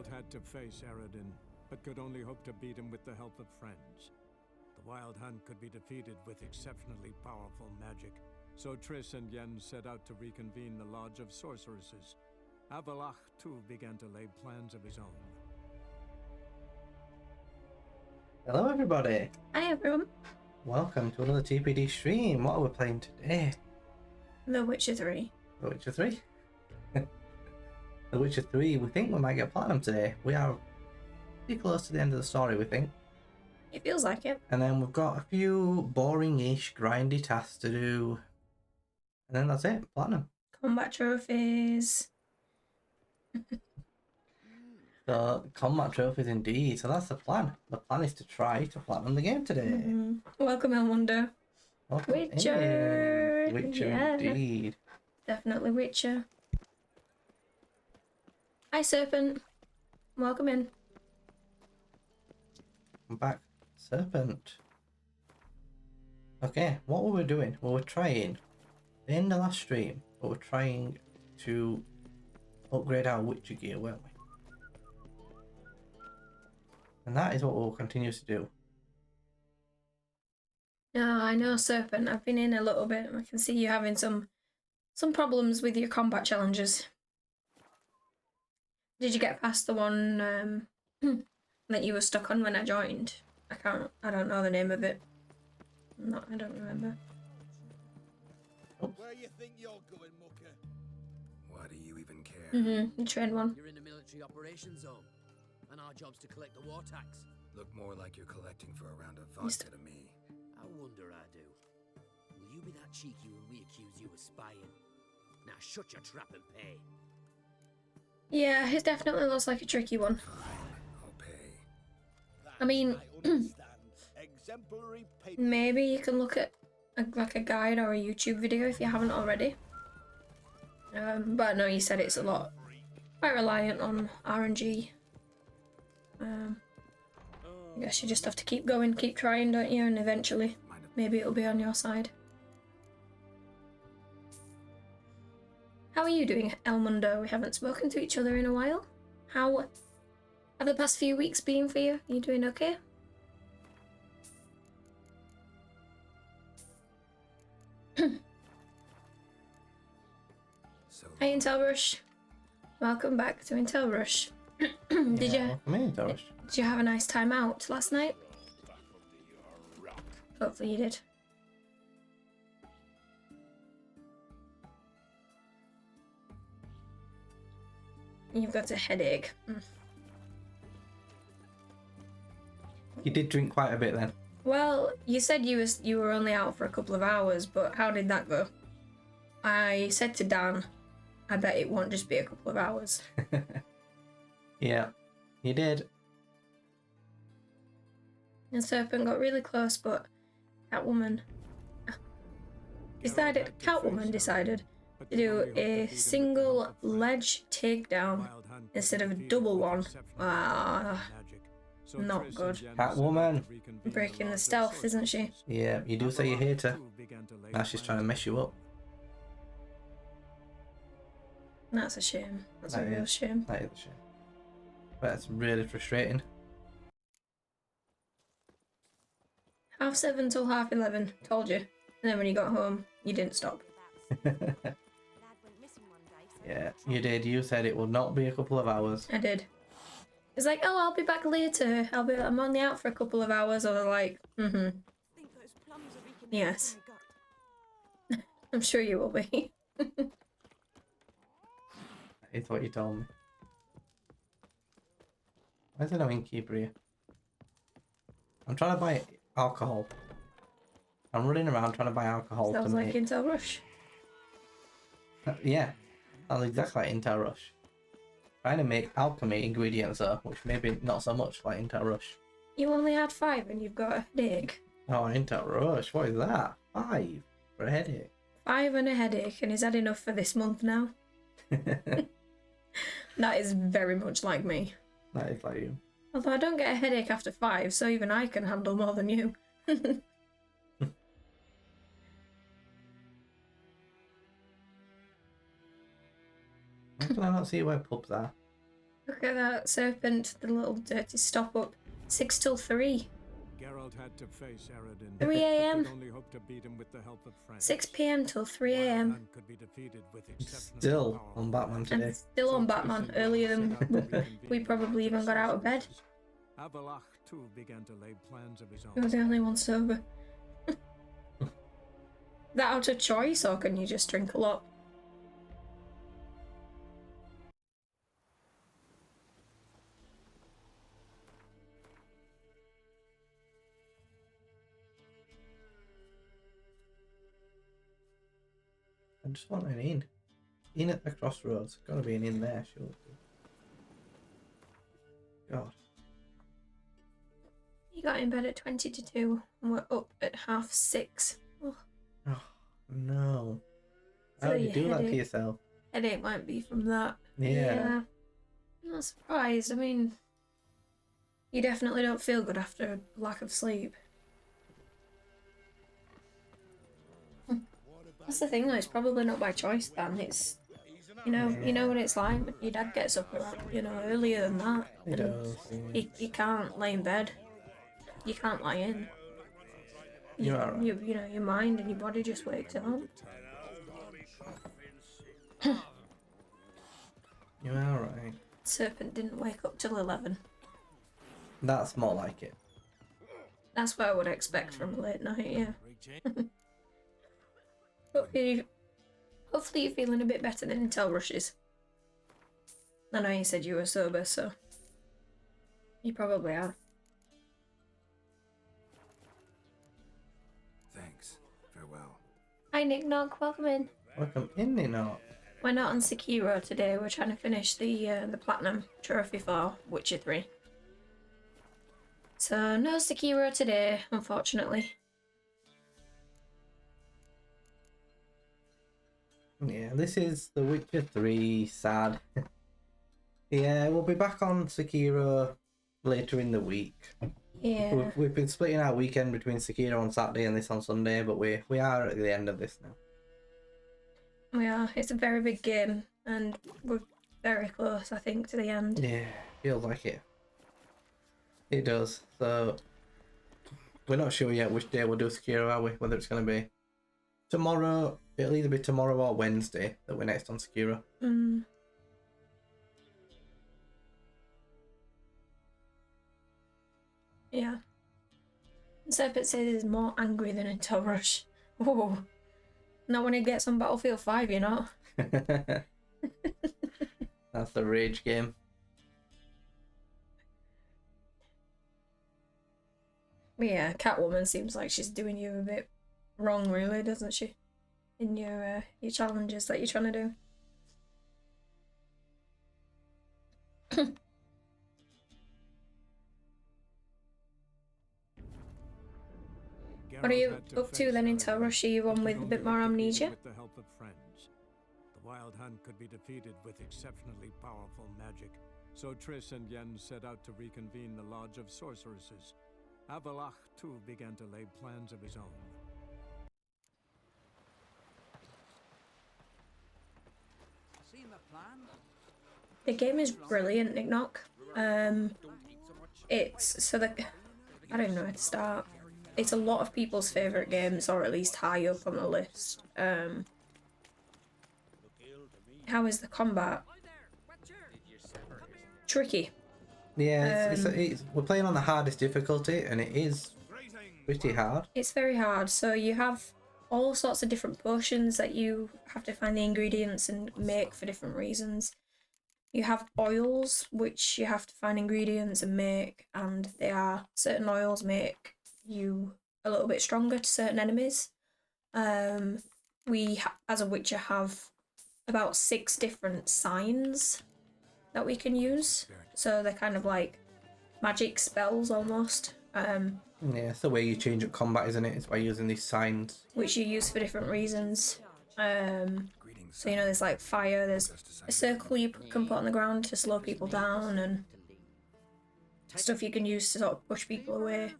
Wild had to face Eredin, but could only hope to beat him with the help of friends. The Wild Hunt could be defeated with exceptionally powerful magic, so Triss and Yen set out to reconvene the Lodge of Sorceresses. Avallac'h, too, began to lay plans of his own. Hello everybody, Hi everyone. welcome to another TPD stream. What are we playing today? The Witcher 3. The Witcher 3? The Witcher 3, we think we might get platinum today. We are pretty close to the end of the story, we think. It feels like it. And then we've got a few boring-ish, grindy tasks to do. And then that's it, platinum. Combat trophies. So, combat trophies indeed. So that's the plan. The plan is to try to platinum the game today. Welcome, Elmundo. Welcome Witcher! in. Witcher Yeah. indeed. Definitely Witcher. Hi, Serpent. Welcome in. I'm back. Serpent. Okay, what were we doing? We were trying, in the last stream, we were trying to upgrade our Witcher gear, weren't we? And that is what we'll continue to do. No, I know, Serpent. I've been in a little bit. I can see you having some problems with your combat challenges. Did you get past the one that you were stuck on when I joined? I don't know the name of it. I don't remember. Where you think you're going, mucker? Why do you even care? The train one. You're in the military operations zone, and our job's to collect the war tax. Look more like you're collecting for a round of vodka to me. I wonder I do. Will you be that cheeky when we accuse you of spying? Now shut your trap and pay. Yeah, it definitely looks like a tricky one. Fine, I'll pay. I mean, understand. Exemplary maybe you can look at a guide or a YouTube video if you haven't already. But I know you said it's quite reliant on RNG. I guess you just have to keep going, keep trying, don't you? And eventually, maybe it'll be on your side. How are you doing, Elmundo? We haven't spoken to each other in a while. How have the past few weeks been for you? Are you doing okay? So Hi, Intel Rush. Welcome back to Intel Rush. Did you have a nice time out last night? Hopefully you did. You've got a headache. You did drink quite a bit then. Well, you said you were only out for a couple of hours, but how did that go? I said to Dan, I bet it won't just be a couple of hours. Yeah, you did. And Serpent got really close, but Catwoman decided to do a single ledge takedown instead of a double one. Not good. Catwoman. Breaking the stealth, isn't she? Yeah, you do say you hate her. Now she's trying to mess you up. That's a shame. That's a That real is. shame. That is a shame. But it's really frustrating. 7:30 till 11:30. Told you. And then when you got home, you didn't stop. Yeah, you did. You said it will not be a couple of hours. I did. It's like, oh, I'll be back later. I'm only out for a couple of hours. I was like, yes. I'm sure you will be. That is what you told me. Why is there no innkeeper here? I'm trying to buy alcohol. I'm running around trying to buy alcohol. Sounds to like make... Intel Rush. Yeah, sounds exactly like Intel Rush. Trying to make alchemy ingredients though, which maybe not so much like Intel Rush. You only had 5 and you've got a headache. Oh, Intel Rush, what is that? 5 for a headache. 5 and a headache, and he's had enough for this month now. That is very much like me. That is like you. Although I don't get a headache after 5, so even I can handle more than you. Why can I not see where pubs are? Look at that serpent, the little dirty stop up. 6 till 3. Geralt had to face Eredin, 3 but a.m. could only hope to beat him with the help of friends. 6 p.m. till 3 Wild a.m. Hunt could be defeated with exceptionally Still powerful on Batman magic. today. And still on Batman, earlier than we probably even got out of bed. Avalach too began to lay plans of his own. You're the only one sober. That out of choice, or can you just drink a lot? I just want an inn. Inn at the crossroads. Gotta be an inn there, surely. God. You got in bed at 20 to 2 and we're up at 5:30. Oh, Oh, no. So How do you your do that to headache- yourself? headache might be from that. Yeah. I'm not surprised. I mean, you definitely don't feel good after a lack of sleep. That's the thing though, it's probably not by choice then. It's, you know what it's like when your dad gets up around, earlier than that. It does. Yeah. You can't lay in bed. You can't lie in. You're alright. Your mind and your body just wakes up. You're alright. Serpent didn't wake up till 11. That's more like it. That's what I would expect from a late night, yeah. Hopefully you're feeling a bit better than Intel rushes. I know you said you were sober, so you probably are. Thanks. Farewell. Hi Nick Knock, welcome in. Welcome in, Nino. We're not on Sekiro today, we're trying to finish the Platinum Trophy for Witcher 3. So no Sekiro today, unfortunately. Yeah, this is The Witcher 3, sad. Yeah, we'll be back on Sekiro later in the week. Yeah. We've been splitting our weekend between Sekiro on Saturday and this on Sunday, but we are at the end of this now. We are. It's a very big game, and we're very close, I think, to the end. Yeah, feels like it. It does. So, we're not sure yet which day we'll do Sekiro, are we? Whether it's going to be tomorrow. It'll either be tomorrow or Wednesday that we're next on Sekiro. Yeah. Serpent says he's more angry than Intel Rush. Oh. Not when he gets on Battlefield 5, you know? That's the rage game. Yeah, Catwoman seems like she's doing you a bit wrong, really, doesn't she? In your challenges that you're trying to do. What are you up to then, Intel Rush? Are you on with a bit more amnesia? With the help of friends. The Wild Hunt could be defeated with exceptionally powerful magic, so Triss and Yen set out to reconvene the Lodge of Sorceresses. Avalach too began to lay plans of his own. Seen the plan? The game is brilliant, Nick Knock. It's so that I don't know where to start. It's a lot of people's favourite games, or at least high up on the list. How is the combat? Tricky. Yeah, we're playing on the hardest difficulty, and it is pretty hard. It's very hard. So you have all sorts of different potions that you have to find the ingredients and make for different reasons. You have oils, which you have to find ingredients and make, and certain oils make you a little bit stronger to certain enemies. We, as a Witcher, have about 6 different signs that we can use. So they're kind of like magic spells almost. Yeah, it's the way you change up combat, isn't it? It's by using these signs. Which you use for different reasons. Greetings. So there's like fire, there's a circle you can put on the ground to slow people down, and stuff you can use to sort of push people away.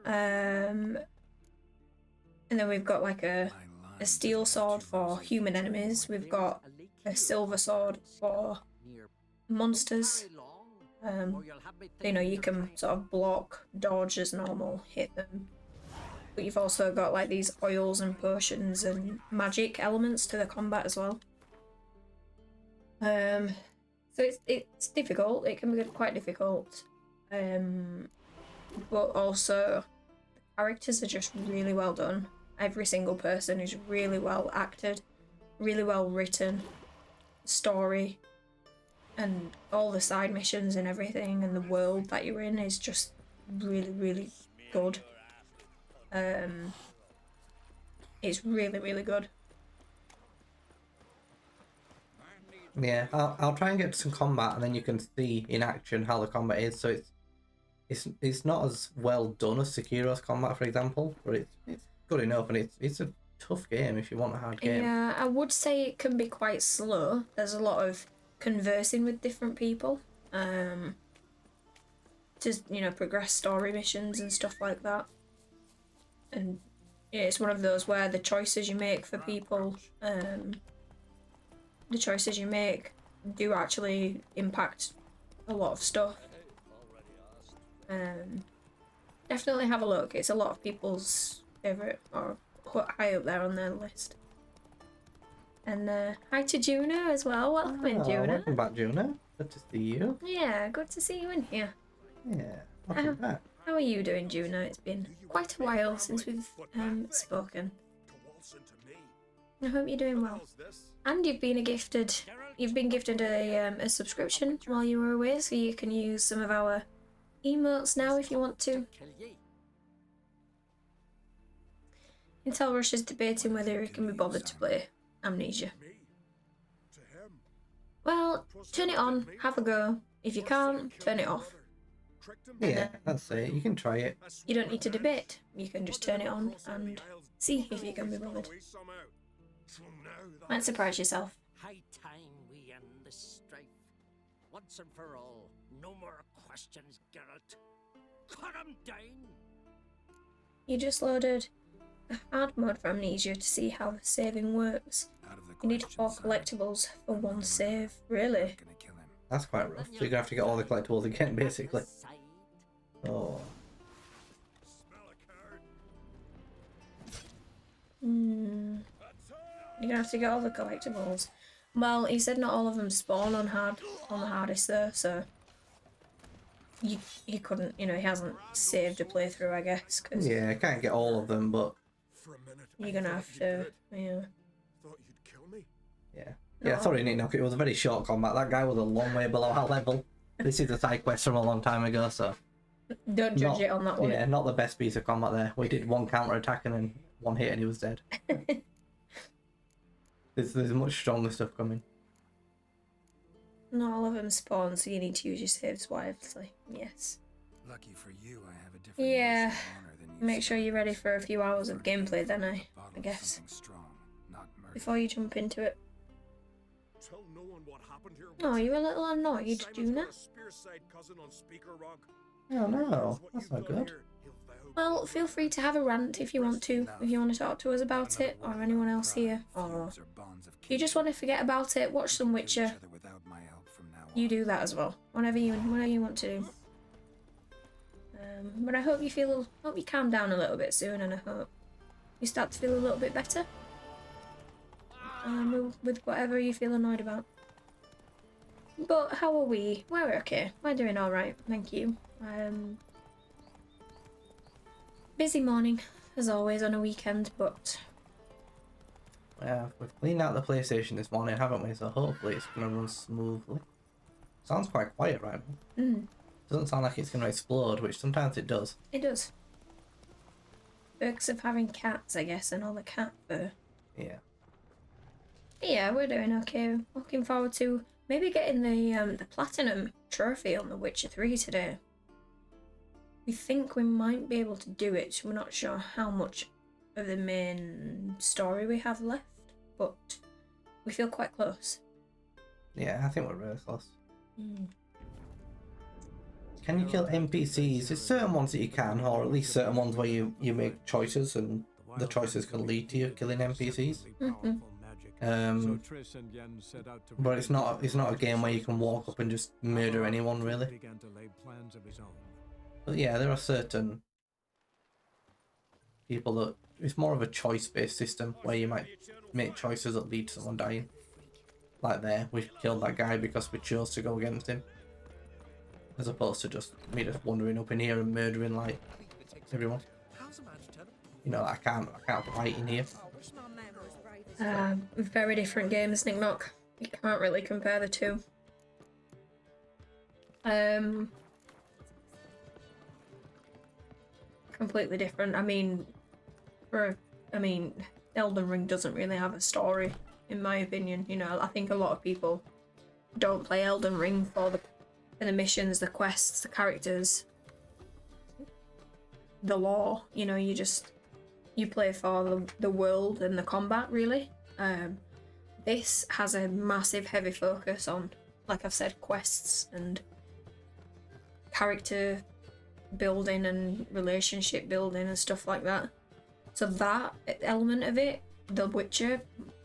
And then we've got like a steel sword for human enemies. We've got a silver sword for monsters. You know, you can sort of block, dodge as normal, hit them. But you've also got like these oils and potions and magic elements to the combat as well. So it's difficult. It can be quite difficult. But also the characters are just really well done. Every single person is really well acted, really well written. Story and all the side missions and everything, and the world that you're in is just really, really good. It's really, really good. Yeah, I'll try and get to some combat, and then you can see in action how the combat is. So it's not as well done as Sekiro's combat, for example, but it's good enough, and it's a tough game if you want a hard game. Yeah, I would say it can be quite slow. There's a lot of conversing with different people, to, you know, progress story missions and stuff like that. And yeah, it's one of those where the choices you make for people, the choices you make do actually impact a lot of stuff. Definitely have a look. It's a lot of people's favourite, or high up there on their list. And hi to Juno as well. Welcome in, Juno. Welcome back, Juno. Good to see you. Yeah, good to see you in here. Yeah, welcome back. How are you doing, Juno? It's been quite a while since we've spoken. I hope you're doing well. And you've been gifted a subscription while you were away, so you can use some of our emotes now if you want to. Intel Rush is debating whether it can be bothered to play Amnesia. Well, turn it on, have a go. If you can't, turn it off. Yeah, that's it. You can try it. You don't need to debate. You can just turn it on and see if you can be bothered. Might surprise yourself. High time we end this strife. Once and for all. No more questions, Geralt. Cut him down! You just loaded a hard mode for Amnesia to see how the saving works. You need 4 collectibles for 1 save. Really? That's quite rough. So you're gonna have to get all the collectibles again, basically. Oh. You're gonna have to get all the collectibles. Well, he said not all of them spawn on the hardest though, so you couldn't, you know, he hasn't saved a playthrough, I guess. Cause Yeah, I can't get all of them, but you're gonna have to, yeah. yeah. Yeah, sorry, Nick Knock, it was a very short combat. That guy was a long way below our level. This is a side quest from a long time ago, so... Don't judge it on that one. Yeah, not the best piece of combat there. We did 1 counter attack and then 1 hit and he was dead. There's much stronger stuff coming. Not all of them spawn, so you need to use your saves wisely. Yes. Lucky for you, I have a different Yeah. notion of honor than you. Make sure you're ready for a few hours of gameplay then, I guess. Something strong, not murder. Before you jump into it. Tell no one what happened here. Oh, you're a little annoyed, Juna. Oh no, that's not good. Well, feel free to have a rant if you want to. If you want to talk to us about it, or anyone else here. Or if you just want to forget about it, watch some Witcher. You do that as well. Whatever you want to do. But I hope you calm down a little bit soon, and I hope you start to feel a little bit better. With whatever you feel annoyed about. But how are we? We're okay. We're doing alright, thank you. Busy morning, as always, on a weekend, but... Yeah, we've cleaned out the PlayStation this morning, haven't we? So hopefully it's going to run smoothly. Sounds quite quiet right now. Doesn't sound like it's going to explode, which sometimes it does. It does. Perks of having cats, I guess, and all the cat fur. Yeah. Yeah, we're doing okay. Looking forward to maybe getting the platinum trophy on The Witcher 3 today. We think we might be able to do it. We're not sure how much of the main story we have left, but we feel quite close. Yeah, I think we're really close. Can you kill NPCs? There's certain ones that you can, or at least certain ones where you make choices and the choices can lead to you killing NPCs. So Triss and Yen set out to But it's not a game where you can walk up and just murder anyone, really. began to lay plans of his own. But yeah, there are certain people that it's more of a choice-based system where you might make choices that lead to someone dying. Like there, we killed that guy because we chose to go against him, as opposed to just me just wandering up in here and murdering like everyone. You know, I can't fight in here. Very different games, Nick Knock. You can't really compare the two. Completely different. I mean, Elden Ring doesn't really have a story, in my opinion. You know, I think a lot of people don't play Elden Ring for the missions, the quests, the characters, the lore. You know, you play for the world and the combat, really. This has a massive, heavy focus on, like I've said, quests and character building and relationship building and stuff like that. So that element of it, The Witcher,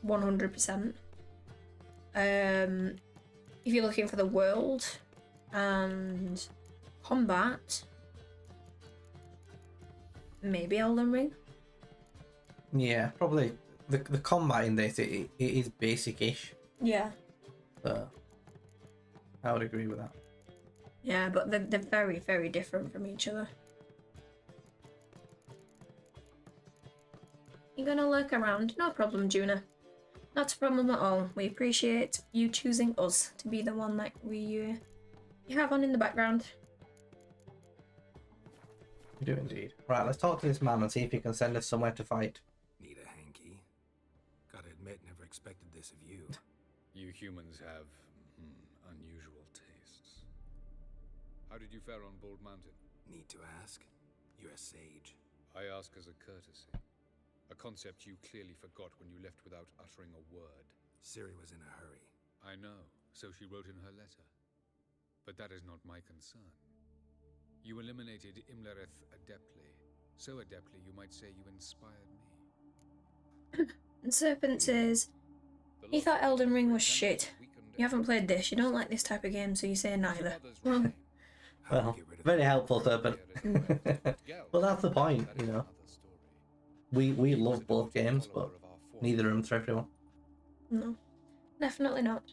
100%. If you're looking for the world and combat, maybe Elden Ring. Yeah, probably the combat in this it is basic-ish. Yeah. So I would agree with that. Yeah, but they're very, very different from each other. You're gonna lurk around? No problem, Juna. Not a problem at all. We appreciate you choosing us to be the one that you have on in the background. We do indeed. Right, let's talk to this man and see if he can send us somewhere to fight. Need a hanky? Gotta admit, never expected this of you. You humans have unusual tastes. How did you fare on Bald Mountain? Need to ask? You're a sage. I ask as a courtesy. A concept you clearly forgot when you left without uttering a word. Ciri was in a hurry. I know, so she wrote in her letter. But that is not my concern. You eliminated Imlerith adeptly. So adeptly, you might say you inspired me. And Serpent says, you thought Elden Ring was shit. You haven't played this, you don't like this type of game, so you say neither. Well, How do Well, we get rid of very that? helpful, Serpent. Well, that's the point, you know. We love both games, but neither of them for everyone. no. Definitely not.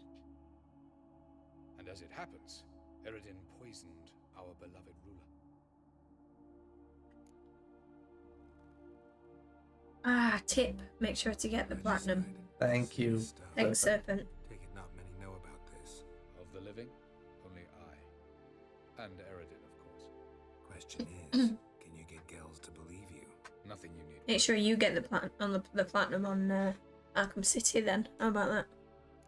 And as it happens, Eredin poisoned our beloved ruler. Ah, tip. Make sure to get the platinum. Thank you. Stuff. Thanks, Serpent. Take it not many know about this. Of the living, only I. And Eredin, of course. Question is, can you get Gels to believe you? Nothing you need. Make sure you get the platinum on Arkham City then. How about that?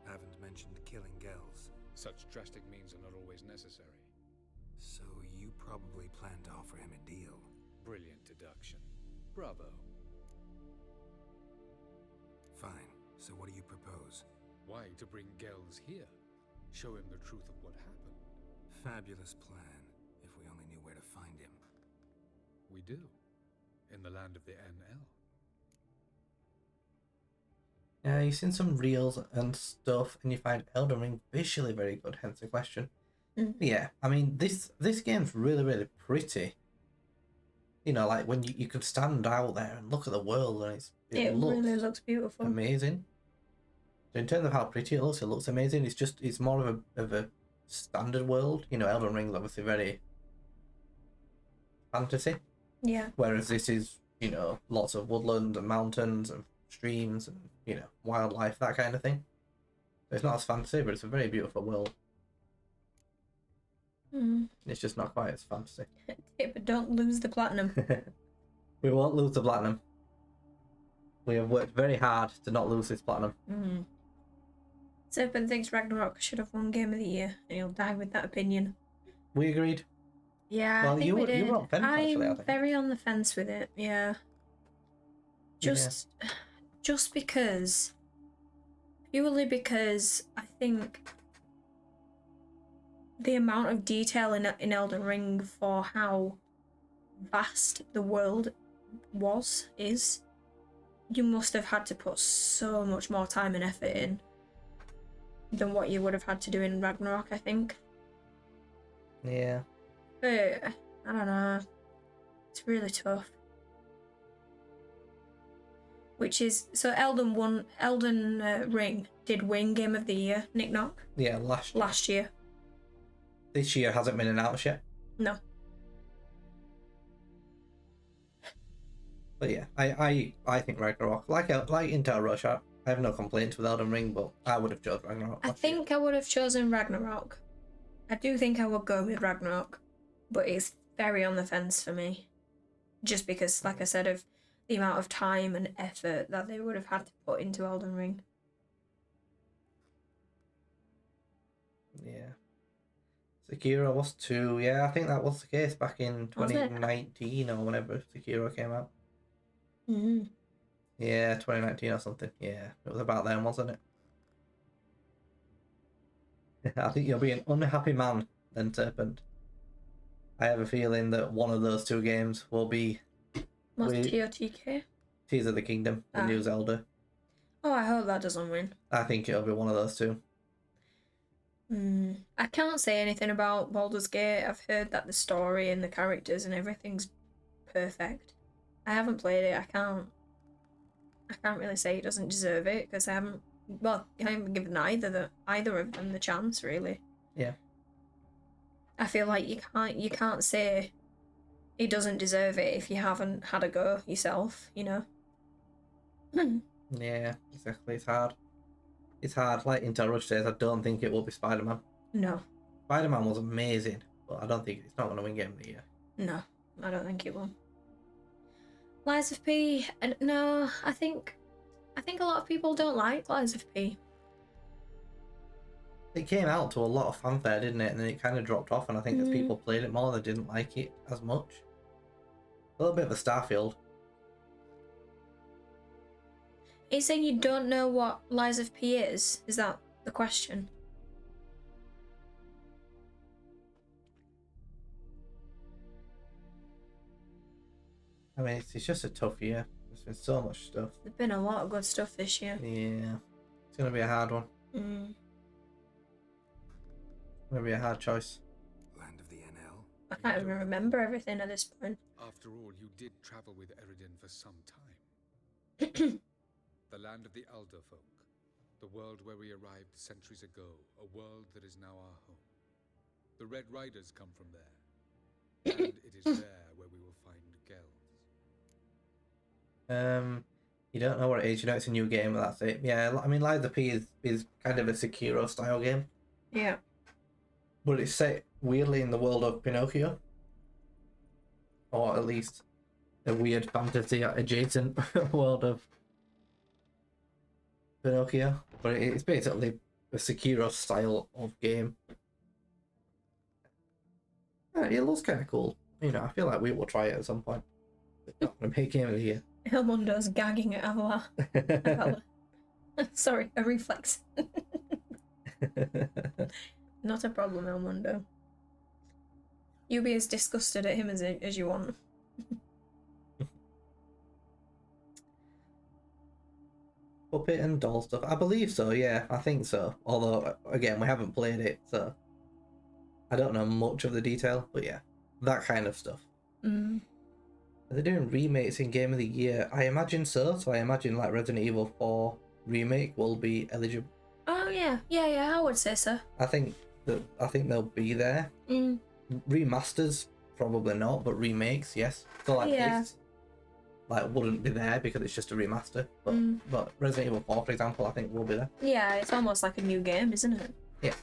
Haven't mentioned killing Gels. Such drastic means are not always necessary. So you probably plan to offer him a deal. Brilliant deduction. Bravo. Fine. So what do you propose? Why, to bring Gels here? Show him the truth of what happened. Fabulous plan, if we only knew where to find him. We do. In the land of the NL. Yeah, you've seen some reels and stuff, and you find Elden Ring visually very good, hence the question. Mm. Yeah, I mean, this game's really, really pretty. You know, like when you can stand out there and look at the world, and it looks really looks beautiful. amazing. So in terms of how pretty it looks amazing. It's more of a standard world. You know, Elden Ring's obviously very fantasy, Yeah. whereas this is, you know, lots of woodland and mountains and streams and, you know, wildlife, that kind of thing. So it's not as fantasy, but it's a very beautiful world. Mm. It's just not quite as fantasy. Tip, but don't lose the platinum. We won't lose the platinum. We have worked very hard to not lose this platinum. Mm. Serpent thinks Ragnarok should have won Game of the Year, and he'll die with that opinion. We agreed. Yeah, Well, I think you we were- you did. were on the fence, actually, I I'm think. very on the fence with it. Yeah. Just because, purely because I think the amount of detail in Elden Ring for how vast the world is you must have had to put so much more time and effort in than what you would have had to do in Ragnarok, I think. Yeah. But I don't know. It's really tough. Which is so Elden Ring did win Game of the Year, Nick Knock, Yeah, last year. This year hasn't been announced yet. No. But yeah, I think Ragnarok, like Intel Rush, I have no complaints with Elden Ring, but I would have chosen Ragnarok. I think I would have chosen Ragnarok. I do think I would go with Ragnarok, but it's very on the fence for me. Just because, like I said, of the amount of time and effort that they would have had to put into Elden Ring. Yeah. Sekiro was 2. Yeah, I think that was the case back in Was it? 2019 or whenever Sekiro came out. Mm. Yeah, 2019 or something. Yeah, it was about then, wasn't it? I think you'll be an unhappy man then, Serpent. I have a feeling that one of those two games will be What's We- TOTK? Tears of the Kingdom, the Ah. new Zelda. Oh, I hope that doesn't win. I think it'll be one of those two. I can't say anything about Baldur's Gate. I've heard that the story and the characters and everything's perfect. I haven't played it. I can't really say it doesn't deserve it because I haven't given either of them the chance really. Yeah. I feel like you can't say it doesn't deserve it if you haven't had a go yourself, you know. Yeah, exactly. It's hard. It's hard. Like Intel Rush says, I don't think it will be Spider-Man. No, Spider-Man was amazing, but I don't think it's not going to win Game of the Year. no, I don't think it will. Lies of P, no, I think a lot of people don't like Lies of P. It came out to a lot of fanfare, didn't it? And then it kind of dropped off, and I think as people played it more, they didn't like it as much. A little bit of a Starfield. Are you saying you don't know what Lies of P is? Is that the question? I mean, it's just a tough year. There's been so much stuff. There's been a lot of good stuff this year. Yeah. It's going to be a hard one. Mm. It's going to be a hard choice. Land of the NL. I can't even remember everything at this point. After all, you did travel with Eredin for some time. The land of the Elder folk. The world where we arrived centuries ago. A world that is now our home. The Red Riders come from there. And it is there where we will find Gels. You don't know what it is. You know it's a new game, but that's it. Yeah, I mean, Lies of P is kind of a Sekiro style game, Yeah. but it's set weirdly in the world of Pinocchio, or at least a weird fantasy adjacent world of Pinocchio. But it's basically a Sekiro style of game. Yeah, it looks kind of cool. You know, I feel like we will try it at some point. It's not going to be a game of the year. Elmundo's gagging at Avala. Sorry, a reflex. Not a problem, Elmundo. You be as disgusted at him as you want. Puppet and doll stuff. I believe so, yeah, I think so. Although, again, we haven't played it, so I don't know much of the detail, but yeah, that kind of stuff. Mm. Are they doing remakes in Game of the Year? I imagine so, I imagine like Resident Evil 4 remake will be eligible. Oh yeah, I would say so. I think they'll be there. Mm. Remasters, probably not, but remakes, yes. So like Yeah. this, like wouldn't be there because it's just a remaster. But Resident Evil 4, for example, I think will be there. Yeah, it's almost like a new game, isn't it? Yeah,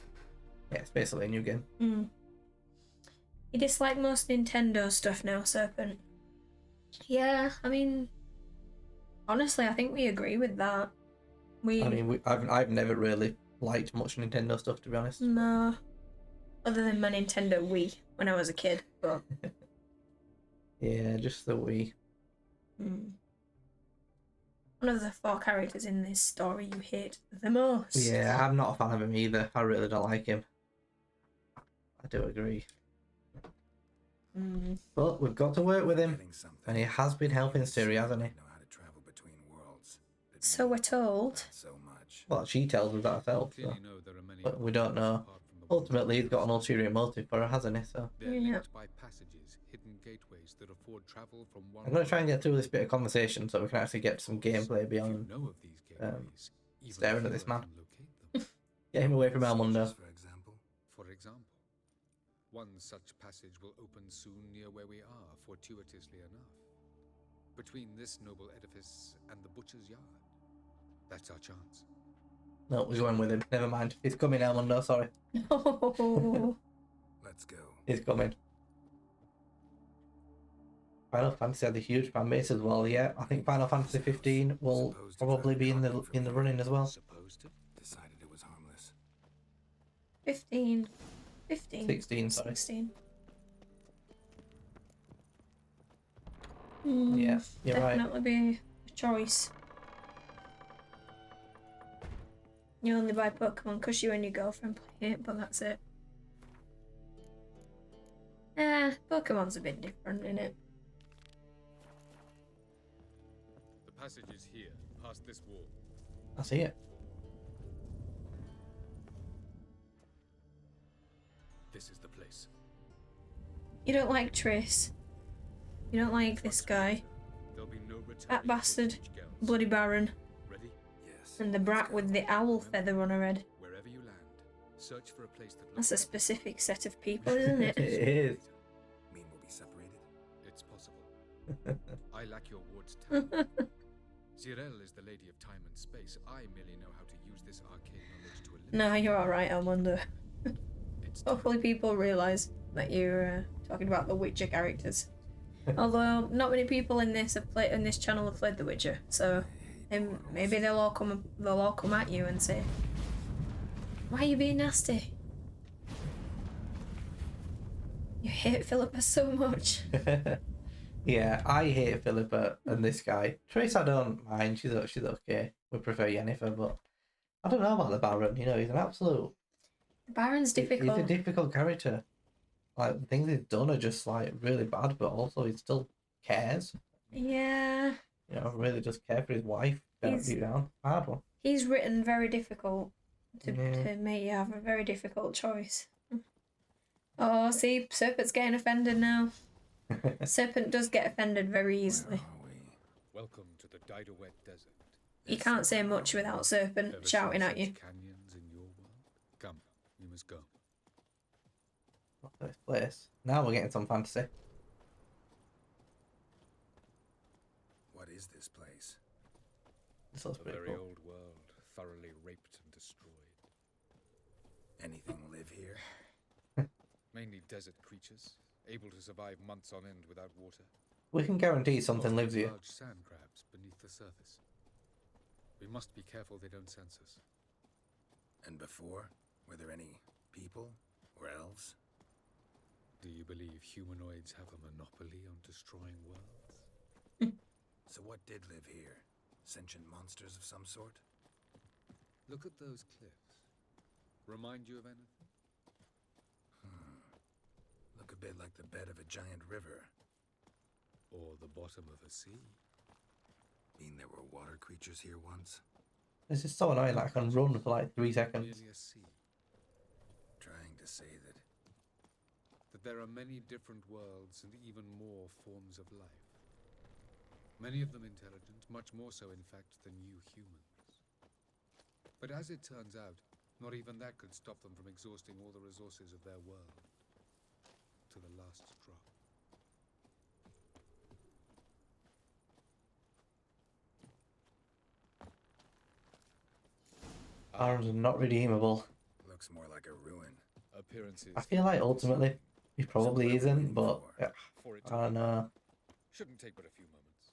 it's basically a new game. Mm. You dislike most Nintendo stuff now, Serpent? Yeah, I mean, honestly, I think we agree with that. I've never really liked much Nintendo stuff, to be honest. No, other than my Nintendo Wii when I was a kid, but Yeah, just the Wii. one of the 4 characters in this story you hate the most. Yeah, I'm not a fan of him either. I really don't like him. I do agree. But we've got to work with him, Getting something. and he has been helping Siri, hasn't he? Know how to travel between worlds. So we're told. Not so much. Well, she tells us that herself, so. Clearly know there are many But we don't know. apart from the ones Ultimately, he's got an we ulterior motive for her, hasn't he? So They're Yeah. linked by passages, hidden gateways that afford travel from one. I'm going to try and get through this bit of conversation so we can actually get some gameplay If you beyond know of these gateways, even staring at fewer this man. can locate them. get him away from Elmundo. For example, For example, one such passage will open soon near where we are, fortuitously enough. Between this noble edifice and the butcher's yard. That's our chance. No, we're going with him. Never mind. He's coming, Elmundo. Sorry. Oh, let's go. He's coming. Final Fantasy had a huge fan base as well. Yeah, I think Final Fantasy 15 will Supposed to probably track be in the copy from running as well. Supposed to? Decided it was harmless. 15. 15. 16, sorry. 16. Yeah, you're right. Definitely be a choice. You only buy Pokemon because you and your girlfriend play it, but that's it. Pokemon's a bit different, innit? The passage is here, past this wall. I see it. This is the place. You don't like Triss. You don't like this guy. There'll be no return. That bastard. Girls. Bloody Baron. Ready? Yes. And the brat with the owl feather on her head. Wherever you land, search for a place that That's a looks specific set of people, isn't It it? is. Mean we'll be separated? It's possible. I lack your ward's talent. Zirel is the lady of time and space. I merely know how to use this arcane knowledge to eliminate. No, you're alright, Elmundo. It's time. Hopefully people realise that you're talking about the Witcher characters. Although not many people in this channel have played The Witcher, so maybe they'll all come at you and say, "Why are you being nasty? You hate Philippa so much." Yeah, I hate Philippa and this guy. Trace, I don't mind. She's okay. We prefer Yennefer, but I don't know about the Baron. You know, he's an absolute. The Baron's difficult. He's a difficult character. Like the things he's done are just like really bad, but also he still cares. Yeah, You know, really just care for his wife. He's- Deep down, hard one. he's written very difficult to Yeah. make you have a very difficult choice. Oh, see, Serpent's getting offended now. Serpent does get offended very easily. Where are we? Welcome to the Didowet Desert. You can't say much without Serpent Ever shouting seen at you. such canyons in your world? Come, we must go. What's this place? Now we're getting some fantasy. What is this place? This looks A pretty very cool. old world, thoroughly raped and destroyed. Anything live here? Mainly desert creatures, able to survive months on end without water. We can guarantee something Mostly lives here. Large sand crabs beneath the surface. We must be careful they don't sense us. And before, were there any people or elves? Do you believe humanoids have a monopoly on destroying worlds? So what did live here? Sentient monsters of some sort? Look at those cliffs. Remind you of anything? Look a bit like the bed of a giant river. Or the bottom of a sea? Mean there were water creatures here once? This is so annoying. Like I can run for like 3 seconds. Merely a sea. Trying to say that That there are many different worlds and even more forms of life. Many of them intelligent, much more so in fact than you humans. But as it turns out, not even that could stop them from exhausting all the resources of their world. To the last drop. Arms are not redeemable. looks more like a ruin. Appearances. I feel like ultimately he probably isn't, but For it I don't know. shouldn't take but a few moments.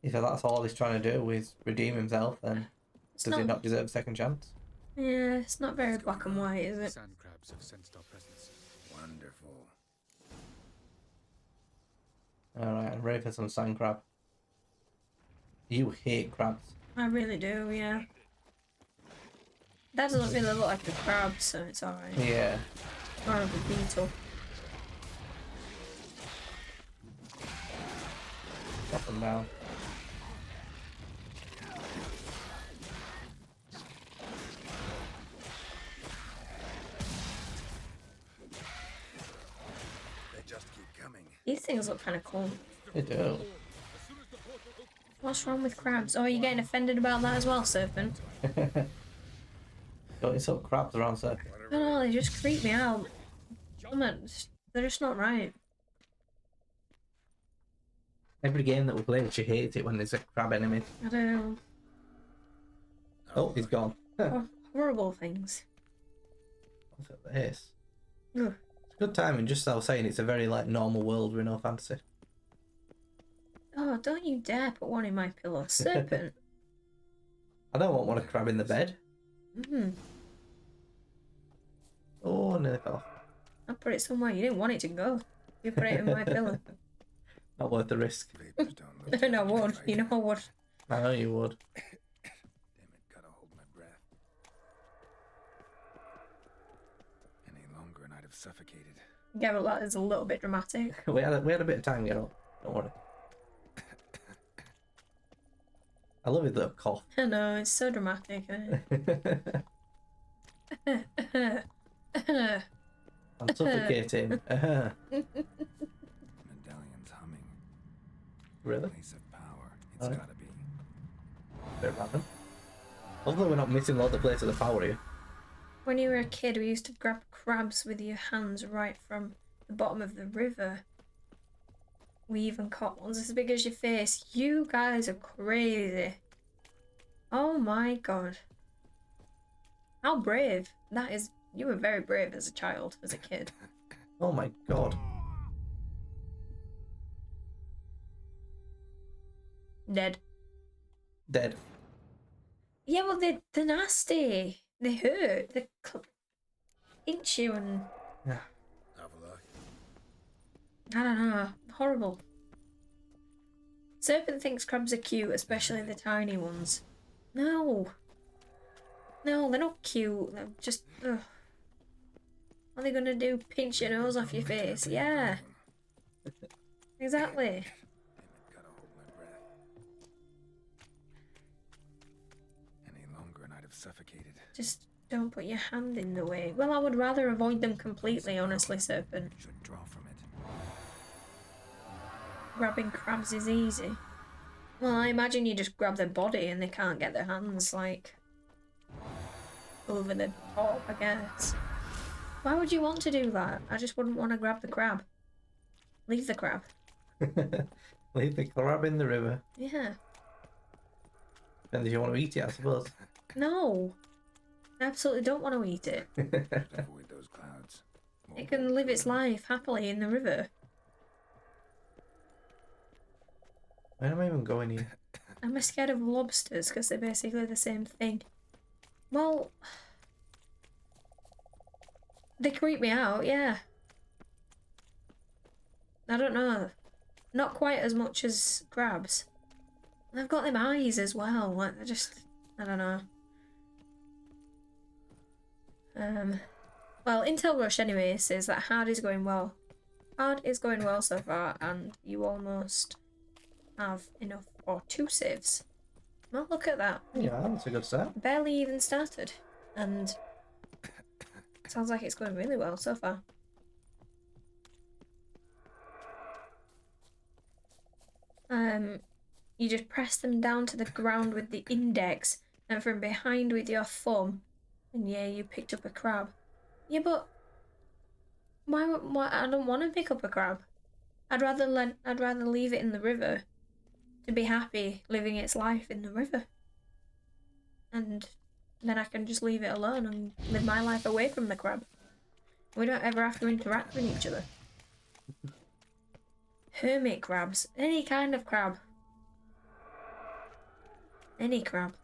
If that's all he's trying to do is redeem himself, then It's does he not deserve a second chance? Yeah, it's not very black and white, is it? Sand crabs have sensed our presence. Wonderful. Alright, I'm ready for some sand crab. You hate crabs. I really do, yeah. That doesn't really look like a crab, so it's alright. Yeah. More of a beetle. Up and down. things look kind of cool. They do. What's wrong with crabs? Oh, are you getting offended about that as well, Serpent? Got some crabs around Serpent. I don't know, they just creep me out. They're just not right. Every game that we play, she hates it when there's a crab enemy. I don't know. Oh, he's gone. Horrible things. What's up this? Ugh. It's good timing, just as I was saying, it's a very like normal world with no fantasy. Oh, don't you dare put one in my pillow, Serpent. I don't want a crab in the bed. Mm. Oh, nearly fell off. I'll put it somewhere you didn't want it to go. You put it in my pillow. Not worth the risk. Vapors don't look No, I good would. right You know I now. would. I know you would. Damn it, gotta hold my breath. Any longer and I'd have suffocated. Yeah, but that is a little bit dramatic. We had a bit of time to get up. Don't worry. I love his little cough. I know, it's so dramatic. Isn't it? I'm suffocating. Medallion's humming. Really? Place of power. It's Alright. gotta be. Bit random. Hopefully we're not missing loads of places of power here. When you were a kid, we used to grab crabs with your hands right from the bottom of the river. We even caught ones as big as your face. You guys are crazy. Oh my god. How brave. That is... You were very brave as a child, as a kid. Oh my god. Dead. Dead. Yeah, well, they're nasty. They hurt. They pinch you and... Avila. I don't know. Horrible. Serpent thinks crabs are cute, especially the tiny ones. No. No, they're not cute. They're just... Ugh. What are they gonna do? Pinch your nose off your face? Yeah. Exactly. Damn it, gotta hold my breath. Any longer and I'd have suffocated. Just don't put your hand in the way. Well, I would rather avoid them completely, honestly, Serpent. Should draw from it. Grabbing crabs is easy. Well, I imagine you just grab their body and they can't get their hands, like, over the top, I guess. Why would you want to do that? I just wouldn't want to grab the crab. Leave the crab. Leave the crab in the river. Yeah. And if you want to eat it, I suppose. No. I absolutely don't want to eat it. Avoid those clouds. It can live its life happily in the river. Where am I even going here? I'm scared of lobsters because they're basically the same thing. Well, they creep me out, yeah. I don't know. Not quite as much as crabs. They've got them eyes as well. Like, they're just... I don't know. Well, Intel Rush anyway says that hard is going well. Hard is going well so far, and you almost have enough for 2 saves. Well, look at that. Yeah, that's a good start. Barely even started, and sounds like it's going really well so far. You just press them down to the ground with the index, and from behind with your thumb, and yeah, you picked up a crab. Yeah, but why? I don't want to pick up a crab. I'd rather leave it in the river, to be happy living its life in the river. And then I can just leave it alone and live my life away from the crab. We don't ever have to interact with each other. Hermit crabs. Any kind of crab. Any crab.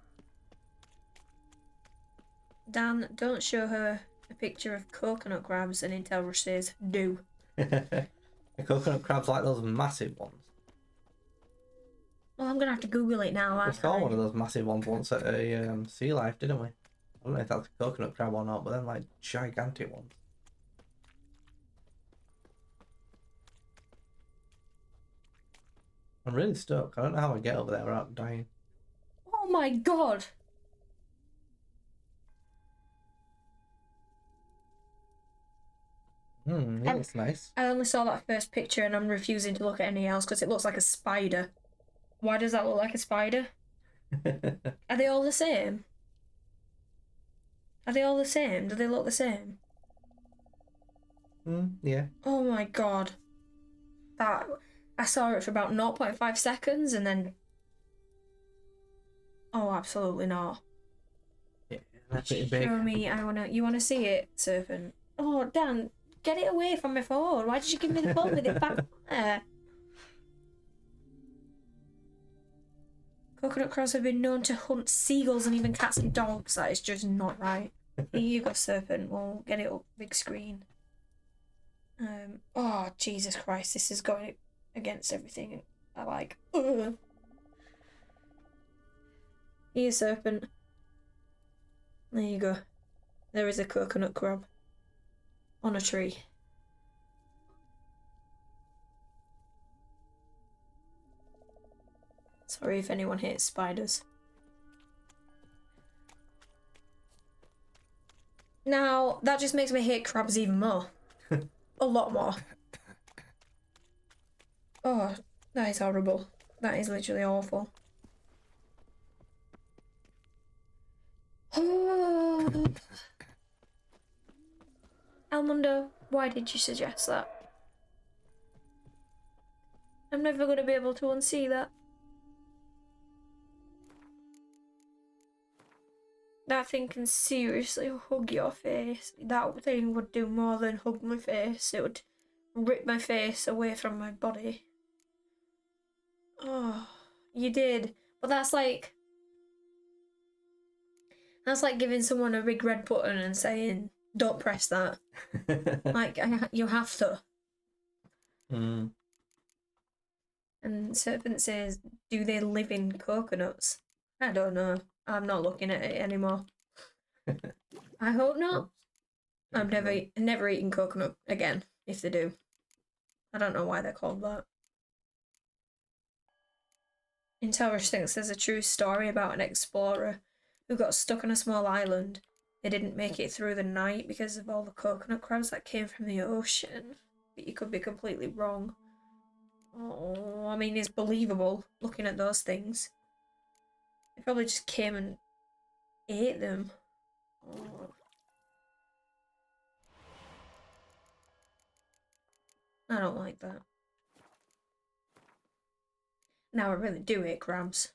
Dan, don't show her a picture of coconut crabs, and Intel Rush says, do. The coconut crabs like those massive ones. Well, I'm gonna have to Google it now, We aren't saw I? one of those massive ones once at a sea life, didn't we? I don't know if that's a coconut crab or not, but then like gigantic ones. I'm really stuck. I don't know how I get over there without dying. Oh my god! It looks nice. I only saw that first picture and I'm refusing to look at anything else because it looks like a spider. Why does that look like a spider? Are they all the same? Are they all the same? Do they look the same? Yeah. Oh my god. That I saw it for about 0.5 seconds and then oh, absolutely not. Yeah, that's pretty big. Show me, you wanna see it, Serpent? Oh, Dan, get it away from my phone. Why did you give me the phone with it back there? Coconut crows have been known to hunt seagulls and even cats and dogs. That is just not right. Here you go, Serpent. We'll get it up big screen. Oh, Jesus Christ. This is going against everything I like. Ugh. Here, Serpent. There you go. There is a coconut crab. On a tree. Sorry if anyone hates spiders. Now, that just makes me hate crabs even more. A lot more. Oh, that is horrible. That is literally awful. Oh. Almundo, why did you suggest that? I'm never going to be able to unsee that. That thing can seriously hug your face. That thing would do more than hug my face. It would rip my face away from my body. Oh, you did. But that's like giving someone a big red button and saying, don't press that. Like, you have to. Mm. And Serpent says, do they live in coconuts? I don't know. I'm not looking at it anymore. I hope not. I'm never eating coconut again, if they do. I don't know why they're called that. Intelrish thinks there's a true story about an explorer who got stuck on a small island. They didn't make it through the night because of all the coconut crabs that came from the ocean. But you could be completely wrong. Oh, I mean, it's believable looking at those things. They probably just came and ate them. Oh. I don't like that. Now I really do hate crabs.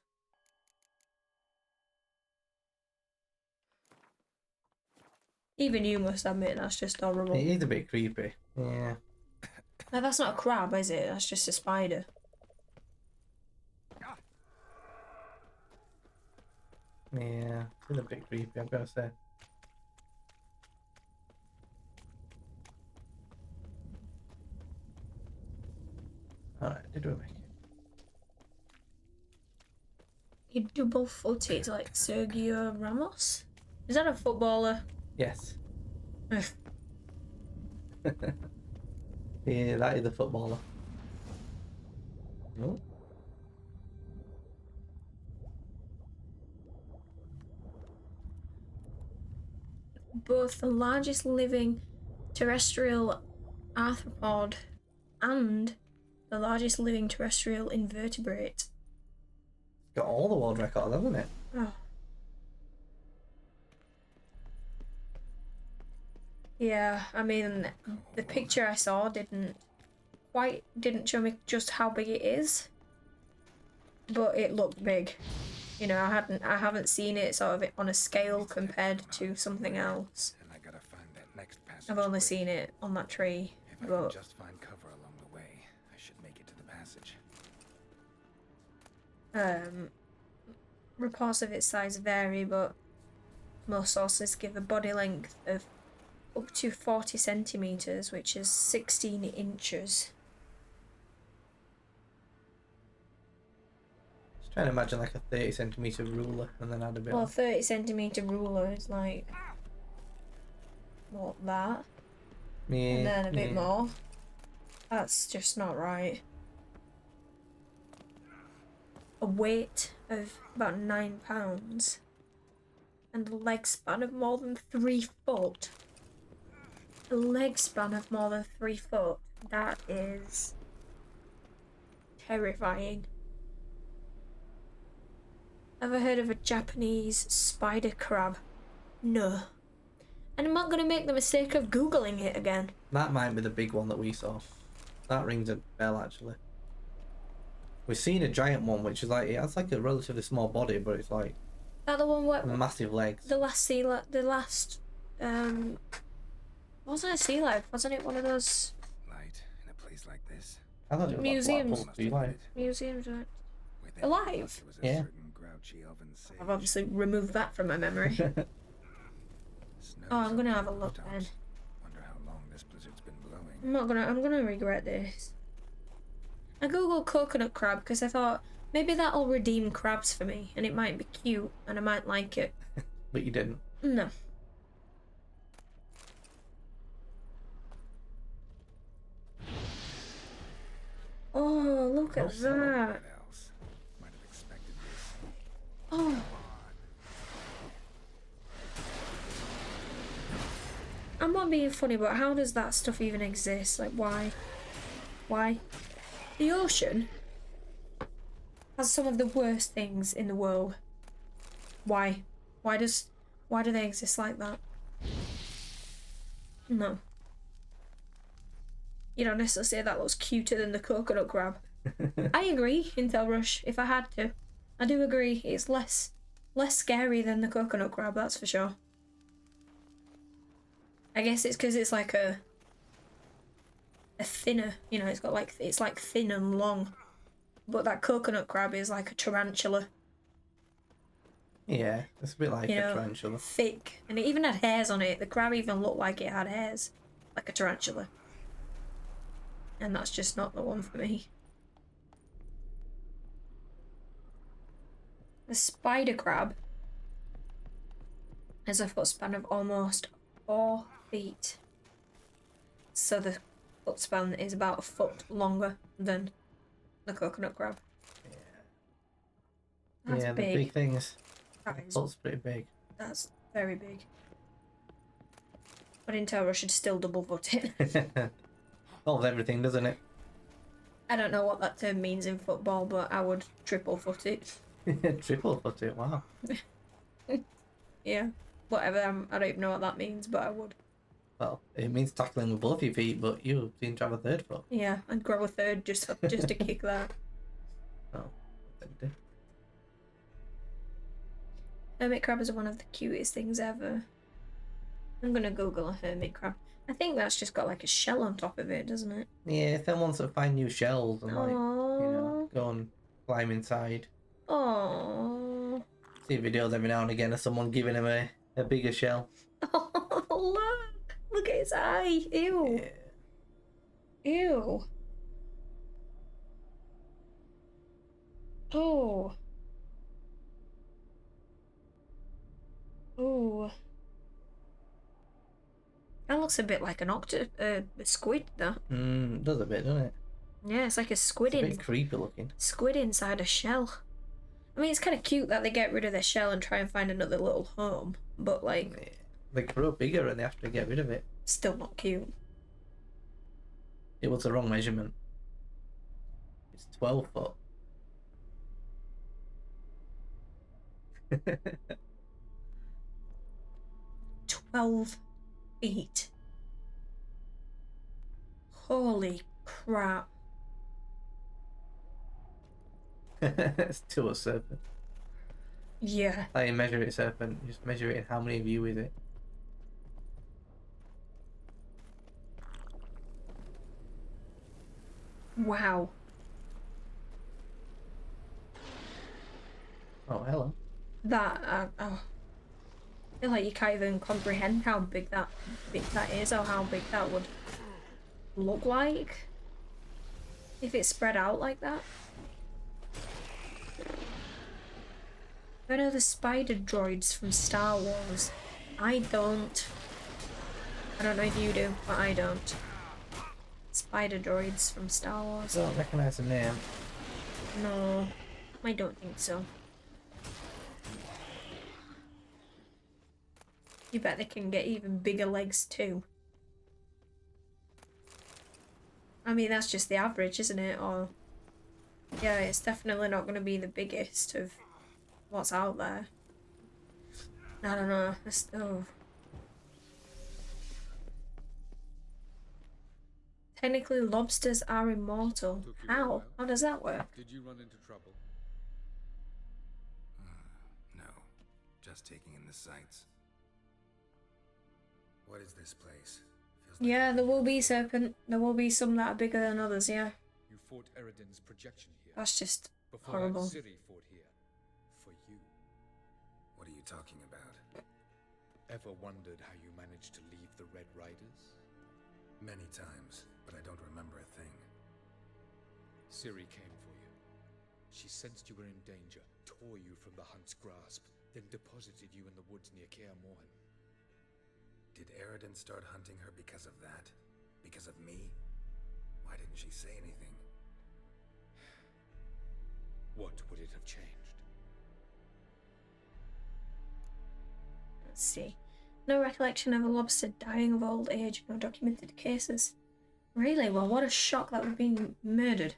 Even you must admit that's just horrible. It is a bit creepy. Yeah. Now that's not a crab, is it? That's just a spider. Yeah, it's a bit creepy, I've got to say. Alright, did we make it? He double-footed like Sergio Ramos? Is that a footballer? Yes. Ugh. Yeah, that is a footballer. Oh. Both the largest living terrestrial arthropod and the largest living terrestrial invertebrate. Got all the world records, hasn't it? Oh. Yeah, I mean, the picture I saw didn't show me just how big it is, but it looked big. You know, I haven't seen it sort of on a scale compared to something else. And I gotta find that next passage. I've only seen it on that tree, If I can but just find cover along the way, I should make it to the passage. reports of its size vary, but most sources give a body length of up to 40 centimeters, which is 16 inches. Just trying to imagine like a 30 centimeter ruler and then add a bit Well, on. 30 centimeter ruler is like what, that, Yeah, and then a bit yeah. more. That's just not right. A weight of about 9 pounds and a leg span of more than 3 foot. A leg span of more than 3 foot. That is terrifying. Ever heard of a Japanese spider crab? No. And I'm not going to make the mistake of Googling it again. That might be the big one that we saw. That rings a bell, actually. We've seen a giant one, which is like, it has like a relatively small body, but it's like That the one where massive legs. the last wasn't it a sea life? Wasn't it one of those Light in a place like this. I thought it was museums. like Blackpool Sea Life. museums? Right? Within Alive? was a Yeah. certain grouchy elven sage. I've obviously removed that from my memory. Snows Oh, I'm gonna up have a the look rooftops. then. Wonder how long this blizzard's been blowing. I'm gonna regret this. I googled coconut crab because I thought maybe that'll redeem crabs for me and it might be cute and I might like it. But you didn't. No. Oh, look at that. What else? Might have expected this. Oh. I'm not being funny, but how does that stuff even exist? Like, why? Why? The ocean has some of the worst things in the world. Why? Why do they exist like that? No. You'd honestly say that looks cuter than the coconut crab. I agree, Intel Rush, if I had to. I do agree, it's less scary than the coconut crab, that's for sure. I guess it's because it's like a thinner, you know, it's like thin and long. But that coconut crab is like a tarantula. Yeah, it's a bit like You a know, tarantula. thick. And it even had hairs on it. The crab even looked like it had hairs. Like a tarantula. And that's just not the one for me. The spider crab has a footspan of almost 4 feet. So the footspan is about a foot longer than the coconut crab. That's Yeah, the big. big things. That is, That's pretty big. that's very big. But Intel Rush should still double foot it. Solves everything, doesn't it? I don't know what that term means in football, but I would triple foot it. Triple foot it, wow. Yeah. Whatever, I don't even know what that means, but I would. Well, it means tackling with both your feet, but you seem to have a third foot. Yeah, I'd grow a third just to kick that. Oh, tempting. Hermit crab is one of the cutest things ever. I'm gonna Google a hermit crab. I think that's just got like a shell on top of it, doesn't it? Yeah, if them wants to find new shells and like, you know, Aww. go and climb inside. Aww. See videos every now and again of someone giving him a bigger shell. Oh, look! Look at his eye! Ew! Yeah. Ew! Oh! Oh! That looks a bit like a squid, though. Does a bit, doesn't it? Yeah, it's like a squid It's a bit creepy looking. squid inside a shell. I mean, it's kind of cute that they get rid of their shell and try and find another little home, but like, Yeah. They grow bigger and they have to get rid of it. still not cute. It was the wrong measurement. It's 12 foot. 12 feet. Holy crap. It's to a serpent. Yeah. How you measure it, a serpent? You just measure it in how many of you is it? Wow. Oh, hello. That, I feel like you can't even comprehend how big that is or how big that would look like if it's spread out like that. I know the spider droids from Star Wars. I don't know if you do, but I don't. Spider droids from Star Wars. I don't recognise the name. No, I don't think so. You bet they can get even bigger legs too. I mean, that's just the average, isn't it? Or yeah, it's definitely not going to be the biggest of what's out there. I don't know. Oh. Technically, lobsters are immortal. Took you a How? while. How does that work? Did you run into trouble? No, just taking in the sights. What is this place? Feels like Yeah, there will be serpent. There will be some that are bigger than others. Yeah, You fought Eridan's projection here. that's just Before horrible. that, Ciri fought here. For you. What are you talking about? Ever wondered how you managed to leave the Red Riders? Many times, but I don't remember a thing. Ciri came for you. She sensed you were in danger, tore you from the Hunt's grasp, then deposited you in the woods near Kaer Morhen. Did Eridan start hunting her because of that? Because of me? Why didn't she say anything? What would it have changed? Let's see. No recollection of a lobster dying of old age. No documented cases. Really? Well, what a shock that we've been murdered.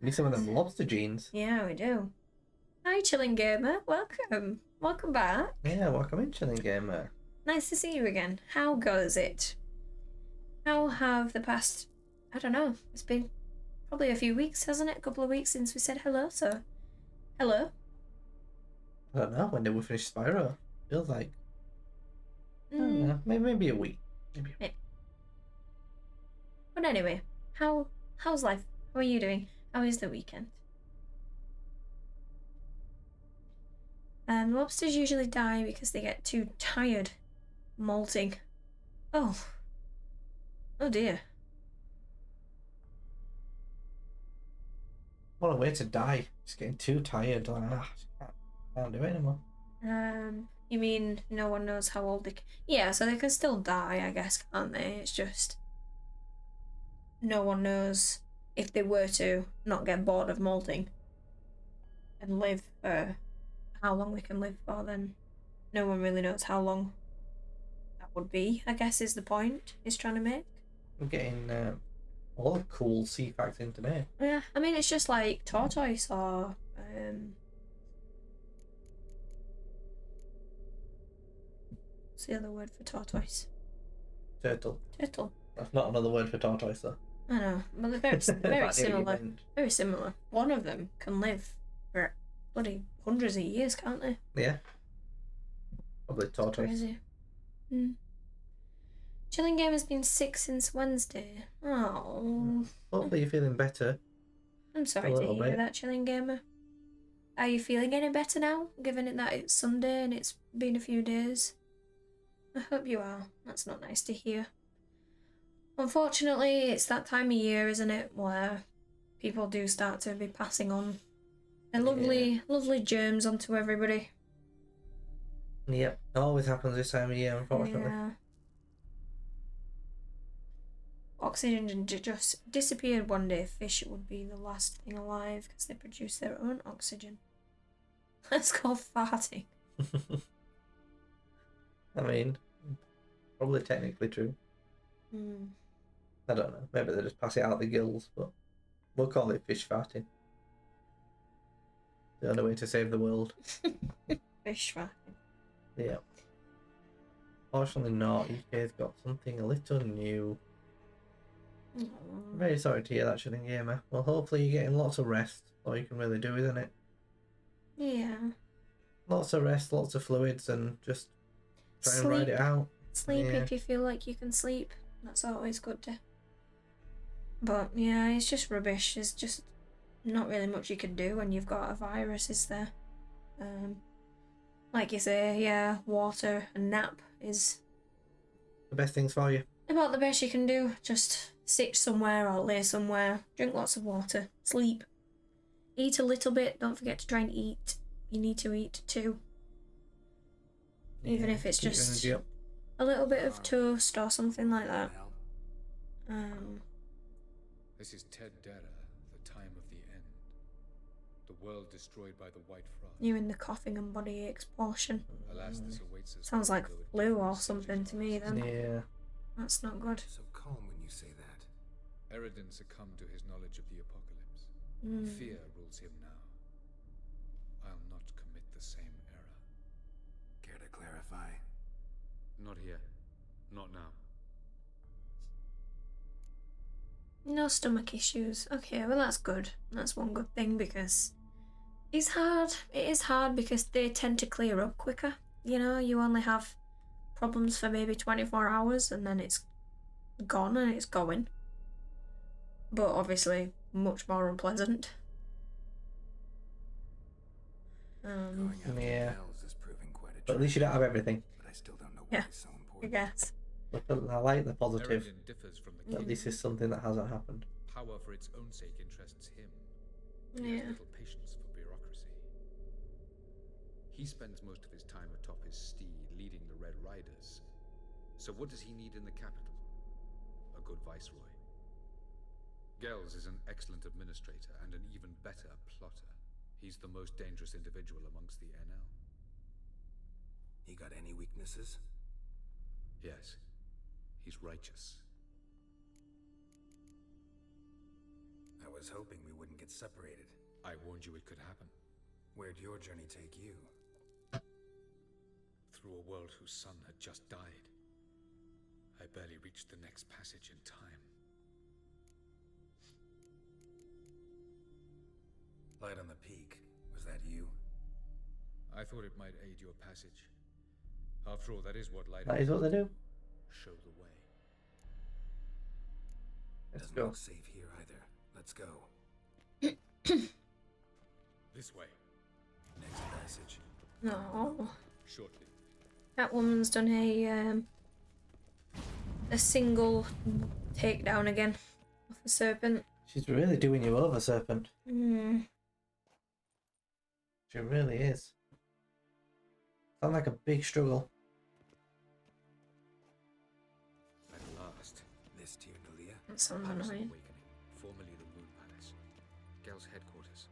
Need some of them lobster genes. Yeah, we do. Hi, Chilling Gamer. Welcome. Welcome back. Yeah, welcome in, Chilling Gamer. Nice to see you again. How goes it? How have the past... I don't know. It's been probably a few weeks, hasn't it? A couple of weeks since we said hello, so... Hello. I don't know, when did we finish Spyro? Feels like, I don't Mm, know, maybe a week. Maybe a week. but anyway, how's life? How are you doing? How is the weekend? Lobsters usually die because they get too tired molting. Oh. Oh dear. What a way to die. Just getting too tired. Like, just can't do it anymore. You mean no one knows how old they Yeah, so they can still die, I guess, can't they? It's just no one knows if they were to not get bored of molting and live for how long they can live for, then no one really knows how long that would be, I guess is the point he's trying to make. I'm getting all the cool sea facts in today. Yeah, I mean, it's just like tortoise or what's the other word for tortoise? Turtle. Turtle. That's not another word for tortoise, though. I know, but they're very, very That nearly similar. went. Very similar. One of them can live for bloody hundreds of years, can't they? Yeah. Probably tortoise. Crazy. Chilling Game has been sick since Wednesday. Oh, Hopefully you're feeling better. I'm sorry A to little hear bit. that, Chilling Gamer. Are you feeling any better now, given it that it's Sunday and it's been a few days? I hope you are. That's not nice to hear. Unfortunately, it's that time of year, isn't it, where people do start to be passing on their lovely, lovely germs onto everybody. Yep. It always happens this time of year, unfortunately. Yeah. Oxygen just disappeared one day. Fish would be the last thing alive because they produce their own oxygen. That's called farting. I mean, probably technically true. I don't know. Maybe they just pass it out the gills, but we'll call it fish farting. The only way to save the world. Fish farting. Yeah. Fortunately not. UK's got something a little new. I'm very sorry to hear that, Chilling Gamer. Well, hopefully you're getting lots of rest. All you can really do, isn't it? Yeah. Lots of rest, lots of fluids, and just try and ride Sleep. it out. Sleep Yeah. if you feel like you can sleep. That's always good to. But yeah, it's just rubbish. There's just not really much you can do when you've got a virus, is there? Like you say, yeah, water and nap is The best things for you. about the best you can do. Just sit somewhere or lay somewhere, drink lots of water, sleep, eat a little bit. Don't forget to try and eat. You need to eat too. Even Yeah, if it's keep your just energy up. a little bit of toast or something like that. This is Ted Dara, the time of the end. The world destroyed by the White Frost. You in the coughing and body aches portion. Alas, this awaits us. Sounds like though it flu be or from something to me centuries. then. Yeah. That's not good. So calm when you say that. Eredin succumbed to his knowledge of the apocalypse. Fear rules him now. I'll not commit the same error. Care to clarify? Not here. Not now. No stomach issues. Okay, well that's good. That's one good thing because it's hard. It is hard because they tend to clear up quicker. You know, you only have problems for maybe 24 hours and then it's gone and it's going. But obviously much more unpleasant. Going after Yeah. Kells is proving quite a But at least you don't have everything. But I still don't know Yeah. why it's so I important. guess. But I like the positive. Eredin differs from the That king. this is something that hasn't happened. Power for its own sake interests him. He Yeah. has little patience for bureaucracy. He spends most of his time atop his steed, leading the Red Riders. So what does he need in the capital? A good viceroy. Gels is an excellent administrator and an even better plotter. He's the most dangerous individual amongst the NL. He got any weaknesses? Yes, he's righteous. I was hoping we wouldn't get separated. I warned you it could happen. Where'd your journey take you? Through a world whose sun had just died. I barely reached the next passage in time. Light on the peak. Was that you? I thought it might aid your passage. After all, that is what light That is what they do. Show the way. Let's Doesn't go. look safe here either. Let's go. This way. Next passage. No. Shortly. Catwoman's done a single takedown again of the serpent. She's really doing you over, Serpent. She really is. Sounds like a big struggle. At last. This Tyr Nalia? That sounds Palace of annoying. Awakening, formerly the Moon Palace. Gel's headquarters.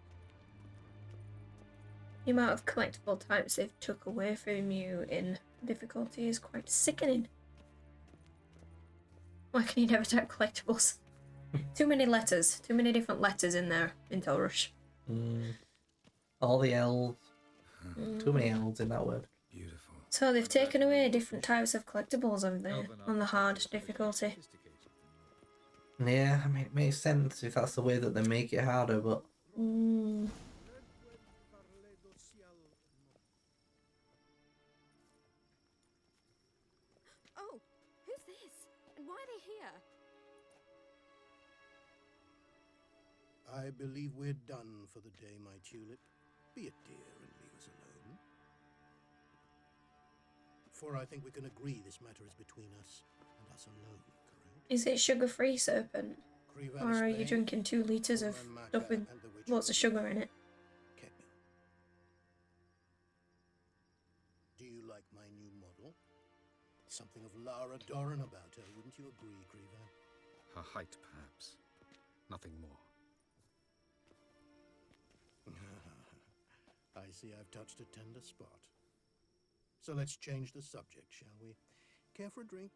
The amount of collectible types they've took away from you in difficulty is quite sickening. Why can you never type collectibles? Too many letters. Too many different letters in there in Tel Rush. All the L's. Too many L's in that word. Beautiful. So they've taken away different types of collectibles on the Elven hard architecture is difficulty. sophisticated than yours. Yeah, I mean, it makes sense if that's the way that they make it harder, but Oh, who's this? And why are they here? I believe we're done for the day, my tulip. Be a dear and leave us alone. For I think we can agree this matter is between us and us alone, correct? Is it sugar-free serpent? Krivalis Or are you Bay, drinking 2 litres of Oran stuff Maka, with and the Witch lots of sugar in it? Ketna. Do you like my new model? Something of Lara Doran about her, wouldn't you agree, Kriva? Her height, perhaps. Nothing more. I see I've touched a tender spot. So let's change the subject, shall we? Care for a drink?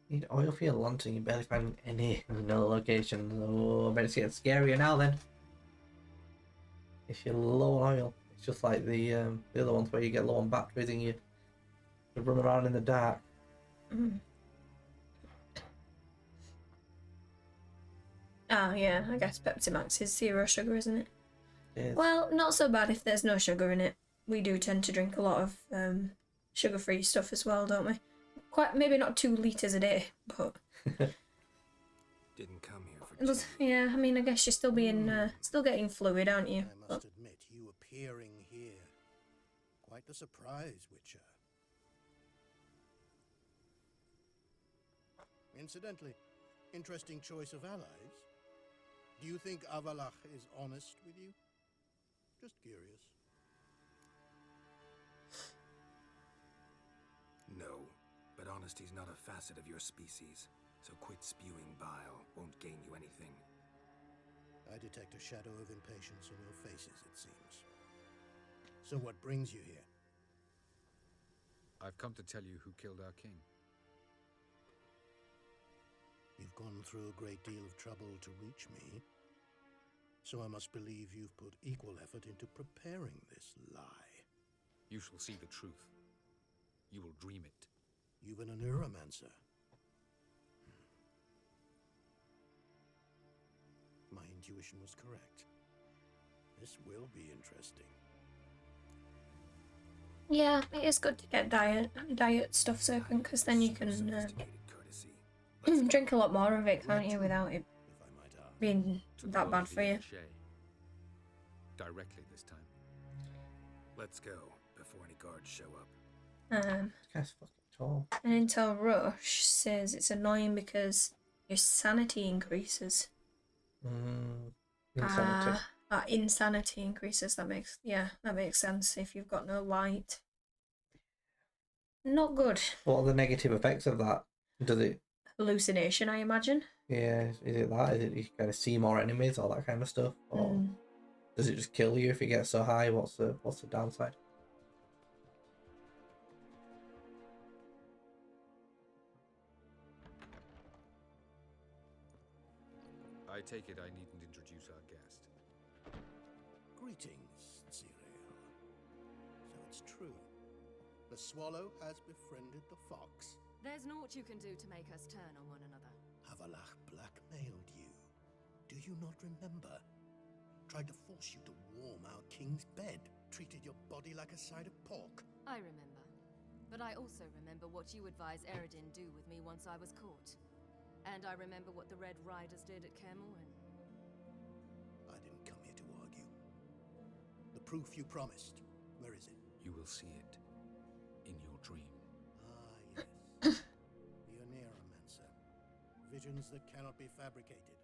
need oil for your lantern. You barely find any in no location. Oh, I bet it's getting scarier now then. If you're low on oil, it's just like the other ones where you get low on batteries and you run around in the dark. Ah, yeah, I guess Pepsi Max is 0 sugar, isn't it? Yes. Well, not so bad if there's no sugar in it. We do tend to drink a lot of sugar-free stuff as well, don't we? Quite, maybe not 2 litres a day, but Didn't come here for it was, yeah. I mean, I guess you're still being, still getting fluid, aren't you? I must admit, you appearing here. Quite the surprise, Witcher. Incidentally, interesting choice of allies. Do you think Avalach is honest with you? Just curious. No, but honesty's not a facet of your species. So quit spewing bile. Won't gain you anything. I detect a shadow of impatience on your faces, it seems. So what brings you here? I've come to tell you who killed our king. You've gone through a great deal of trouble to reach me, so I must believe you've put equal effort into preparing this lie. You shall see the truth. You will dream it. You've a neuromancer. My intuition was correct. This will be interesting. Yeah, it is good to get diet stuff open, because then you can Sophisticated courtesy. drink a lot more of it, can't you, without it If I might ask. being To that the bad for you. Shay. Directly this time. Let's go before any guards show up. Um, This guy's fucking tall. and Intel Rush says it's annoying because your sanity increases. Insanity. Insanity increases. That makes sense if you've got no light. Not good. What are the negative effects of that? Does it? Hallucination, I imagine. Yeah, is it that? Is it you kind of see more enemies, all that kind of stuff, or Mm. does it just kill you if you get so high? What's the downside? I take it I needn't introduce our guest. Greetings, Zirael. So it's true. The swallow has befriended the fox. There's naught you can do to make us turn on one another. Avalach blackmailed you. Do you not remember? Tried to force you to warm our king's bed. Treated your body like a side of pork. I remember. But I also remember what you advised Eredin do with me once I was caught. And I remember what the Red Riders did at Kaer Morhen. I didn't come here to argue. The proof you promised. Where is it? You will see it in your dream. Ah, yes. The Oneiromancer. Visions that cannot be fabricated.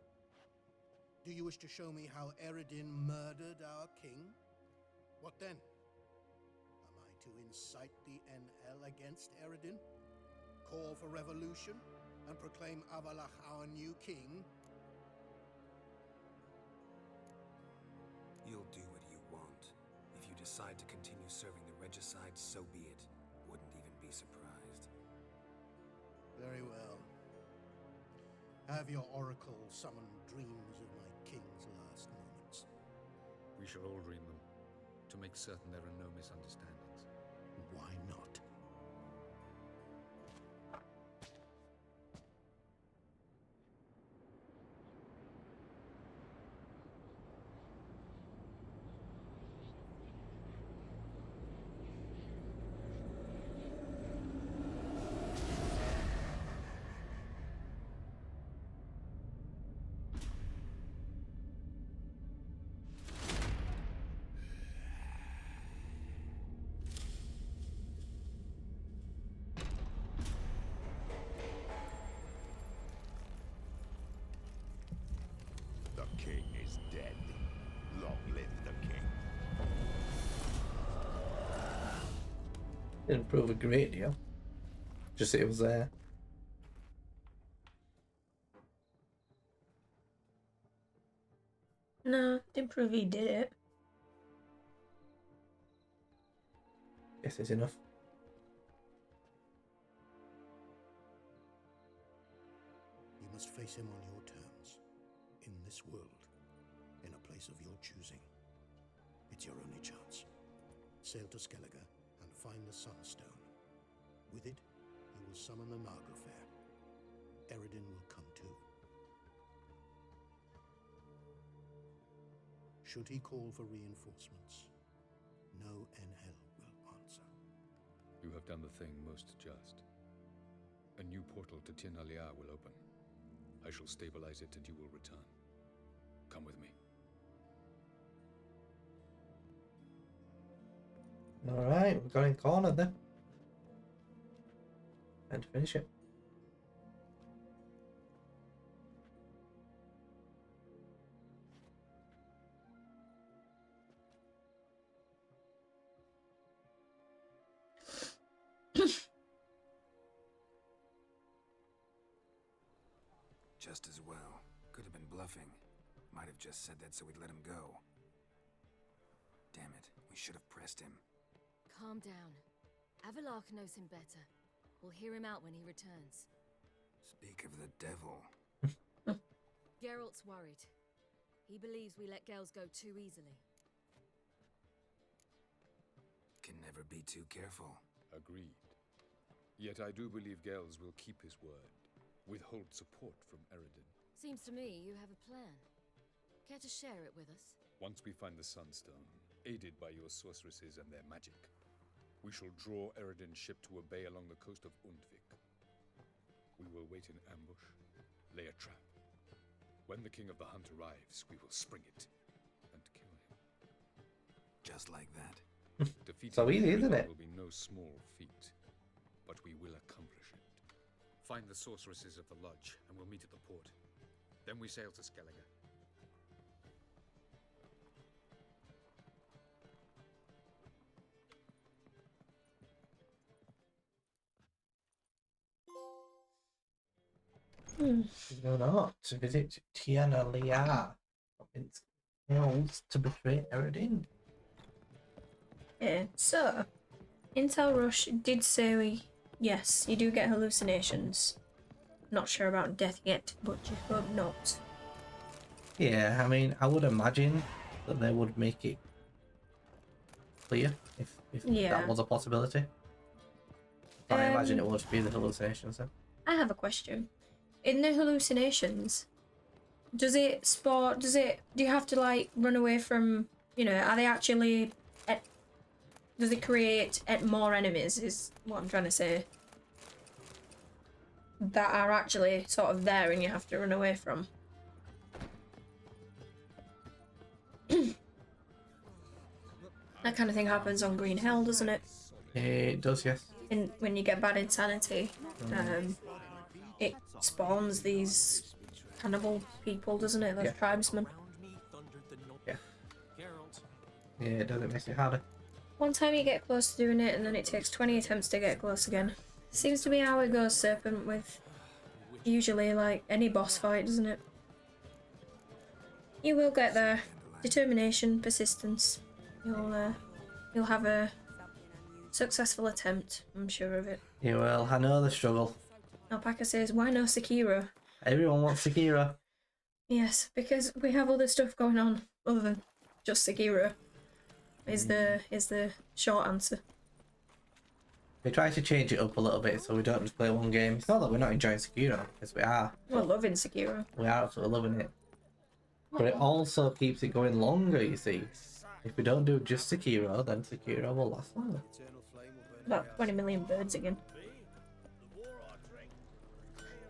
Do you wish to show me how Eredin murdered our king? What then? Am I to incite the NL against Eredin? Call for revolution? And proclaim Avalach our new king? You'll do what you want. If you decide to continue serving the regicide, so be it. Wouldn't even be surprised. Very well. Have your oracle summon dreams of my king's last moments. We shall all dream them, to make certain there are no misunderstandings. Why not? The king is dead. Long live the king. Didn't prove a great deal. Just it was there. No, didn't prove he did it. Guess it's enough. You must face him on your terms. In this world. In a place of your choosing. It's your only chance. Sail to Skellige and find the Sunstone. With it, you will summon the Nagelfair. Eredin will come too. Should he call for reinforcements, no NL will answer. You have done the thing most just. A new portal to Tir na Liar will open. I shall stabilize it and you will return. Come with me. Alright, we've got in corner then. And finish it. Just as well. Could have been bluffing. Might have just said that so we'd let him go. Damn it, we should have pressed him. Calm down. Avalach knows him better. We'll hear him out when he returns. Speak of the devil. Geralt's worried. He believes we let Gales go too easily. Can never be too careful. Agreed. Yet I do believe Gales will keep his word. Withhold support from Eredin. Seems to me you have a plan. Care to share it with us? Once we find the Sunstone, aided by your sorceresses and their magic, we shall draw Eredin's ship to a bay along the coast of Undvik. We will wait in ambush, lay a trap. When the King of the Hunt arrives, we will spring it and kill him. Just like that. Defeating So easy, isn't Eredin it? will be no small feat, but we will accomplish it. Find the sorceresses of the lodge, and we'll meet at the port. Then we sail to Skellige. No, not to visit Tiana Liar. It's Hills to betray Eredin. Yeah, so Intel Rush did say yes, you do get hallucinations. Not sure about death yet, but you hope not. Yeah, I mean, I would imagine that they would make it clear if Yeah. that was a possibility. But I imagine it would be the hallucinations then. I have a question. In the hallucinations, do you have to like run away from, are they actually does it create more enemies is what I'm trying to say, that are actually sort of there and you have to run away from? That kind of thing happens on Green Hell, doesn't it? It does, yes. When you get bad insanity, it spawns these cannibal people, doesn't it? Those Yeah. tribesmen. Yeah. Yeah, it does. It makes it harder. One time you get close to doing it, and then it takes 20 attempts to get close again. Seems to be how it goes, Serpent, with usually like any boss fight, doesn't it? You will get there. Determination, persistence. You'll have a successful attempt. I'm sure of it. Yeah, well, I know the struggle. Alpaca says, "Why no Sekiro?" Everyone wants Sekiro. Yes, because we have other stuff going on other than just Sekiro. Is the short answer. We try to change it up a little bit so we don't just play one game. It's not that we're not enjoying Sekiro, because we are. We're loving Sekiro. We are absolutely loving it. But it also keeps it going longer, you see. If we don't do just Sekiro, then Sekiro will last longer. About 20 million birds again.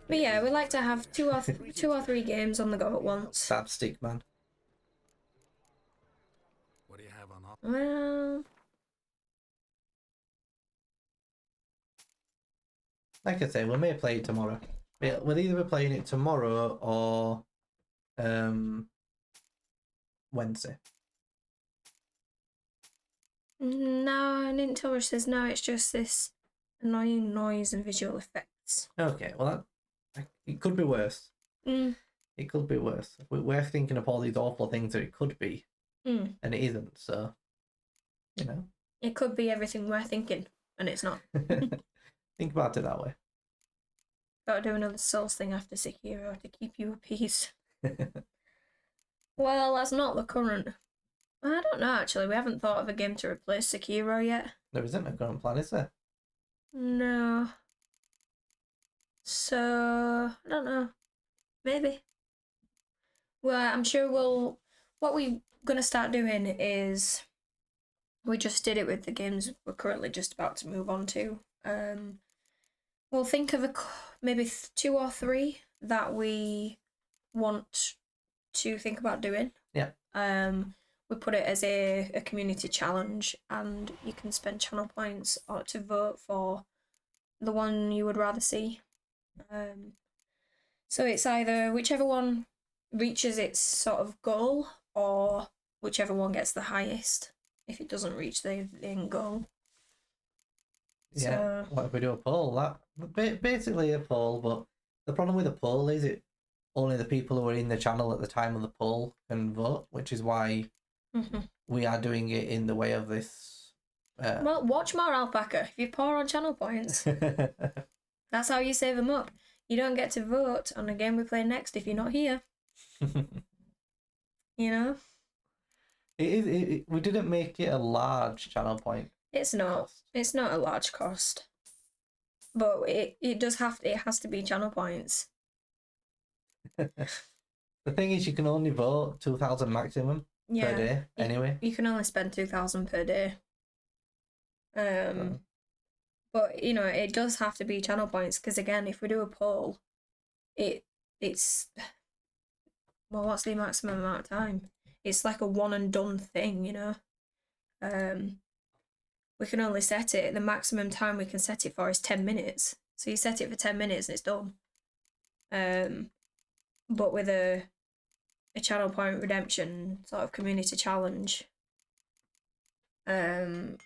But yeah, we like to have two or three games on the go at once. Sapstick, man. What do you have on offer? Well, Like I say, we may play it tomorrow. We'll either be playing it tomorrow or Wednesday. no, Nintendo says no, it's just this annoying noise and visual effects. Okay, well, it could be worse. It could be worse. We're thinking of all these awful things that it could be, and it isn't, so, It could be everything we're thinking, and it's not. Think about it that way. Gotta do another Souls thing after Sekiro to keep you at peace. Well, that's not the current. I don't know, actually. We haven't thought of a game to replace Sekiro yet. There isn't a current plan, is there? No. So, I don't know. Maybe. Well, I'm sure what we're going to start doing is, we just did it with the games we're currently just about to move on to. We'll think of maybe 2 or 3 that we want to think about doing. Yeah. We put it as a community challenge, and you can spend channel points to vote for the one you would rather see. So it's either whichever one reaches its sort of goal, or whichever one gets the highest if it doesn't reach the end goal. Yeah. So, What if we do a poll? Basically a poll, but the problem with a poll is only the people who are in the channel at the time of the poll can vote, which is why we are doing it in the way of this. well, watch more Alpaca. If you pour on channel points, that's how you save them up. You don't get to vote on a game we play next if you're not here. You know? We didn't make it a large channel point. It's not. Cost. It's not a large cost. But it has to be channel points. The thing is, you can only vote 2,000 maximum per day. Anyway, You can only spend 2,000 per day. But you know, it does have to be channel points because again, if we do a poll, it's well, what's the maximum amount of time? It's like a one and done thing, you know. We can only set it. The maximum time we can set it for is 10 minutes. So you set it for 10 minutes and it's done. But with a channel point redemption sort of community challenge, it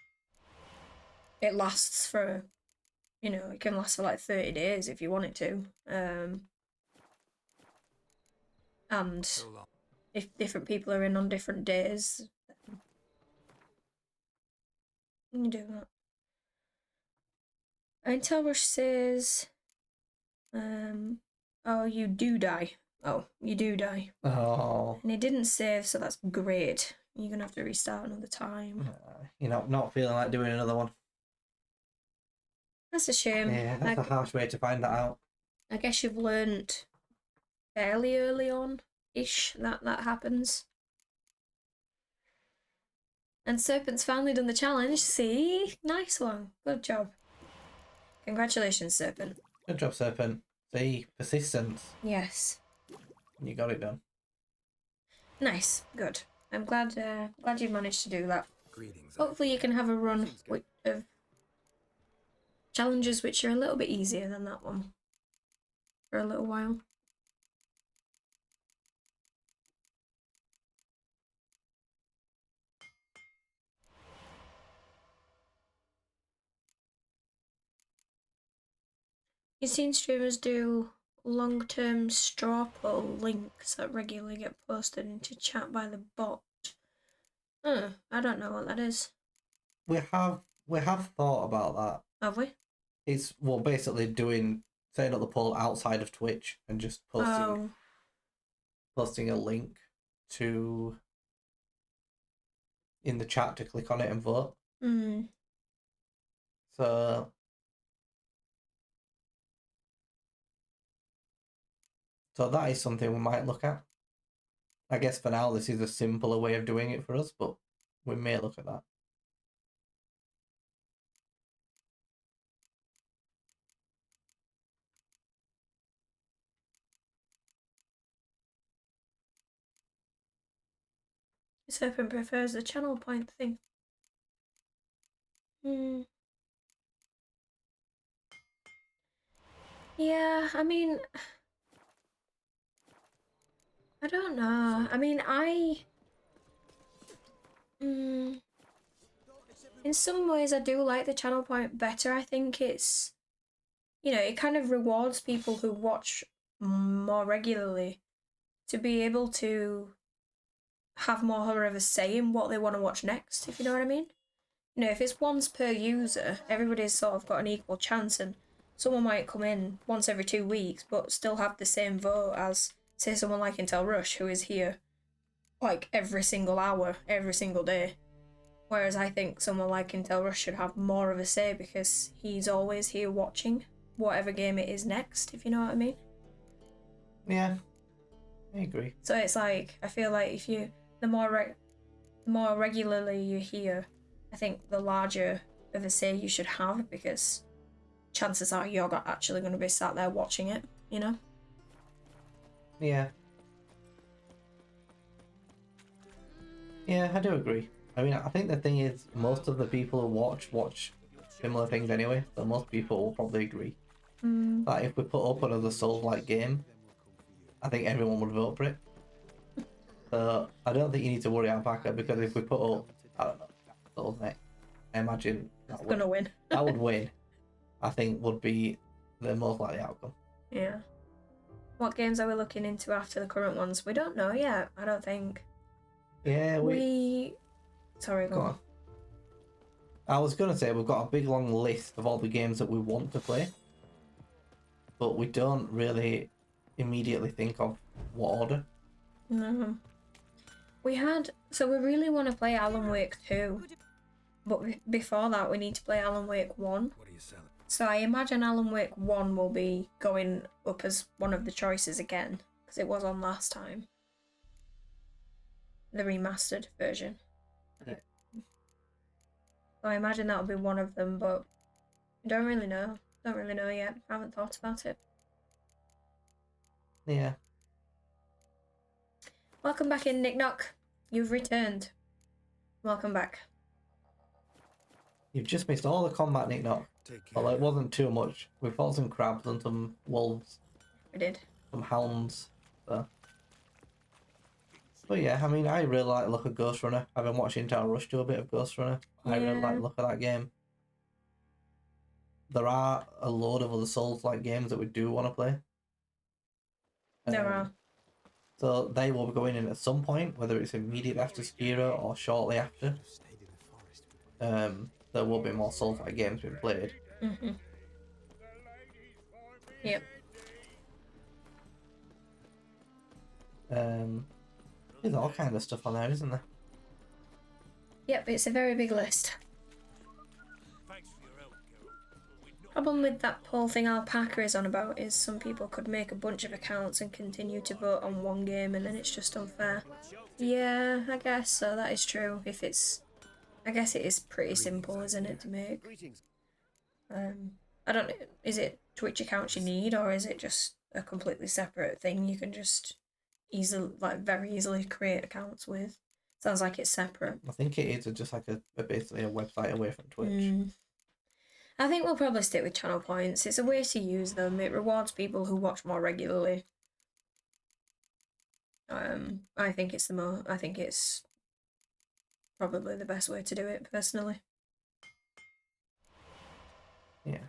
lasts for, you know, it can last for like 30 days if you want it to. And So long. if different people are in on different days, then you do that. Intel Rush says, oh, you do die. Oh, you do die. oh, And it didn't save, so that's great. You're gonna have to restart another time. you know, not feeling like doing another one. That's a shame. Yeah, that's a harsh way to find that out. I guess you've learned fairly early on-ish that happens. And Serpent's finally done the challenge. See? Nice one. Good job. Congratulations, Serpent. Good job, Serpent. See, persistence. Yes. You got it done. Nice. Good. I'm glad you managed to do that. Greetings. Hopefully you can have a run of challenges which are a little bit easier than that one for a little while. You've seen streamers do long-term straw poll links that regularly get posted into chat by the bot. I don't know what that is. We have thought about that. Have we? It's basically setting up the poll outside of Twitch and just posting a link to in the chat to click on it and vote. So that is something we might look at. I guess for now this is a simpler way of doing it for us, but we may look at that. Serpent prefers the channel point thing. Yeah, I mean, I don't know. I mean, in some ways I do like the channel point better. I think it's, you know, it kind of rewards people who watch more regularly to be able to have more of a say in what they want to watch next, if you know what I mean. You know, if it's once per user, everybody's sort of got an equal chance, and someone might come in once every 2 weeks but still have the same vote as, say, someone like Intel Rush, who is here like every single hour, every single day. Whereas I think someone like Intel Rush should have more of a say because he's always here watching whatever game it is next, if you know what I mean. Yeah, I agree. So it's like, I feel like if you, the more regularly you're here, I think the larger of a say you should have, because chances are you're actually going to be sat there watching it, you know? Yeah. Yeah, I do agree. I mean, I think the thing is, most of the people who watch similar things anyway, so most people will probably agree. That if we put up another Souls-like game, I think everyone would vote for it. So I don't think you need to worry, Alpaca, because if we put up, I don't know, Souls next, I imagine It's going to win. that would win. I think would be the most likely outcome. Yeah. What games are we looking into after the current ones? We don't know yet, I don't think. Yeah, Sorry, go on. I was going to say we've got a big long list of all the games that we want to play, but we don't really immediately think of what order. No. We really want to play Alan Wake 2. But before that, we need to play Alan Wake 1. What are you selling? So I imagine Alan Wake 1 will be going up as one of the choices again, because it was on last time. The remastered version. Yeah. So I imagine that'll be one of them, but I don't really know. Don't really know yet. I haven't thought about it. Yeah. Welcome back in, Nick Knock. You've returned. Welcome back. You've just missed all the combat, Nick Knock. Take care. Well, it wasn't too much. We fought some crabs and some wolves, We did. some hounds. So. But yeah, I mean, I really like the look of Ghost Runner. I've been watching Tower Rush do a bit of Ghost Runner. I really like the look of that game. There are a load of other Souls-like games that we do want to play. There are. So they will be going in at some point, whether it's immediately after Sekiro or shortly after. There will be more Souls-like games being played. Mm-hmm. Yep. There's all kind of stuff on there, isn't there? Yep, it's a very big list. Problem with that poll thing Alpaca is on about is some people could make a bunch of accounts and continue to vote on one game, and then it's just unfair. Yeah, I guess so. That is true. I guess it is pretty simple, isn't it, to make? I don't know. Is it Twitch accounts you need, or is it just a completely separate thing you can just very easily create accounts with? Sounds like it's separate. I think it is just like basically a website away from Twitch. I think we'll probably stick with channel points. It's a way to use them. It rewards people who watch more regularly. I think it's probably the best way to do it, personally. Yeah,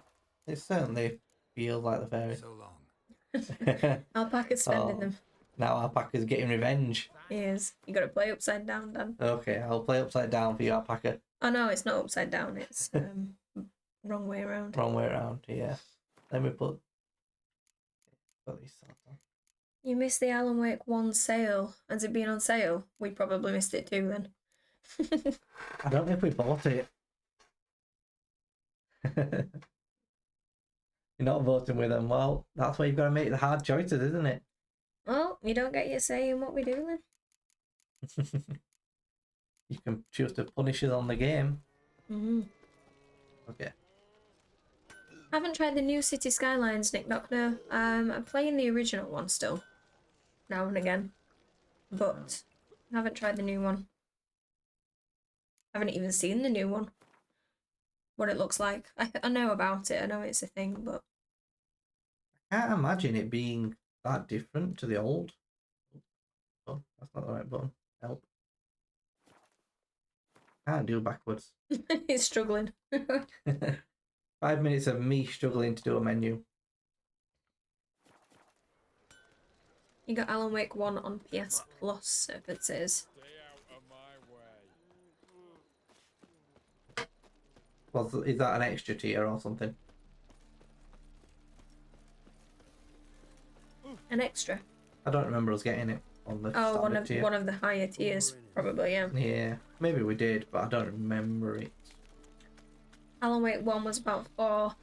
it certainly feels like the fairy. So long. Alpaca's spending them. Now Alpaca's getting revenge. He is. You got to play upside down, Dan. Okay, I'll play upside down for you, Alpaca. Oh no, it's not upside down. It's wrong way around. Wrong way around. Yeah. Let me put these sorts on. You missed the Alan Wake 1 sale. Has it been on sale? We probably missed it too then. I don't know if we bought it. You're not voting with them. Well, that's why you've got to make the hard choices, isn't it? Well, you don't get your say in what we do then. You can choose to punish us on the game. Okay. Haven't tried the new City Skylines, Nick Knock, no. I'm playing the original one still. Now and again. But I haven't tried the new one. I haven't even seen the new one. What it looks like. I know about it, I know it's a thing, but... I can't imagine it being that different to the old. Oh, that's not the right button. Help. Can't do backwards. He's struggling. 5 minutes of me struggling to do a menu. You got Alan Wake 1 on PS Plus, Serpent says. Well, is that an extra tier or something? An extra? I don't remember us getting it on the Oh, one standard tier. of the higher tiers, probably, yeah. Yeah, maybe we did, but I don't remember it. Alan Wake 1 was about €4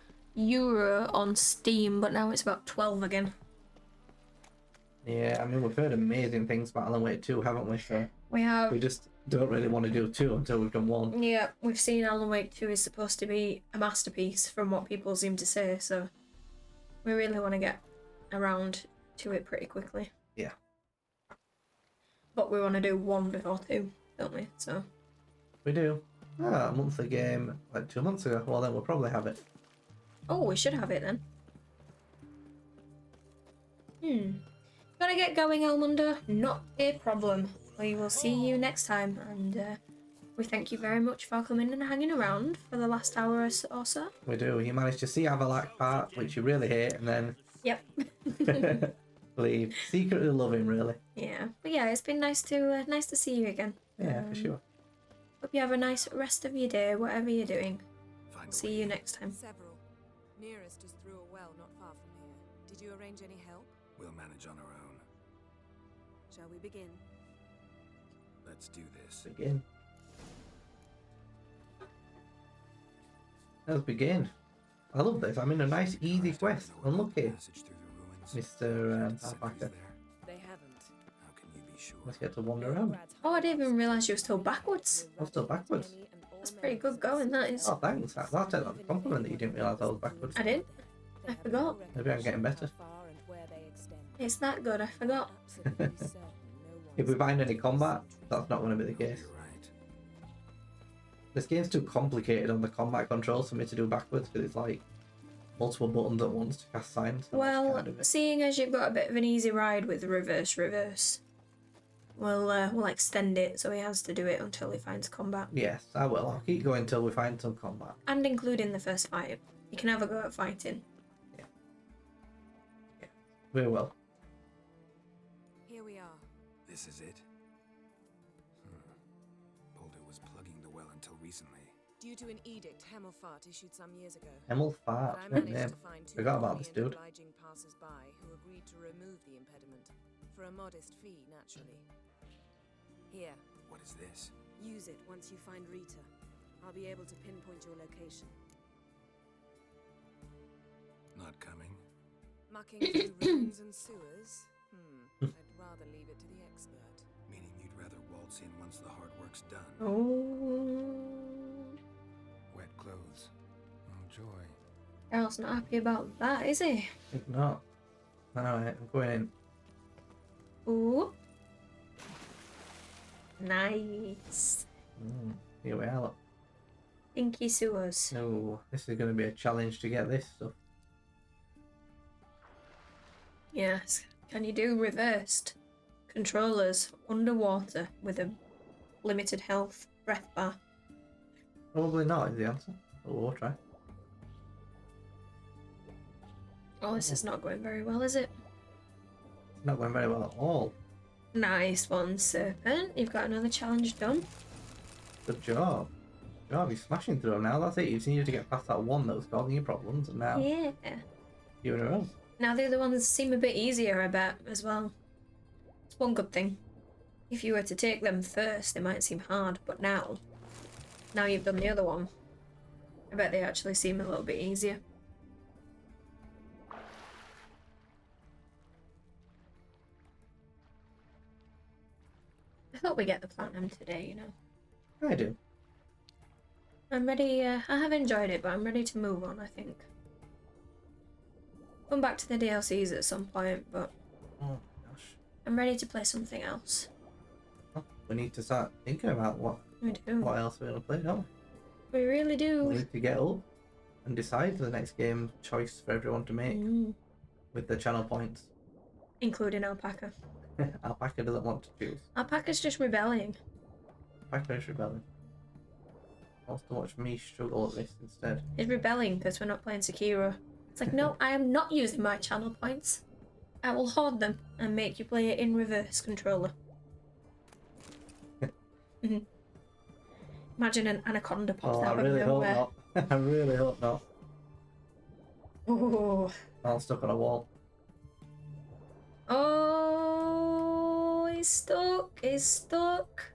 on Steam, but now it's about 12 again. Yeah, I mean, we've heard amazing things about Alan Wake 2, haven't we? So We have. we just don't really want to do 2 until we've done 1. Yeah, we've seen Alan Wake 2 is supposed to be a masterpiece from what people seem to say, so we really want to get around to it pretty quickly. Yeah. But we want to do 1 before 2, don't we? So We do. A monthly game like 2 months ago. Well, then we'll probably have it. oh, we should have it then. Gotta get going, Elmunder. Not a problem. We will see you next time, and we thank you very much for coming and hanging around for the last hour or so. We do. You managed to see Avalak part, which you really hate, and then Yep. leave. Secretly love him, really. Yeah, but yeah, it's been nice to see you again. Yeah, for sure. Hope you have a nice rest of your day, whatever you're doing. See you next time. Several. Nearest is through a well not far from here. Did you arrange any help? We'll manage on our own. Shall we begin? Let's do this. Begin. Let's begin. I love this. I'm in a nice, easy quest. Unlucky, Mr. Alpaca. They haven't. How can you be sure? Let's get to wander around. Oh, I didn't even realise you were still backwards. I'm still backwards. That's pretty good going, that is. Oh, thanks. I'll take that as a compliment that you didn't realise I was backwards. I didn't. I forgot. Maybe I'm getting better. It's that good, I forgot. If we find any combat, that's not going to be the case. You're right. This game's too complicated on the combat controls for me to do backwards because it's like multiple buttons at once to cast signs. Well, seeing as you've got a bit of an easy ride with reverse, we'll extend it so he has to do it until he finds combat. Yes, I will. I'll keep going until we find some combat. And including the first fight. You can have a go at fighting. Yeah, we will. Here we are. This is it? Boulder was plugging the well until recently. Due to an edict Hemelfart issued some years ago. Hemelfart, But I great managed name. to find two Forgot about this friendly and dude. obliging passers-by who agreed to remove the impediment. For a modest fee, naturally. Here, What is this? use it once you find Rita. I'll be able to pinpoint your location. Not coming. Mucking through rooms and sewers? I'd rather leave it to the expert. Meaning you'd rather waltz in once the hard work's done. Oh. Wet clothes. Oh, joy. Errol's not happy about that, is he? If not. Alright, I'm going in. Ooh. Nice. Here we are. Look. Pinky sewers. No, this is going to be a challenge to get this stuff. Yes. Can you do reversed controllers underwater with a limited health breath bar? Probably not is the answer. But we'll try. Oh, this is not going very well, is it? Not going very well at all. Nice one, Serpent. You've got another challenge done. Good job. Good job, you're smashing through them now. That's it. You just needed to get past that one that was causing you problems, and now Yeah. you're in a row. Now the other ones seem a bit easier, I bet, as well. It's one good thing. If you were to take them first, they might seem hard, but now you've done the other one, I bet they actually seem a little bit easier. I thought we'd get the platinum today, you know. I do. I'm ready, I have enjoyed it, but I'm ready to move on, I think. Come back to the DLCs at some point, but Oh gosh. I'm ready to play something else. Well, we need to start thinking about what We do. else we're going to play, don't We really we? do. We need to get up and decide the next game choice for everyone to make with the channel points. Including Alpaca. Alpaca doesn't want to choose. Alpaca's just rebelling. Alpaca is rebelling. Wants to watch me struggle at this instead. He's rebelling because we're not playing Sekiro. It's like, no, I am not using my channel points. I will hoard them and make you play it in reverse controller. Imagine an anaconda pops Oh, I out really of hope nowhere. not. I really hope not. Oh. I'm stuck on a wall. Oh, he's stuck. He's stuck.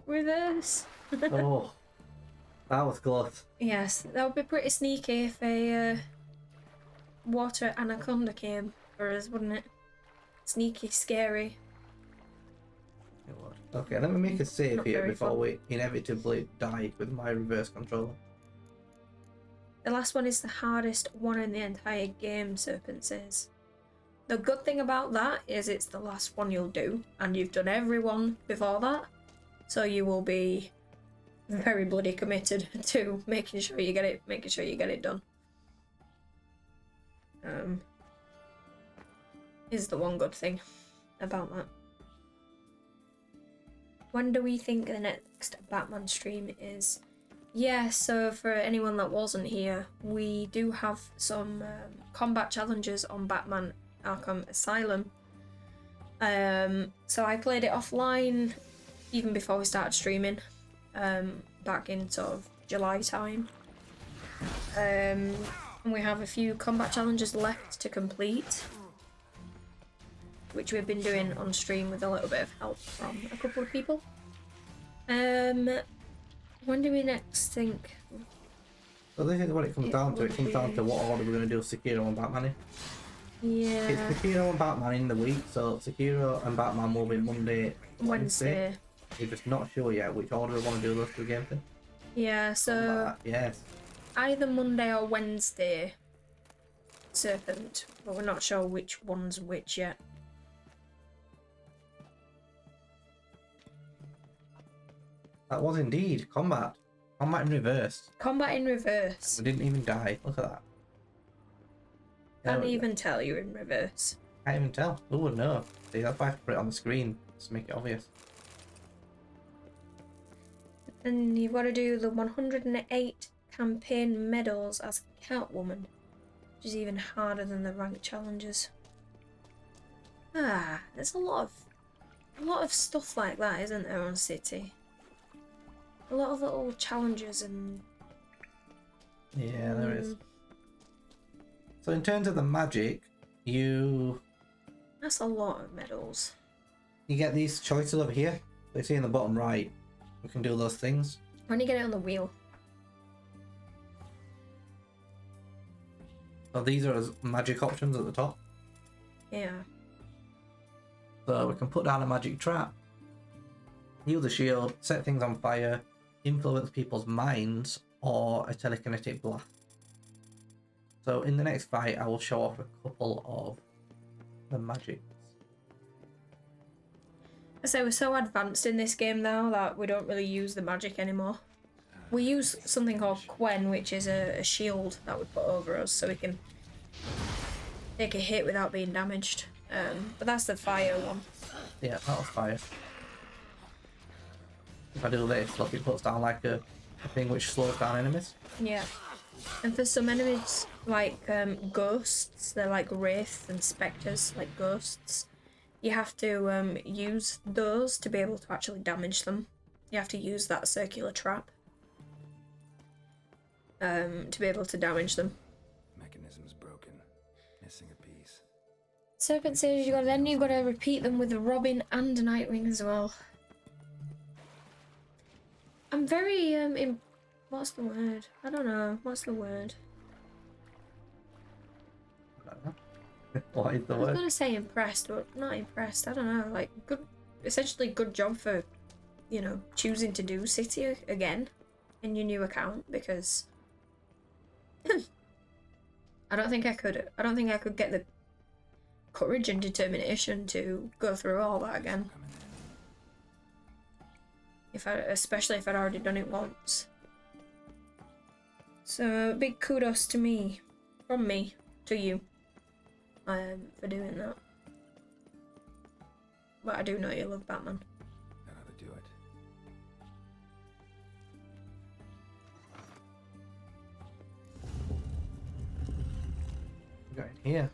Reverse. Oh, that was close. Yes, that would be pretty sneaky if a water anaconda came for us, wouldn't it? Sneaky, scary. It was. Okay, let me make a save Not here very before fun. we inevitably die with my reverse controller. The last one is the hardest one in the entire game, Serpent says. The good thing about that is it's the last one you'll do, and you've done every one before that, so you will be very bloody committed to making sure you get it done. Is the one good thing about that. When do we think the next Batman stream is? Yeah, so for anyone that wasn't here, we do have some combat challenges on Batman Arkham Asylum. So I played it offline even before we started streaming, back in sort of July time. And we have a few combat challenges left to complete. which we've been doing on stream with a little bit of help from a couple of people. When do we next think? So this is what it comes down to. It comes down to what order we're going to do Sekiro and Batman in. Yeah. It's Sekiro and Batman in the week, so Sekiro and Batman will be Monday, Wednesday. We're just not sure yet which order we want to do those two games in. Yeah, so yes. Either Monday or Wednesday, Serpent, but we're not sure which one's which yet. That was indeed combat. Combat in reverse. Combat in reverse. We didn't even die. Look at that. Can't even tell you're in reverse. Can't even tell. Who would know? See, that's why I have to put it on the screen to make it obvious. And you've got to do the 108 campaign medals as Catwoman, which is even harder than the rank challenges. There's a lot of stuff like that, isn't there, on City? A lot of little challenges and... Yeah, there is. So in terms of the magic, That's a lot of medals. You get these choices over here. They see in the bottom right. We can do those things. When you get it on the wheel. So these are as magic options at the top. Yeah. So we can put down a magic trap, use a shield, set things on fire, influence people's minds, or a telekinetic blast. So in the next fight, I will show off a couple of the magics. I say we're so advanced in this game now that we don't really use the magic anymore. We use something called Quen, which is a shield that we put over us so we can take a hit without being damaged. But that's the fire one. Yeah, that was fire. If I do this, look, it puts down like a thing which slows down enemies. Yeah. And for some enemies, like ghosts, they're like wraiths and spectres, like ghosts. You have to use those to be able to actually damage them. You have to use that circular trap to be able to damage them. Mechanism's broken. Missing a piece. Serpent says you've got to repeat them with Robin and Nightwing as well. I'm very what's the word? I don't know. What's the word? What is the I was word? gonna say impressed, but not impressed. I don't know. Like essentially good job for, choosing to do City again in your new account, because I don't think I could get the courage and determination to go through all that again. Especially if I'd already done it once. So big kudos to me, from me to you, for doing that. But I do know you love Batman. That ought to do it. Got in here.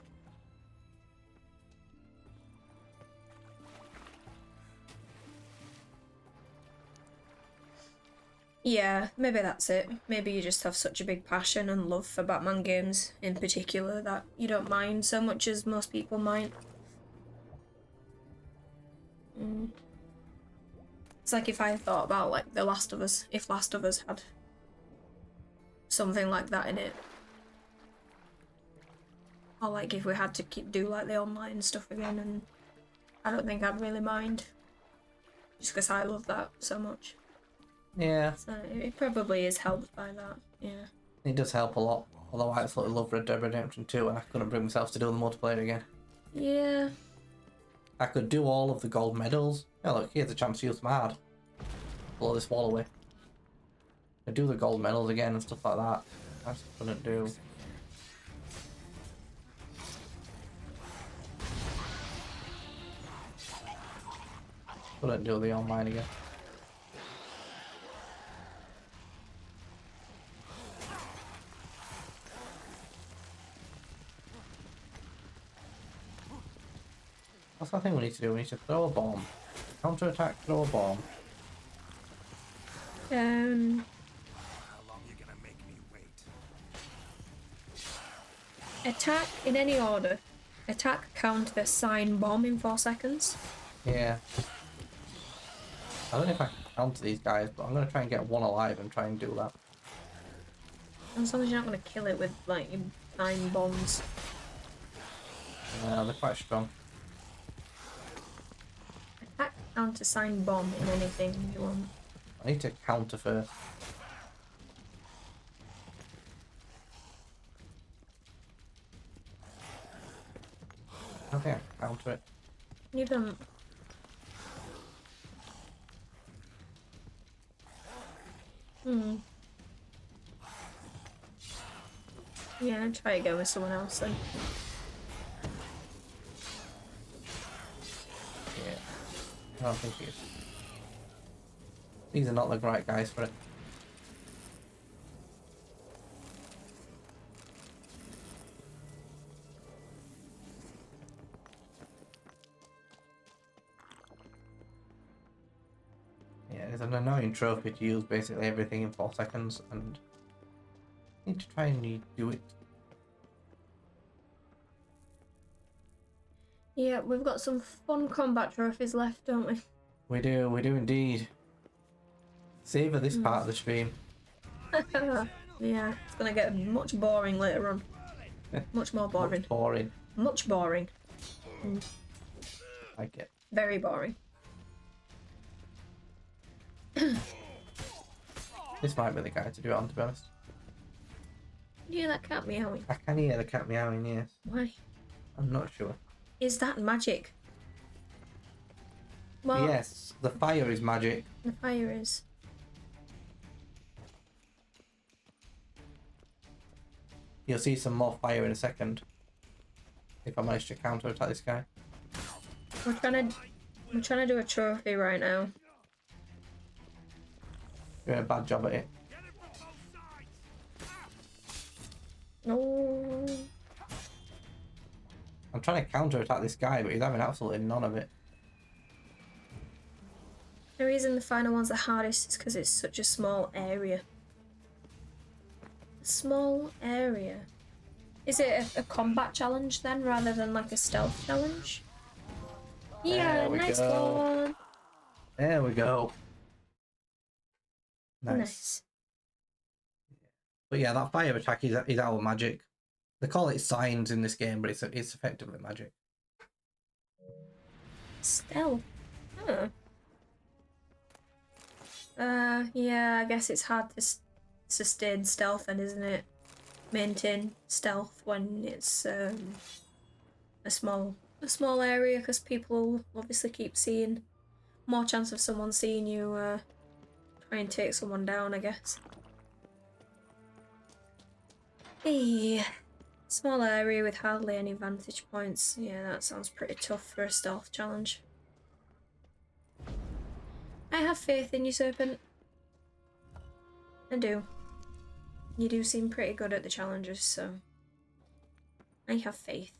Yeah, maybe that's it. Maybe you just have such a big passion and love for Batman games in particular that you don't mind so much as most people might. It's like if I thought about like The Last of Us, if Last of Us had something like that in it. Or like if we had to do like the online stuff again, and I don't think I'd really mind. Just because I love that so much. Yeah. So it probably is helped by that, yeah. It does help a lot. Although I absolutely love Red Dead Redemption 2 and I couldn't bring myself to do the multiplayer again. Yeah. I could do all of the gold medals. Yeah, look, here's a chance to use my hard. Blow this wall away. I do the gold medals again and stuff like that. I just couldn't do. Couldn't do the online again. That's the thing we need to do. We need to throw a bomb. Counter attack, throw a bomb. How long you gonna make me wait? Attack in any order. Attack counter sign bomb in 4 seconds. Yeah. I don't know if I can counter these guys, but I'm gonna try and get one alive and try and do that. As long as you're not gonna kill it with like your 9 bombs. They're quite strong. Attack counter sign bomb in anything you want. I need to counter first. I don't think I can counter it. You don't. Yeah, try again with someone else then. Yeah. I don't think it is. These are not the right guys for it. Yeah, it's an annoying trophy to use basically everything in 4 seconds, and I need to try and redo it. Yeah, we've got some fun combat trophies left, don't we? We do indeed. Savor this part of the stream. Yeah, it's gonna get much boring later on. Much more boring. Much boring. Much boring. I get. Very boring. This might be the guy to do it on, to be honest. You hear that cat meowing? I can hear the cat meowing, yes. Why? I'm not sure. Is that magic? Well, Yes, the fire is magic. the fire is. You'll see some more fire in a second. If I manage to counter attack this guy. We're trying to do a trophy right now. Doing a bad job at it. No. I'm trying to counter attack this guy, but he's having absolutely none of it. The reason the final one's the hardest is because it's such a small area. A small area. Is it a combat challenge then, rather than like a stealth challenge? Yeah, There we nice go. one. There we go. Nice. But yeah, that fire attack is our magic. They call it signs in this game, but it's effectively magic. Stealth. Huh. Yeah, I guess it's hard to sustain stealth then, isn't it? Maintain stealth when it's a small area, because people will obviously keep seeing. More chance of someone seeing you try and take someone down, I guess. Hey, small area with hardly any vantage points. Yeah, that sounds pretty tough for a stealth challenge. I have faith in you, Serpent. I do. You do seem pretty good at the challenges, so I have faith.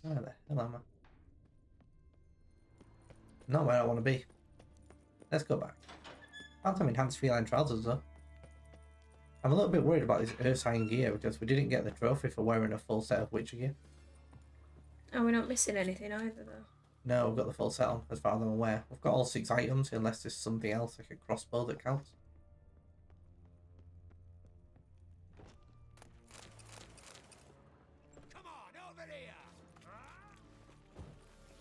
Where the hell am I? Not where I want to be. Let's go back. Found some enhanced feline trousers though. I'm a little bit worried about this Ursine gear because we didn't get the trophy for wearing a full set of Witcher gear. Oh, we're not missing anything either, though. No, we've got the full set on, as far as I'm aware. We've got all 6 items, unless there's something else like a crossbow that counts. Come on, over here!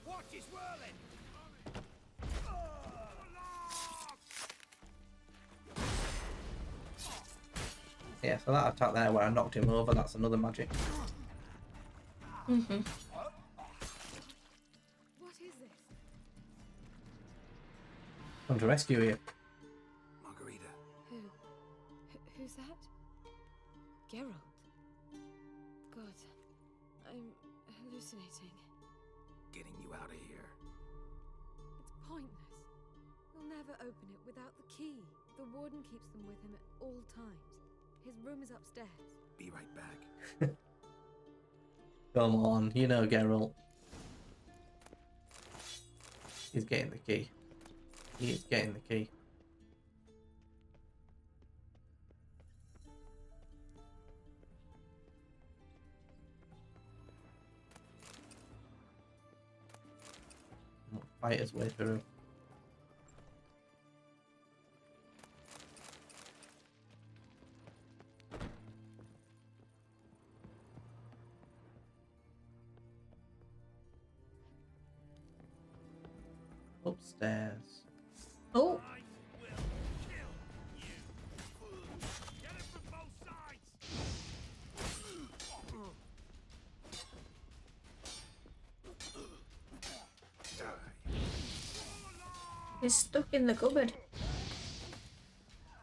Watch his whirling! Yeah, so that attack there where I knocked him over, that's another magic. Mm-hmm. What is this? Come to rescue you. Margarita. Who's that? Geralt. God, I'm hallucinating. Getting you out of here. It's pointless. He'll never open it without the key. The warden keeps them with him at all times. His room is upstairs. Be right back. Come on, you know Geralt. He's getting the key. He is getting the key. fight his way through. Upstairs. Oh, he's stuck in the cupboard.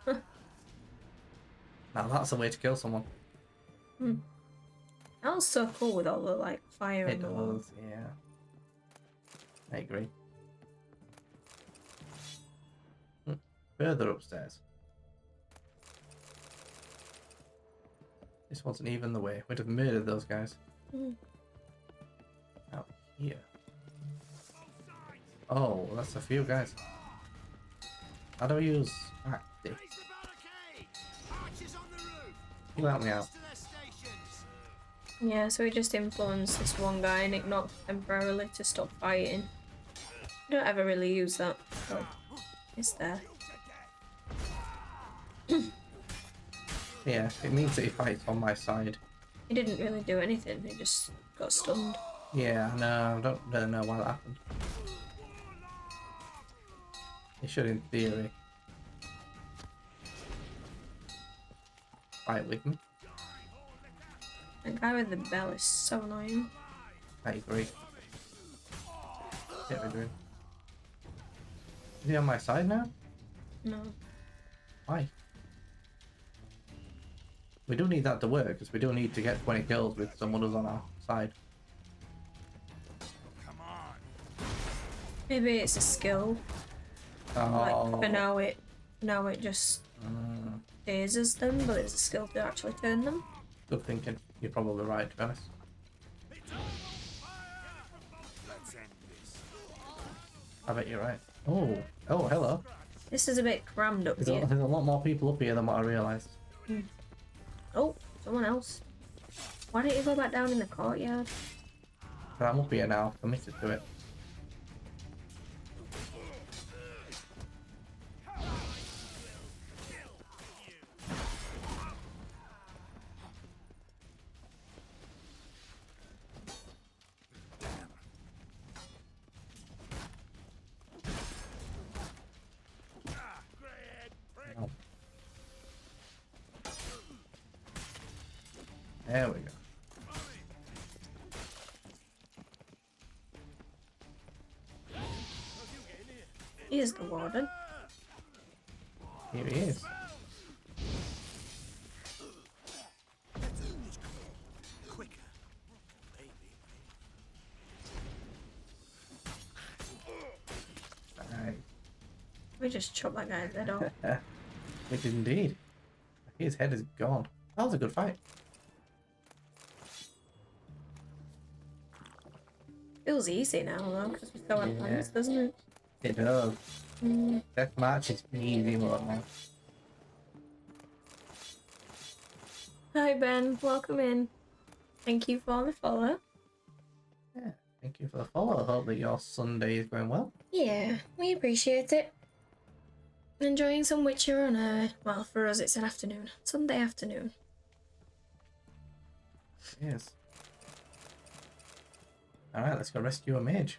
Now that's a way to kill someone. That was so cool with all the like fire It and the wall. does, yeah. I agree. Further upstairs. This wasn't even the way. We'd have murdered those guys. Out here. Oh, that's a few guys. How do I use active? You help me out. Yeah, so he just influenced this one guy and it knocked temporarily to stop fighting. I don't ever really use that, but it's there. Yeah, it means that he fights on my side. He didn't really do anything, he just got stunned. Yeah, no, I don't really know why that happened. He should, in theory, fight with me. That guy with the bell is so annoying. I agree. Get rid of him. Is he on my side now? No. Why? We do need that to work, because we do need to get 20 kills with someone who's on our side. Maybe it's a skill. Oh, Like for now it just dazes them, but it's a skill to actually turn them. good thinking. You're probably right, to be honest. I bet you're right. Oh, hello. This is a bit crammed up There's here. a lot more people up here than what I realised. Oh, someone else. Why don't you go back down in the courtyard? But I'm up here now, committed to it. Oh. There we go. Here's the warden. Here he is. Nice. We just chopped that guy's head off. We did indeed. His head is gone. That was a good fight. Feels easy now though, because we still have Yeah. plans, doesn't it? It does. Deathmatch is easy mode now. Hi Ben, welcome in. Thank you for the follow. Yeah, thank you for the follow. I hope that your Sunday is going well. Yeah, we appreciate it. Enjoying some Witcher on well, for us it's an afternoon. Sunday afternoon. Yes. Alright, let's go rescue a mage.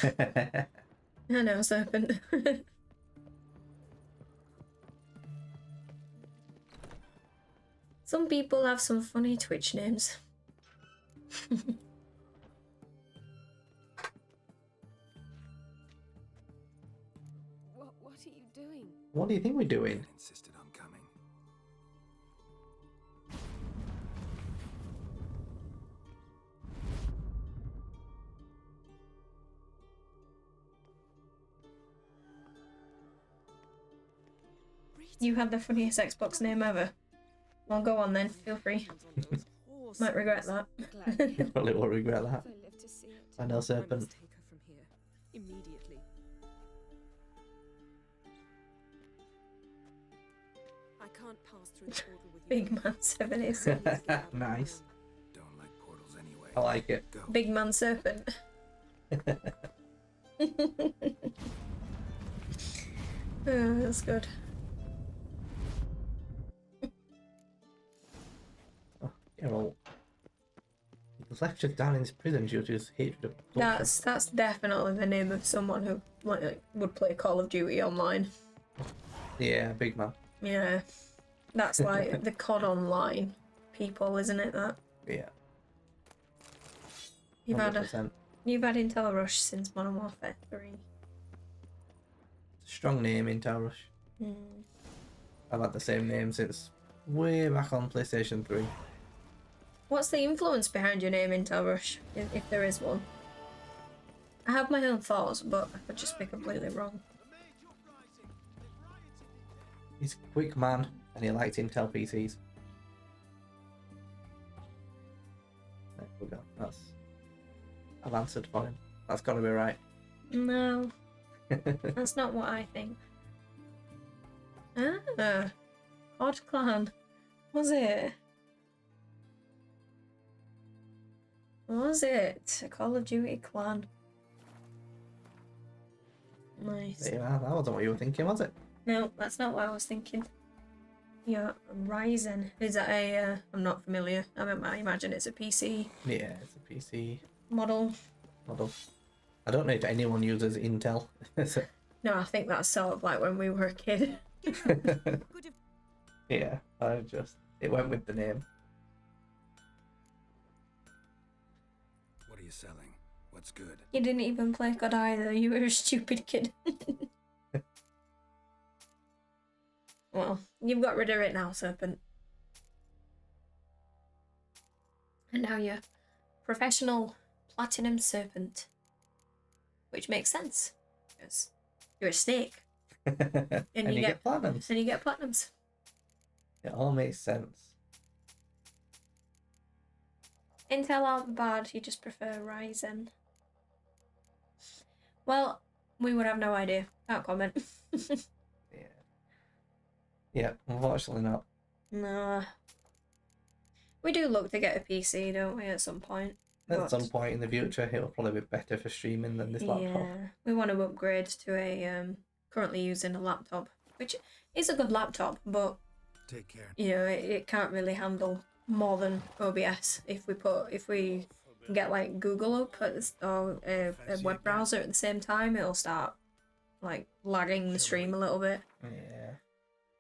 I know, Serpent. Some people have some funny Twitch names. What are you doing? What do you think we're doing? Insisted on coming. You had the funniest Xbox name ever. Well, go on then. Feel free. Might regret that. You probably won't regret that. If I live to see it, I know, I Serpent. must take her from here immediately. I can't pass through the portal with you. Big man 786. Nice. Don't like portals anyway. I like it. Go. Big man serpent. Oh, that's good. Geralt. He was lectured down in his prison due to his hatred of corruption. That's definitely the name of someone who like would play Call of Duty online. Yeah, big man. Yeah, that's like the COD online people, isn't it? That Yeah. you've had 100%. Intel Rush since Modern Warfare 3. Strong name, Intel Rush. I've had the same name since way back on PlayStation 3. What's the influence behind your name, Intel Rush, if there is one? I have my own thoughts, but I could just be completely wrong. He's a quick man and he likes Intel PCs. There we go. I've answered for him. That's gotta be right. No, that's not what I think. Ah, Odd Clan. Was it? Was it a Call of Duty clan? Nice. Yeah, that wasn't what you were thinking, was it? No, that's not what I was thinking. Yeah, Ryzen. Is that a? I'm not familiar. I imagine it's a PC Yeah, it's a PC model. model. I don't know if anyone uses Intel. No, I think that's sort of like when we were a kid. Yeah, it went with the name. What are you selling? What's good? You didn't even play COD either. You were a stupid kid. Well, you've got rid of it now, Serpent. And now you're professional platinum Serpent. Which makes sense. Because you're a snake. And you get platinums. And you get platinums. It all makes sense. Intel aren't bad, you just prefer Ryzen. Well, we would have no idea. Can't comment. Yeah, unfortunately not. No. We do look to get a PC, don't we, at some point? At some point in the future, it'll probably be better for streaming than this laptop. Yeah, we want to upgrade to a currently using a laptop, which is a good laptop, but Take care. you know it can't really handle more than OBS. If we get like Google up or a web browser at the same time, it'll start like lagging the stream a little bit. Yeah.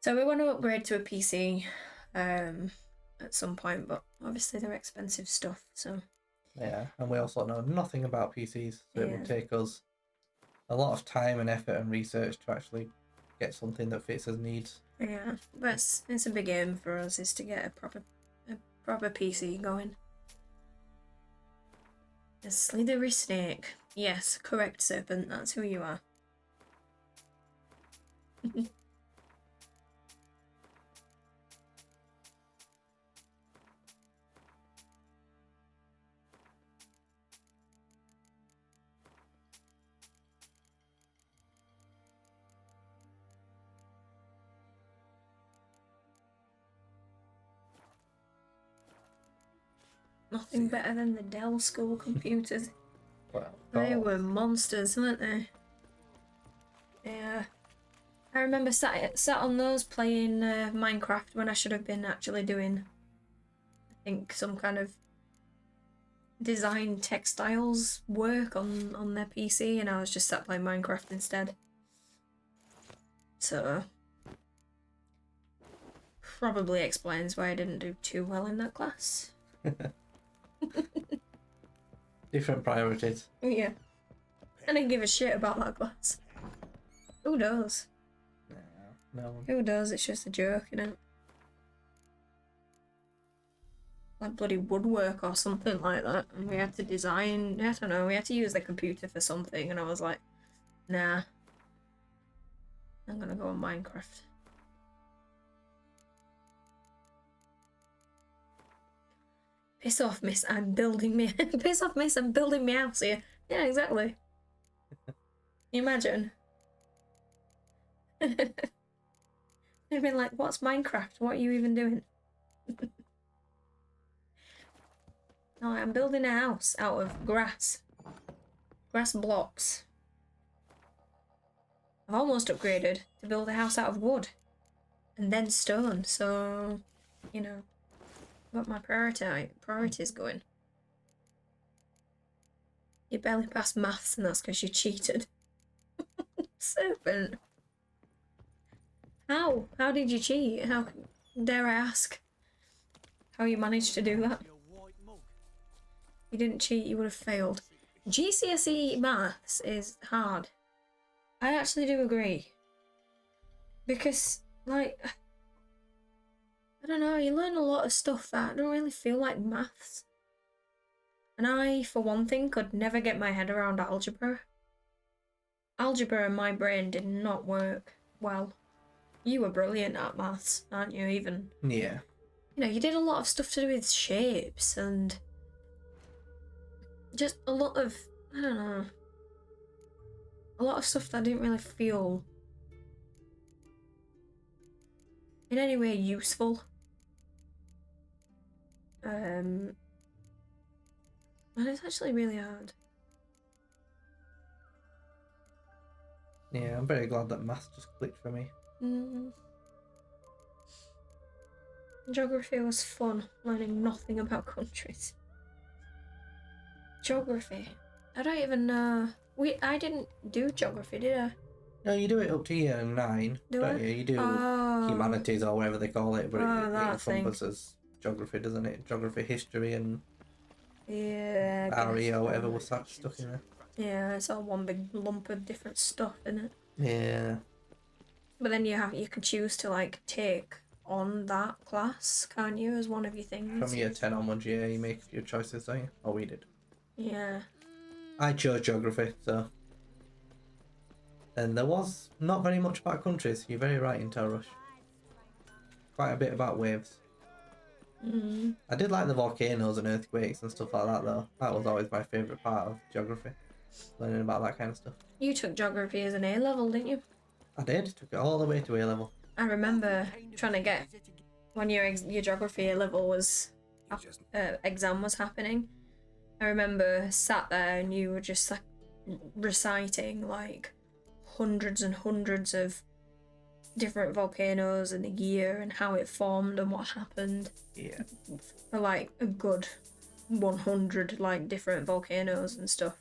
So we want to upgrade to a PC at some point, but obviously they're expensive stuff, so. Yeah, and we also know nothing about PCs, so it Yeah. would take us a lot of time and effort and research to actually get something that fits us needs. Yeah, but it's a big aim for us is to get a proper PC going. A slithery snake. Yes, correct, Serpent. That's who you are. Nothing better than the Dell school computers. Well, They were monsters, weren't they? Yeah. I remember sat on those playing Minecraft when I should have been actually doing, I think, some kind of design textiles work on their PC, and I was just sat playing Minecraft instead. So, probably explains why I didn't do too well in that class. Different priorities. Yeah. I didn't give a shit about that class. Who does? No one. Who does? It's just a joke, you know? Like bloody woodwork or something like that. And we had to design, I don't know, we had to use the computer for something, and I was like, nah. I'm gonna go on Minecraft. Piss off, miss, I'm building me. Piss off, miss, I'm building my house here. Yeah, exactly. You imagine? They'd been like, what's Minecraft? What are you even doing? No, I'm building a house out of grass. Grass blocks. I've almost upgraded to build a house out of wood. And then stone, so, you know, got my priorities going. You barely passed maths and that's because you cheated. Serpent. How? How did you cheat? How dare I ask? How you managed to do that? You didn't cheat, you would have failed. GCSE maths is hard. I actually do agree. Because, like, I don't know, you learn a lot of stuff that don't really feel like maths. And I, for one thing, could never get my head around algebra. Algebra in my brain did not work well. You were brilliant at maths, aren't you, even? Yeah. You know, you did a lot of stuff to do with shapes and just a lot of, I don't know, a lot of stuff that didn't really feel in any way useful. And it's actually really hard. Yeah, I'm very glad that maths just clicked for me. Geography was fun, learning nothing about countries. Geography. I don't even know. I didn't do geography, did I? No, you do it up to year 9, don't you? You do humanities or whatever they call it, but it encompasses geography, doesn't it? Geography, history, and RE or whatever was stuck in there. Yeah, it's all one big lump of different stuff, isn't it? Yeah. But then you can choose to like take on that class, can't you, as one of your things? From year 10 onwards, yeah, you make a few choices, don't you? Oh, we did. Yeah. I chose geography, so. And there was not very much about countries. You're very right, Interrush. Quite a bit about waves. I did like the volcanoes and earthquakes and stuff like that, though. That was always my favourite part of geography. Learning about that kind of stuff. You took geography as an A level, didn't you? I did. Took it all the way to A level. I remember trying to get when your geography A level was exam was happening. I remember sat there and you were just like reciting like hundreds and hundreds of different volcanoes and the year and how it formed and what happened. Yeah. For like a good 100 like different volcanoes and stuff.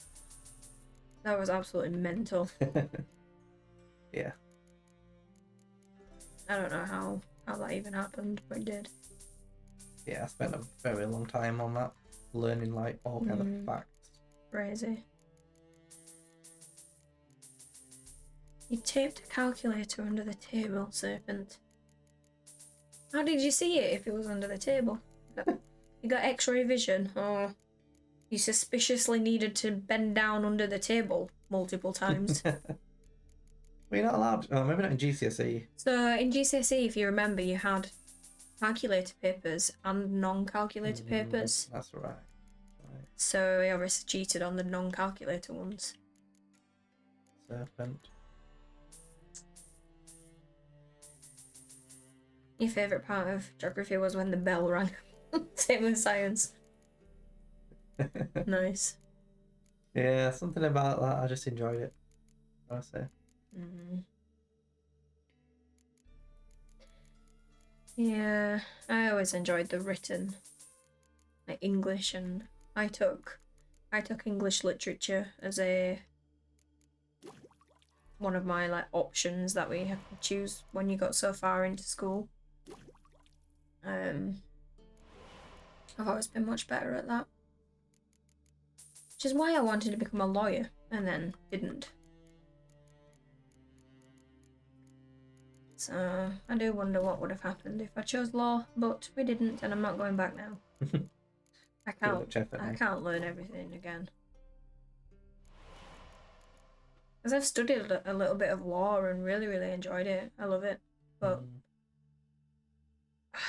That was absolutely mental. Yeah. I don't know how that even happened, but it did. Yeah, I spent a very long time on that, learning like all kind of facts. Crazy. You taped a calculator under the table, Serpent. How did you see it if it was under the table? You got X-ray vision, or you suspiciously needed to bend down under the table multiple times? We're not allowed. Oh, maybe not in GCSE. So in GCSE, if you remember, you had calculator papers and non-calculator papers. That's right. So I obviously cheated on the non-calculator ones. Serpent. Your favourite part of geography was when the bell rang. Same with science. Nice. Yeah, something about that. I just enjoyed it. I say. Yeah, I always enjoyed the written, like English, and I took English literature as one of my like options that we had to choose when you got so far into school. I've always been much better at that, which is why I wanted to become a lawyer and then didn't. So I do wonder what would have happened if I chose law, but we didn't, and I'm not going back now. I can't learn everything again. Because I've studied a little bit of law and really, really enjoyed it. I love it, but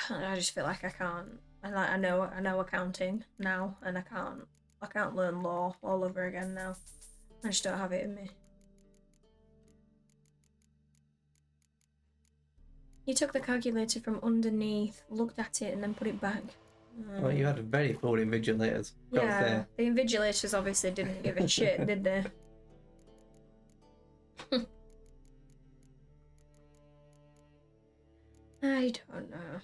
I just feel like I can't. I know accounting now, and I can't learn law all over again now. I just don't have it in me. You took the calculator from underneath, looked at it, and then put it back. Well, you had very poor invigilators. gotta Yeah, say. the invigilators obviously didn't give a shit, did they? I don't know.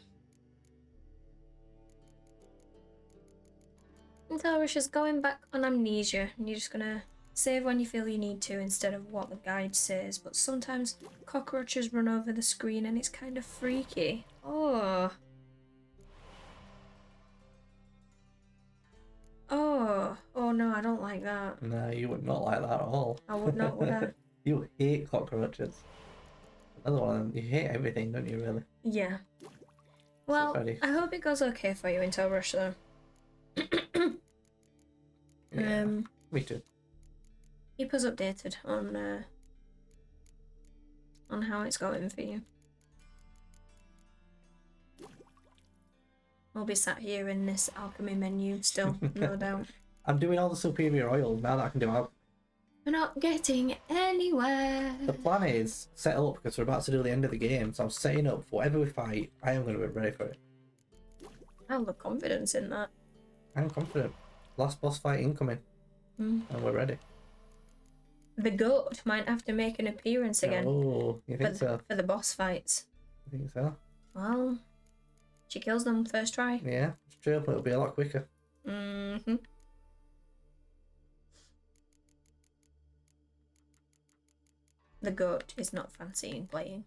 Tarish is going back on amnesia, and you're just gonna save when you feel you need to instead of what the guide says, but sometimes cockroaches run over the screen and it's kind of freaky. Oh. Oh no, I don't like that. No, you would not like that at all. I would not, would I? You hate cockroaches. Another one of them. You hate everything, don't you, really? Yeah. Well, Ready. I hope it goes okay for you in Tarish though. Yeah, me too. Keep us updated on how it's going for you. We'll be sat here in this alchemy menu still, no doubt. I'm doing all the superior oils now that I can do alchemy. We're not getting anywhere. The plan is set up because we're about to do the end of the game, so I'm setting up for whatever we fight. I am going to be ready for it. I have the confidence in that. I'm confident. Last boss fight incoming, and we're ready. The goat might have to make an appearance again. Oh, you think so? For the boss fights. You think so? Well, she kills them first try. Yeah, it's true, but it'll be a lot quicker. Mm-hmm. The goat is not fancying playing.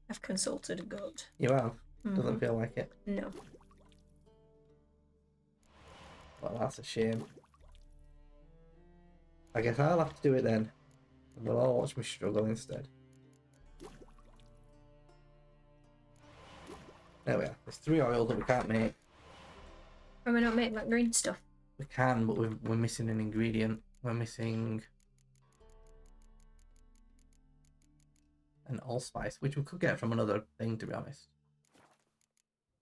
I've consulted a goat. You have? Doesn't feel like it. No. Well, that's a shame. I guess I'll have to do it then. And we'll all watch me struggle instead. There we are. There's 3 oils that we can't make. Can we not make that green stuff? We can, but we're missing an ingredient. We're missing an allspice, which we could get from another thing, to be honest.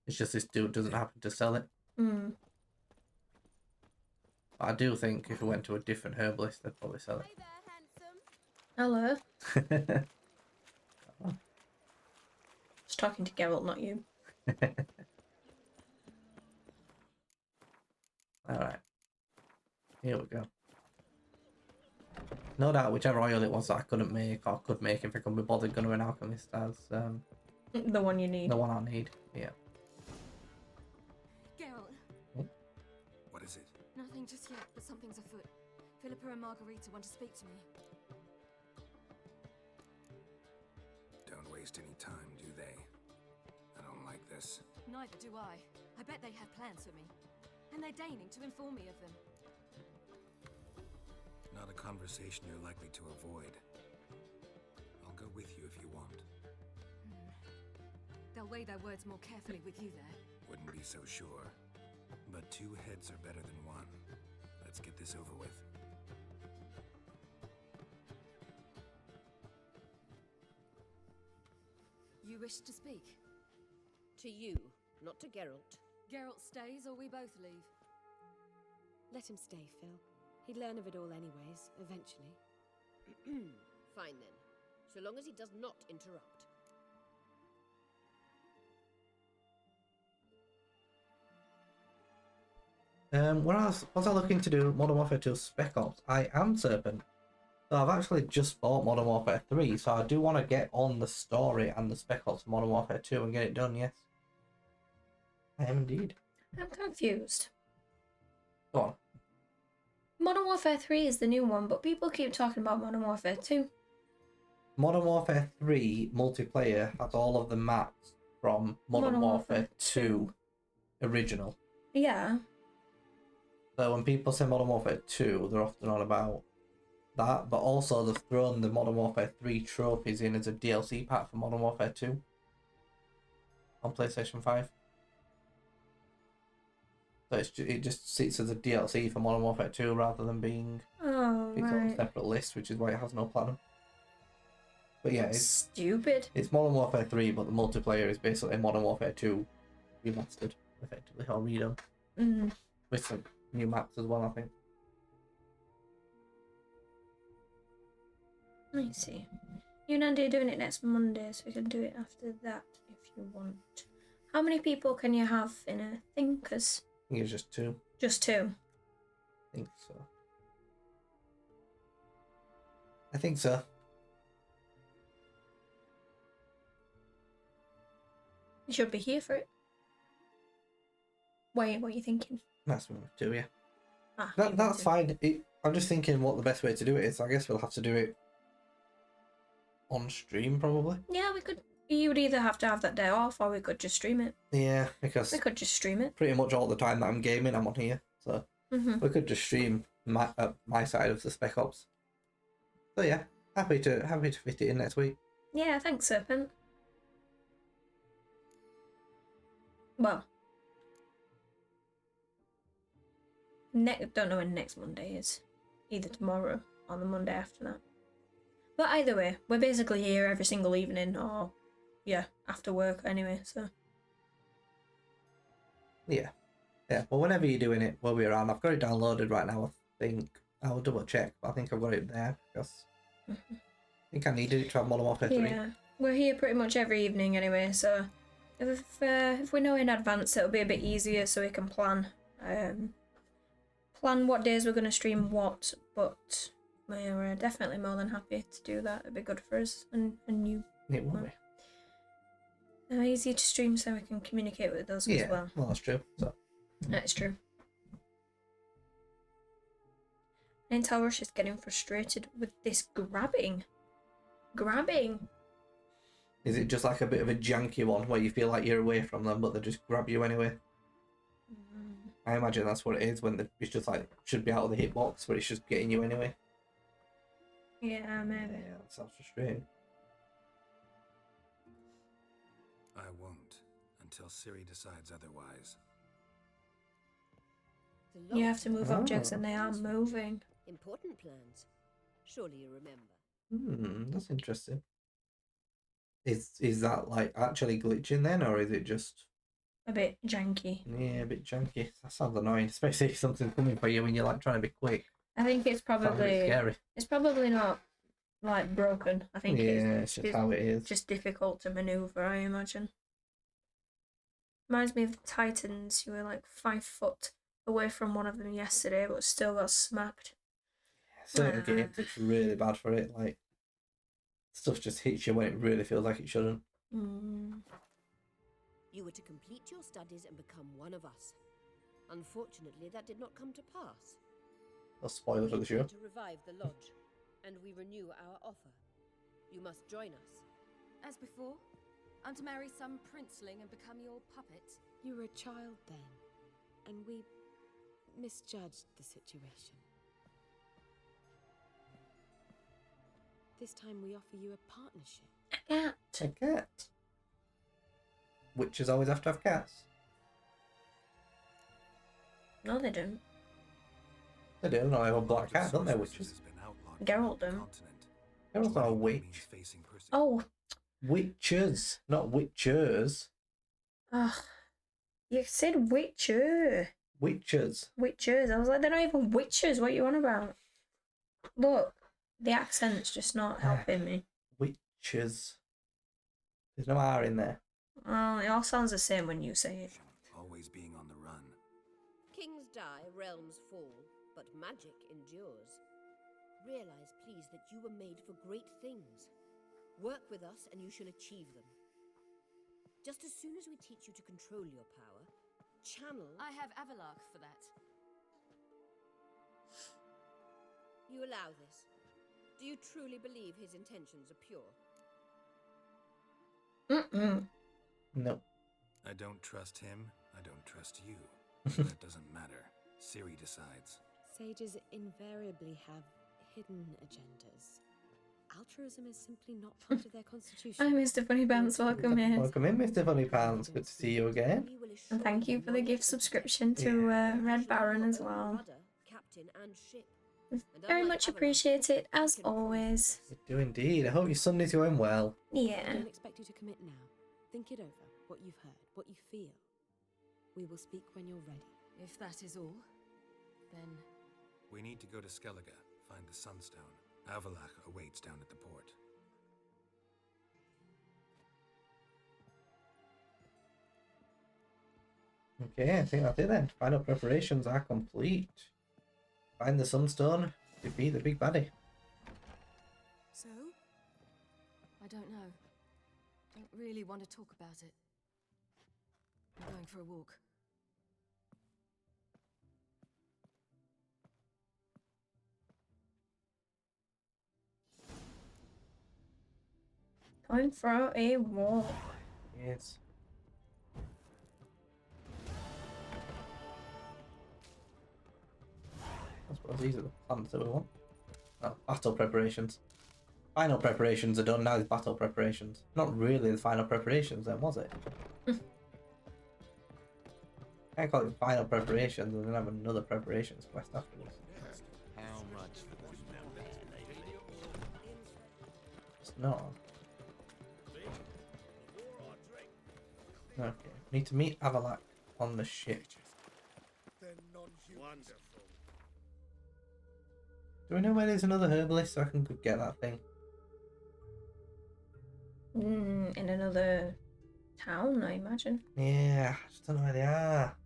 It's just this dude doesn't happen to sell it. Mm. But I do think if we went to a different herbalist, they'd probably sell it. Hello. Just talking to Geralt, not you. Alright. Here we go. No doubt whichever oil it was that I couldn't make or could make if I couldn't be bothered going to an alchemist as The one you need. the one I need. Yeah. Geralt, What is it? nothing just yet, but something's afoot. Philippa and Margarita want to speak to me. Don't waste any time, do they? I don't like this. Neither do I. I bet they have plans for me. And they're deigning to inform me of them. Not a conversation you're likely to avoid. I'll go with you if you want. They'll weigh their words more carefully with you there. Wouldn't be so sure. But 2 heads are better than 1. Let's get this over with. You wish to speak? To you, not to Geralt. Geralt stays or we both leave? Let him stay, Phil. He'd learn of it all anyways, eventually. Fine then. So long as he does not interrupt. When was I looking to do Modern Warfare 2 Spec Ops? I am Serpent. So I've actually just bought Modern Warfare 3, so I do want to get on the story and the Spec Ops of Modern Warfare 2 and get it done, yes. I am indeed. I'm confused. Go on. Modern Warfare 3 is the new one, but people keep talking about Modern Warfare 2. Modern Warfare 3 multiplayer has all of the maps from Modern Warfare 2 original. Yeah. So when people say Modern Warfare 2, they're often on about that, but also they've thrown the Modern Warfare 3 trophies in as a DLC pack for Modern Warfare 2 on PlayStation 5. So it just sits as a DLC for Modern Warfare 2 rather than being its own separate list, which is why it has no platinum. But yeah, it's stupid. It's Modern Warfare 3, but the multiplayer is basically Modern Warfare 2 remastered, effectively, or redone. With some new maps as well, I think. I see. You and Andy are doing it next Monday, so we can do it after that if you want. How many people can you have in a thing? 'Cause I think it's just 2. just 2. I think so. I think so. You should be here for it. Wait, what are you thinking? Maximum of 2, yeah. Ah, you That's want to- fine. I'm just thinking what the best way to do it is. I guess we'll have to do it on stream, probably. Yeah, we could. You would either have to have that day off, or we could just stream it. Yeah, because We could just stream it. pretty much all the time that I'm gaming, I'm on here. So we could just stream my side of the Spec Ops. So yeah, happy to fit it in next week. Yeah, thanks, Serpent. Well, don't know when next Monday is. Either tomorrow or the Monday after that. But either way, we're basically here every single evening, or yeah, after work anyway. So Yeah. Well, whenever you're doing it, we'll be around. I've got it downloaded right now. I think I'll double check, but I think I've got it there because I think I needed it to have Modern Warfare 3. yeah, we're here pretty much every evening anyway. So if we know in advance, it'll be a bit easier, so we can plan what days we're gonna stream what. But we're definitely more than happy to do that. It'd be good for us and you. It will be. Easier to stream so we can communicate with us as well. Well, that's true. So That is true. Intel Rush is getting frustrated with this grabbing. is it just like a bit of a janky one where you feel like you're away from them, but they just grab you anyway? I imagine that's what it is when it's just like should be out of the hitbox, but it's just getting you anyway. Yeah, maybe. Yeah, that sounds frustrating. I won't, until Ciri decides otherwise. You have to move objects and they are moving. Important plans. Surely you remember. That's interesting. Is that like actually glitching then, or is it just A bit janky. a bit janky? That sounds annoying, especially if something's coming for you when you're like trying to be quick. I think it's Sounds a bit probably scary. it's probably not like broken. I think It's just how it is. just difficult to maneuver, I imagine. Reminds me of the Titans. You were like 5 foot away from one of them yesterday, but still got smacked. Certain games, it's really bad for it. Like stuff just hits you when it really feels like it shouldn't. You were to complete your studies and become one of us. Unfortunately, that did not come to pass. That's spoiler for the show. To revive the lodge, and we renew our offer. You must join us. As before? I'm to marry some princeling and become your puppet? You were a child then, and we misjudged the situation. This time we offer you a partnership. A cat. Witches always have to have cats. No, they don't. They do. Not have a black cat, don't they, witches? Geralt don't. Geralt's not a witch. Oh. Witches, not witchers. Ugh. You said witcher. Witches. Witchers. I was like, they're not even witchers. What are you on about? Look, the accent's just not helping me. Witches. There's no R in there. Oh, it all sounds the same when you say it. Always being on the run. Kings die, realms fall, but magic endures. Realize, please, that you were made for great things. Work with us and you shall achieve them. Just as soon as we teach you to control your power, channel... I have Avalark for that. You allow this? Do you truly believe his intentions are pure? No. I don't trust him. I don't trust you. That doesn't matter. Ciri decides. Sages invariably have hidden agendas. Altruism is simply not part of their constitution. Hi, Mr. Funny Pants. Welcome in. Welcome in, Mr. Funny Pants. Good to see you again. And thank you for the gift subscription to Red Baron as well. Captain and ship. Very much appreciate it, as always. You do indeed. I hope your Sunday's going well. Yeah. I don't expect you to commit now. Think it over, what you've heard, what you feel. We will speak when you're ready. If that is all, then... We need to go to Skellige, find the Sunstone. Avalach awaits down at the port. Okay, I think that's it then. Final preparations are complete. Find the Sunstone, defeat the big baddie. So? I don't know. Don't really want to talk about it. I'm going for a walk. Time for a walk. Yes. I suppose these are the plans that we want. Oh, battle preparations. Final preparations are done, now it's battle preparations. Not really the final preparations then, was it? Can't call it final preparations and then have another preparations quest afterwards. How much for the numbers, lady? It's not. Okay, need to meet Avalak on the ship. Wonderful. Do we know where there's another herbalist so I can go get that thing? In another town, I imagine. Yeah, I just don't know where they are.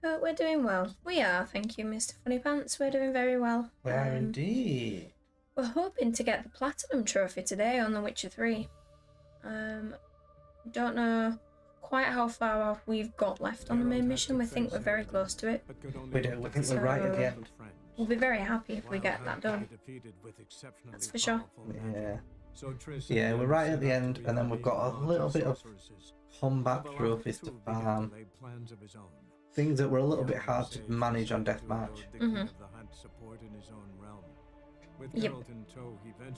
But we're doing well. We are, thank you, Mr. Funny Pants. We're doing very well. We are indeed. We're hoping to get the Platinum Trophy today on The Witcher 3. Don't know quite how far we've got left on the main mission. We think we're very close to it. We do, we think we're right at the end. We'll be very happy if we get that done. That's for sure. Yeah. Yeah, we're right at the end, and then we've got a little bit of combat trophies to farm. Things that were a little bit hard to manage on Deathmarch. Yep.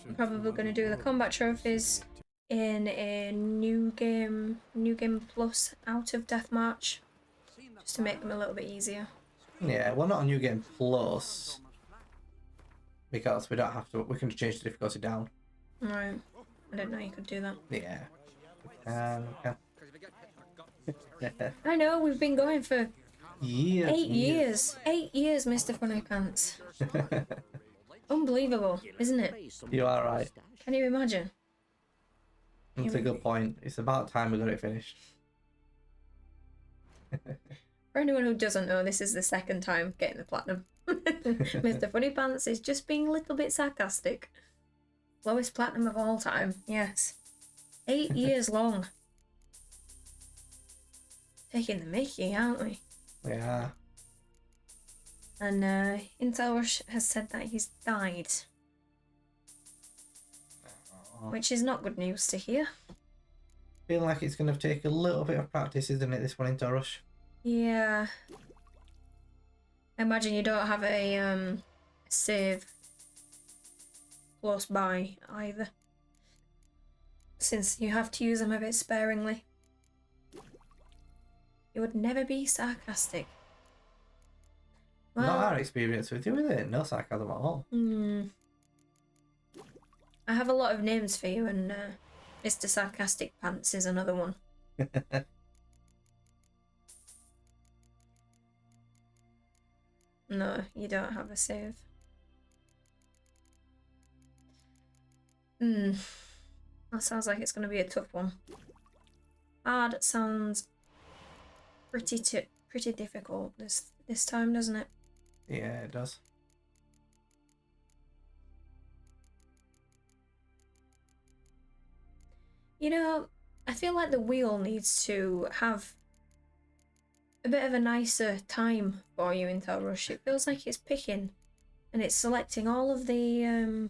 I'm probably going to do the combat trophies in a new game plus out of Deathmarch, just to make them a little bit easier. Yeah, well, not a new game plus, because we don't have to. We can change the difficulty down. Right. I didn't know you could do that. Yeah. I know, we've been going for years. 8 years. 8 years, Mr. Funny Pants. Unbelievable, isn't it? You are right. Can you imagine? That's a good point. It's about time we got it finished. For anyone who doesn't know, this is the second time getting the platinum. Mr. Funny Pants is just being a little bit sarcastic. Lowest platinum of all time, yes. 8 years long. Taking the mickey, aren't we? Yeah. And Intel Rush has said that he's died. Which is not good news to hear. Feel like it's going to take a little bit of practice, isn't it, this one in Rush? Yeah. I imagine you don't have a save close by either, since you have to use them a bit sparingly. You would never be sarcastic. Well, Not our experience with you, is it? No sarcasm at all. I have a lot of names for you, and Mr. Sarcastic Pants is another one. No, you don't have a save. That sounds like it's going to be a tough one. Hard sounds pretty difficult this time, doesn't it? Yeah, it does. You know, I feel like the wheel needs to have a bit of a nicer time for you in Intel Rush. It feels like it's picking and it's selecting all of the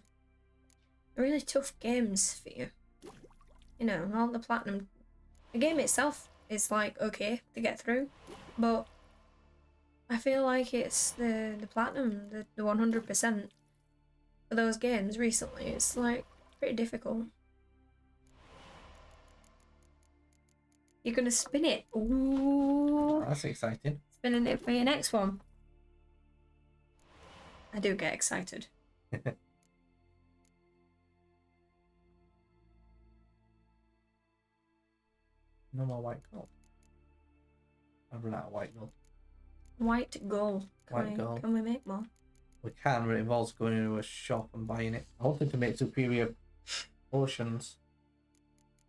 really tough games for you. You know, all the platinum. The game itself is like okay to get through, but I feel like it's the platinum, the 100% for those games recently. It's like pretty difficult. You're gonna spin it. Ooh. That's exciting. Spinning it for your next one. I do get excited. No more white gold. I've run out of white gold. White gold. White gold. Can we make more? We can, but it involves going into a shop and buying it. I want them to make superior potions,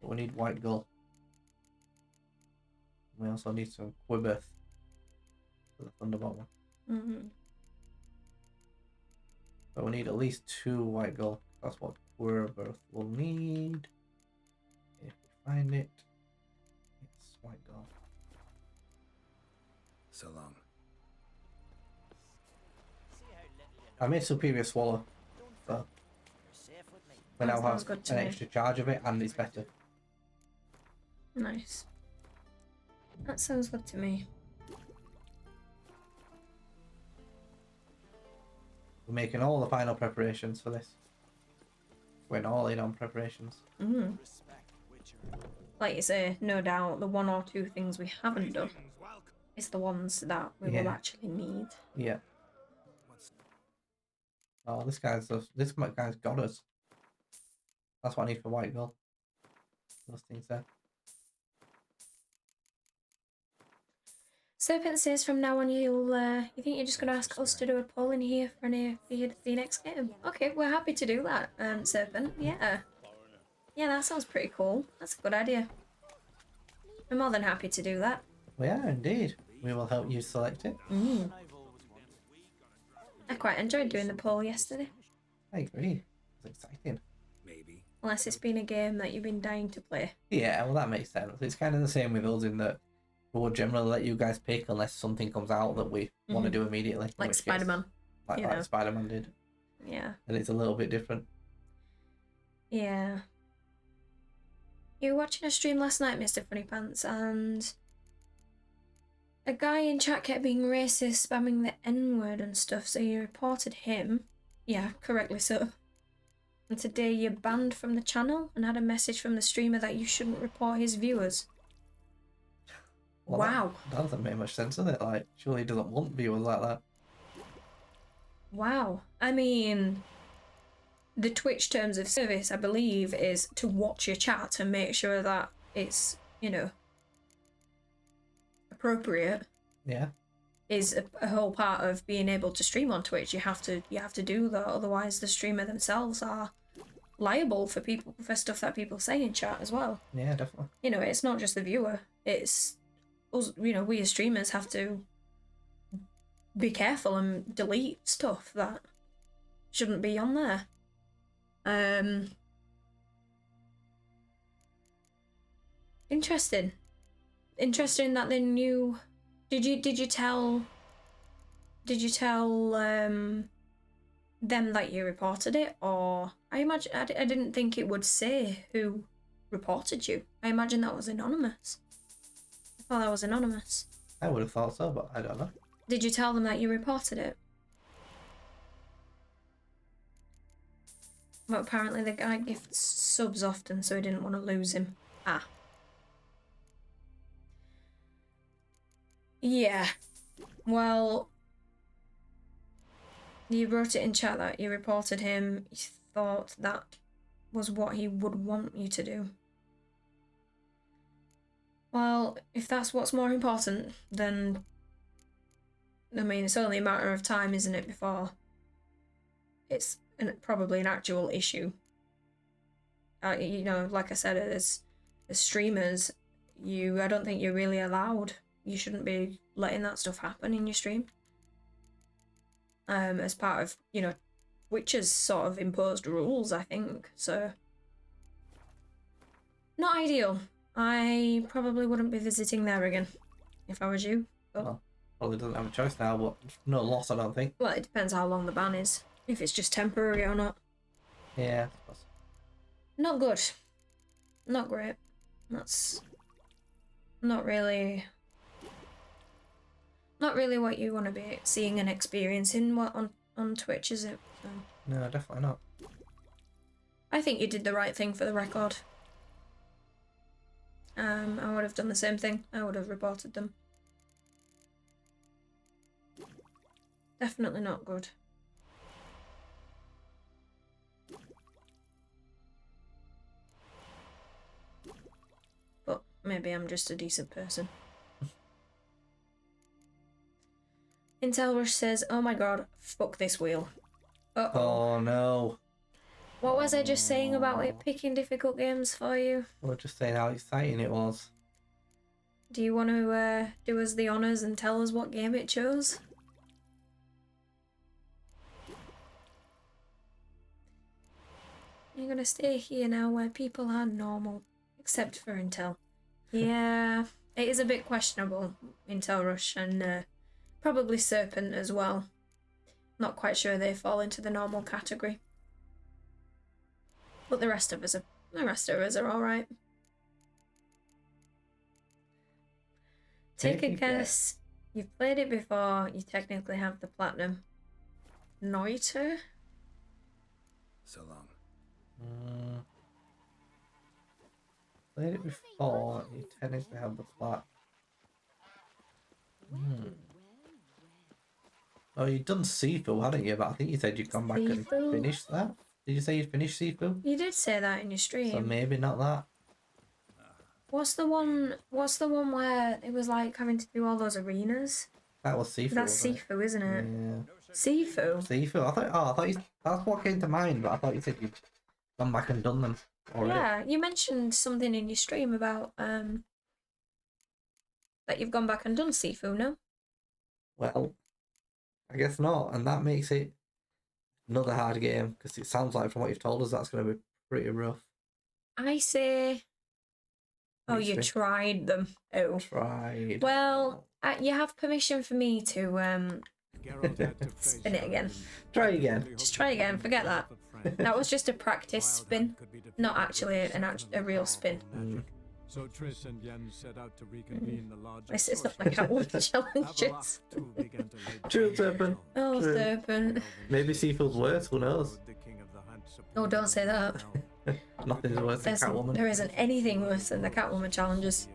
but we need white gold. We also need some Quibirth for the Thunderbolt one. Mm-hmm. But we need at least 2 white gold. That's what Quibirth will need. If we find it, it's white gold. So long. I made Superior Swallow, so we now sounds have good to an me. extra charge of it, and it's better. Nice. That sounds good to me. We're making all the final preparations for this. We're all in on preparations. Mm. Like you say, no doubt the 1 or 2 things we haven't done is the ones that we will Yeah. actually need. Yeah. Oh, this guy's got us. That's what I need for white gold. Those things there. Serpent says from now on you think you're just gonna ask us to do a poll in here for your next game. Okay, we're happy to do that, Serpent. Yeah. Yeah, that sounds pretty cool. That's a good idea. I'm more than happy to do that. We are indeed. We will help you select it. Mm. I quite enjoyed doing the poll yesterday. I agree. It's exciting. Maybe. Unless it's been a game that you've been dying to play. Yeah, well that makes sense. It's kind of the same with us in that we will generally let you guys pick unless something comes out that we want to do immediately. Like Spider-Man. Like Spider-Man did. Yeah. And it's a little bit different. Yeah. You were watching a stream last night, Mr. Funny Pants, and a guy in chat kept being racist, spamming the N-word and stuff, so you reported him. Yeah, correctly so. And today you're banned from the channel and had a message from the streamer that you shouldn't report his viewers. Well, Wow. That doesn't make much sense, does it? Like, surely he doesn't want viewers like that. Wow. I mean, the Twitch terms of service, I believe, is to watch your chat and make sure that it's, you know, appropriate. Yeah. Is a whole part of being able to stream on Twitch. You have to do that, otherwise the streamer themselves are liable for stuff that people say in chat as well. Yeah, definitely. You know, it's not just the viewer, it's us, you know, we as streamers have to be careful and delete stuff that shouldn't be on there. Interesting that they knew. Did you tell them that you reported it? Or I didn't think it would say who reported you. I imagine that was anonymous. I thought that was anonymous. I would have thought so, but I don't know. Did you tell them that you reported it? But apparently the guy gifts subs often, so he didn't want to lose him. Ah. Yeah. Well, you wrote it in chat that you reported him. You thought that was what he would want you to do. Well, if that's what's more important, then I mean, it's only a matter of time, isn't it, before it's probably an actual issue. You know, like I said, as streamers, I don't think you're really allowed. You shouldn't be letting that stuff happen in your stream. As part of, you know, Twitch's sort of imposed rules, I think. So, not ideal. I probably wouldn't be visiting there again if I was you. But... Well, probably doesn't have a choice now, but no loss, I don't think. Well, it depends how long the ban is. If it's just temporary or not. Yeah. Not good. Not great. That's not really what you want to be seeing and experiencing on Twitch, is it? So, no, definitely not. I think you did the right thing for the record. I would have done the same thing. I would have reported them. Definitely not good. But maybe I'm just a decent person. Intel Rush says, oh my god, fuck this wheel. Uh-oh. Oh no. What was I just saying about it picking difficult games for you? We were just saying how exciting it was. Do you want to do us the honours and tell us what game it chose? You're gonna stay here now where people are normal, except for Intel. Yeah, it is a bit questionable, Intel Rush, and probably Serpent as well. Not quite sure they fall into the normal category. But the rest of us are alright. Take a guess. You've played it before, you technically have the platinum. Noiter? So long. Played it before, you technically have the plat. Oh, you've done Sifu, hadn't you? But I think you said you'd come back and Sifu? finish that. Did you say you'd finish Sifu? You did say that in your stream. So maybe not that. What's the one where it was like having to do all those arenas? That was Sifu. That's wasn't it? Sifu, isn't it? Yeah. Sifu? Sifu. I thought you, that's what came to mind, but I thought you said you'd gone back and done them already. Yeah, you mentioned something in your stream about that you've gone back and done Sifu, no? Well, I guess not, and that makes it another hard game, because it sounds like from what you've told us that's going to be pretty rough. I say... Oh, Needs you to be. tried them. Oh. Tried. Well, you have permission for me to Geralt had to face spin it again. Try again. Just try again, forget that. That was just a practice spin, not actually a real spin. So Triss and Yen set out to reconvene the lodge. This is not my Catwoman challenges. True, Serpent. Oh, True. Serpent. Maybe Seafood's worse, who knows? Oh, don't say that. Nothing's worse than Catwoman. There isn't anything worse than the Catwoman challenges.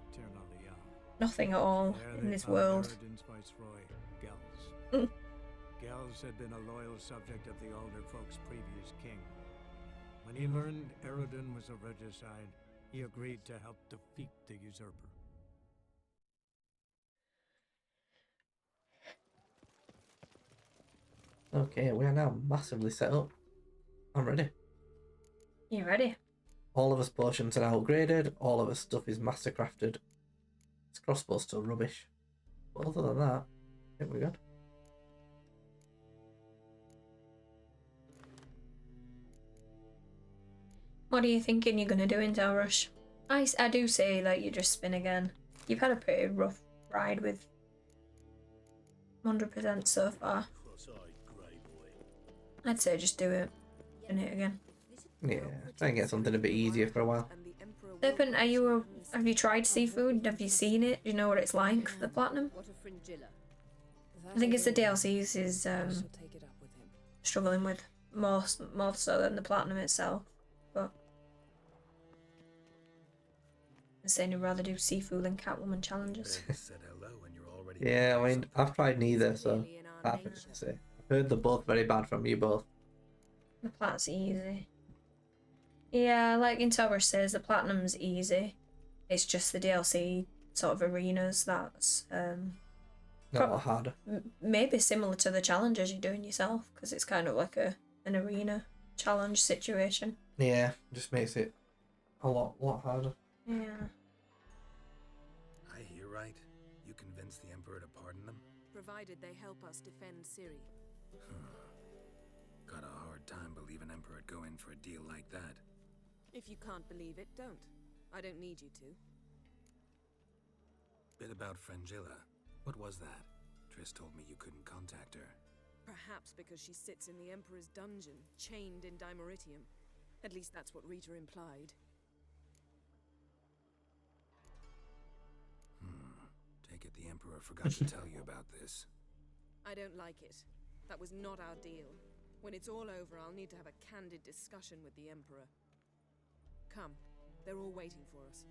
Nothing at all in this world. Gels had been a loyal subject of the older folk's previous king. When he learned Eredin was a regicide, he agreed to help defeat the usurper. Okay, we are now massively set up. I'm ready. You ready? All of us potions are now upgraded, all of us stuff is mastercrafted. This crossbow's still rubbish. But other than that, I think we're good. What are you thinking you're gonna do in Del Rush? I do say that you just spin again. You've had a pretty rough ride with 100% so far. I'd say just do it. Spin it again. Yeah, try and get something a bit easier for a while. Serpent, have you tried Seafood? Have you seen it? Do you know what it's like for the platinum? I think it's the DLCs is struggling with more so than the platinum itself. But I'm saying you'd rather do Seafood than Catwoman challenges. Yeah, I mean, I've tried neither, so I have to say. I've heard they're both very bad from you both. The plat's easy. Yeah, like Intel Rush says, the platinum's easy. It's just the DLC sort of arenas that's Not a lot harder. maybe similar to the challenges you're doing yourself, because it's kind of like an arena challenge situation. Yeah, just makes it a lot harder. Yeah. I hear right. You convinced the Emperor to pardon them? Provided they help us defend Ciri. Got a hard time believing Emperor'd go in for a deal like that. If you can't believe it, don't. I don't need you to. Bit about Frangilla. What was that? Triss told me you couldn't contact her. Perhaps because she sits in the Emperor's dungeon, chained in Dimeritium. At least that's what Rita implied. Take it the Emperor forgot to tell you about this. I don't like it. That was not our deal. When it's all over, I'll need to have a candid discussion with the Emperor. Come, they're all waiting for us.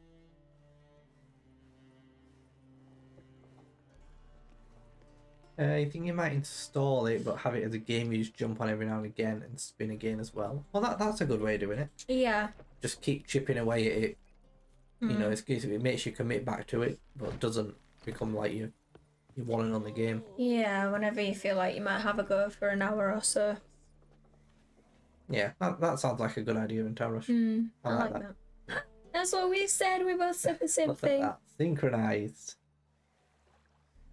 You think you might install it, but have it as a game you just jump on every now and again and spin again as well? Well, that's a good way of doing it. Yeah. Just keep chipping away at it. You know, it makes you commit back to it, but doesn't become like you want it on the game. Yeah, whenever you feel like you might have a go for an hour or so. Yeah, that sounds like a good idea in Tarush. I like that. That's what we said. We both said the same Look at thing. that. Synchronized.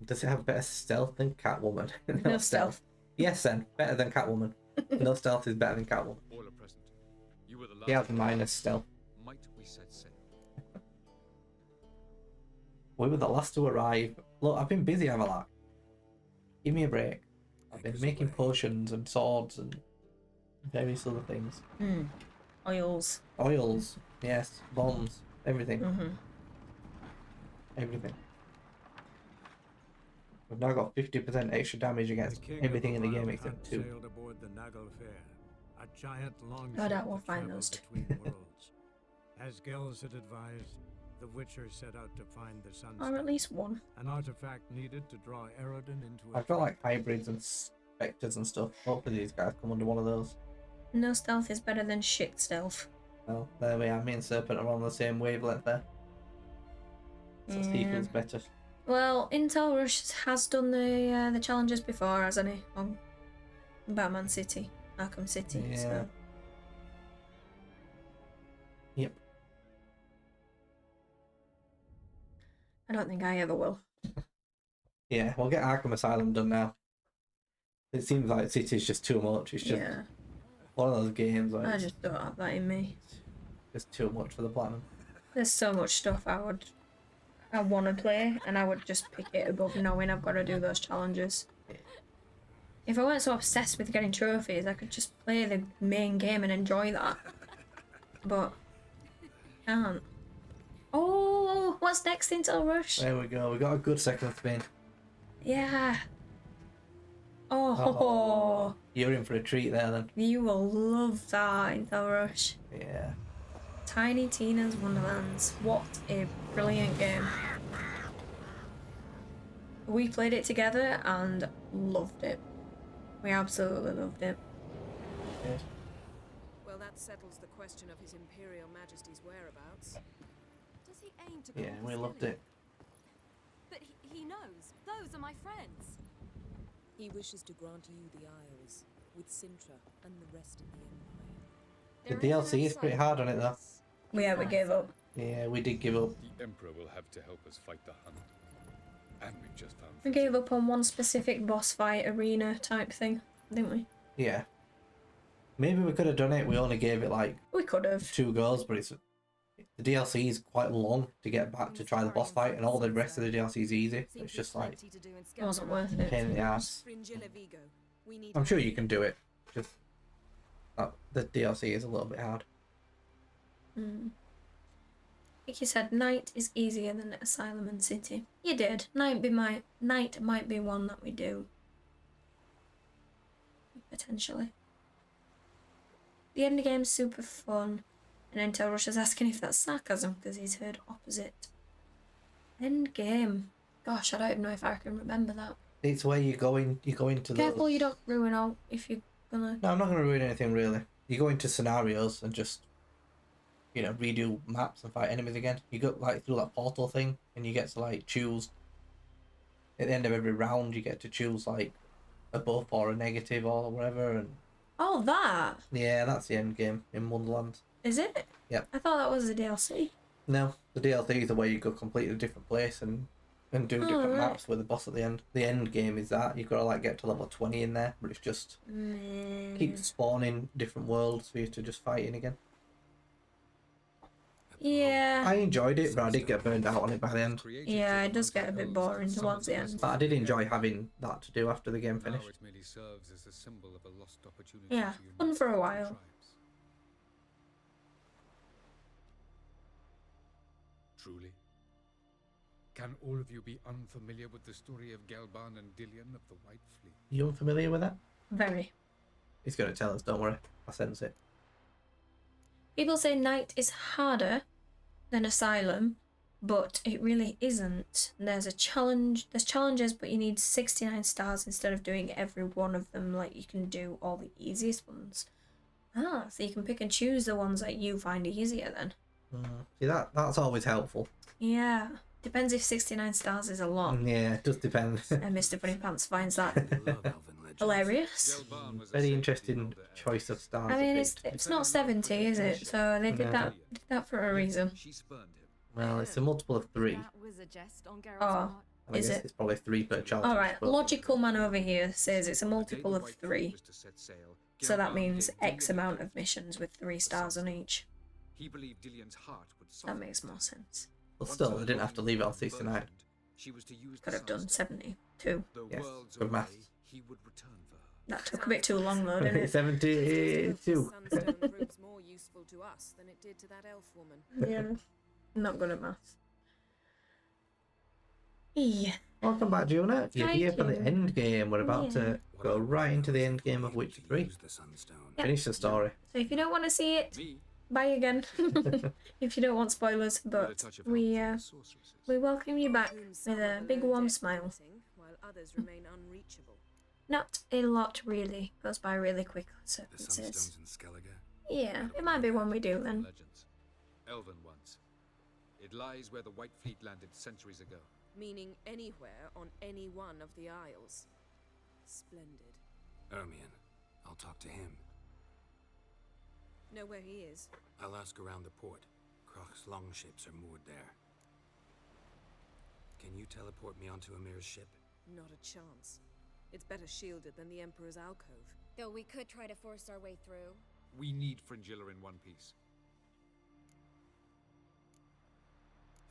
Does it have better stealth than Catwoman? No stealth. Yes, then. Better than Catwoman. No stealth is better than Catwoman. All are present. You were the last. He has minus stealth. Might we set sail? We were the last to arrive. Look, I've been busy, Avalak. Give me a break. I've been making potions and swords and various other things. Oils. Oils, yes, bombs, everything. Mm-hmm. Everything. We've now got 50% extra damage against everything in the game except 2. Sailed aboard the Naglfair, a giant longship No doubt we'll that find traveled those two. between worlds. As Gels had advised, the Witcher set out to find the Sunstone, Or at least one. an artifact needed to draw Eredin into a I've got like hybrids and specters and stuff. Hopefully these guys come under one of those. No stealth is better than shit stealth. Well, there we are. Me and Serpent are on the same wavelength there. So he feels better. Well, Intel Rush has done the challenges before, hasn't he? On Batman City, Arkham City. Yeah. So. Yep. I don't think I ever will. Yeah, we'll get Arkham Asylum done now. It seems like City's just too much. It's just Yeah. one of those games where I it's just don't have that in me. just too much for the platinum. There's so much stuff I want to play, and I would just pick it above knowing I've got to do those challenges. If I weren't so obsessed with getting trophies, I could just play the main game and enjoy that. But can't. Oh, what's next, Intel Rush? There we go. We got a good second spin. Yeah. Oh, You're in for a treat there then. you will love that, Intel Rush. Yeah. Tiny Tina's Wonderlands. What a brilliant game. We played it together and loved it. We absolutely loved it. Yes. Well, that settles the question of His Imperial Majesty's whereabouts. Does he aim to Yeah, conquer we loved Skellige? it. But he knows. Those are my friends. He wishes to grant you the Isles, with Sintra and the rest of the Empire. The DLC is pretty hard on it though. Yeah, we gave up. Yeah, we did give up. The Emperor will have to help us fight the Hunt. And we've just found. We gave up on one specific boss fight arena type thing, didn't we? Yeah. Maybe we could have done it. We only gave it like We could have. 2 goes, but it's the DLC is quite long to get back to try the boss fight, and all the rest of the DLC is easy. So it's just like It wasn't worth it. pain in the ass. Fringilla Vigo. We need I'm sure you can do it. Just the DLC is a little bit hard. Like you said, Night is easier than Asylum and City. You did. Night might be one that we do. Potentially. The end game's super fun. And Intel Rush is asking if that's sarcasm because he's heard opposite. End game. Gosh, I don't even know if I can remember that. It's where you go into Careful those... you don't ruin out if you're gonna... No, I'm not going to ruin anything really. You go into scenarios and just, redo maps and fight enemies again. You go like through that portal thing, and you get to like choose. At the end of every round, you get to choose like a buff or a negative or whatever, and Oh, that! yeah, that's the end game in Wonderland. Is it? Yep. I thought that was the DLC. No, the DLC is the way you go completely different place and do different right. maps with the boss at the end. The end game is that you've got to like get to level 20 in there, but it's just keep spawning different worlds for you to just fight in again. Yeah. I enjoyed it, but I did get burned out on it by the end. Yeah, it does get a bit boring towards the end. But I did enjoy having that to do after the game Now finished. it merely serves as a symbol of a lost opportunity. Yeah, to unite fun for a the while. tribes. Truly? Can all of you be unfamiliar with the story of Gelban and Dillion of the White Fleet? You unfamiliar with that? Very. He's going to tell us, don't worry. I sense it. People say Night is harder than Asylum, but it really isn't. There's challenges, but you need 69 stars instead of doing every one of them like you can do all the easiest ones. Ah, so you can pick and choose the ones that you find easier then. See, that's always helpful. Yeah. Depends if 69 stars is a lot. Yeah, it does depend. And Mr. Funny Pants finds that hilarious. Very interesting choice of stars. I mean, it's not 70, is it? So they did No. that for a reason. Well, it's a multiple of 3. is a jest on Geralt's Oh, part. And I is guess it? it's probably 3 per challenge. Alright, but- logical man over here says it's a multiple of 3. Was to set sail, So that Geralt means gave X Dillian a amount of gift, missions with 3 stars on each. He believed Dillian's heart would That soften. makes more sense. But Once still, her they didn't have to leave it on longing was 69. burdened, she was to use Could the have done Sunstone. 72. Though Yes, worlds good away, maths. he would return for her. That took a bit too long though, didn't it? 72. Sunstone proves more useful to us than it did to that elf woman. Yeah. Not good at maths. Yeah. Welcome back, Juna. You're Thank here for the you. end game. We're about Yeah. to go right into the end game of Witcher 3. Use the Sunstone. Yep. Finish the story. So if you don't want to see it, Me, bye again. If you don't want spoilers, with a but touch of we help from the sorceresses. we welcome you back Whom with some a are big below warm deck smile. floating, while others remain unreachable. Not a lot really. Goes by really quick, The circumstances. Sunstone's in Skellige. Yeah, it might be one we do then. Legends. Elven ones. It lies where the White Fleet landed centuries ago. Meaning anywhere on any one of the isles. Splendid. Ermion. I'll talk to him. Know where he is? I'll ask around the port. Croc's longships are moored there. Can you teleport me onto Amir's ship? Not a chance. It's better shielded than the Emperor's alcove. Though we could try to force our way through. We need Fringilla in one piece.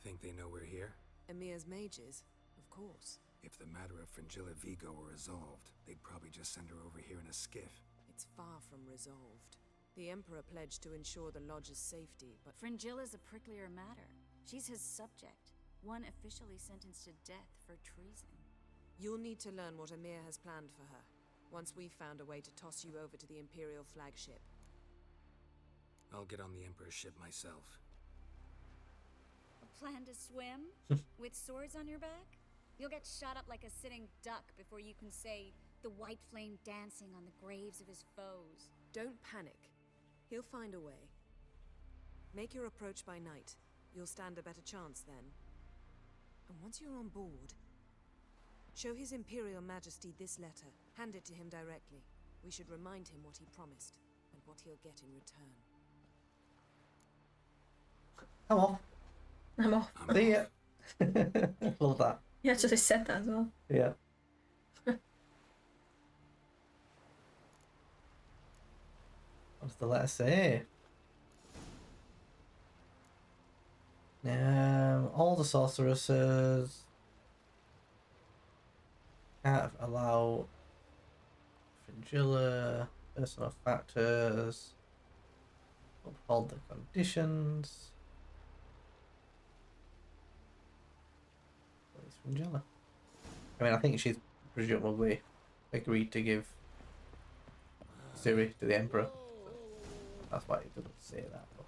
Think they know we're here? Emir's mages, of course. If the matter of Fringilla Vigo were resolved, they'd probably just send her over here in a skiff. It's far from resolved. The Emperor pledged to ensure the Lodge's safety, but Fringilla's a pricklier matter. She's his subject, one officially sentenced to death for treason. you'll need to learn what Emir has planned for her, once we've found a way to toss you over to the Imperial flagship. I'll get on the Emperor's ship myself. A plan to swim? With swords on your back? You'll get shot up like a sitting duck before you can say the white flame dancing on the graves of his foes. Don't panic. He'll find a way. Make your approach by night. You'll stand a better chance then. And once you're on board, show His Imperial Majesty this letter. Hand it to him directly. We should remind him what he promised, and what he'll get in return. I'm off. I'm off. See ya. Love that. You actually said that as well. Yeah. What does the letter say? All the sorceresses can't allow Fringilla, personal factors, uphold the conditions. What is Fringilla? I mean, I think she's presumably agreed to give Ciri to the Emperor. That's why it doesn't say that. But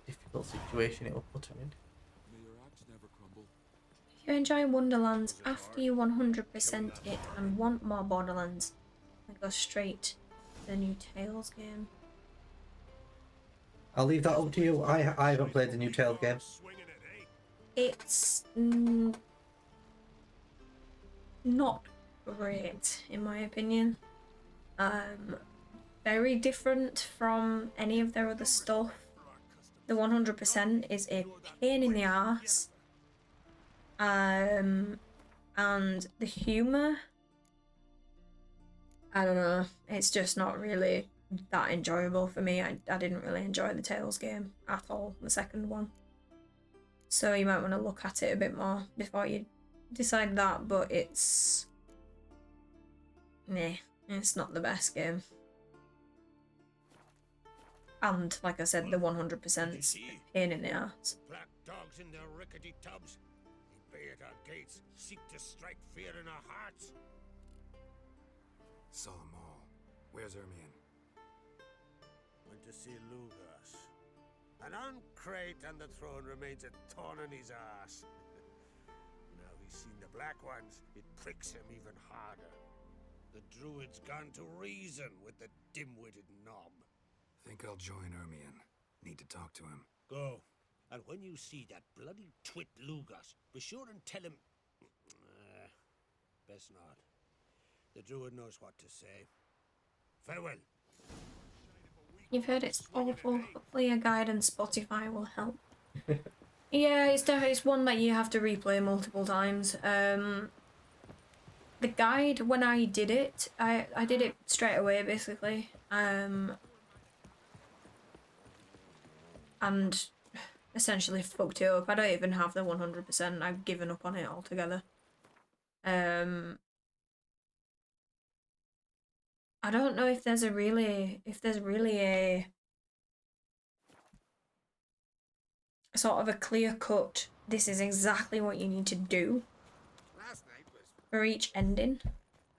difficult situation it will put her in. If you enjoy Wonderlands after you 100% it and want more Borderlands, then go straight to the new Tales game. I'll leave that up to you. I haven't played the new Tales game. It's not great in my opinion. Very different from any of their other stuff. The 100% is a pain in the arse. And the humour, I don't know, it's just not really that enjoyable for me. I didn't really enjoy the Tales game at all, the second one. So you might want to look at it a bit more before you decide that, but it's... Nah, it's not the best game. And, like I said, the 100%'s a pain in the arse. Black dogs in their rickety tubs. They bay at our gates, seek to strike fear in our hearts. Saw 'em all. Where's Ermion? Went to see Lugas. And on Crate on the throne remains a thorn in his ass. Now he's seen the Black Ones, it pricks him even harder. The Druid's gone to reason with the dim-witted knob. Think I'll join Ermion. Need to talk to him. Go. And when you see that bloody twit Lugas, be sure and tell him... best not. The Druid knows what to say. Farewell. You've heard it's awful. Hopefully a guide on Spotify will help. Yeah, it's one that you have to replay multiple times. The guide, when I did it, I did it straight away basically. And essentially fucked it up. I don't even have the 100%. I've given up on it altogether. I don't know if there's really a sort of a clear cut, this is exactly what you need to do for each ending.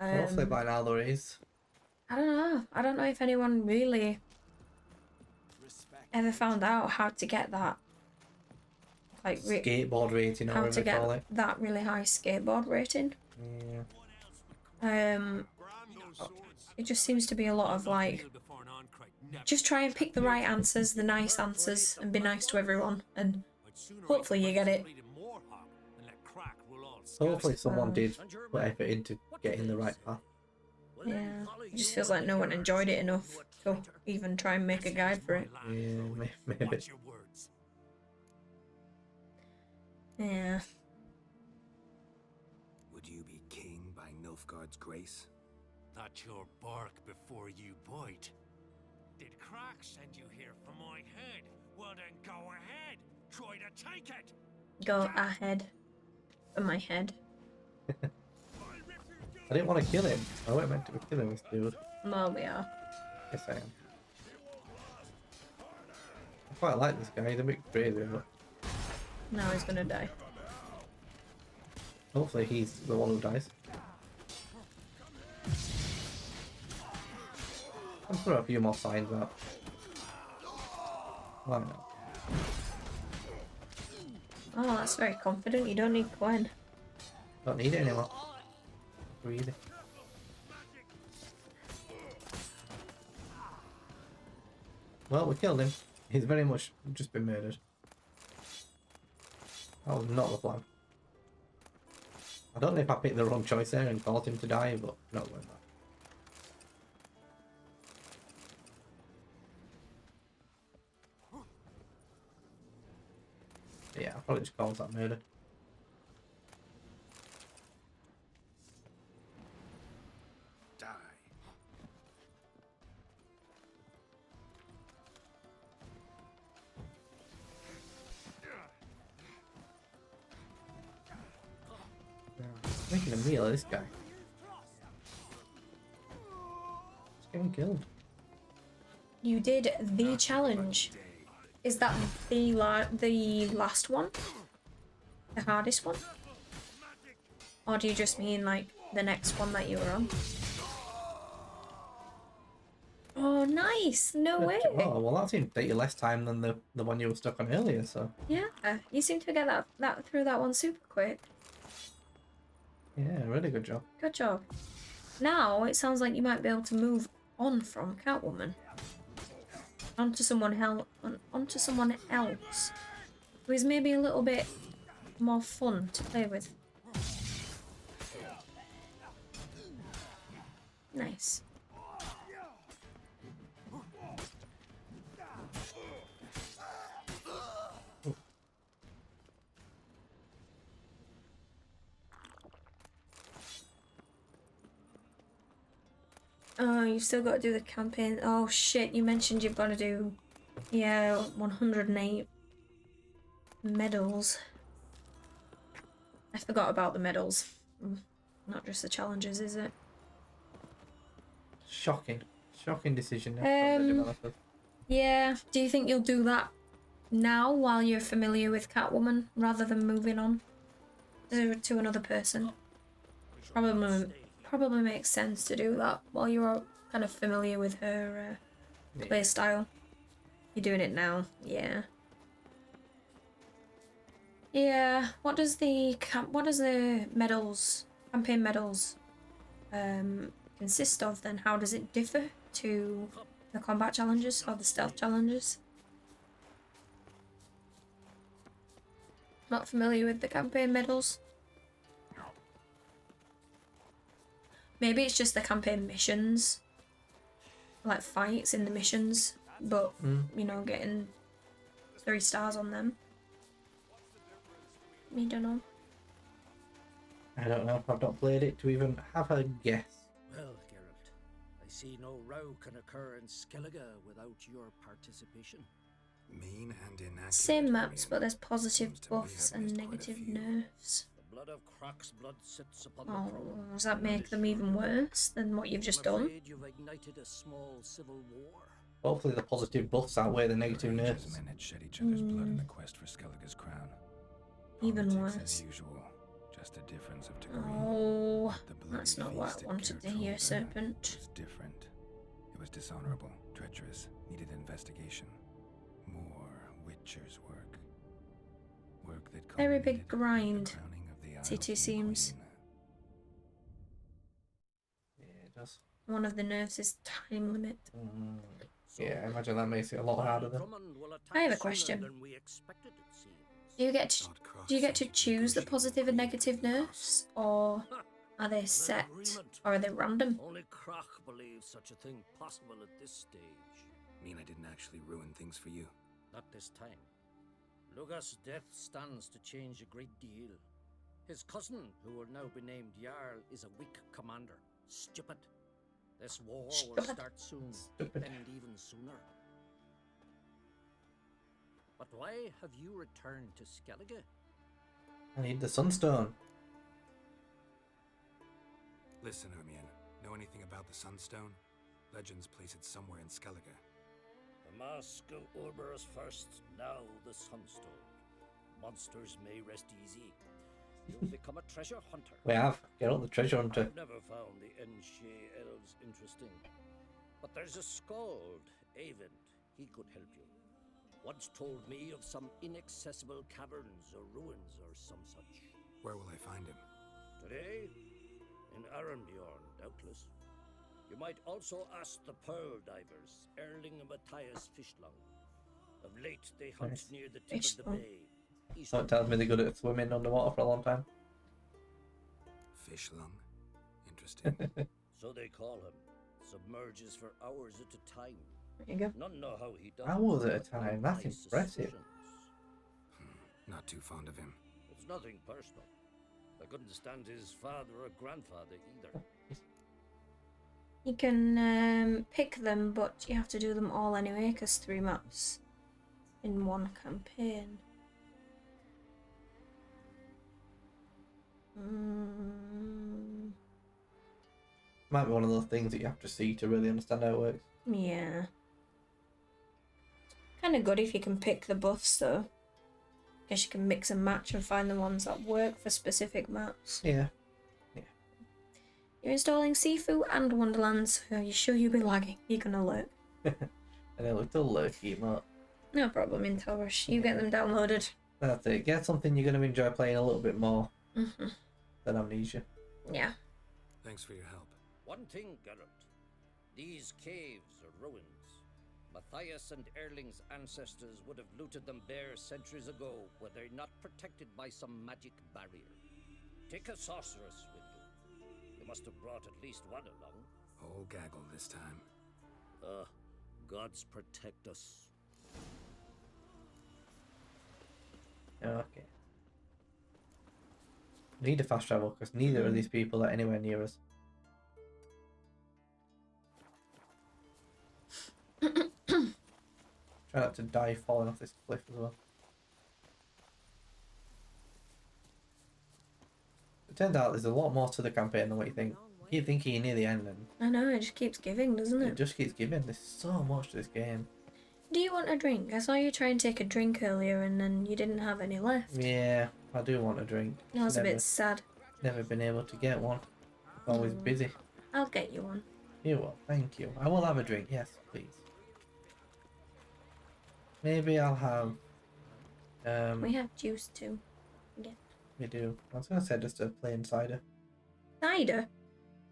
Hopefully by now there is. I don't know. I don't know if anyone really ever found out how to get that. Like Skateboard rating or how whatever to they call get it. that really high skateboard rating. Yeah. It just seems to be a lot of like, just try and pick the right answers, the nice answers, and be nice to everyone, and hopefully you get it. Hopefully someone did put effort into getting the right path. Yeah, it just feels like no one enjoyed it enough to even try and make a guide for it. Yeah, maybe. Yeah. Would you be king by Nilfgaard's grace? That's your bark before you bite. Did Crack send you here for my head? Well then go ahead. Try to take it. Go ahead. For my head. I didn't want to kill him. I wasn't meant to be killing this dude. Well, we are. Yes, I am. I quite like this guy. He's a bit crazy, but Now he's gonna die. hopefully he's the one who dies. I'll throw a few more signs out. Why not? Oh, that's very confident. You don't need Gwen. Don't need it anymore. Too easy. Well, we killed him. He's very much just been murdered. That was not the plan. I don't know if I picked the wrong choice there and caused him to die, but not going back. Yeah, I probably just caused that murder. Die. Making a meal of this guy. Just get him killed. You did the challenge. Is that the last one? The hardest one? Or do you just mean like the next one that you were on? Oh, nice! No way! Oh, well, that seemed to take you less time than the one you were stuck on earlier, so... Yeah, you seem to get that through that one super quick. Yeah, really good job. Good job. Now it sounds like you might be able to move on from Catwoman onto someone else who is maybe a little bit more fun to play with. Nice. Oh, you've still got to do the campaign. Oh shit, you mentioned you've got to do, yeah, 108 medals. I forgot about the medals. Not just the challenges, is it? Shocking. Shocking decision from the developers. Yeah, do you think you'll do that now while you're familiar with Catwoman rather than moving on to another person? Probably makes sense to do that while you're kind of familiar with her play style. You're doing it now, yeah. Yeah. What does the medals, campaign medals, consist of then? How does it differ to the combat challenges or the stealth challenges? Not familiar with the campaign medals. Maybe it's just the campaign missions, like fights in the missions, but you know, getting 3 stars on them. Me don't know. I don't know. I've not played it to even have a guess. Well, Geralt, I see no row can occur in Skellige without your participation. Mean and inaccurate. Same maps, Hermione. but there's positive Seems to me buffs I've and missed quite a negative few. nerfs. The blood of Croc's blood sits upon the Oh, throne. does that make them even worse than what you've just I'm done? afraid you've ignited a small civil war. Hopefully the positive buffs outweigh the negative Rangers nerfs. men had shed each other's blood in the quest for Skellige's crown. Even Politics worse. as usual, just a difference of degree. Oh, The bloody that's not what feast I at wanted to Caer hear, Trulda Serpent. was different. It was dishonorable, treacherous, needed investigation. More Witcher's work. Work that Very big culminated with the grind, crowning of the T2 Isle seems. Queen. Yeah, it does. One of the nerfs is time limit. Yeah, I imagine that makes it a lot harder then. Drummond will attack I have a sooner question. than we expected, it seems. Do you get to choose the positive and negative nerfs, or are they set, or are they random? Only Croc believes such a thing possible at this stage. Mean I didn't actually ruin things for you? Not this time. Lugas' death stands to change a great deal. His cousin, who will now be named Jarl, is a weak commander. Stupid. This war will Stupid. start soon, Stupid. end even sooner. But why have you returned to Skellige? I need the Sunstone. Listen, Hermione. Know anything about the Sunstone? Legends place it somewhere in Skellige. The mask of Ouroboros first, now the Sunstone. Monsters may rest easy. You'll become a treasure hunter. We have. Get up the treasure hunter. I've never found the Enshe elves interesting. But there's a skald, Eyvind. He could help you. Once told me of some inaccessible caverns or ruins or some such. Where will I find him? Today? In Arenbjorn, doubtless. You might also ask the Pearl Divers, Erling and Matthias Fishlung. Of late, they hunt Nice. near the tip of the Fishlung. bay. east So of it tells me they're good at swimming underwater for a long time. Fish lung. Interesting. So they call him. Submerges for hours at a time. There you go. None know how he does. Hours it, at a but time, I've that's my impressive. suspicions. Not too fond of him. It's nothing personal. I couldn't stand his father or grandfather either. You can pick them, but you have to do them all anyway, because 3 maps in one campaign. Might be one of those things that you have to see to really understand how it works. Yeah. Kind of good if you can pick the buffs, though. Guess you can mix and match and find the ones that work for specific maps. Yeah. You're installing Sifu and Wonderlands, so you sure you'll be lagging. You're gonna lurk. And a little lurky, but No problem, Intel Rush. You get them downloaded. that's it. Get something you're going to enjoy playing a little bit more Mm-hmm. than Amnesia. Yeah. Thanks for your help. One thing, Geralt. These caves are ruins. Matthias and Erling's ancestors would have looted them bare centuries ago were they not protected by some magic barrier. Take a sorceress with you. You must have brought at least one along. Whole gaggle this time. Gods protect us. Okay. Need to fast travel because neither of these people are anywhere near us. Try not to die falling off this cliff as well. It turns out there's a lot more to the campaign than what you think. You keep thinking you're near the end and I know, it just keeps giving, doesn't it it? just keeps giving. There's so much to this game. Do you want a drink? I saw you try and take a drink earlier and then you didn't have any left. Yeah, I do want a drink. I was a Never- bit sad. Never been able to get one. Always busy. I'll get you one. You will, thank you. I will have a drink, yes, please. Maybe I'll have We have juice too. Yeah. we do. I was gonna say just a plain cider. Cider?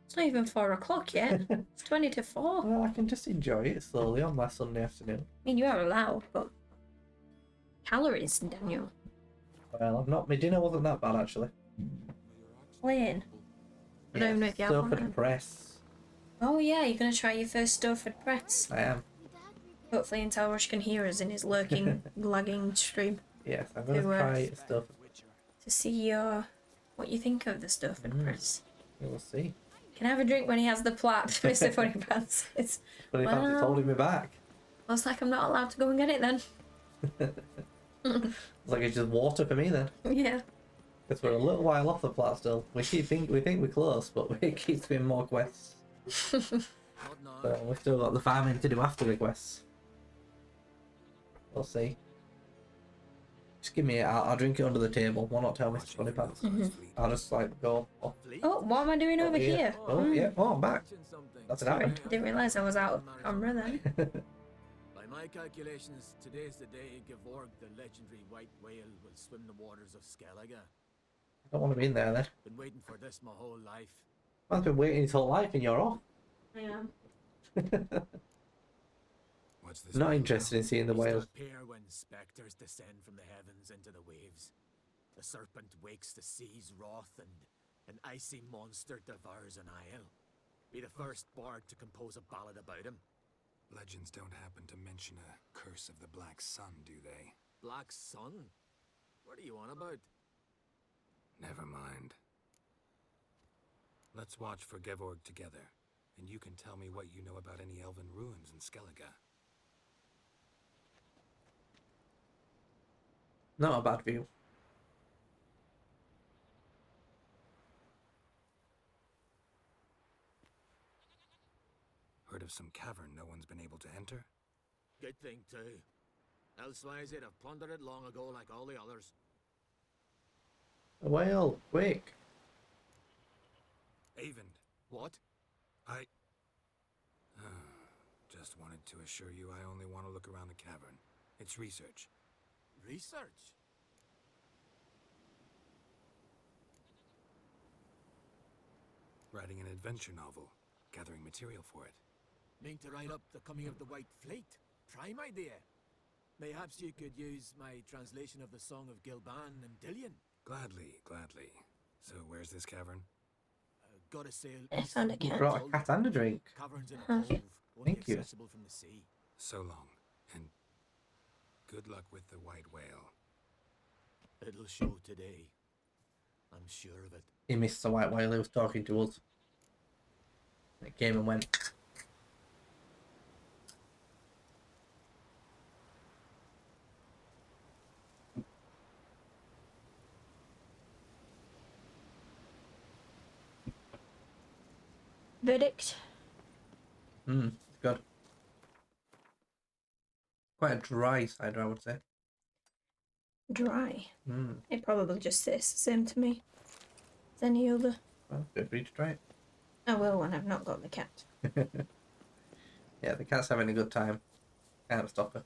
It's not even 4 o'clock yet. It's 20 to 4. I Well, I can just enjoy it slowly on my Sunday afternoon. mean, you are allowed, but calories, Daniel. Well, I've not. My dinner wasn't that bad actually. Plain. I don't even know if you have one. Stuffed then. press. Oh yeah, you're gonna try your first Stowford press. I am. Hopefully Intel Rush can hear us in his lurking, lagging stream. Yes, I'm gonna Who, try stuff. to see what you think of the stuff and press. We'll see. Can I have a drink when he has the plat, Mr. Funny Pants? It's Funny Pants is holding me back. looks like I'm not allowed to go and get it then. It's like it's just water for me then. Yeah. Because we're a little while off the plat still. We think we're close, but it keeps being more quests. So we've still got the farming to do after the quests. We'll see. Just give me it. I'll drink it under the table. Why not tell Mr. Funny Pants? I'll just like go off. Oh, what am I doing over here? Oh yeah. Oh, I'm back. That's an eye. I didn't realise I was out of camera then. By my calculations, today's the day Gevorg, the legendary white whale, will swim the waters of Skellige. I don't want to be in there then. Been waiting for this my whole life. I've been waiting his whole life and you're off. I am. What's this? Not interested in seeing the whale. Appear when spectres descend from the heavens into the waves. The serpent wakes the sea's wrath, and an icy monster devours an isle. Be the first bard to compose a ballad about him. Legends don't happen to mention a curse of the Black Sun, do they? Black Sun? What are you on about? Never mind. Let's watch for Gevorg together, and you can tell me what you know about any elven ruins in Skellige. Not a bad view. Heard of some cavern no one's been able to enter? Good thing, too. Elsewise, they'd have plundered it long ago like all the others. A whale, quick. Avend. What? I... just wanted to assure you I only want to look around the cavern. It's research. Research? Writing an adventure novel. Gathering material for it. Mean to write up the coming of the White Fleet? Prime idea. Mayhaps you could use my translation of the Song of Gilban and Dillion. Gladly, gladly. So where's this cavern? Gotta sail I found a You cat. brought a cat and a drink. Caverns in a cove, only Thank you. accessible from the sea. So long, and good luck with the white whale. It'll show today. I'm sure of it. He missed the white whale. He was talking to us. It came and went. Verdict. Good. Quite a dry cider, I would say. Dry. Mm. It probably just tastes the same to me as any other. Well, feel free to try it. I will when I've not got the cat. Yeah, the cat's having a good time. Can't stop her.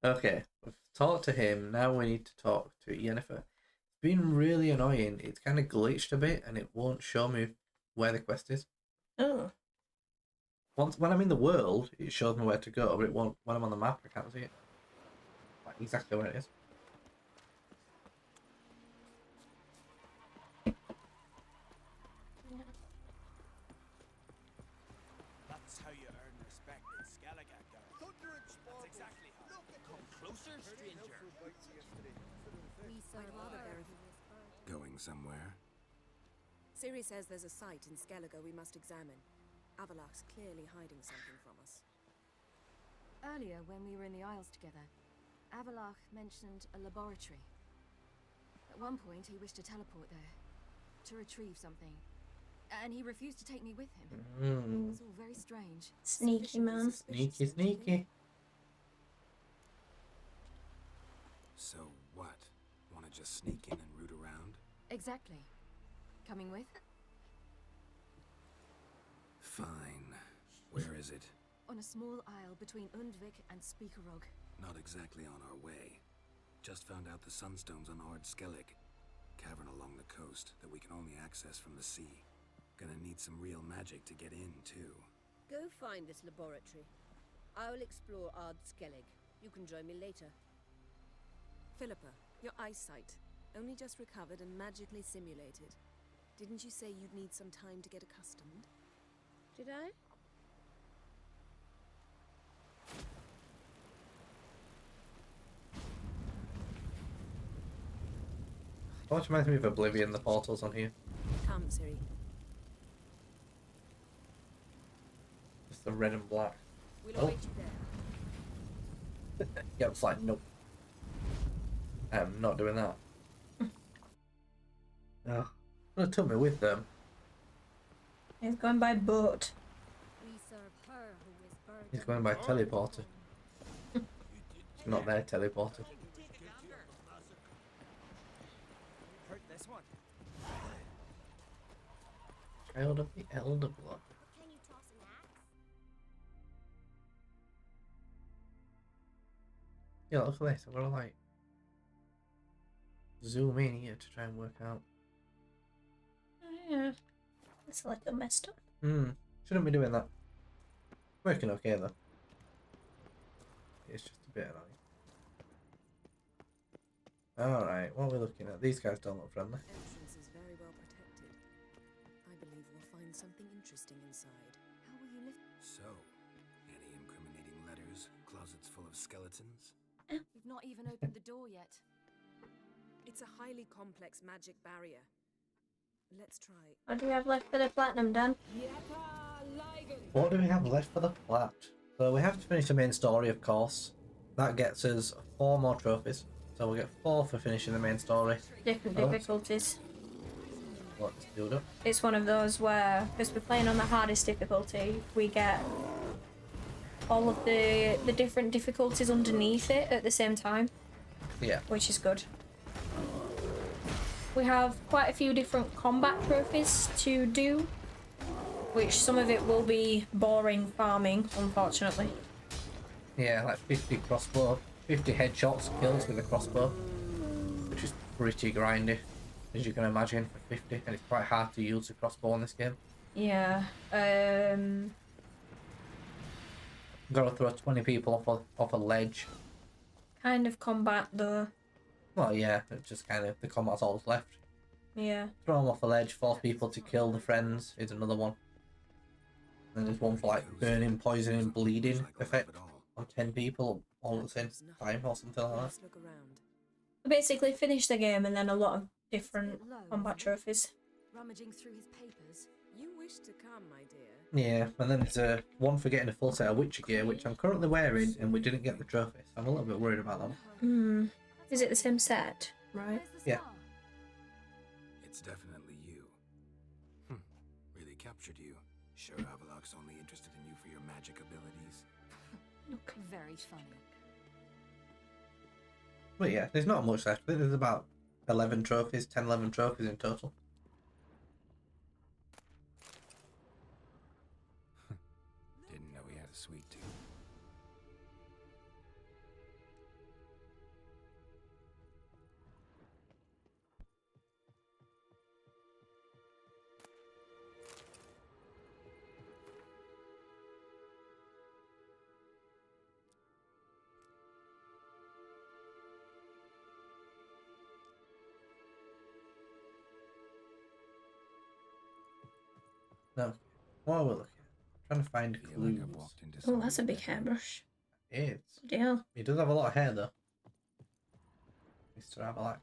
Okay, we've talked to him. Now we need to talk to Yennefer. It's been really annoying. It's kind of glitched a bit, and it won't show me where the quest is. Oh. Once when I'm in the world, it shows me where to go, but it won't. When I'm on the map, I can't see it. Like exactly where it is. That's how you earn respect in Skellige, Gareth. Thunder and sparkles. That's exactly how. Come closer, stranger. Going somewhere? Ciri says there's a site in Skellige we must examine. Avalach's clearly hiding something from us. Earlier, when we were in the Isles together, Avalach mentioned a laboratory. At one point, he wished to teleport there, to retrieve something. And he refused to take me with him. It was all very strange. Sneaky man. Sneaky, sneaky. So what? Want to just sneak in and root around? Exactly. Coming with? Fine. Where is it? On a small isle between Undvik and Speakerog. Not exactly on our way. Just found out the sunstones on Ard Skellig. Cavern along the coast that we can only access from the sea. Gonna need some real magic to get in, too. Go find this laboratory. I'll explore Ard Skellig. You can join me later. Philippa, your eyesight. Only just recovered and magically simulated. Didn't you say you'd need some time to get accustomed? Did I? What reminds me of Oblivion, the portals on here. Come, Ciri. Just the red and black. We'll Oh. await you there. Yeah, it's like, nope. I'm not doing that. Oh, would have took me with them. He's going by boat. We serve her who is burdened. He's going by teleporter. It's not their teleporter. Hurt this one. Child of the Elder Blood. Can you toss an axe? Yeah, look at this. I've got to like zoom in here to try and work out. Yeah. It's a little messed up. Shouldn't be doing that. Working okay though. It's just a bit annoying. Alright, what are we looking at? These guys don't look friendly. Entrance is very well protected. I believe we'll find something interesting inside. How will you lift? So, any incriminating letters, closets full of skeletons? We've not even opened the door yet. It's a highly complex magic barrier. Let's try. What do we have left for the platinum, Dan? What do we have left for the plat? So we have to finish the main story, of course. That gets us 4 more trophies. So we'll get 4 for finishing the main story. Different Oh. difficulties. Let's build up. It's one of those where, because we're playing on the hardest difficulty, we get all of the different difficulties underneath it at the same time, Yeah. which is good. We have quite a few different combat trophies to do, which some of it will be boring farming, unfortunately. Yeah, like 50 crossbow, 50 headshots, kills with a crossbow, which is pretty grindy, as you can imagine, for 50, and it's quite hard to use a crossbow in this game. Yeah. Gotta throw 20 people off a ledge. Kind of combat though. Well, yeah, it's just kind of the combat's all that's left. Yeah. Throw them off a ledge, force people to kill the friends is another one. And then there's one for like burning, poisoning, bleeding effect on 10 people all at the same time or something like that. Let's look around. Basically finish the game and then a lot of different combat trophies. Rummaging through his papers. You wish to come, my dear. Yeah, and then there's one for getting a full set of Witcher gear, which I'm currently wearing, and we didn't get the trophy, so I'm a little bit worried about that one. Is it the same set? Right. Yeah. It's definitely you. Really captured you. Sure Avalok's only interested in you for your magic abilities. Look, very funny. But yeah, there's not much left. I think there's about 11 trophies, 10, 11 trophies in total. Didn't know he had a sweet tooth. No. What are we looking at? Trying to find clues. Oh, that's a big hairbrush. It is. Bloody hell. He does have a lot of hair though. Mr. Avalak.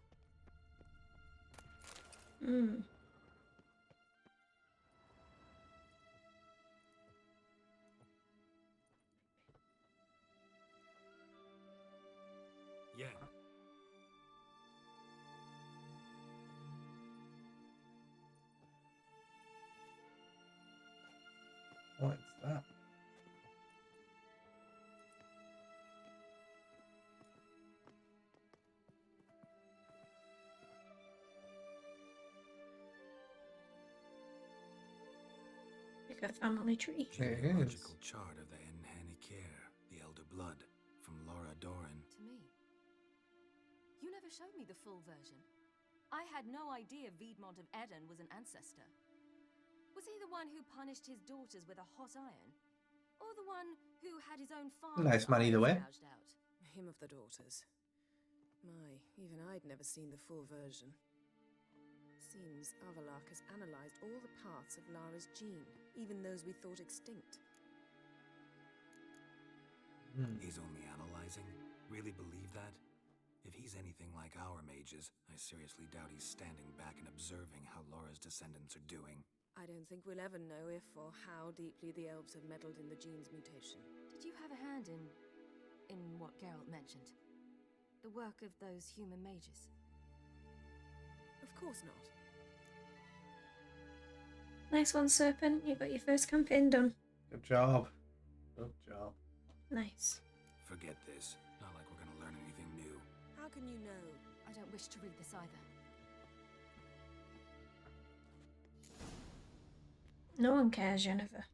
Yeah. What's that? Like a family tree. Genealogical chart of the Enhanikir, the Elder Blood, from Laura Doran. To me. You never showed me the full version. I had no idea Viedmont of Eden was an ancestor. Was he the one who punished his daughters with a hot iron? Or the one who had his own farm? Nice man either way. Him of the daughters. My, even I'd never seen the full version. Seems Avalok has analyzed all the parts of Lara's gene, even those we thought extinct. He's only analyzing? Really believe that? If he's anything like our mages, I seriously doubt he's standing back and observing how Laura's descendants are doing. I don't think we'll ever know if or how deeply the elves have meddled in the gene's mutation. Did you have a hand in what Geralt mentioned? The work of those human mages? Of course not. Nice one, Serpent. You got your first campaign done. Good job. Good job. Nice. Forget this. Not like we're gonna learn anything new. How can you know? I don't wish to read this either. No one cares, Jennifer.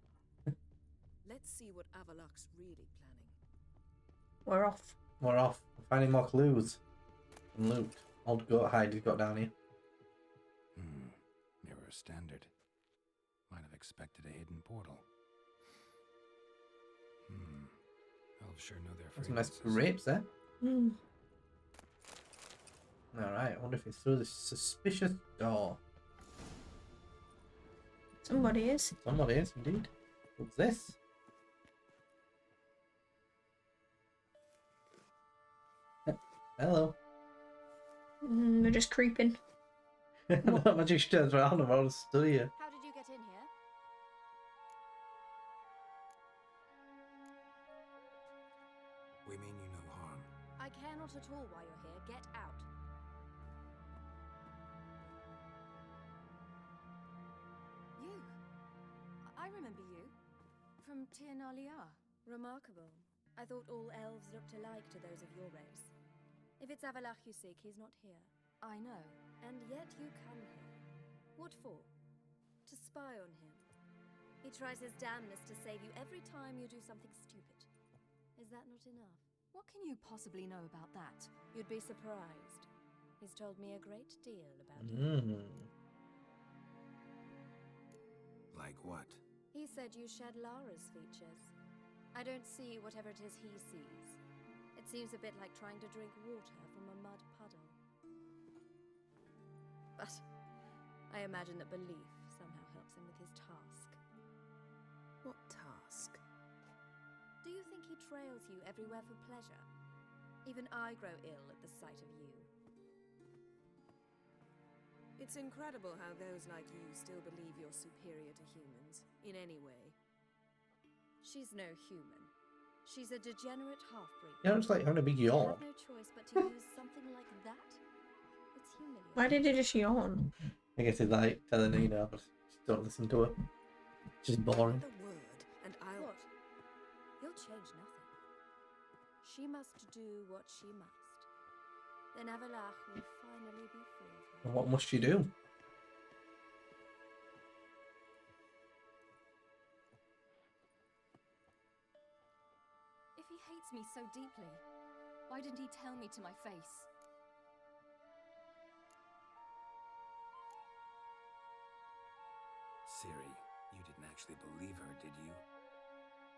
Let's see what Avalok's really planning. We're off. We're off. We're finding more clues. And loot. Old goat hide he's got down here. Mirror standard. Might have expected a hidden portal. Elves sure know their Some nice fragrances. grapes there. Hmm. Alright, I wonder if it's through this suspicious door. Somebody is. Somebody is, indeed. What's this? Hello. We're just creeping. That magic turns around and I'll study you. How did you get in here? We mean you no harm. I care not at all why you're here. Get out. You. I remember you. From Tir na Liar. Remarkable. I thought all elves looked alike to those of your race. If it's Avalach you seek, he's not here. I know. And yet you come here. What for? To spy on him. He tries his damnedest to save you every time you do something stupid. Is that not enough? What can you possibly know about that? You'd be surprised. He's told me a great deal about you. Like what? He said you shed Lara's features. I don't see whatever it is he sees. It seems a bit like trying to drink water from a mud puddle. But I imagine that belief somehow helps him with his task. What task? Do you think he trails you everywhere for pleasure? Even I grow ill at the sight of you. It's incredible how those like you still believe you're superior to humans, in any way. She's no human. She's a degenerate half-breed. You know, it's like having a big You yawn. have no choice but to use something like that? It's humiliating. Why did he just yawn? I guess it's like telling her, you know, just don't listen to her. She's boring. The word, and I'll... What? You'll change nothing. She must do what she must. Then Avalach will finally be free of her. And what must she do? If he hates me so deeply, why didn't he tell me to my face? Ciri, you didn't actually believe her, did you?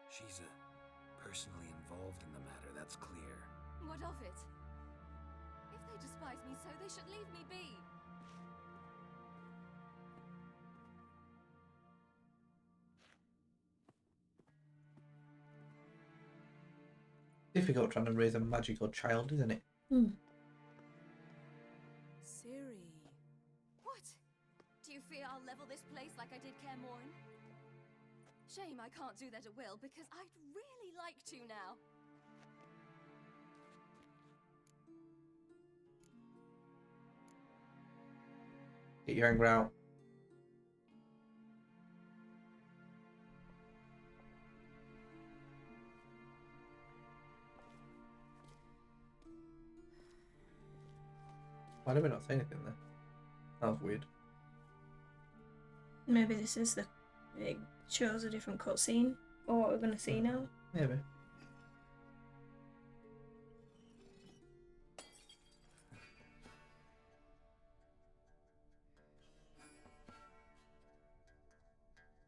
She's personally involved in the matter, that's clear. What of it? If they despise me so, they should leave me be. Difficult trying to raise a magical child, isn't it? Ciri. What? Do you fear I'll level this place like I did Kaer Morhen? Shame I can't do that at will, because I'd really like to now. Get your anger out. Why did we not say anything there? That was weird. Maybe this is the... It shows a different cutscene. Or what we're going to see now. Maybe.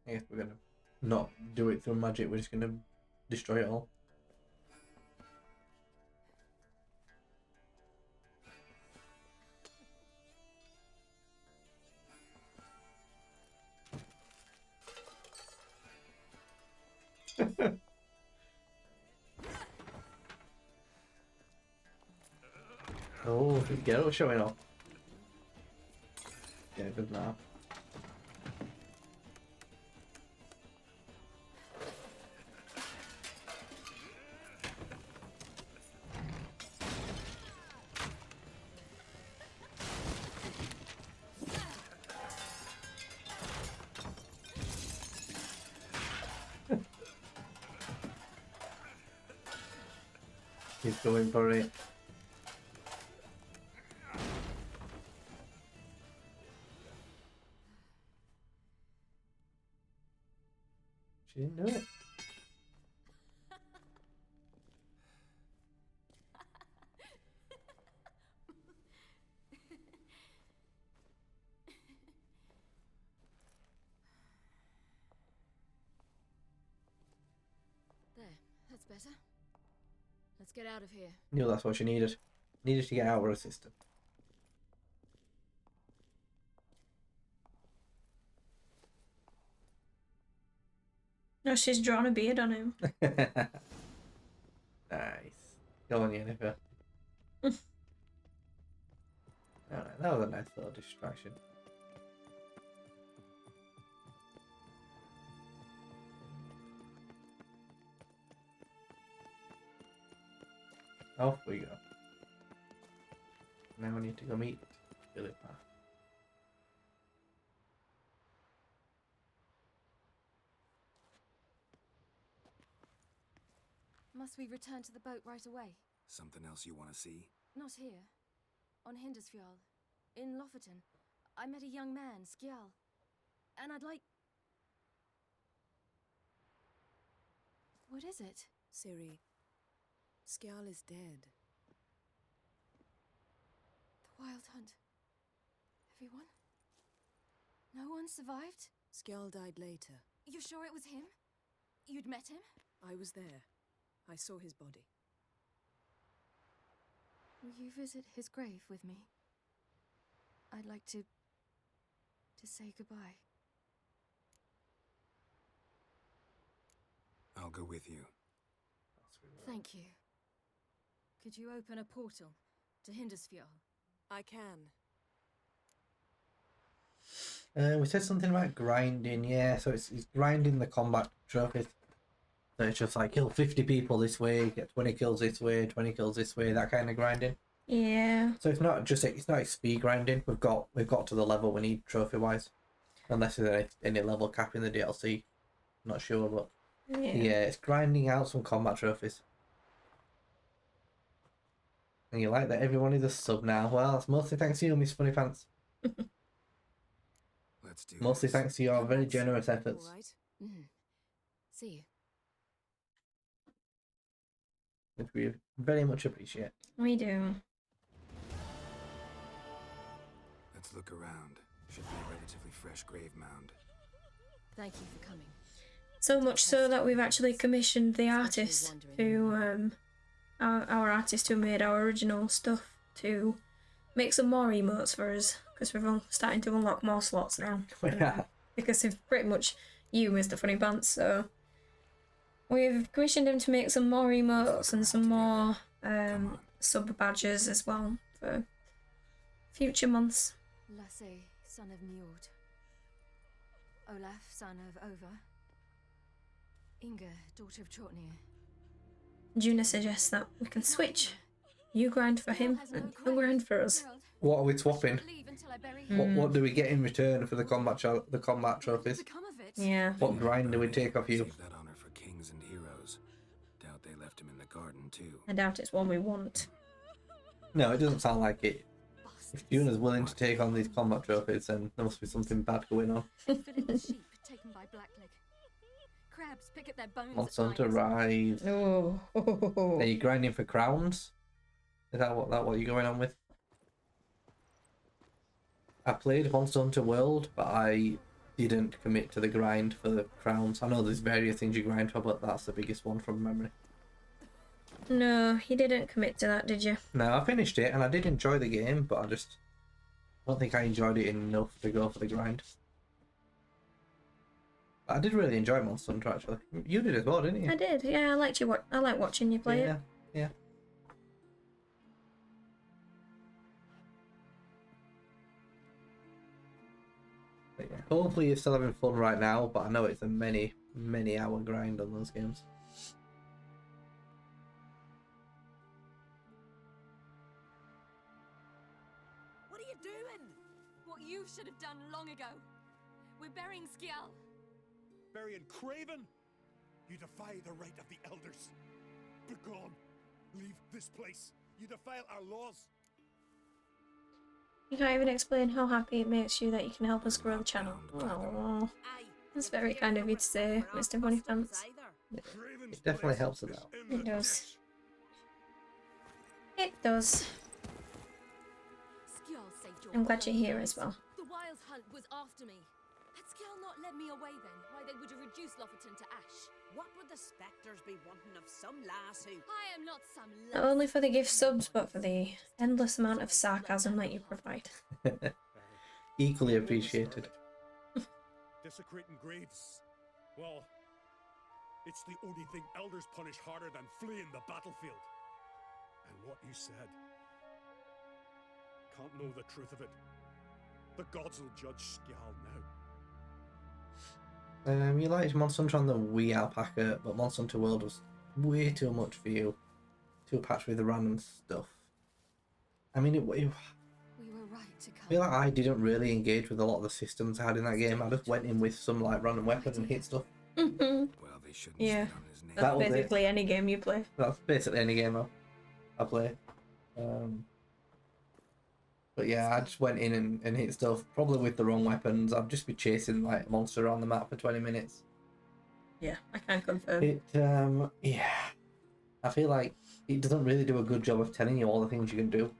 I guess we're gonna not do it through magic, we're just gonna destroy it all. Oh, Geralt showing off. Yeah, good now. He's going for it. She didn't do it. There, that's better. Let's get out of here. Knew that's what she needed. Needed to get out her assistant. No, she's drawn a beard on him. Nice. Go on, Yennefer. Alright, that was a nice little distraction. Off we go. Now we need to go meet Philippa. Must we return to the boat right away? Something else you want to see? Not here. On Hindersfjall. In Lofoten. I met a young man, Skjal. And I'd like... What is it? Ciri, Skjal is dead. The Wild Hunt. Everyone? No one survived? Skjal died later. You sure it was him? You'd met him? I was there. I saw his body. Will you visit his grave with me? I'd like to say goodbye. I'll go with you. Thank you. Could you open a portal to Hindersfjall? I can. We said something about grinding, yeah, so it's grinding the combat trophies. So it's just like kill 50 people this way, get 20 kills this way, 20 kills this way, that kind of grinding. Yeah. So it's not XP grinding. We've got to the level we need trophy wise, unless there's any level cap in the DLC. Not sure, but yeah, it's grinding out some combat trophies. And you like that everyone is a sub now? Well, it's mostly thanks to you, Miss Funny Pants. Let's do Mostly this. thanks to your very generous efforts. All right. See you. Which we very much appreciate. We do. Let's look around. Should be a relatively fresh grave mound. Thank you for coming. So much so that we've actually commissioned the artist who, our artist who made our original stuff to make some more emotes for us, because we're starting to unlock more slots now. Because of pretty much you, Mr. Funny Pants, so we've commissioned him to make some more emotes and some more sub badges as well for future months. Lasse, son of Njord. Olaf, son of Over. Inga, daughter of Trotnir. Juna suggests that we can switch. You grind for him and he'll grind for us. What are we swapping? What do we get in return for the combat trophies? Yeah. What grind do we take off you? Save that honor for kings and heroes. Doubt they left him in the garden too. I doubt it's one we want. No, it doesn't sound like it. If Juna's willing to take on these combat trophies, then there must be something bad going on. Fitted sheep taken by Blackleg. Crabs pick at their bones. Monster Hunter Rise. Oh. Are you grinding for crowns? Is that what you're going on with? I played Monster Hunter World, but I didn't commit to the grind for the crowns. I know there's various things you grind for, but that's the biggest one from memory. No, you didn't commit to that, did you? No, I finished it and I did enjoy the game, but I don't think I enjoyed it enough to go for the grind. But I did really enjoy Monster Hunter actually. You did as well, didn't you? I did. Yeah, I like watching you play it. Yeah. hopefully you're still having fun right now, but I know it's a many hour grind on those games. What are you doing? What you should have done long ago. We're burying Skjal. Burying Craven? You defy the right of the elders. Begone. Leave this place. You defile our laws. You can't even explain how happy it makes you that you can help us grow the channel. Aww. That's very kind of you to say, Mr. Bunnypants. It definitely helps us out. It does. It does. Skjal saved your I'm glad you're blood. here as well. The Wild Hunt was after me. Had Skjal not led me away then, why they would have reduced Loferton to ash. What would the spectres be wanting of some lass who... I am not some Not only for the gift subs, but for the endless amount of sarcasm that you provide. Equally appreciated. Desecrating graves. Well, it's the only thing elders punish harder than fleeing the battlefield. And what you said. Can't know the truth of it. The gods will judge Skjal now. You liked Monster Hunter on the Wii Alpaca, but Monster Hunter World was way too much for you. Too patched with the random stuff. I mean, We were right to I come. feel like I didn't really engage with a lot of the systems I had in that game. I just went in with some like random weapon and hit stuff. Well, they shouldn't Yeah, sit on his name. That that's was it. basically any game you play. That's basically any game I play. But yeah, I just went in and hit stuff, probably with the wrong weapons. I'd just be chasing like a monster around the map for 20 minutes. Yeah, I can confirm. Yeah. I feel like it doesn't really do a good job of telling you all the things you can do.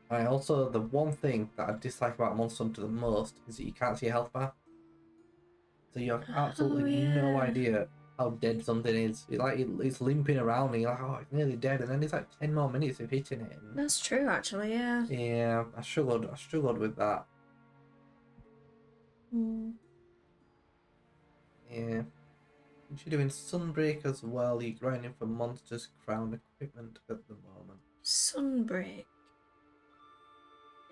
And also, the one thing that I dislike about Monster Hunter the most is that you can't see a health bar. So you have absolutely no idea how dead something is. It's limping around and you're like, oh, it's nearly dead, and then it's like 10 more minutes of hitting it. And That's true, actually, yeah. yeah, I struggled with that. Yeah. You're doing Sunbreak as well. You're grinding for monsters crown equipment at the moment. Sunbreak.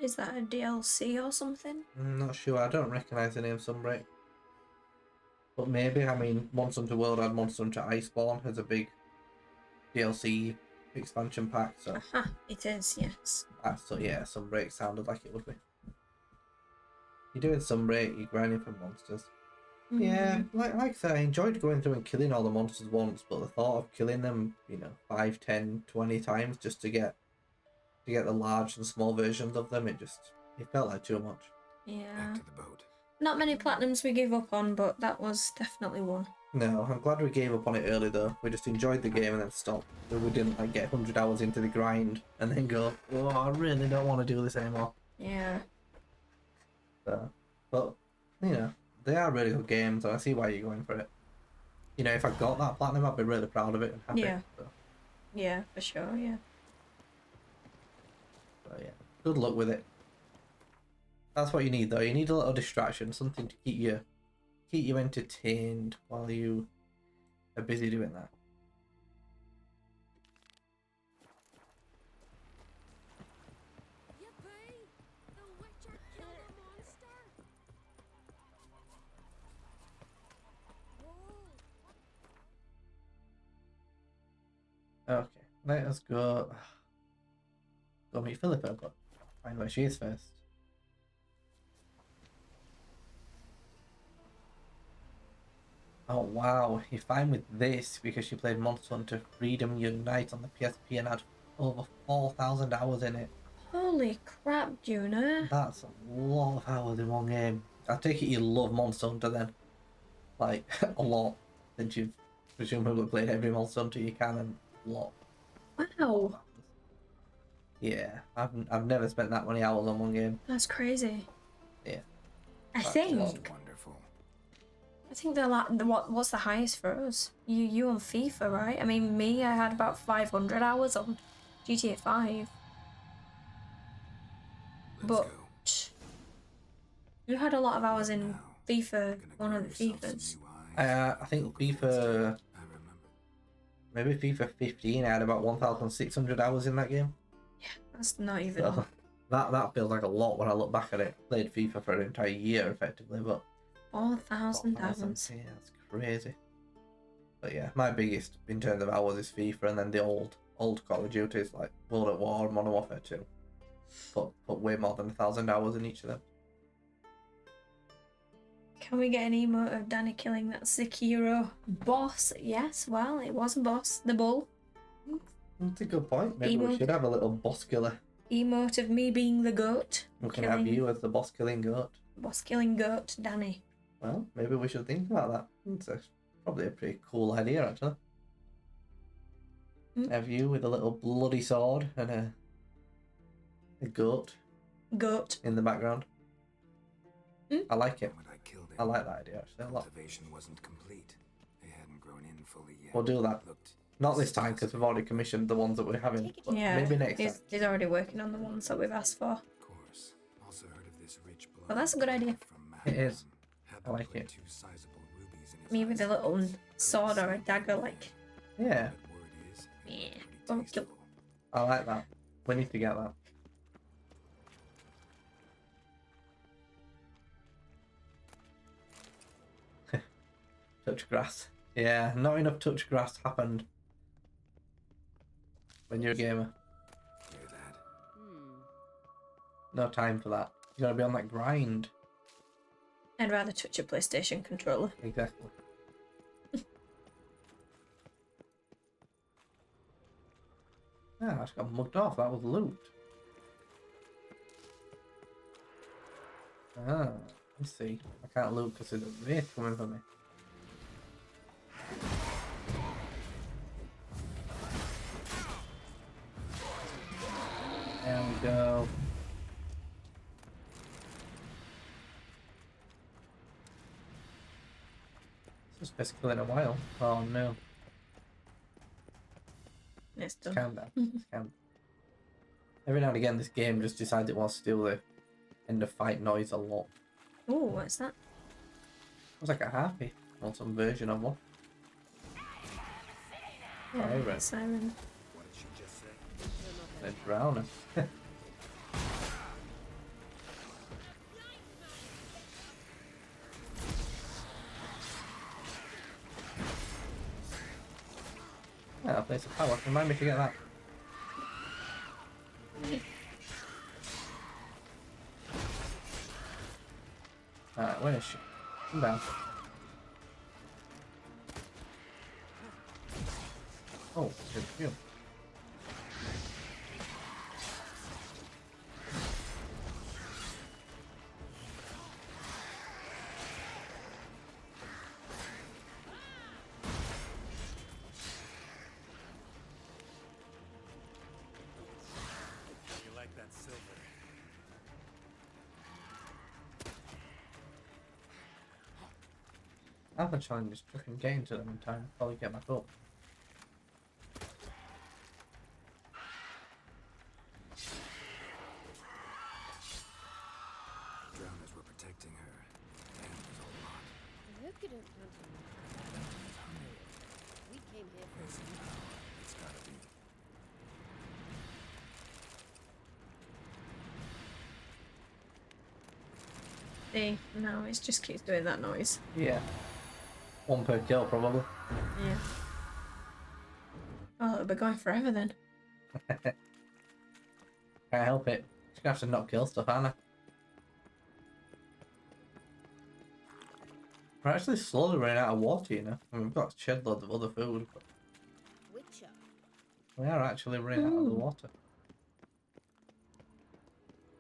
Is that a DLC or something? I'm not sure. I don't recognise the name Sunbreak. But maybe, I mean, Monster Hunter World had Monster Hunter Iceborne as a big DLC expansion pack, so... Aha, it is, yes. So yeah, Sunbreak sounded like it would be. You're doing Sunbreak, you're grinding for monsters. Yeah, like I said, I enjoyed going through and killing all the monsters once, but the thought of killing them, 5, 10, 20 times just to get the large and small versions of them, it felt like too much. Yeah. Back to the boat. Not many platinums we give up on, but that was definitely one. No, I'm glad we gave up on it early though. We just enjoyed the game and then stopped. So we didn't like get 100 hours into the grind and then go, oh, I really don't want to do this anymore. Yeah. So, but, they are really good games and I see why you're going for it. If I got that platinum, I'd be really proud of it and happy. Yeah. So, Yeah, for sure, yeah. yeah, good luck with it. That's what you need though. You need a little distraction, something to keep you entertained while you are busy doing that. Yippee! The Witcher killed a monster! Whoa! Okay, let us go. Go meet Philippa, but find where she is first. Oh wow, you're fine with this because you played Monster Hunter Freedom Unite on the PSP and had over 4,000 hours in it. Holy crap, Juna. That's a lot of hours in one game. I take it you love Monster Hunter then. Like, a lot. Since you've presumably played every Monster Hunter you can, and a lot. Wow. Yeah, I've never spent that many hours on one game. That's crazy. Yeah. I That's think Wonderful. what's the highest for us? You on FIFA, right? I mean, me, I had about 500 hours on GTA 5. But you had a lot of hours in FIFA, one of the FIFAs. I think FIFA... Maybe FIFA 15, I had about 1,600 hours in that game. That's not even... So, that feels like a lot when I look back at it. Played FIFA for an entire year, effectively, but 4,000 hours. Yeah, that's crazy. But yeah, my biggest in terms of hours is FIFA, and then the old Call of Duty is like World at War and Modern Warfare 2. Put way more than 1,000 hours in each of them. Can we get an emote of Danny killing that Sekiro boss? Yes, well, it was a boss. The bull. That's a good point. Maybe we Emote. should have a little boss killer. Emote of me being the goat. We can have you as the boss killing goat. Boss killing goat, Danny. Well, maybe we should think about that. It's probably a pretty cool idea, actually. Have you with a little bloody sword and a goat. Goat. In the background. I like it. When I killed him, I like that idea, actually, a lot. cultivation wasn't complete. They hadn't grown in fully yet. We'll do that. Looked Not this time, because we've already commissioned the ones that we're having. But Yeah, maybe next time. he's already working on the ones that we've asked for. also heard of this rich blood. Well, that's a good idea. It is. I like it. Two sizable rubies in his Me with a little sword or a dagger, like. Yeah, Yeah. Oh, kill. I like that. We need to get that. Touch grass. Yeah, not enough touch grass happened when you're a gamer. Hear that? No time for that. You gotta be on that grind. I'd rather touch a PlayStation controller. Exactly. Yeah, I just got mugged off. That was loot. Ah, let's see. I can't loot because there's a wraith coming for me. There we go. This is basically in a while. Oh no. It's done. Calm down. Calm down. Every now and again, this game just decides it wants to do the end of fight noise a lot. Oh, what's that? It's like a harpy or some version of one. Yeah, Siren. siren. What did she just say? They're drowning. Yeah, a place of power. Remind me to get that. Alright, where is she? Come down. Oh, good for you. You like that silver? Other challenges fucking getting to them in time before we get back up. Drowners were protecting her. And it was a lot. I hope you don't want to. We came here for Yes, it's gotta be. See, no, it just keeps doing that noise. Yeah. One per kill, probably. Yeah. Oh, it'll be going forever then. Can't help it. Just gonna have to not kill stuff, aren't I? We're actually slowly running out of water, you know. I mean, we've got shed loads of other food, but Witcher. we are actually running out of the water.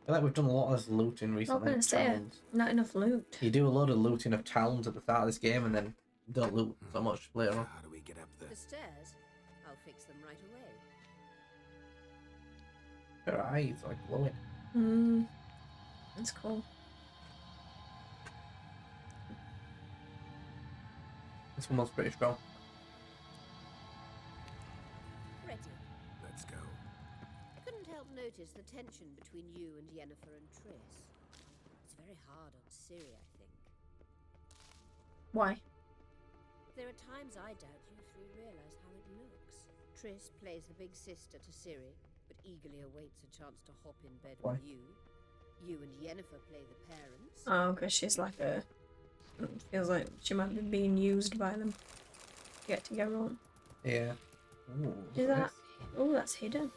I feel like we've done a lot of this looting I was recently. going to say, towns. not enough loot. You do a load of looting of towns at the start of this game and then don't loot so much later on. How do we get up the... The stairs? I'll fix them right away. Her eyes are glowing. Hmm. That's cool. This one looks pretty strong. Ready. Let's go. I couldn't help notice the tension between you and Yennefer and Triss. It's very hard on Ciri, I think. Why? There are times I doubt you three realize how it looks. Triss plays the big sister to Ciri, but eagerly awaits a chance to hop in bed Why? with you. You and Yennefer play the parents. Oh, because she's like a It feels like she might be being used by them to get to Geralt. Yeah. Ooh, Is look at that? Oh, that's hidden.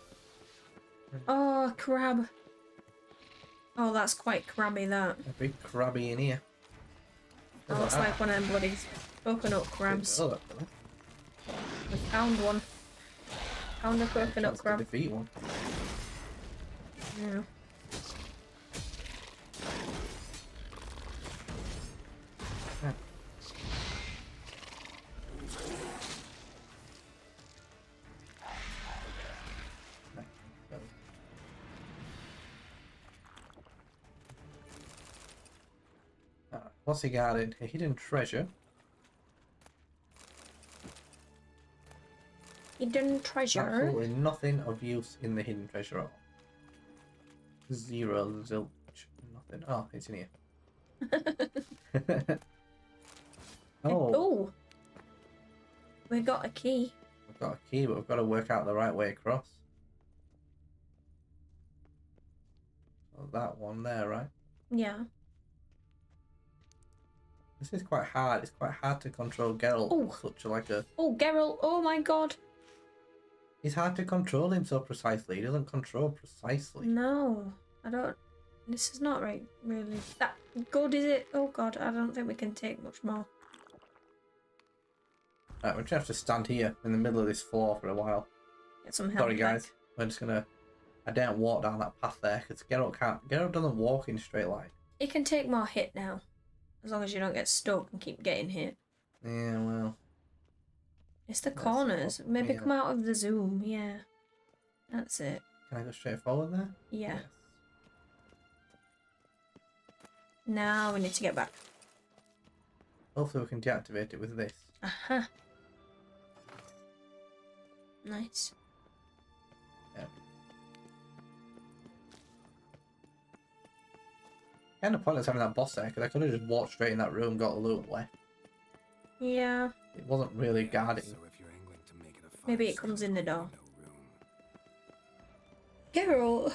Oh, crab. Oh, that's quite crabby, that. this. A big crabby in here. That looks like one of them bloody coconut crabs. Oh, actually. We found one. Found a coconut Chance to crab. defeat one. Yeah. What's he guarding? A hidden treasure. Hidden treasure. Absolutely nothing of use in the hidden treasure at all. Zero, zilch, nothing. Oh, it's in here. Oh, Oh. We got a key. we've got a key, but we've got to work out the right way across. So that one there, right? Yeah. This is quite hard. It's quite hard to control Geralt. Oh. Such like a. Oh, Geralt. Oh my god. It's hard to control him so precisely. He doesn't control precisely. No. I don't. This is not right, really. That good, is it? Oh god, I don't think we can take much more. Right, we're gonna have to stand here in the middle of this floor for a while. Get some help. Sorry, guys. We're just gonna. I don't walk down that path there because Geralt can't. Geralt doesn't walk in a straight line. You can take more hit now. As long as you don't get stuck and keep getting hit. Yeah, well. It's the That's corners. all. Maybe Yeah. come out of the zoom. Yeah. That's it. Can I go straight forward there? Yeah. Now we need to get back. Hopefully we can deactivate it with this. Aha. Nice. Yeah. Kind of pointless having that boss there because I could have just walked straight in that room, got the loot and left. Yeah. It wasn't really guarding. Maybe it comes in the door. Geralt.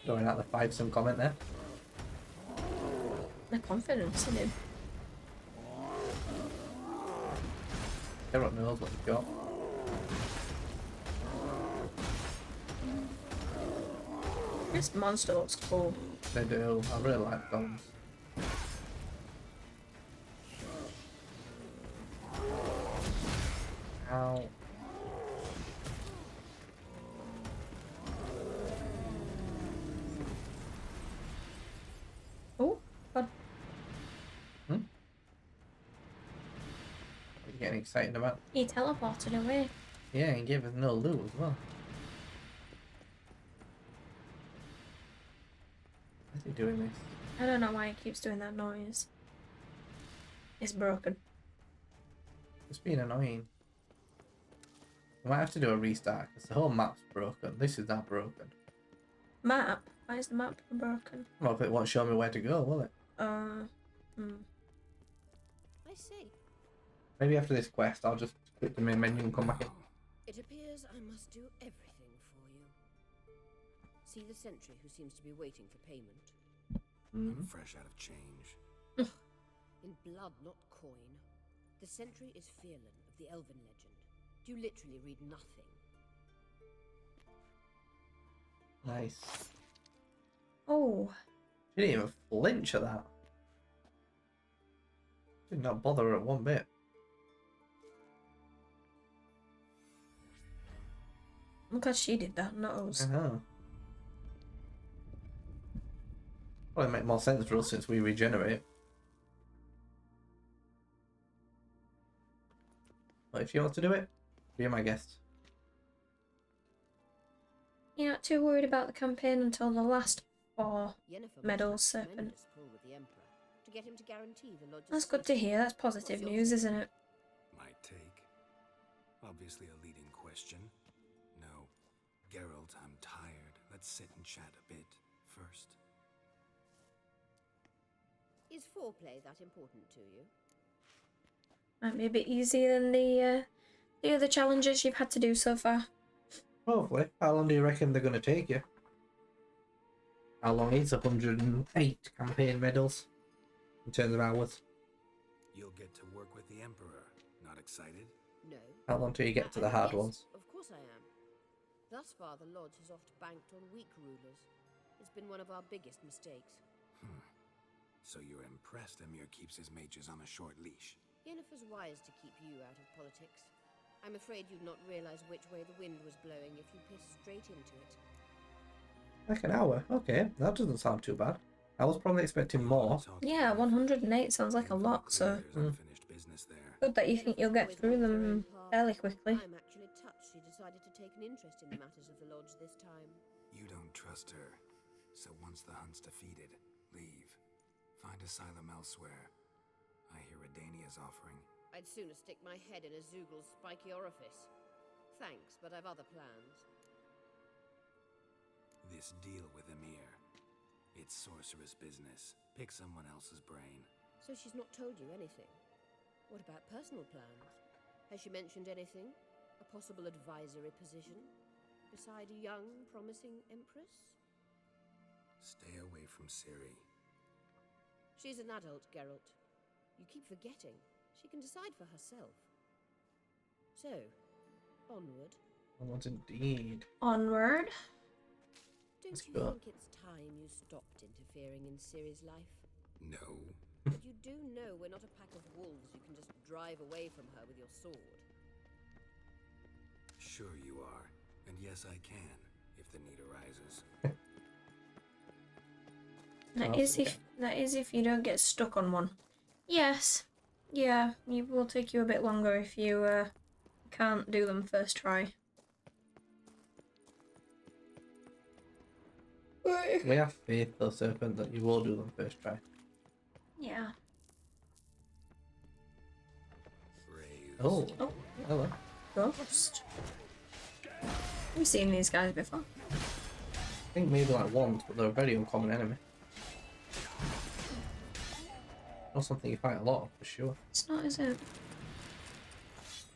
Throwing out the 5-some comment there. The confidence in him. Geralt knows what he's got. This monster looks cool. They do. I really like those. Ow. Oh, God. What are you getting excited about? He teleported away. Yeah, and gave us no loot as well. Why is he doing this? I don't know why he keeps doing that noise. It's broken. It's being annoying. We might have to do a restart because the whole map's broken. This is not broken. Map? Why is the map broken? Well, if it won't show me where to go, will it? Hmm. I see. Maybe after this quest, I'll just click the main menu and come back in. It appears I must do everything for you. See the sentry who seems to be waiting for payment. I'm fresh out of change. In blood, not coin. The sentry is Fearlan of the Elven legend. You literally read nothing. Nice. Oh. She didn't even flinch at that. Did not bother her at one bit. I'm glad she did that, not us. I know. Probably make more sense for us since we regenerate. But if you want to do it, be my guest. You're not too worried about the campaign until the last 4 Yennefer medals, must have Serpent. tremendous pull with the Emperor to get him to guarantee the lodge's That's good to hear. That's positive news, isn't it? Might take. Obviously a leading question. No. Geralt, I'm tired. Let's sit and chat a bit first. Is foreplay that important to you? Might be a bit easier than the other challenges you've had to do so far. Hopefully. How long do you reckon they're going to take you? How long is 108 campaign medals in terms of hours? You'll get to work with the Emperor. Not excited? No. How long till you get to the hard Yes, ones? Of course I am. Thus far, the Lodge has oft banked on weak rulers. It's been one of our biggest mistakes. So you're impressed Emir keeps his mages on a short leash? Yennefer's wise to keep you out of politics. I'm afraid you'd not realize which way the wind was blowing if you pissed straight into it. Like an hour. Okay, that doesn't sound too bad. I was probably expecting more. Yeah, 108 sounds like a lot, so Unfinished business there. good that you think you'll get through them fairly quickly. I'm actually touched she decided to take an interest in the matters of the Lodge this time. You don't trust her. So once the hunt's defeated, leave. Find asylum elsewhere. I hear Redania's offering. I'd sooner stick my head in a Zoogl's spiky orifice. Thanks, but I've other plans. This deal with Emir. It's sorcerer's business. Pick someone else's brain. So she's not told you anything? What about personal plans? Has she mentioned anything? A possible advisory position? Beside a young, promising empress? Stay away from Ciri. She's an adult, Geralt. You keep forgetting. She can decide for herself. So, onward. Onwards indeed. Onward. Don't Let's you go. think it's time you stopped interfering in Ciri's life? No. But you do know we're not a pack of wolves you can just drive away from her with your sword. Sure you are. And yes, I can, if the need arises. That is if you don't get stuck on one. Yes. Yeah, it will take you a bit longer if you can't do them first try. We have faith, though, Serpent, that you will do them first try. Yeah. Oh, hello. Ghost. We've seen these guys before. I think maybe like once, but they're a very uncommon enemy. Not something you fight a lot of, for sure. It's not, is it?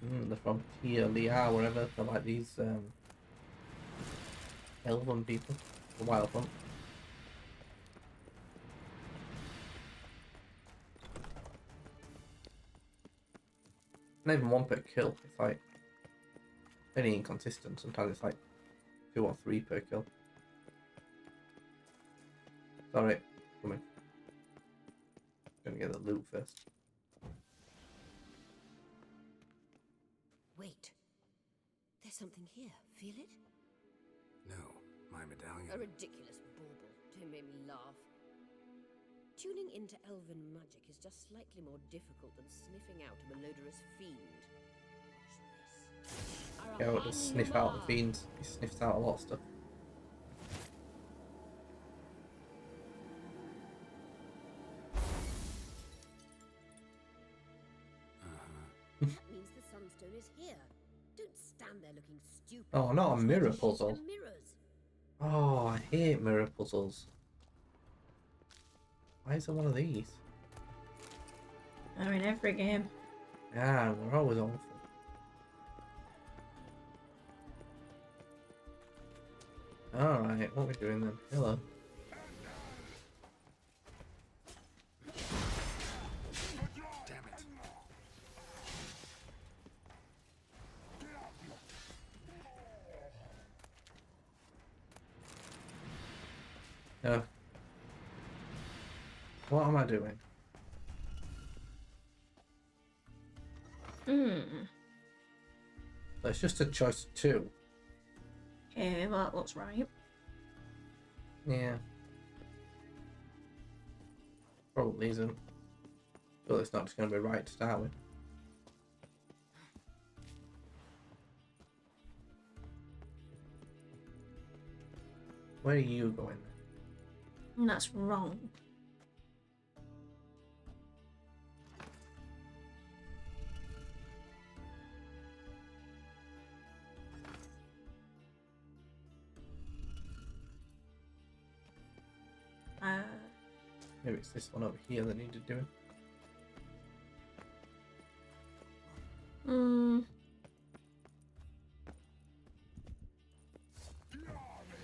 They're from Tia, Liao, wherever. They're like these elven people. The Wild Hunt. Not even one per kill. It's like very inconsistent. Sometimes it's like 2 or 3 per kill. Sorry, come in. Gonna get the loot first. Wait. There's something here. Feel it? No, my medallion. A ridiculous bauble. Don't make me laugh. Tuning into elven magic is just slightly more difficult than sniffing out a malodorous fiend. Yeah, I'll just sniff out the fiends. He sniffs out a lot of stuff. That means the Sunstone is here. Don't stand there looking stupid. Oh, not a mirror puzzle. The mirrors. Oh, I hate mirror puzzles. Why is there one of these? They're in every game. Yeah, they're always awful. Alright, what are we doing then? Hello. Damn it. No. What am I doing? So it's just a choice of 2. Okay, well that looks right. Yeah. Probably isn't. But it's not just going to be right to start with. Where are you going then? And that's wrong. Maybe it's this one over here that needed doing.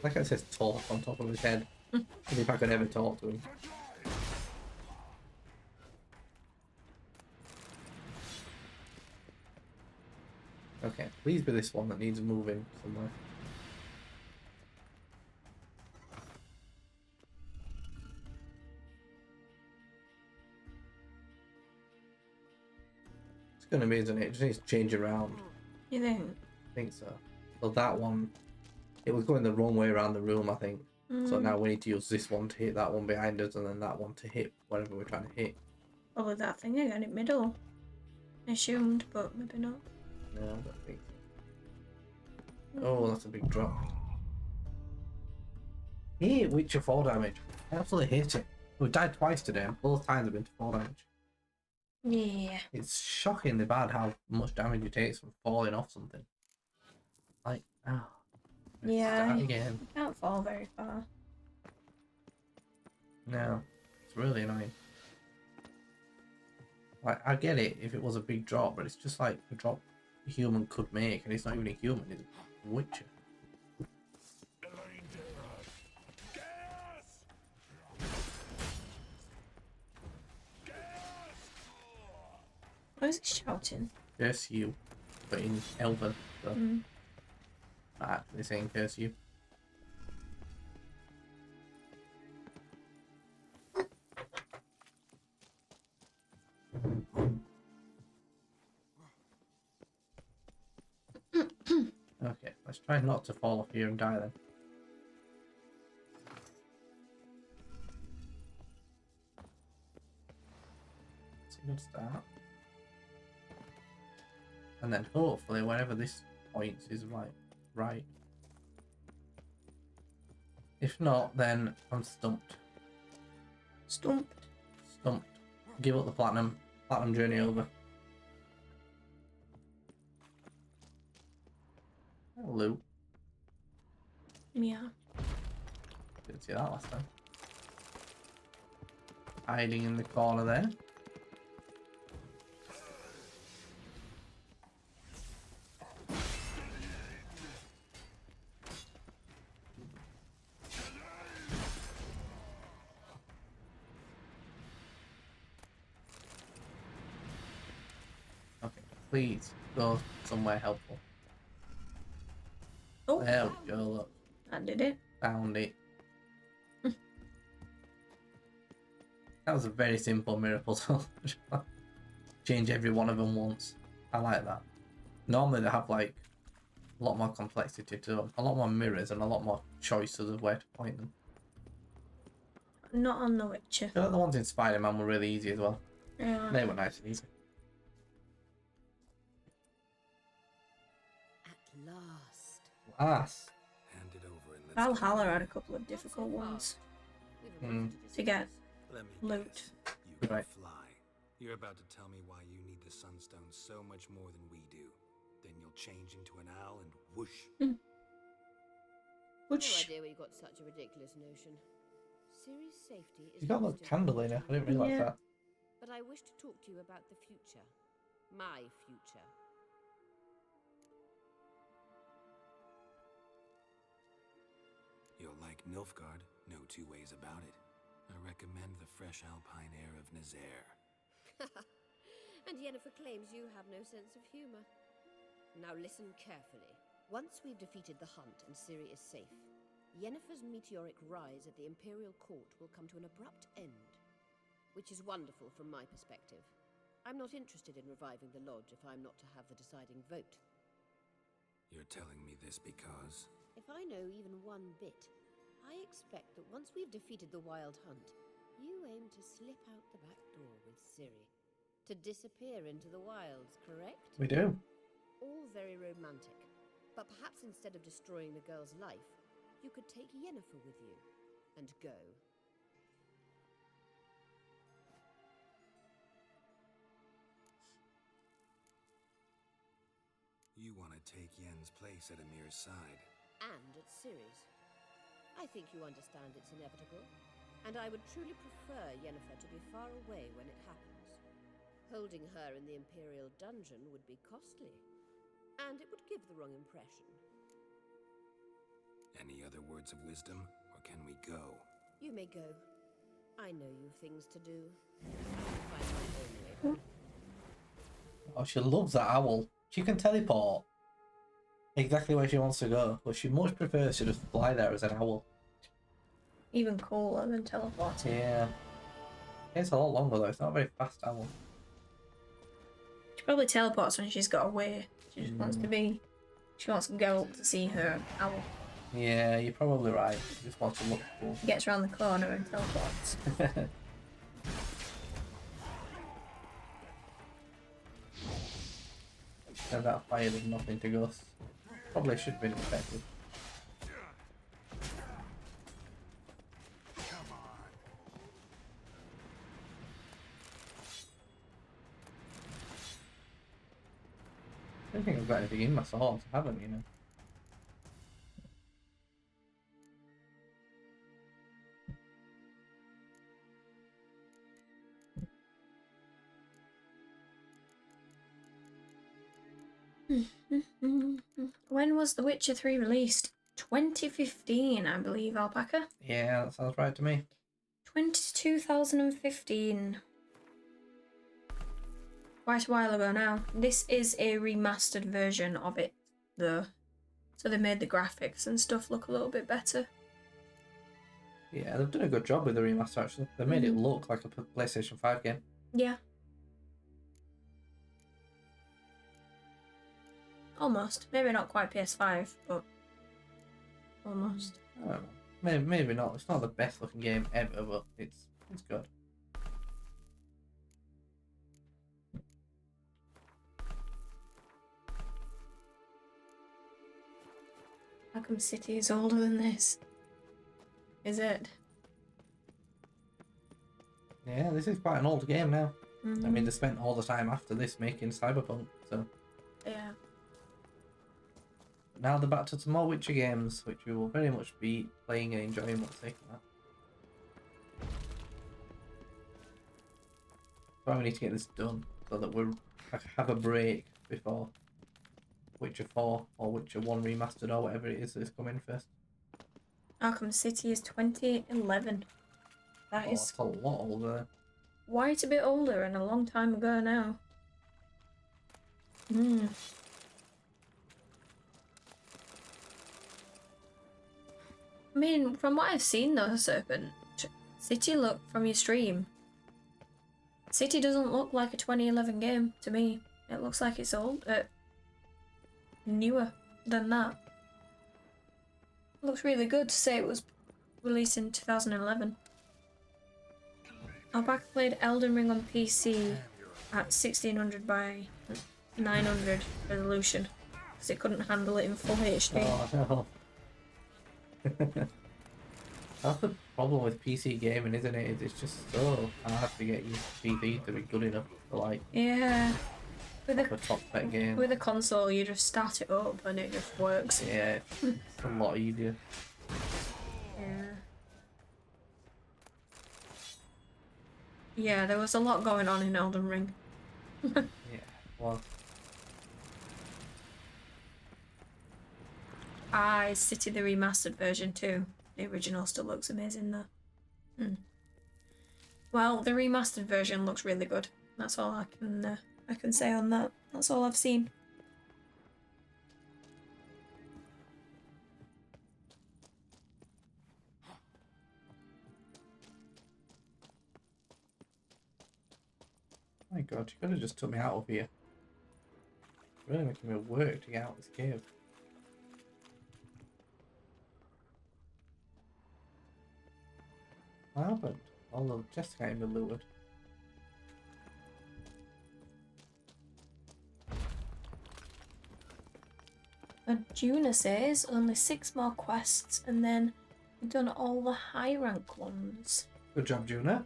Like it says talk on top of his head. And if I could ever talk to him. Okay, please be this one that needs moving somewhere. It's gonna be, isn't it? It just needs to change around. You think? I think so. So that one, it was going the wrong way around the room, I think. So now we need to use this one to hit that one behind us, and then that one to hit whatever we're trying to hit. Probably that thing again in middle. I assumed, but maybe not. No, I don't think so. Oh, that's a big drop. He hit Witcher 4 damage. I absolutely hate it. We've died twice today, and both times have been to 4 damage. Yeah. It's shockingly bad how much damage it takes from falling off something. Like, oh. Yeah. Start again. You can't fall very far. No, it's really annoying. Like, I get it if it was a big drop, but it's just like a drop a human could make, and it's not even a human, it's a Witcher. Why is he shouting? Curse you, but in Elven, so not actually saying curse you. Okay, let's try not to fall off here and die then. It's a good start. And then hopefully wherever this points is right. If not, then I'm stumped. Stumped? Stumped. Give up the platinum. Platinum journey over. Loot. Yeah. Didn't see that last time. Hiding in the corner there. Okay, please go somewhere helpful. Oh, there we go, look. That did it. Found it. That was a very simple miracle to change every one of them once. I like that. Normally they have like a lot more complexity to them, a lot more mirrors and a lot more choices of where to point them. Not on The Witcher. I feel like the ones in Spider-Man were really easy as well. Yeah. They were nice and easy. At last. Last. Hand it over and let's Valhalla had a couple of difficult ones to get Let me loot. guess. You Right. can fly. You're about to tell me why you need the Sunstone so much more than we do. Then you'll change into an owl and whoosh. No Whoosh. idea where you got such a ridiculous notion. Ciri's safety is You got a most candle in it. I didn't realise Yeah. that. But I wish to talk to you about the future. My future. You'll like Nilfgaard, no two ways about it. I recommend the fresh alpine air of Nazaire. And Yennefer claims you have no sense of humor. Now listen carefully. Once we've defeated the Hunt and Ciri is safe, Yennefer's meteoric rise at the Imperial Court will come to an abrupt end. Which is wonderful from my perspective. I'm not interested in reviving the Lodge if I'm not to have the deciding vote. You're telling me this because... If I know even one bit, I expect that once we've defeated the Wild Hunt, you aim to slip out the back door with Ciri. To disappear into the wilds, correct? We do. All very romantic. But perhaps instead of destroying the girl's life, you could take Yennefer with you and go. You want to take Yen's place at Emir's side. And at Ciri's. I think you understand it's inevitable, and I would truly prefer Yennefer to be far away when it happens. Holding her in the Imperial dungeon would be costly, and it would give the wrong impression. Any other words of wisdom, or can we go? You may go. I know you've things to do. I'll find my own way. Oh, she loves that owl. She can teleport exactly where she wants to go, but she much prefers to just fly there as an owl. Even cooler than teleporting. Yeah. It's a lot longer though, it's not a very fast owl. She probably teleports when she's got away. She just wants to be. She wants Geralt to see her owl. Yeah, you're probably right. She just wants to look cool. She gets around the corner and teleports. And that fire did nothing to Gus. Probably should have been expected. I don't think I've got anything in my swords, I haven't, you know. When was The Witcher 3 released? 2015, I believe, Alpaca. Yeah, that sounds right to me. 2015. Quite a while ago now. This is a remastered version of it, though. So they made the graphics and stuff look a little bit better. Yeah, they've done a good job with the remaster actually. They made it look like a PlayStation 5 game. Yeah. Almost. Maybe not quite PS5, but almost. I don't know. Maybe not. It's not the best looking game ever, but it's good. Arkham City is older than this. Is it? Yeah, this is quite an old game now. I mean, they spent all the time after this making Cyberpunk, so... Yeah. Now they're back to some more Witcher games, which we will very much be playing and enjoying once they come out. So we need to get this done, so that we're have a break before Witcher 4 or Witcher 1 remastered or whatever it is that's coming first. Arkham City is 2011. That is That's a lot older. quite a bit older and a long time ago now. I mean, from what I've seen though, Serpent, City look from your stream. City doesn't look like a 2011 game to me. It looks like it's old, newer than that. It looks really good to say it was released in 2011. Alpaca played Elden Ring on PC at 1600 by 900 resolution because it couldn't handle it in full HD. Oh no. That's the problem with PC gaming, isn't it? It's just so hard to get your PC to be good enough for like Yeah. With a top spec game. With a console, you just start it up and it just works. Yeah, it's a lot easier. Yeah. Yeah, there was a lot going on in Elden Ring. Yeah, well. Is City the remastered version too? The original still looks amazing though. Well, the remastered version looks really good. That's all I can say on that. That's all I've seen. My god, you could have just took me out of here. Really making me work to get out of this cave. What happened? All the chests can't be looted. Juna says only 6 more quests and then we've done all the high rank ones. Good job, Juna.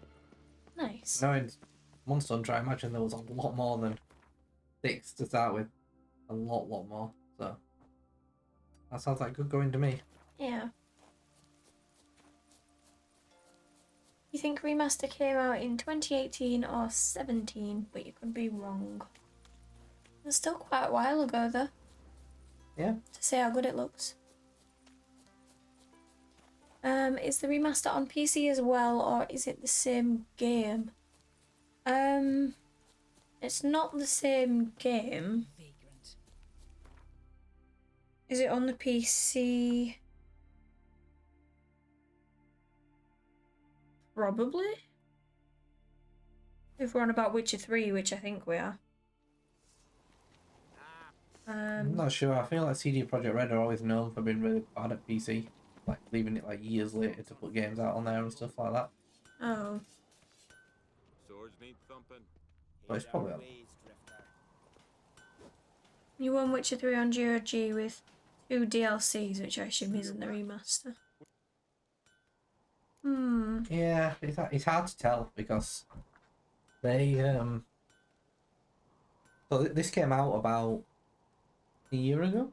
Nice. Now in Monster Hunter, I imagine there was a lot more than 6 to start with. A lot more. So that sounds like good going to me. Yeah. You think Remaster came out in 2018 or 17, but you could be wrong. It's still quite a while ago though. Yeah. To say how good it looks. Is the remaster on PC as well, or is it the same game? It's not the same game. Is it on the PC? Probably. If we're on about Witcher 3, which I think we are. I'm not sure. I feel like CD Projekt Red are always known for being really bad at PC. Like, leaving it like years later to put games out on there and stuff like that. Oh. Swords need thumping. But it's probably on. You won Witcher 3 on GOG with 2 DLCs, which I assume isn't the remaster. Yeah, it's hard to tell because they so this came out about a year ago.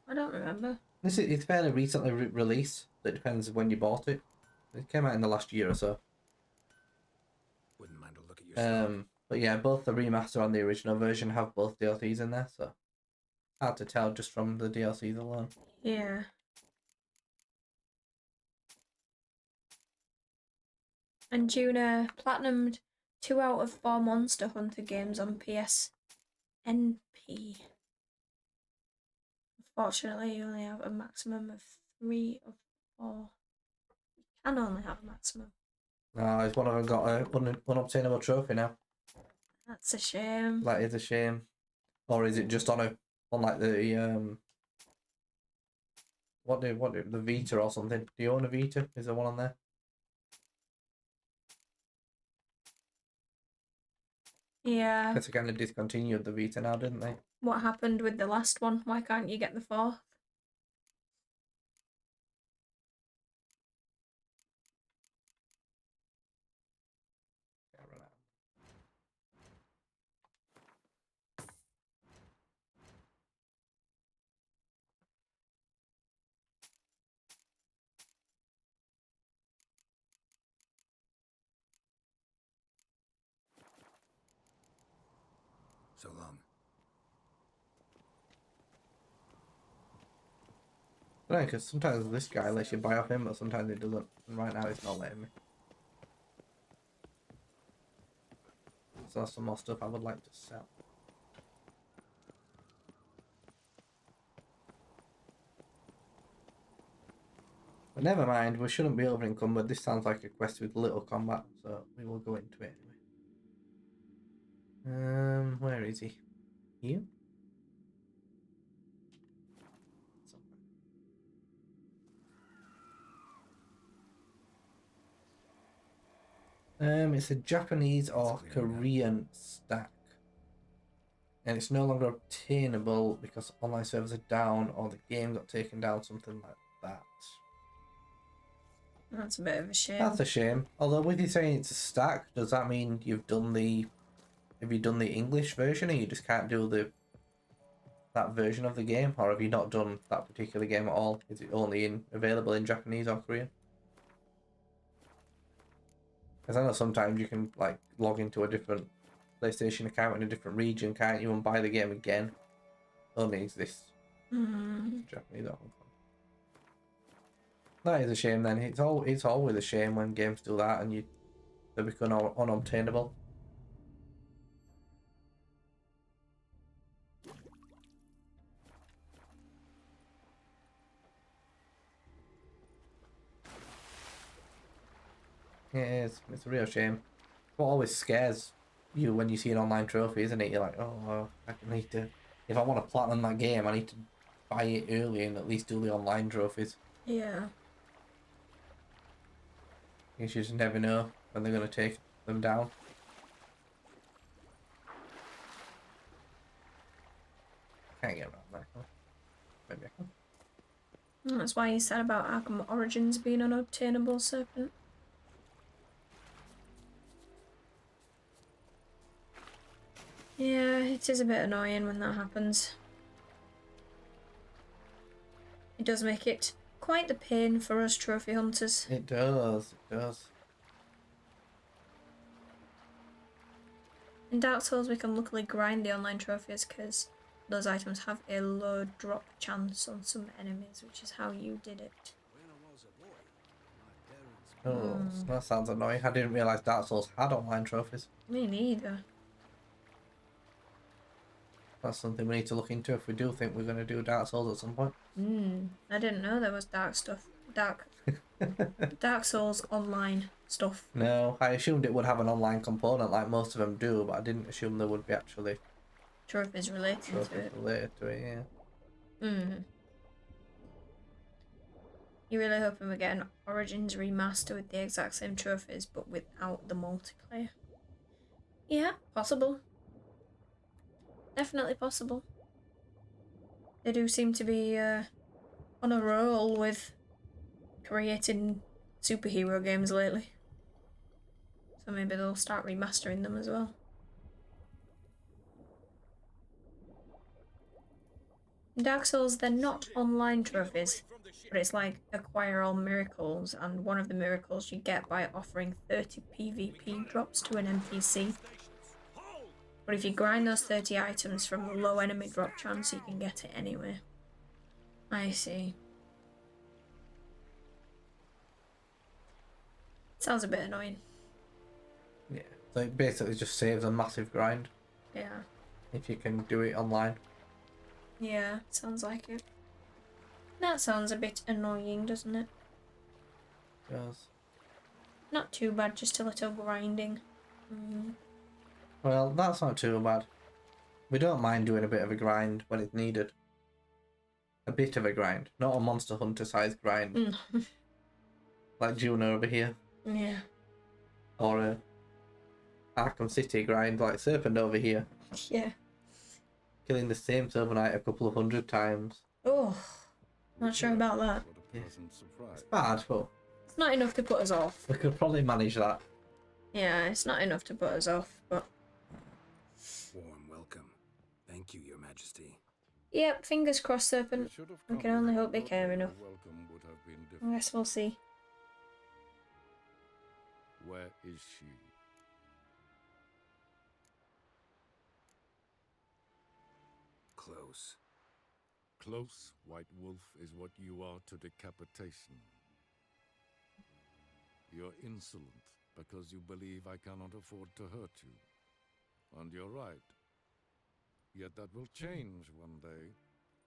I don't remember. It's fairly recently released. It depends when you bought it. It came out in the last year or so. Wouldn't mind a look at yourself. But yeah, both the remaster and the original version have both DLCs in there, so hard to tell just from the DLCs alone. Yeah. And Juna platinumed 2 out of 4 Monster Hunter games on PSNP. Unfortunately, you only have a maximum of 3 of 4. You can only have a maximum. No, it's one of them got an unobtainable trophy now. That's a shame. That is a shame. Or is it just on like the the Vita or something? Do you own a Vita? Is there one on there? Yeah. Because they kind of discontinued the Vita now, didn't they? What happened with the last one? Why can't you get the 4th? So long. I don't know, because sometimes this guy lets you buy off him, but sometimes it doesn't. And right now it's not letting me. So that's some more stuff I would like to sell. But never mind, we shouldn't be over encumbered. This sounds like a quest with little combat, so we will go into it anyway. Where is he? Here? It's a Japanese or Korean stack. And it's no longer obtainable because online servers are down or the game got taken down, something like that. That's a bit of a shame. That's a shame. Although with you saying it's a stack, does that mean you've done the... Have you done the English version or you just can't do that version of the game? Or have you not done that particular game at all? Is it only available in Japanese or Korean? Because I know sometimes you can like log into a different PlayStation account in a different region, can't you, and buy the game again. Only exists Japanese or Hong Kong. That is a shame then. It's always a shame when games do that and they become unobtainable. It's a real shame. What always scares you when you see an online trophy, isn't it? You're like, oh, I need to... If I want to platinum that game, I need to buy it early and at least do the online trophies. Yeah. You just never know when they're going to take them down. Can't get around that. Huh? Maybe I can. That's why you said about Arkham Origins being unobtainable, Serpent. Yeah, it is a bit annoying when that happens. It does make it quite the pain for us trophy hunters. It does, it does. In Dark Souls we can luckily grind the online trophies because those items have a low drop chance on some enemies, which is how you did it. When I was a boy, Oh, that sounds annoying. I didn't realise Dark Souls had online trophies. Me neither. That's something we need to look into if we do think we're going to do Dark Souls at some point. I didn't know there was Dark Souls online stuff. No, I assumed it would have an online component like most of them do, but I didn't assume there would be actually Trophies related to trophies it. related to it, yeah. You're really hoping we get an Origins remaster with the exact same trophies, but without the multiplayer. Yeah, possible. Definitely possible. They do seem to be on a roll with creating superhero games lately. So maybe they'll start remastering them as well. In Dark Souls, they're not online trophies, but it's like acquire all miracles, and one of the miracles you get by offering 30 PvP drops to an NPC. But if you grind those 30 items from the low enemy drop chance, you can get it anyway. I see. Sounds a bit annoying. Yeah, so it basically just saves a massive grind Yeah. if you can do it online. Yeah, sounds like it. That sounds a bit annoying, doesn't it? Yes. Not too bad, just a little grinding. Well, that's not too bad. We don't mind doing a bit of a grind when it's needed. A bit of a grind, not a Monster Hunter sized grind. Like Juno over here. Yeah. Or a Arkham City grind like Serpent over here. Yeah. Killing the same Silver Knight a couple of 100 times. Oh, not sure about that. It's bad, but It's not enough to put us off. we could probably manage that. Yeah, it's not enough to put us off, but... Warm welcome. Thank you, Your Majesty. Yep, fingers crossed, Serpent. I can only hope they care enough. I guess we'll see. Where is she? Close. Close, White Wolf, is what you are to decapitation. You're insolent because you believe I cannot afford to hurt you. And you're right. Yet that will change one day,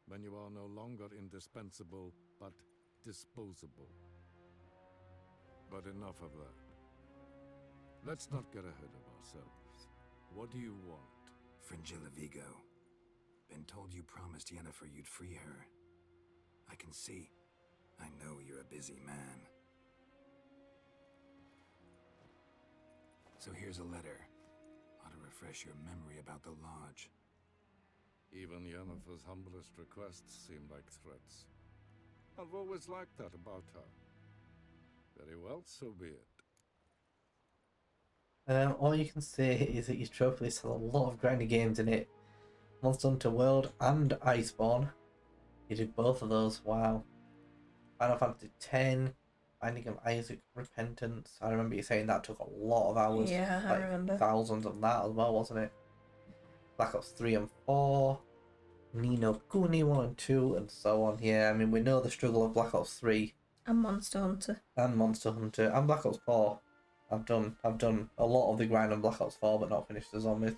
when you are no longer indispensable, but disposable. But enough of that. Let's not get ahead of ourselves. What do you want? Fringilla Vigo. Been told you promised Yennefer you'd free her. I can see. I know you're a busy man. So here's a letter. Ought to refresh your memory about the Lodge. Even Yennefer's humblest requests seem like threats. I've always liked that about her. Very well, so be it. All you can say is that your trophy list has a lot of grindy games in it. Monster Hunter World and Iceborne. You did both of those, wow. Final Fantasy X, Binding of Isaac, Repentance. I remember you saying that took a lot of hours. Yeah, I remember. Thousands of that as well, wasn't it? Black Ops 3 and 4, Ni no Kuni 1 and 2, and so on. Yeah, I mean, we know the struggle of Black Ops 3. And Monster Hunter. And Monster Hunter, and Black Ops 4. I've done a lot of the grind on Black Ops 4, but not finished the zombies.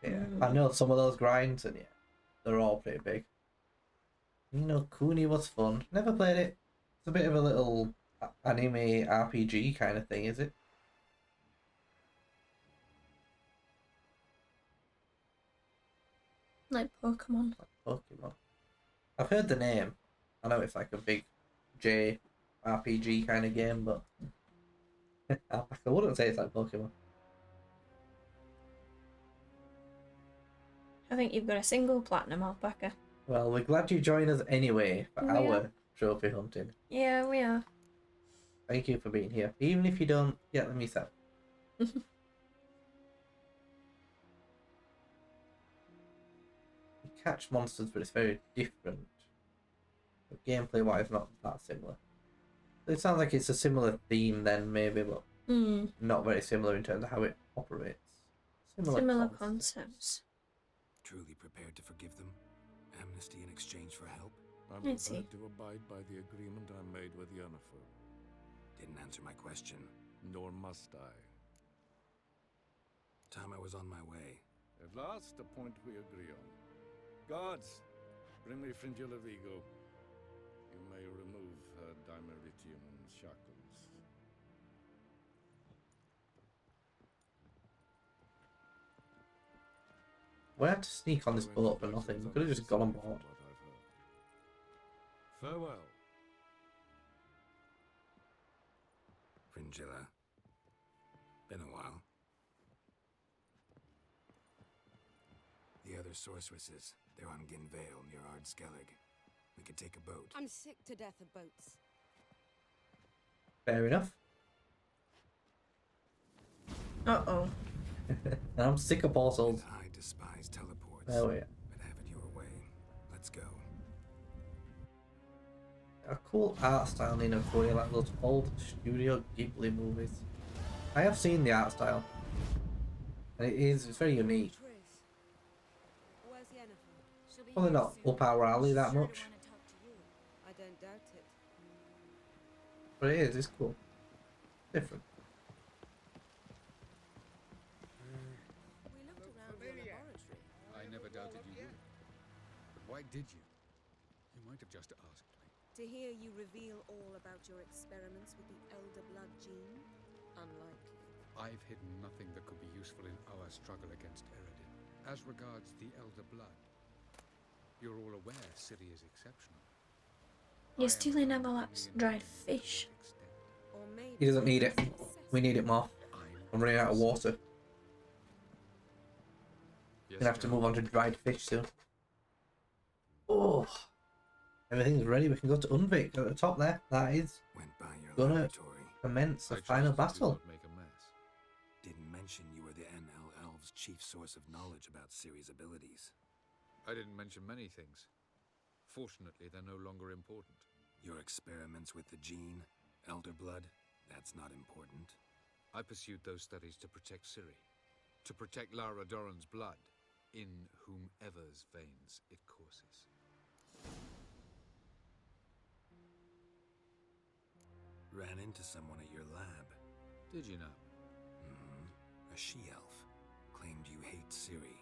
Yeah, I know some of those grinds, and yeah, they're all pretty big. Ni no Kuni was fun. Never played it. It's a bit of a little anime RPG kind of thing, is it? Like Pokemon. Pokemon. I've heard the name. I know it's like a big JRPG kind of game, but I wouldn't say it's like Pokemon. I think you've got a single platinum alpaca. Well, we're glad you joined us anyway for We our are. trophy hunting. Yeah, we are. Thank you for being here. Even if you don't get them yourself. You catch monsters, but it's very different. But gameplay wise, not that similar. It sounds like it's a similar theme then, maybe, but not very similar in terms of how it operates. Similar concepts. Truly prepared to forgive them? Amnesty in exchange for help? I'm I see. prepared to abide by the agreement I made with Yennefer. Didn't answer my question. Nor must I. Time I was on my way. At last, a point we agree on. Guards, bring me Fringilla Vigo. You may remove her Dimeritium shackles. We had to sneak on this boat for nothing. We could have just gone on board. Farewell. Fringilla. Been a while. The other sorceresses, they're on Gin Vale near Ard Skellig. We could take a boat. I'm sick to death of boats. Fair enough. Uh-oh. And I'm sick of portals. I despise teleports. Oh yeah. But have it your way. Let's go. A cool art style, Nina Cody, like those old Studio Ghibli movies. I have seen the art style. And it's very unique. Where's Yennefer? Probably not up our alley that much. I don't doubt it. But it is, it's cool. Different. We looked around your laboratory. I never doubted you would. But why did you? You might have just asked me. To hear you reveal all about your experiments with the Elder Blood gene? Unlikely. I've hidden nothing that could be useful in our struggle against Eredin. As regards the Elder Blood, you're all aware Ciri is exceptional. You're stealing Avalak's dried fish. Or maybe He doesn't need it. We need it more. I'm running out of water. Yes, Gonna have to move on to dried fish soon. Oh, everything's ready. We can go to Unvik at the top there. That is Went by your gonna laboratory. commence the I final trust you do battle. not make a mess. Didn't mention you were the NL Elves' chief source of knowledge about Ciri's abilities. I didn't mention many things. Fortunately, they're no longer important. Your experiments with the gene, Elder Blood, that's not important. I pursued those studies to protect Ciri. To protect Lara Doran's blood, in whomever's veins it courses. Ran into someone at your lab. Did you know? A she-elf. Claimed you hate Ciri.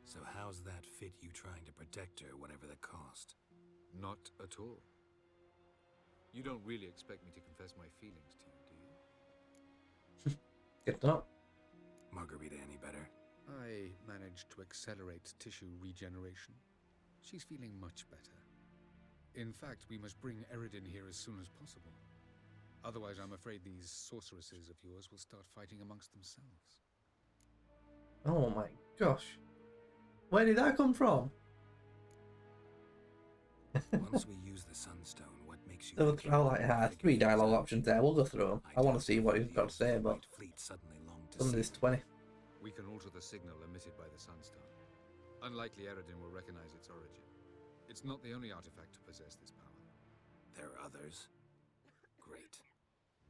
So how's that fit you trying to protect her, whatever the cost? Not at all. You don't really expect me to confess my feelings to you, do you? Get up. Margarita any better? I managed to accelerate tissue regeneration. She's feeling much better. In fact, we must bring Eredin here as soon as possible. Otherwise, I'm afraid these sorceresses of yours will start fighting amongst themselves. Oh my gosh. Where did that come from? Once we use the Sunstone, what makes you So think I like you'll figure 3 things dialogue out? options there. We'll go through them. I want to see what he's got to say about White Fleet suddenly longed to some of see this 20. We can alter the signal emitted by the Sunstone. Unlikely Eredin will recognize its origin. It's not the only artifact to possess this power. There are others? Great.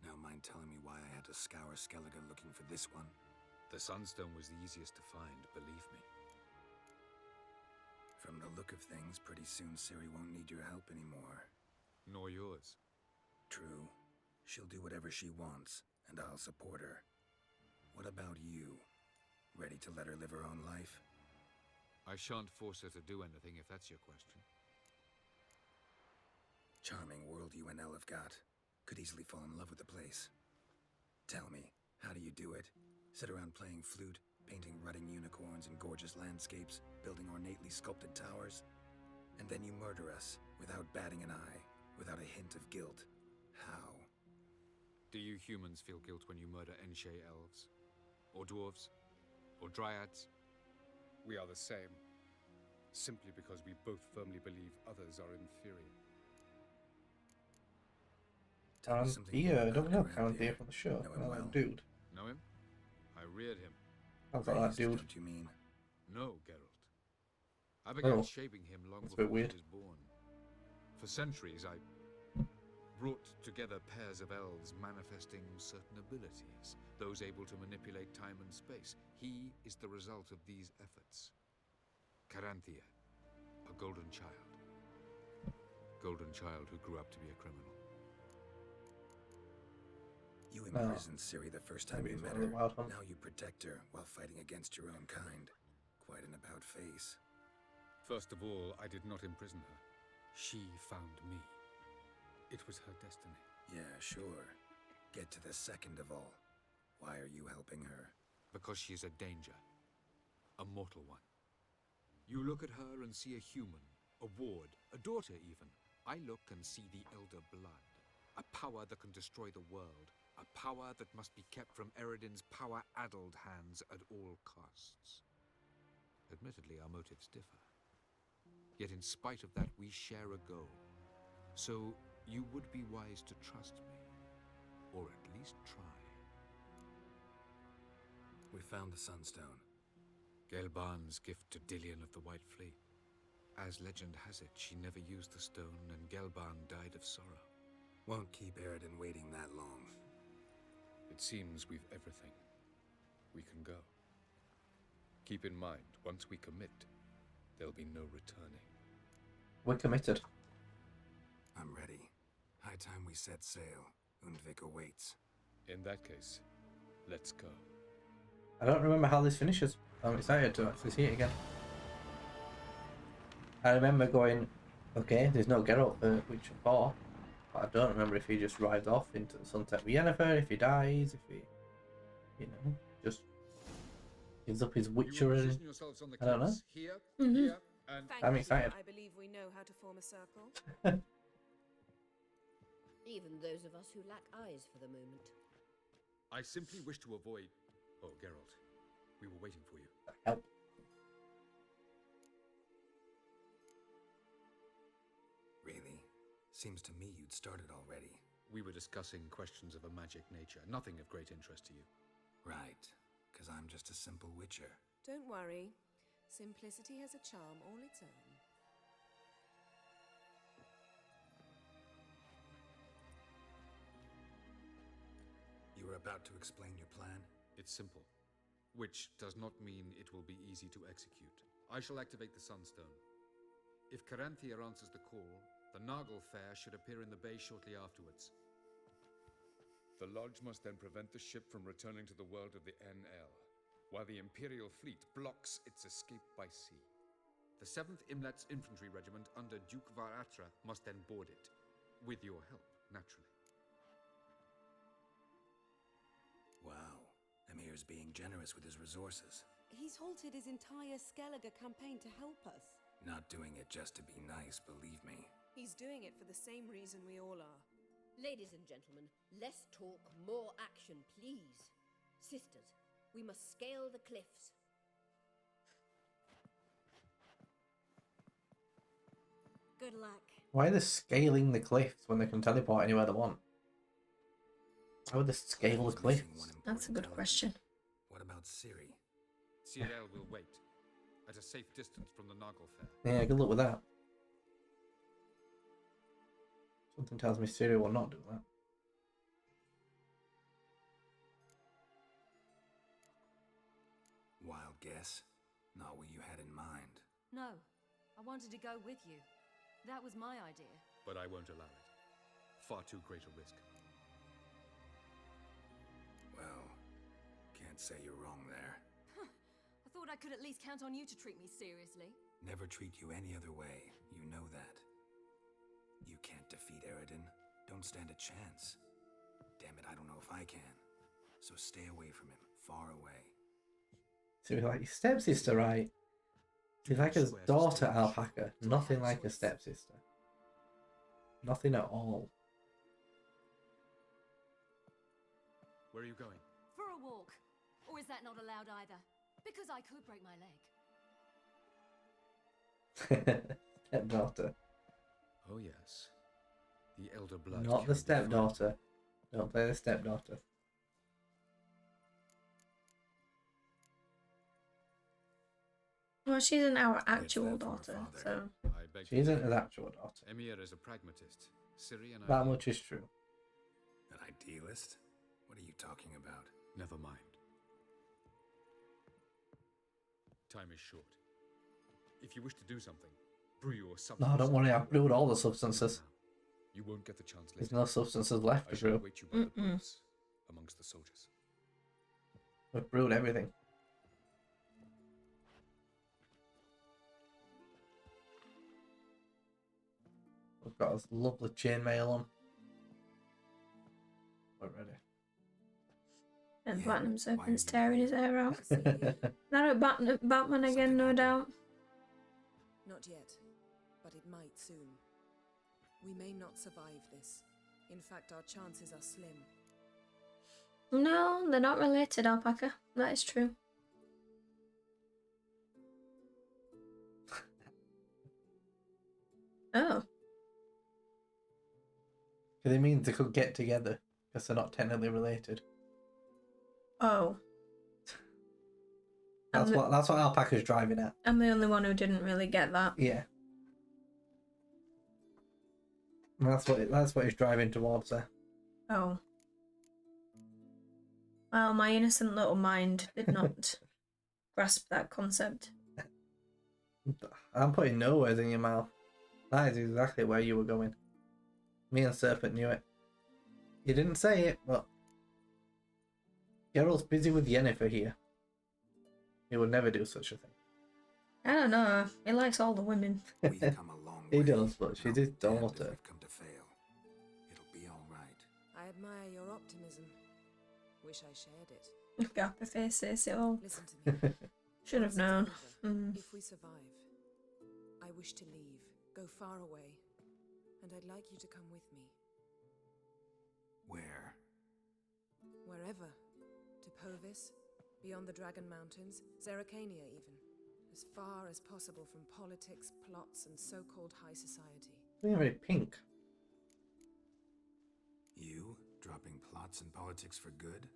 Now mind telling me why I had to scour Skellige looking for this one? The Sunstone was the easiest to find, believe me. From the look of things, pretty soon Ciri won't need your help anymore. Nor yours. True. She'll do whatever she wants, and I'll support her. What about you? Ready to let her live her own life? I shan't force her to do anything if that's your question. Charming world you and Elle have got. Could easily fall in love with the place. Tell me, how do you do it? Sit around playing flute, painting rutting unicorns and gorgeous landscapes, building ornately sculpted towers? And then you murder us, without batting an eye, without a hint of guilt. How? Do you humans feel guilt when you murder Enshe elves? Or dwarves? Or dryads? We are the same. Simply because we both firmly believe others are inferior. Tarantia, I don't know Tarantia from the show. No, that dude. Know him? I reared him. Sounds like that dude. Don't you mean? No, Geralt. I began Oh, shaping him long that's a bit before weird. he was born. For centuries, I brought together pairs of elves manifesting certain abilities, those able to manipulate time and space. He is the result of these efforts. Caranthia, a golden child. golden child who grew up to be a criminal. You No. imprisoned Ciri the first time Maybe you it's met one of her. the Wild Hunt. Now you protect her while fighting against your own kind. Quite an about-face. First of all, I did not imprison her. She found me. It was her destiny. Yeah, sure. Get to the second of all. Why are you helping her? Because she is a danger. A mortal one. You look at her and see a human, a ward, a daughter even. I look and see the Elder Blood. A power that can destroy the world. A power that must be kept from Eredin's power-addled hands at all costs. Admittedly, our motives differ. Yet in spite of that, we share a goal. So, you would be wise to trust me. Or at least try. We found the Sunstone. Gelban's gift to Dillion of the White Fleet. As legend has it, she never used the stone, and Gelban died of sorrow. Won't keep Eredin waiting that long. It seems we've everything. We can go. Keep in mind, once we commit, there'll be no returning. We're committed. I'm ready. High time we set sail. Undvik awaits. In that case, let's go. I don't remember how this finishes. I'm excited to actually see it again. I remember going, okay, there's no Geralt for Witcher 4. But I don't remember if he just rides off into the sunset with Yennefer, if he dies, if he, you know, just gives up his Witcher and... I don't know. Here, Mhm. here, and Thank I'm you. excited. I believe we know how to form a circle. Even those of us who lack eyes for the moment. I simply wish to avoid... Oh, Geralt. We were waiting for you. Help. Really? Seems to me you'd started already. We were discussing questions of a magic nature, nothing of great interest to you. Right. Because I'm just a simple witcher. Don't worry. Simplicity has a charm all its own. You were about to explain your plan? It's simple. Which does not mean it will be easy to execute. I shall activate the Sunstone. If Caranthia answers the call, the Nagel Fair should appear in the bay shortly afterwards. The Lodge must then prevent the ship from returning to the world of the NL, while the Imperial fleet blocks its escape by sea. The 7th Imlet's Infantry Regiment under Duke Varatra must then board it, with your help, naturally. Wow. Emir's being generous with his resources. He's halted his entire Skellige campaign to help us. Not doing it just to be nice, believe me. He's doing it for the same reason we all are. Ladies and gentlemen, less talk, more action, please. Sisters, we must scale the cliffs. Good luck. Why are they scaling the cliffs when they can teleport anywhere they want? Why would they scale the cliffs? That's a good question. What about Ciri? Cyril will wait, at a safe distance from the Nagel Fair. Yeah, good luck with that. Something tells me Ciri will not do that. Wild guess. Not what you had in mind. No, I wanted to go with you. That was my idea. But I won't allow it. Far too great a risk. Well, can't say you're wrong there. I thought I could at least count on you to treat me seriously. Never treat you any other way. You know that. You can't defeat Eredin. Don't stand a chance. Damn it, I don't know if I can. So stay away from him. Far away. Ciri's like your stepsister, right? She's like his daughter, Alpaca. Nothing like a stepsister. Nothing at all. Where are you going? For a walk. Or is that not allowed either? Because I could break my leg. Stepdaughter. Oh yes. The Elder Blood. Not can the be stepdaughter. Don't play the stepdaughter. Well, she isn't our actual daughter, so... I beg She isn't his actual daughter. Emir is a pragmatist. Ciri and I... That much is true. An idealist? What are you talking about? Never mind. Time is short. If you wish to do something, brew or something. No, don't worry, I've brewed all the substances. You won't get the chance There's later. no substances left I to shall brew. await you by the pools, amongst the soldiers. We've brewed everything. We've got this lovely chainmail on. We're ready. And Platinum Serpent's tearing his hair out. That a Batman again, no doubt. Not yet, but it might soon. We may not survive this. In fact, our chances are slim. No, they're not related, Alpaca. That is true. Oh. Do they mean they could get together because they're not technically related? Oh. That's what Alpaca's driving at. I'm the only one who didn't really get that. Yeah. And that's what he's driving towards there. Oh. Well, my innocent little mind did not grasp that concept. I'm putting no words in your mouth. That is exactly where you were going. Me and Serpent knew it. You didn't say it, but Geralt's busy with Yennefer here. He would never do such a thing. I don't know. He likes all the women. We've come a long He way. does, but she's his Damned if daughter. we've come to fail. It'll be all right. I admire your optimism. Wish I shared it. Gapper face says it all. Listen to me. Should have Once it's known. over, Mm. If we survive, I wish to leave, go far away, and I'd like you to come with me. Where? Wherever. To Povis, beyond the Dragon Mountains, Zerrikania even. As far as possible from politics, plots, and so-called high society. You're very pink. You dropping plots and politics for good?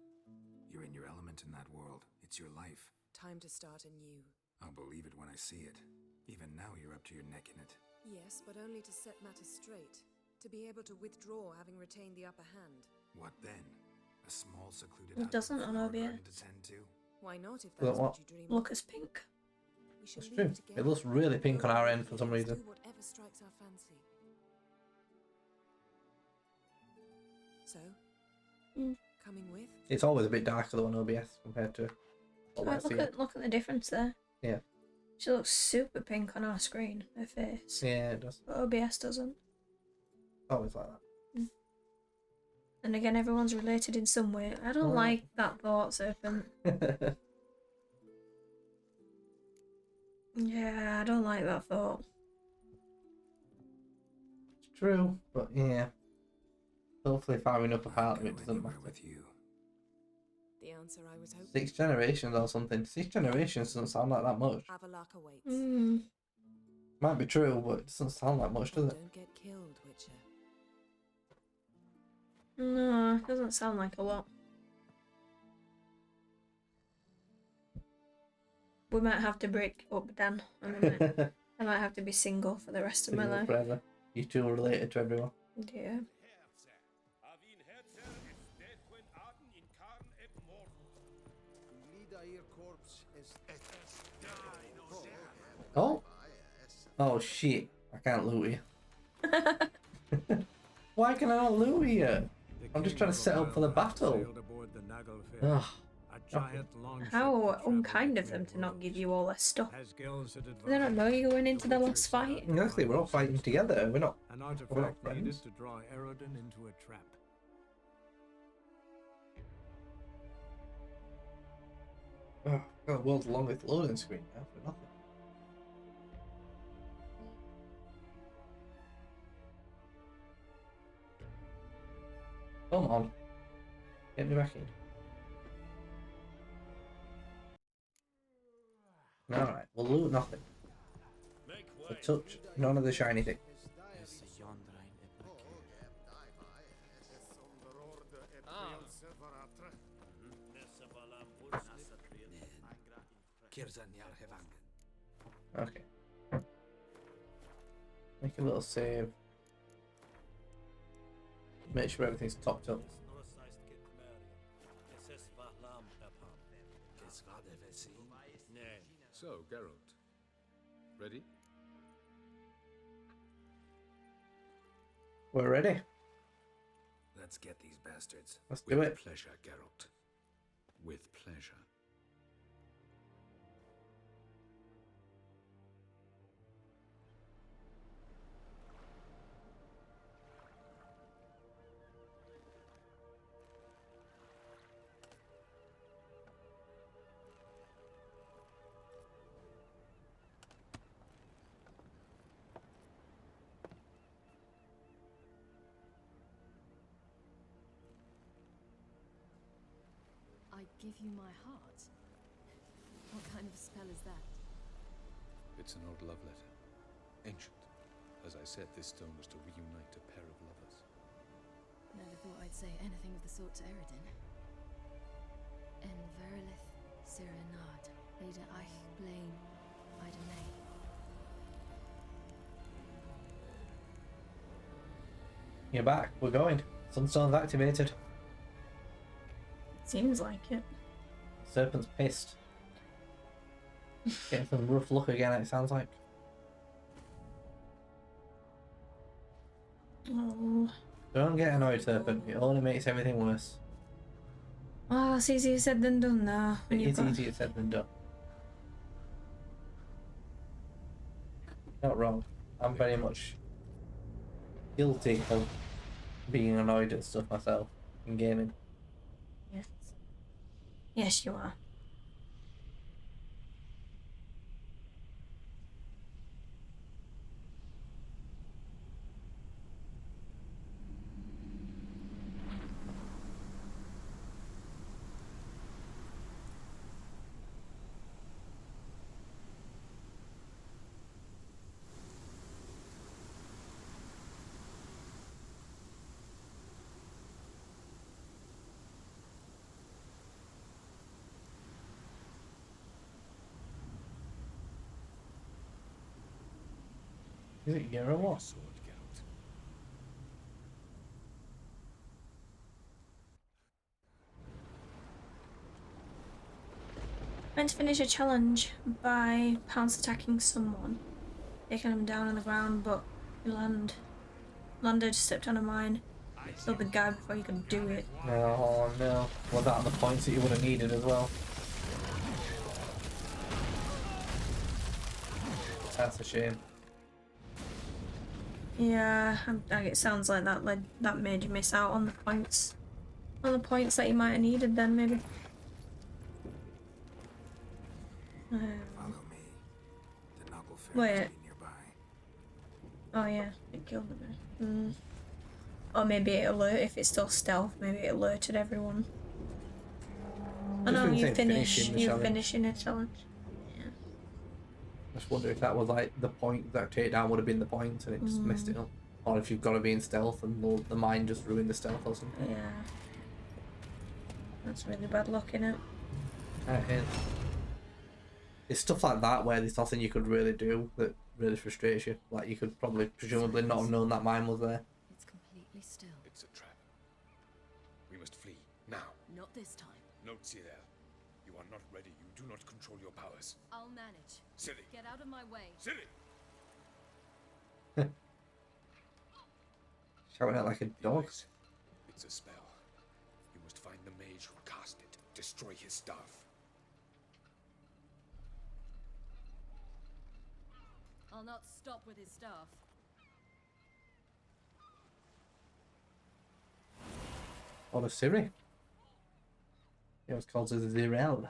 You're in your element in that world. It's your life. Time to start anew. I'll believe it when I see it. Even now you're up to your neck in it. Yes, but only to set matters straight. To be able to withdraw having retained the upper hand. What then? A small secluded It hut doesn't with a on flower OBS. garden to tend to? Why not, if Well, that's what? what you dream of? Look as pink. We shall That's leave true. together. It looks really pink on our end for some Let's reason. do whatever strikes our fancy. So, Mm. coming with? It's always a bit darker though on OBS compared to what I Right, see. look at the difference there. Yeah. She looks super pink on our screen, her face. Yeah, it does. But OBS doesn't. Always like And again, everyone's related in some way. I don't Oh. like that thought, Serpent. that. Yeah, I don't like that thought. It's true, but yeah. Hopefully far enough apart it doesn't matter. With you. The answer I was hoping. 6 generations or something. 6 generations doesn't sound like that much. Avalok awaits. Mm. Might be true, but it doesn't sound like much, does it? Don't get killed, Witcher. No, it doesn't sound like a lot. We might have to break up, Dan. And I might have to be single for the rest of my Single life. forever. You two are related to everyone. Yeah. Oh! Oh shit. I can't loot you. Why can I not loot you? I'm just trying to set up for the battle. Sailed aboard the Naglfar, Ugh. a giant longship How that traveled unkind of between them to not worlds. give you all their stuff. As Gills had Do they not advised, know you're going into the last fight? Exactly, we're all fighting together. We're not. an We're not artifact needed friends. to draw Erodin into a trap. Oh, got the world's longest loading screen now for nothing. Come on. Get me back in. Alright, we'll loot nothing. We'll touch none of the shiny things. Okay. Make a little save. Make sure everything's topped up. So, Geralt, ready? We're ready. Let's get these bastards. Let's do it. With pleasure, Geralt. With pleasure. I give you my heart? What kind of spell is that? It's an old love letter. Ancient. As I said, this stone was to reunite a pair of lovers. Never thought I'd say anything of the sort to Eredin. En verilith Sirenad, Leda Eich Blaine, Ida May. You're back. We're going. Sunstone's activated. Seems like it. Serpent's pissed. Getting some rough luck again, it sounds like. Oh. Don't get annoyed, Serpent. It only makes everything worse. Well, it's easier said than done though. It's easier said than done. Not wrong. I'm very much guilty of being annoyed at stuff myself in gaming. Yes. Yes, you are. Is it Gera or what? Sword, Geralt. Meant to finish a challenge by pounce attacking someone, taking him down on the ground, but he landed, stepped on a mine, killed the guy before he could do it. Oh no. Was that the points that you would have needed as well? That's a shame. Yeah, it sounds like that made you miss out on the points. On the points that you might have needed then, maybe. Follow me. The Naglfar Wait. must be nearby. Oh yeah, it killed him. Or maybe it if it's still stealth, maybe it alerted everyone. Oh no, you you're finishing a challenge. I just wonder if that was like the point, that takedown would have been the point and it just messed it up. Or if you've got to be in stealth and the mine just ruined the stealth or something. Yeah. That's really bad luck, innit? It is. It's stuff like that where there's nothing you could really do that really frustrates you. Like you could probably presumably not have known that mine was there. It's completely still. It's a trap. We must flee, now. Not this time. Note, Cyril. You are not ready. You do not control your powers. I'll manage. Ciri! Get out of my way. Ciri! Shouting out like a dog. It's a spell. You must find the mage who cast it. Destroy his staff. I'll not stop with his staff. Or the Ciri. It was called the Zirel.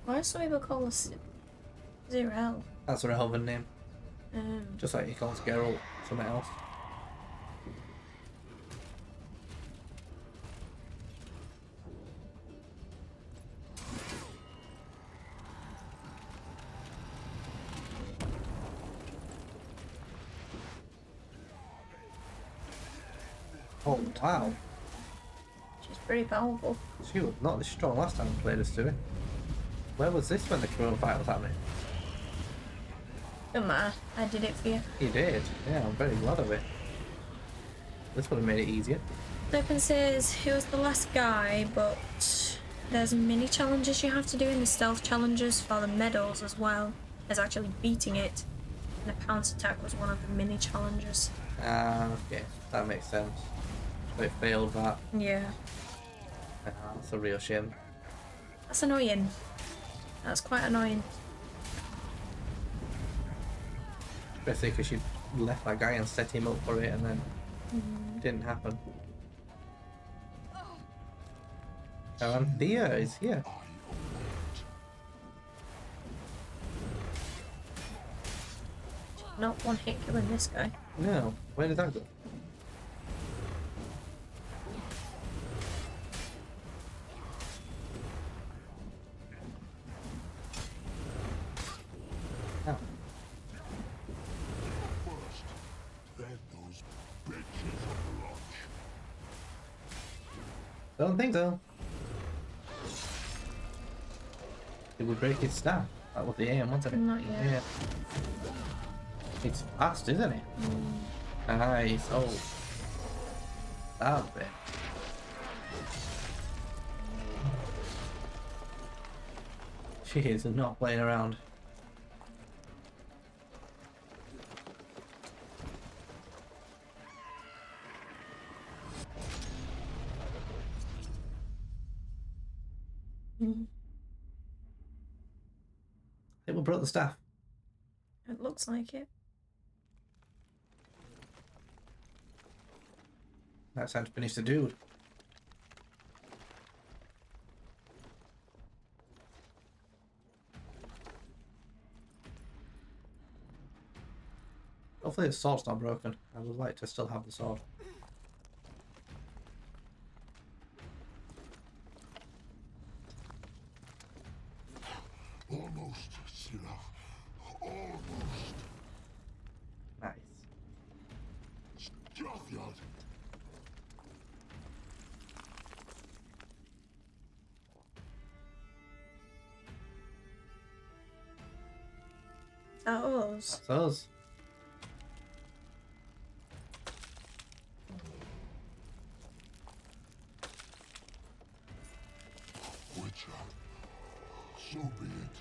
Why do some people call us Zirel? That's her elven name. Just like he calls Geralt something else. Oh wow. She's pretty powerful. She was not this strong last time we played as Ciri. Where was this when the Quirrell fight was happening? Don't matter, I did it for you. You did. Yeah, I'm very glad of it. This would have made it easier. Serpent says he was the last guy, but There's mini challenges you have to do in the stealth challenges for the meadows as well as actually beating it. And the pounce attack was one of the mini challenges. Ah, okay, that makes sense. So it failed that. Yeah. That's a real shame. That's annoying. That's quite annoying. Especially because you left that guy and set him up for it and then it didn't happen. Thea is here. Not one hit killing this guy. No, where did that go? Oh. Don't think so. Did we break his staff? That was the aim, wasn't it? Not yet. Yeah. It's fast, isn't it? Nice. Oh. That bit. She is not playing around. I think we broke the staff. It looks like it. That's time to finish the dude. Hopefully the sword's not broken. I would like to still have the sword. Almost, Sirach. Almost. Nice. Jothyard. That was. That's us. Witcher, so be it.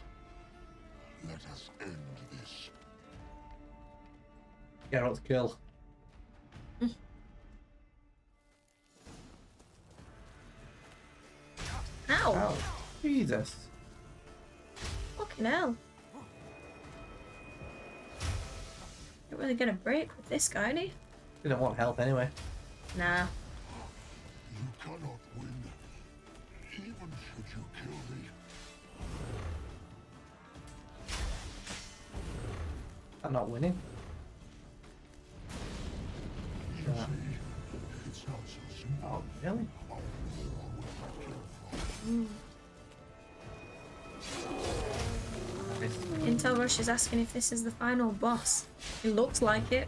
Let us end this. Geralt's kill. Ow! Ow. Jesus. Fucking hell. Not really gonna break with this guy, do you? Didn't want help anyway. Nah. You cannot win, even should you kill me. I'm not winning. You see, it's not so simple. Oh, really? Intel Rush is asking if this is the final boss. It looks like it.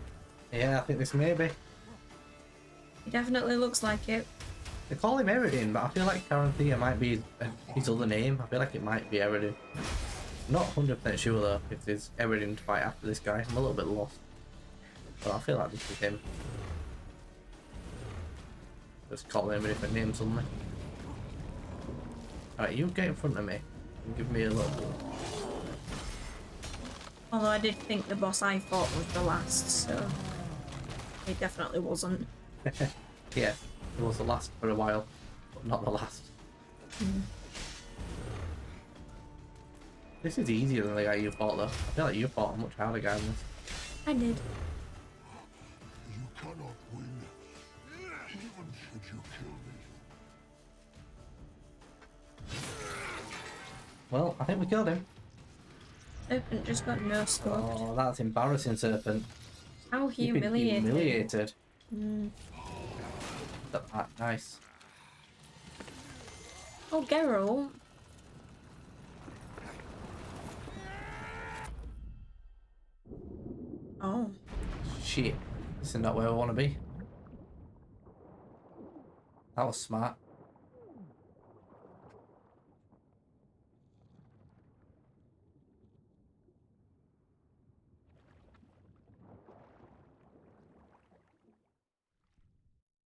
Yeah, I think this may be. It definitely looks like it. They call him Eredin, but I feel like Caranthea might be his other name. I feel like it might be Eredin. I'm not 100% sure though if there's Eredin to fight after this guy. I'm a little bit lost. But I feel like this is him. Just call him a different name suddenly. Alright, you get in front of me and give me a little... Although I did think the boss I fought was the last, so it definitely wasn't. Yeah, it was the last for a while, but not the last. This is easier than the guy you fought though. I feel like you fought a much harder guy than this. I did. You cannot win, even should you kill me. Well, I think we killed him. Serpent just got no scoped. Oh, that's embarrassing, Serpent. How You've been humiliated. humiliated. Mm. Nice. Oh, Geralt. Oh. Shit. This is not where I want to be. That was smart.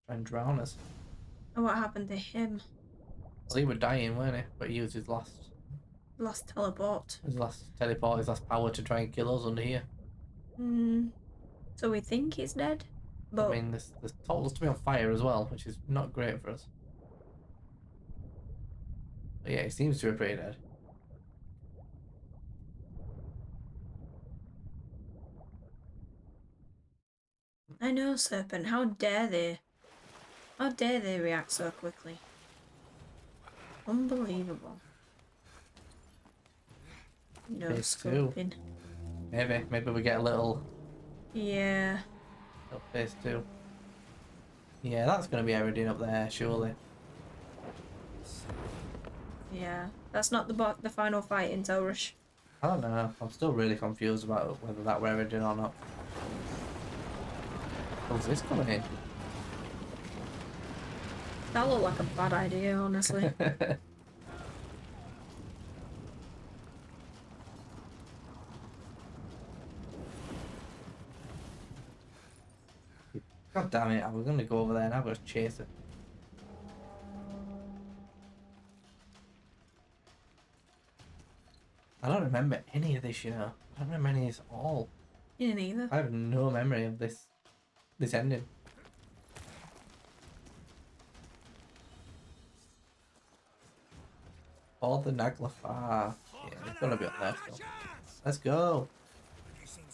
Try and drown us. Oh, what happened to him? Well, he was dying, weren't he? But he used his last teleport. his last teleport, his last power to try and kill us under here. So we think he's dead, but I mean, this told us to be on fire as well, which is not great for us. But yeah, he seems to be pretty dead. I know, Serpent. How dare they? How dare they react so quickly? Unbelievable. No Phase 2. scoping. Maybe we get a little Yeah. phase 2. Yeah, that's gonna be Eredin up there, surely. Yeah. That's not the final fight in Telrush. I don't know. I'm still really confused about whether that were Eredin or not. What's this coming in? That looked like a bad idea, honestly. God damn it, I was gonna go over there and I was chase it. I don't remember any of this, you know. I don't remember any of this at all. You didn't either. I have no memory of this ending. All the Naglafar. Yeah, it's gonna be up there still. Let's go.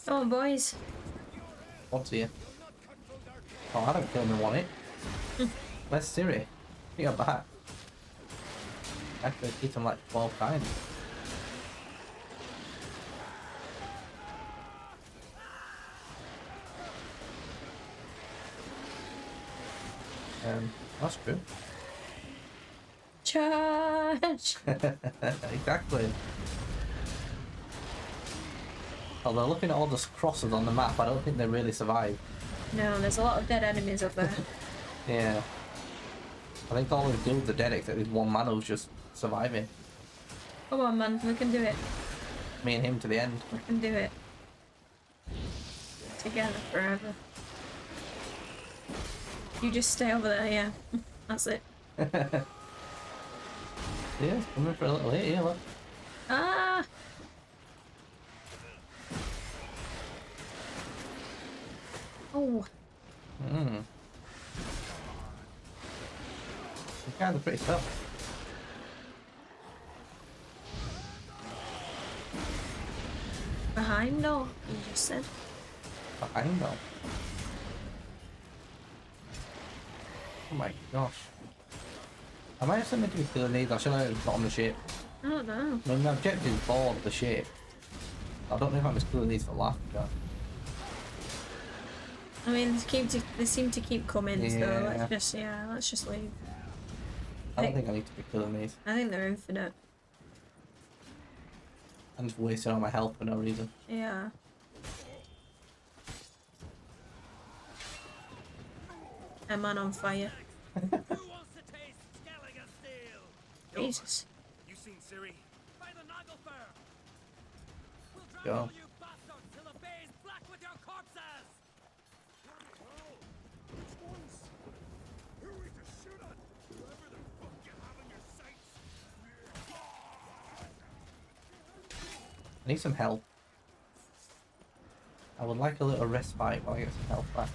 Come on, boys. What's here? Oh, I don't kill him in one hit. Where's Siri? Bring her back. I have to hit him like 12 times. That's true. Charge! Exactly. Although looking at all the crosses on the map, I don't think they really survive. No, there's a lot of dead enemies up there. Yeah. I think all the guilds are dead except there's one man who's just surviving. Come on, man, we can do it. Me and him to the end. We can do it. Together forever. You just stay over there, yeah. That's it. Yeah, it's coming for a little hit here, look. Ah! Oh. These guys are pretty tough. Behind, no? You just said. Behind though. Oh my gosh. Am I actually meant to be killing these or should I just bottom the ship? I don't know. I mean, my objective is board the ship. I don't know if I'm just killing these for laugh, but... I mean, they seem to keep coming, so Yeah. let's just leave. I don't think I need to be killing these. I think they're infinite. I'm just wasting all my health for no reason. Yeah. A man on fire. Jesus. You seen Siri? By the Naglfar! Go. You bastards till the bay is black with your corpses! Which ones? Who are we to shoot at? Whoever the fuck you have in your sights. I need some help. I would like a little respite while I get some health back.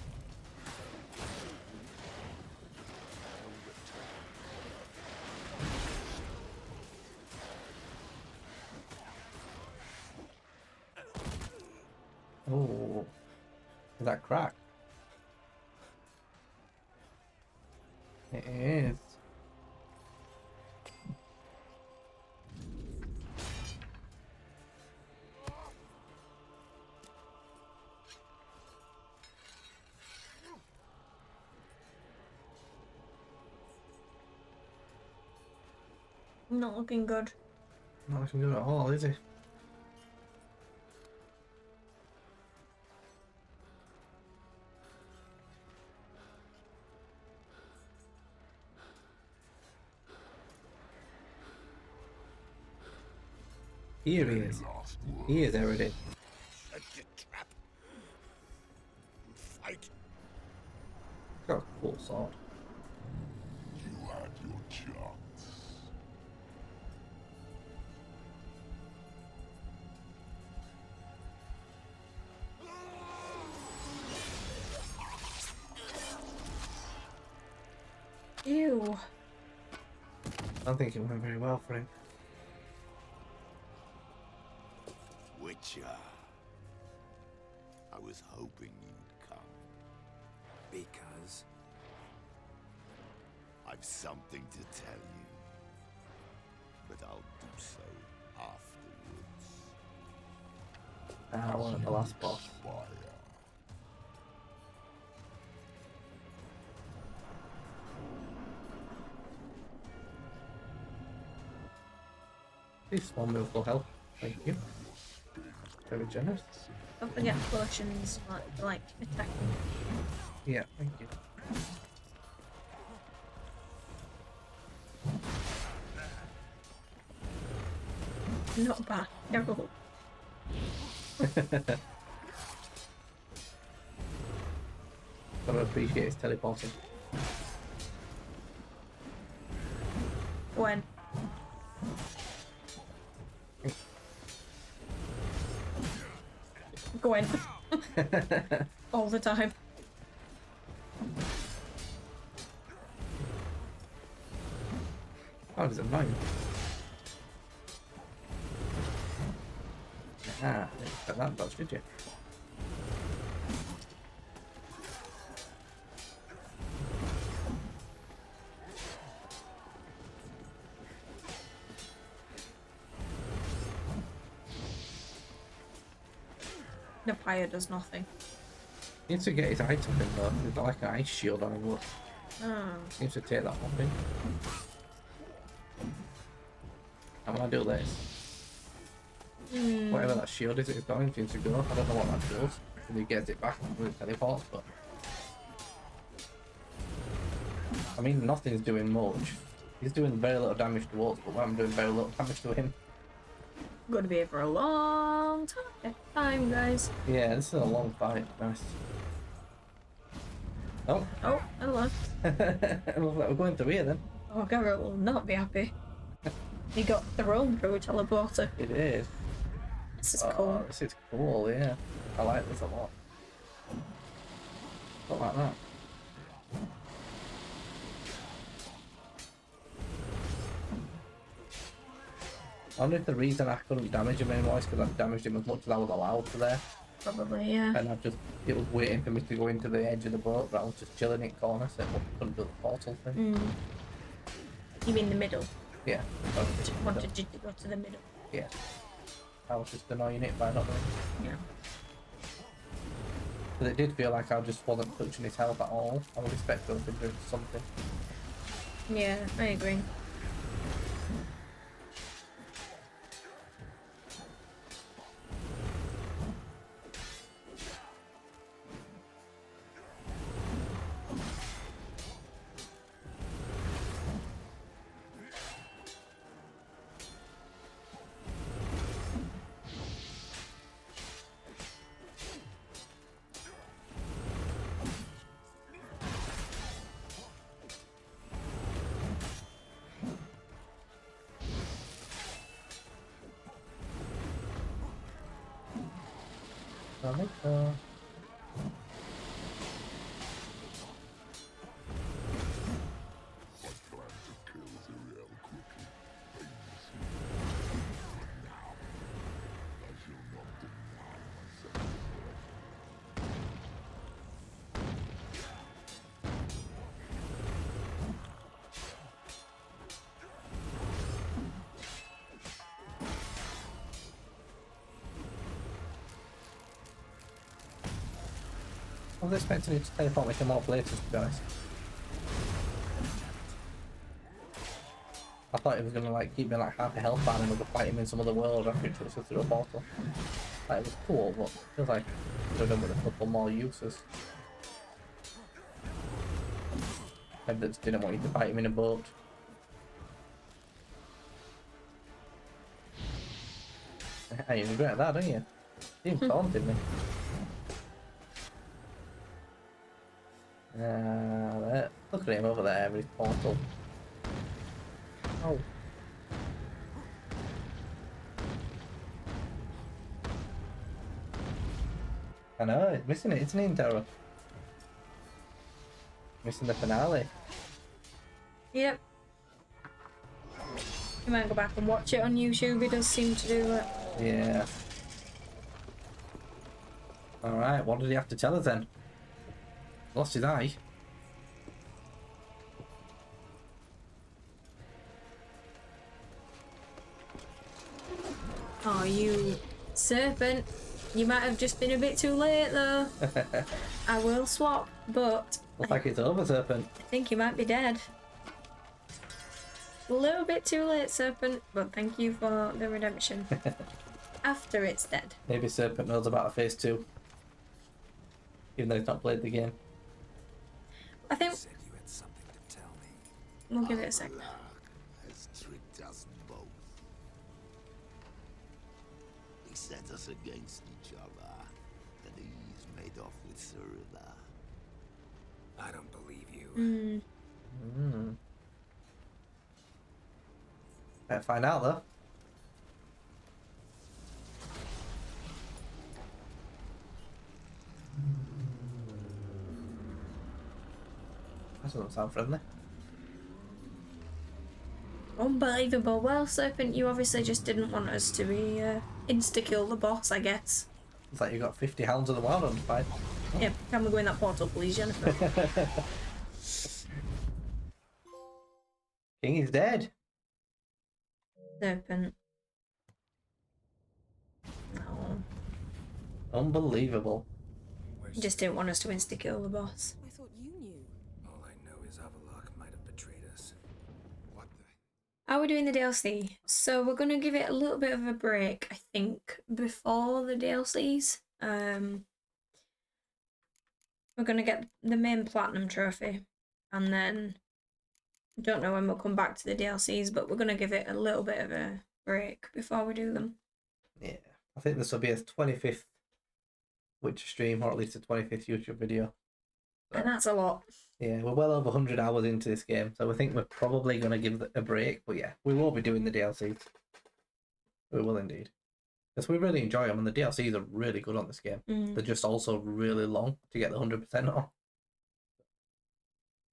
Oh, is that crack? It is. Not looking good. Not looking good at all, is he? Here he is. He is Eredin. Shut your trap. Fight. Got a cool sword. You had your chance. Ew. I don't think it went very well for him. Witcher. I was hoping you'd come. Because? I've something to tell you. But I'll do so afterwards. I wanted the last boss. This small move will help. Thank you. Very generous. Don't forget potions, like attacking. Yeah, thank you. Not bad. Terrible. Gotta appreciate his teleporting. When? Gwen. All the time. Oh, there's a mine. Ah, didn't expect that dodge, did you? The fire does nothing. He needs to get his item in though. He's got like an ice shield on him, look. Oh. Seems to take that off him. And when I do this, whatever that shield is, it's going to go. I don't know what that does. And he gets it back when it teleports, but I mean, nothing's doing much. He's doing very little damage to us, but I'm doing very little damage to him. Gonna be here for a long time, guys. Yeah, this is a long fight. Nice. Oh. Oh, hello. We're going through here then. Oh, Garrett will not be happy. He got thrown through a teleporter. It is. This is cool. This is cool, yeah. I like this a lot. Not like that. I wonder if the reason I couldn't damage him anymore is because I damaged him as much as I was allowed to there. Probably, yeah. And it was waiting for me to go into the edge of the boat, but I was just chilling in corner, so I couldn't do the portal thing. You mean the middle? Yeah. Wanted you to go to the middle. Yeah. I was just annoying it by not doing it. Yeah. But it did feel like I just wasn't touching his health at all. I would expect to have been doing something. Yeah, I agree. I think so. I was expecting it to teleport me to more places, to be honest. I thought it was gonna like keep me like half a health bar and we could fight him in some other world after it took us through a portal. Like, it was cool, but it feels like I could have done with a couple more uses. Maybe they just didn't want you to fight him in a boat. You regret that, don't you? He taunted me. There. Look at him over there with his portal. Oh. I know, he's missing it, isn't he, Tara? Missing the finale. Yep. You might go back and watch it on YouTube. He does seem to do it. Yeah. Alright, what did he have to tell us then? Lost his eye. Oh, you serpent. You might have just been a bit too late though. I will swap, but Looks like it's over, Serpent. I think you might be dead. A little bit too late, Serpent, but thank you for the redemption. After it's dead. Maybe Serpent knows about a phase 2. Even though he's not played the game. I think Said you had something to tell me. we'll give it a sec. has tricked us both. He set us against each other, and he's made off with Surila. I don't believe you. Better find out though. That doesn't sound friendly. Unbelievable. Well, Serpent, you obviously just didn't want us to be insta-kill the boss, I guess. It's like you got 50 Hounds of the Wild on the fight. Yeah, can we go in that portal, please, Jennifer? King is dead. Serpent. No. Unbelievable. You just didn't want us to insta-kill the boss. I thought you knew. All I know is Avalok might have betrayed us. What the? How are we doing the DLC? So we're going to give it a little bit of a break, I think, before the DLCs. We're going to get the main Platinum Trophy, and then I don't know when we'll come back to the DLCs, but we're going to give it a little bit of a break before we do them. Yeah. I think this will be a 25th Witcher stream, or at least a 25th YouTube video. So, And that's a lot. yeah, we're well over 100 hours into this game, so I think we're probably going to give it a break. But yeah, we will be doing the DLCs. We will indeed. Because we really enjoy them, and the DLCs are really good on this game. They're just also really long to get the 100% on.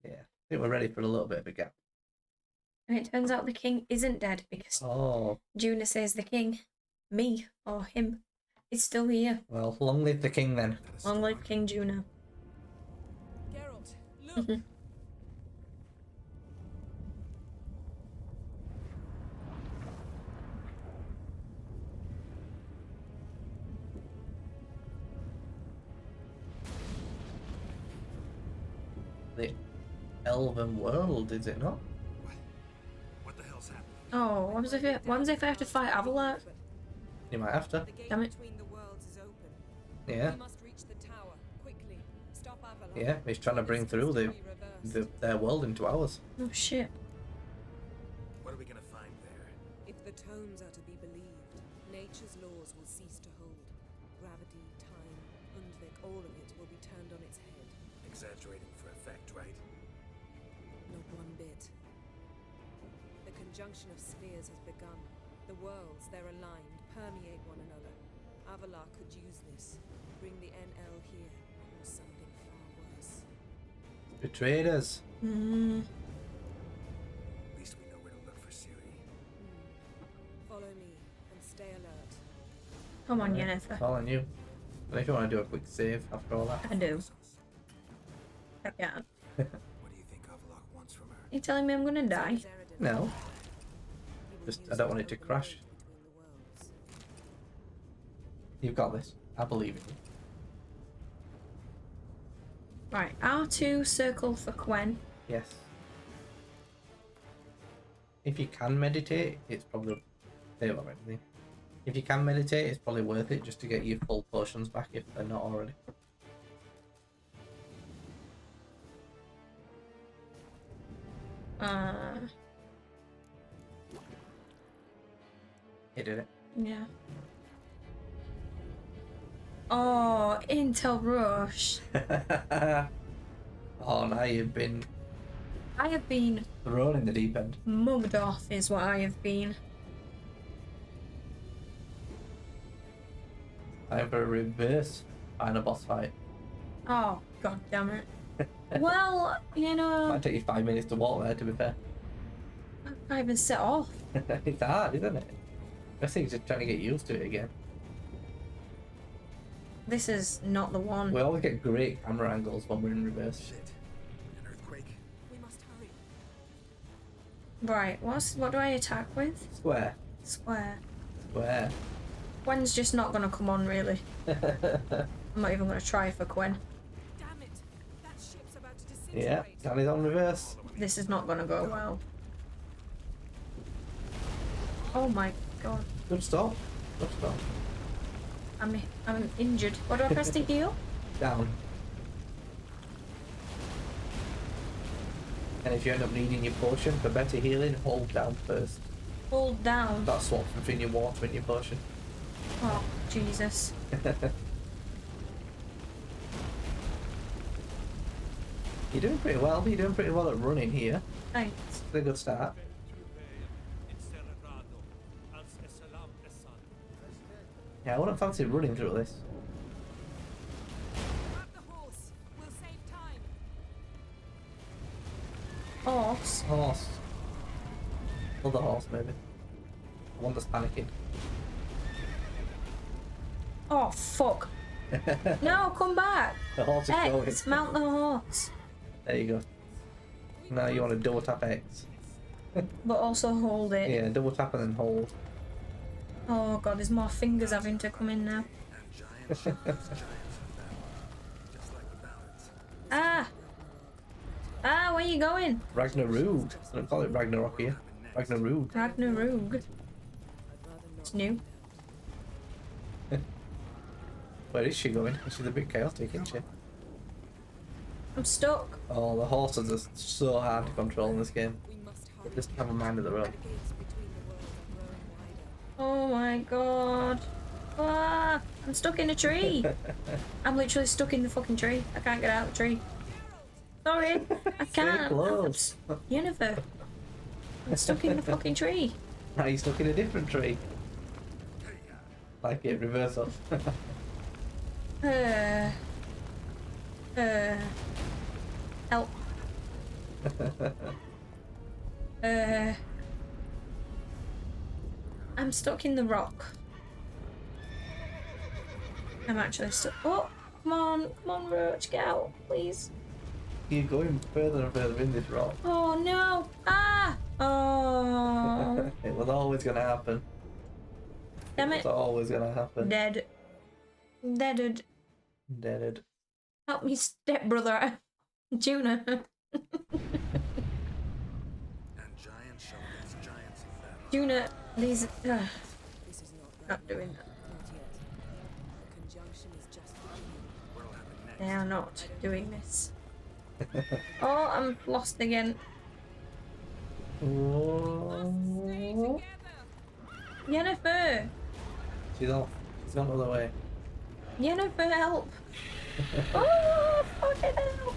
Yeah, I think we're ready for a little bit of a gap. And it turns out the king isn't dead because Oh, Juna says the king, me, or him, is still here. well, long live the king then. Long live King Juna. Geralt, look! The Elven world, is it not? What the hell's happening? Oh, what happens if I have to fight Avalok? You might have to. The gate Damn it. between the worlds is open. Yeah. We must reach the tower quickly. Stop Avalok. Yeah, he's trying to bring through their world into ours. Oh shit. What are we gonna find there? If the tomes are to be believed, nature's laws will cease to hold. Gravity, time, Undvik, all of it will be turned on its head. Exaggerating for effect, right? Not one bit. The conjunction of spheres has begun. The worlds, they're aligned, permeate one another. Avalok could use this. Bring the NL here, or something far worse. Betrayed us. At least we know where to look for Ciri. Follow me, and stay alert. Come on, Yennefer. It's all on you. But if you want to do a quick save after all that. I do. I can't. What do you think Avalok wants from her? You telling me I'm gonna die? No. Just, I don't want it to crash. You've got this. I believe in you. Right, R2 circle for Quen. Yes. If you can meditate, it's probably... Save already. If you can meditate, it's probably worth it just to get your full potions back if they're not already. He did it. Yeah. Oh, Intel Rush. Oh, now you've been I have been thrown in the deep end. mugged off is what I have been. Time for a reverse final boss fight. Oh, god damn it. Well, you know, Might take you 5 minutes to walk there, to be fair. Can't even set off. It's hard, isn't it? I think just trying to get used to it again. This is not the one. We always get great camera angles when we're in reverse. Shit. An earthquake. We must hurry. Right, what do I attack with? Square. Square. Square. Gwen's just not gonna come on, really. I'm not even gonna try for Gwen. Damn it! That ship's about to disintegrate. Yeah, Danny's on reverse. This is not gonna go well. Oh my god. Good stop. Good stop. I'm injured. What do I press to heal? Down. And if you end up needing your potion for better healing, hold down first. Hold down. That swaps between your water and your potion. Oh, Jesus. You're doing pretty well. You're doing pretty well at running here. Thanks. It's a good start. Yeah, I wouldn't fancy running through this. Grab the horse. We'll save time. Horse. Horse. Other horse, maybe. One that's panicking. Oh, fuck. No, come back. The horse is going. X, mount the horse. There you go. Now you want to double tap X. But also hold it. Yeah, double tap and then hold. Oh god, there's more fingers having to come in now. Ah! Ah, where you going? Ragnarok. I don't call it Ragnarok here. Ragnarok. Ragnarok. It's new. Where is she going? She's a bit chaotic, isn't she? I'm stuck. Oh, the horses are so hard to control in this game. They just have a mind of their own. Oh my god. Ah, I'm stuck in a tree. I'm literally stuck in the fucking tree. I can't get out of the tree. Sorry, I can't. Close. Yennefer. I'm stuck in the fucking tree. Now you're stuck in a different tree. Like it, reverse up. Help. I'm stuck in the rock. I'm actually stuck. Oh, come on, Roach, get out, please. You're going further and further in this rock. Oh no! Ah! Oh. It was always gonna happen. Damn It's it. always gonna happen. Dead. Deaded. Deaded. Help me, stepbrother. Juna. Juna, these. Not doing that. They are not doing this. Oh, I'm lost again. Whoa. Yennefer! She's off. She's gone the other way. Yennefer, help! Oh, fucking hell!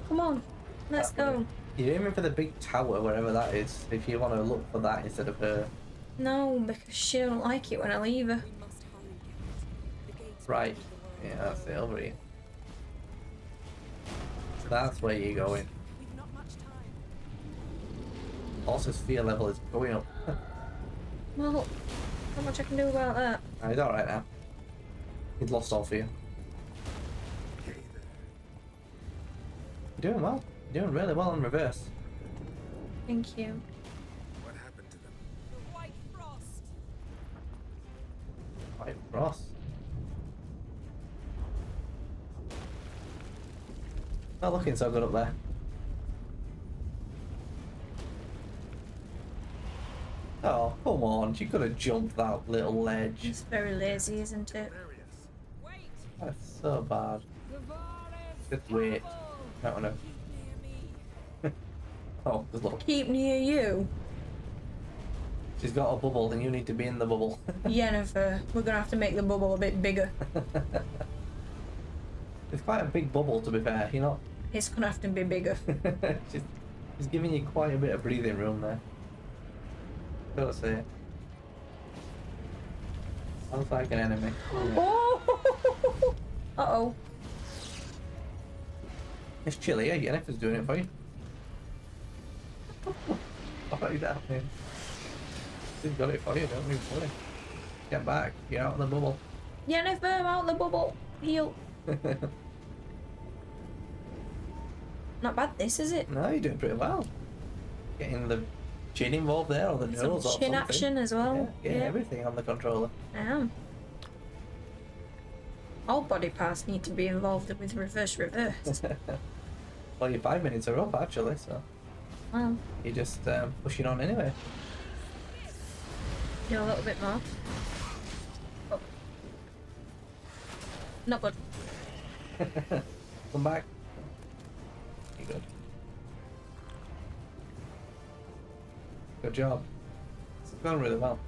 Come on, let's go. You're aiming for the big tower, wherever that is, if you want to look for that instead of her. No, because she don't like it when I leave her. Right. Yeah, that's it, over here. That's where you're going. Horse's fear level is going up. Well, not much I can do about that. He's alright now. He's lost all fear. You're doing well. You're doing really well in reverse. Thank you. What happened to them? The White Frost. White Frost. Not looking so good up there. Oh, come on. She could have jumped that little ledge. It's very lazy, isn't it? That's so bad. Just wait. I don't know. Oh, good luck. Keep near you. She's got a bubble and you need to be in the bubble. Yennefer, we're gonna have to make the bubble a bit bigger. It's quite a big bubble, to be fair. You're not. It's gonna have to be bigger. she's giving you quite a bit of breathing room there. Gotta say it. Sounds like an enemy. Oh! Uh-oh. It's chilly, yeah? Yennefer's doing it for you. what are you doing? He's got it for you, don't even worry. Get back, you're out of the bubble. Yennefer, out the bubble. Heal. Not bad, this, is it? No, you're doing pretty well. Getting the chin involved there, or the Some nose, or chin something. action as well. Yeah, getting everything on the controller. I am. All body parts need to be involved with reverse. Well, your 5 minutes are up, actually, so Well, you're just pushing on anyway. do a little bit more. Oh. Not good. Come back. You're good. Good job. It's going really well.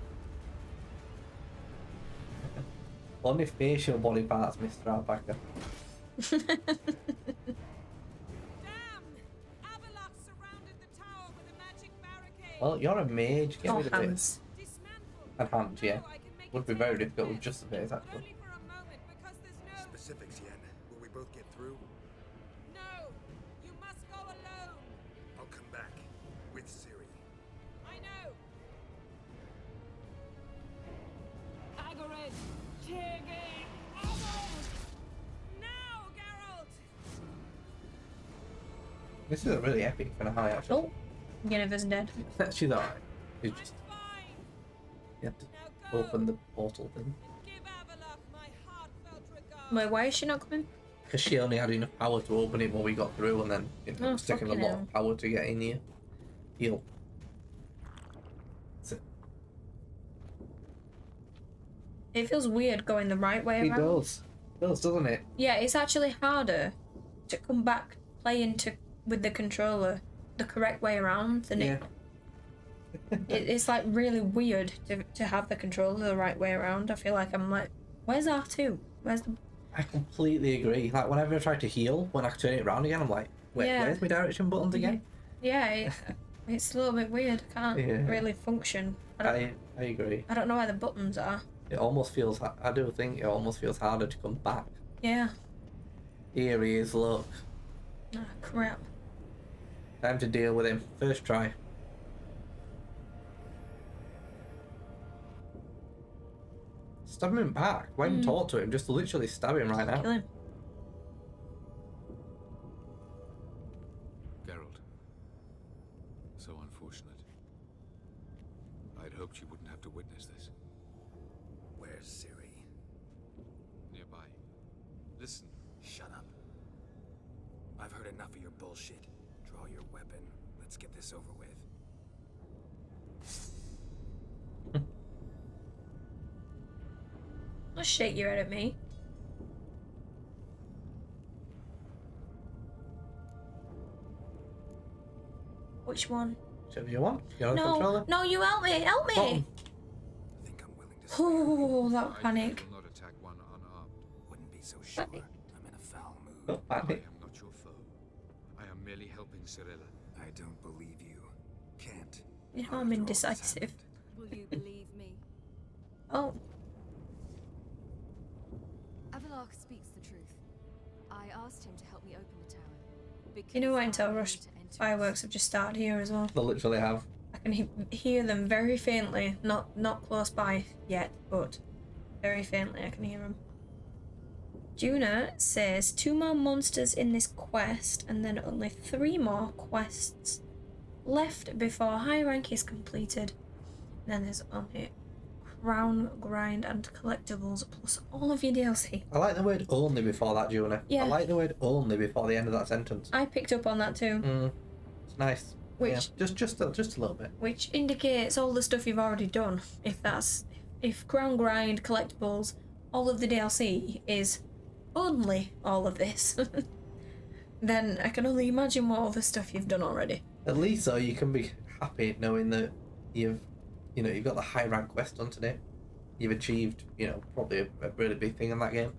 Only facial body parts, Mr. Alpaca. Well, you're a mage. Get rid of hands. it. And hands, yeah. Would be very difficult with just the face, actually. Specifics, Yen. Will we both get through? No! You must go alone! I'll come back. With Ciri. I know! Agared! Tirgate! Almost! Now, Geralt! This is a really epic finale, actually. Oh, Yennefer's dead. She's alright. She's just... You have to open the portal thing. Wait, why is she not coming? Because she only had enough power to open it when we got through, and then it Oh, was taking a fucking lot hell. of power to get in here. Heal. That's it. It feels weird going the right way It around. does. It does, doesn't it? Yeah, it's actually harder to come back playing with the controller the correct way around than it's like really weird to have the controller the right way around. I feel like I'm like, where's R2? Where's the... I completely agree. Like, whenever I try to heal, when I turn it around again, I'm like, wait, Yeah. where's my direction buttons again? Yeah, it's a little bit weird. I can't Yeah. really function. I agree. I don't know where the buttons are. It almost feels, I do think it almost feels harder to come back. Yeah. Here he is, look. Ah, crap. Time to deal with him. First try. Stab him back. Why even talk to him? Just literally stab him right now. Kill him. Geralt. So unfortunate. I'd hoped you wouldn't have to witness this. Where's Ciri? Nearby. Listen. Shut up. I've heard enough of your bullshit. Draw your weapon. Let's get this over with. Don't shake your head at me. Which one? Whichever you want. You're on the No, controller. no, you help me, help me! Bottom. Oh, that panic. Not attack one unarmed. Wouldn't be so sure. I'm in a foul mood. Don't I panic. am not your foe. I am merely helping Cirilla. I don't believe you. Can't. You know I'm indecisive. Will you believe me? Oh, Avallac'h speaks the truth. I asked him to help me open the tower. Because you know what? I Until need Rush to enter fireworks have just started here as well. They literally have. I can hear them very faintly, not close by yet, but very faintly I can hear them. Juna says 2 more monsters in this quest, and then only 3 more quests left before high rank is completed. And then there's only crown grind and collectibles plus all of your DLC. I like the word only before that, Juna. Yeah. I like the word only before the end of that sentence. I picked up on that too, It's nice. Which- Yeah, just a little bit. which indicates all the stuff you've already done. If crown grind, collectibles, all of the DLC is only all of this, then I can only imagine what other stuff you've done already. At least so you can be happy knowing that you've got the high rank quest done today. You've achieved, probably a really big thing in that game.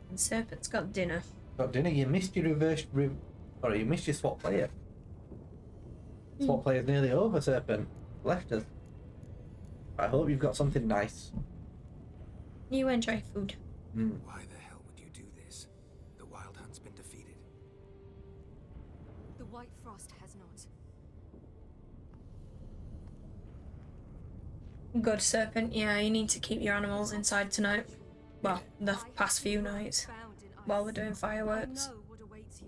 And Serpent's got dinner. Got dinner. You missed your you missed your swap player. Swap player's nearly over, Serpent. Left us. I hope you've got something nice. You enjoy food. Why the hell would you do this? The Wild Hunt's been defeated. The White Frost has not. Good serpent, yeah, you need to keep your animals inside tonight. Well, the past few nights. While we're doing fireworks. I know what awaits you.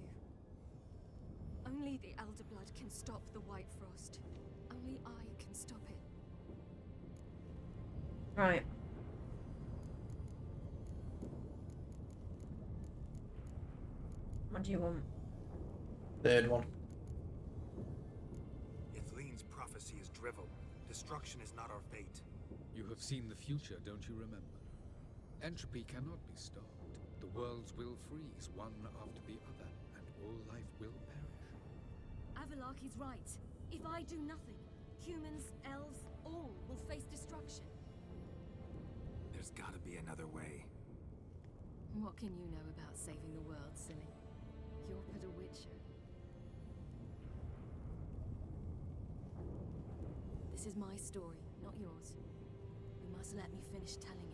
Only the Elder Blood can stop the White Frost. Only I can stop it. Right. What do you want? Third one. If Lean's prophecy is drivel, destruction is not our fate. You have seen the future, don't you remember? Entropy cannot be stopped. The worlds will freeze, one after the other, and all life will perish. Avalok is right. If I do nothing, humans, elves, all will face destruction. There's gotta be another way. What can you know about saving the world, silly? You're but a witcher. This is my story, not yours. You must let me finish telling it.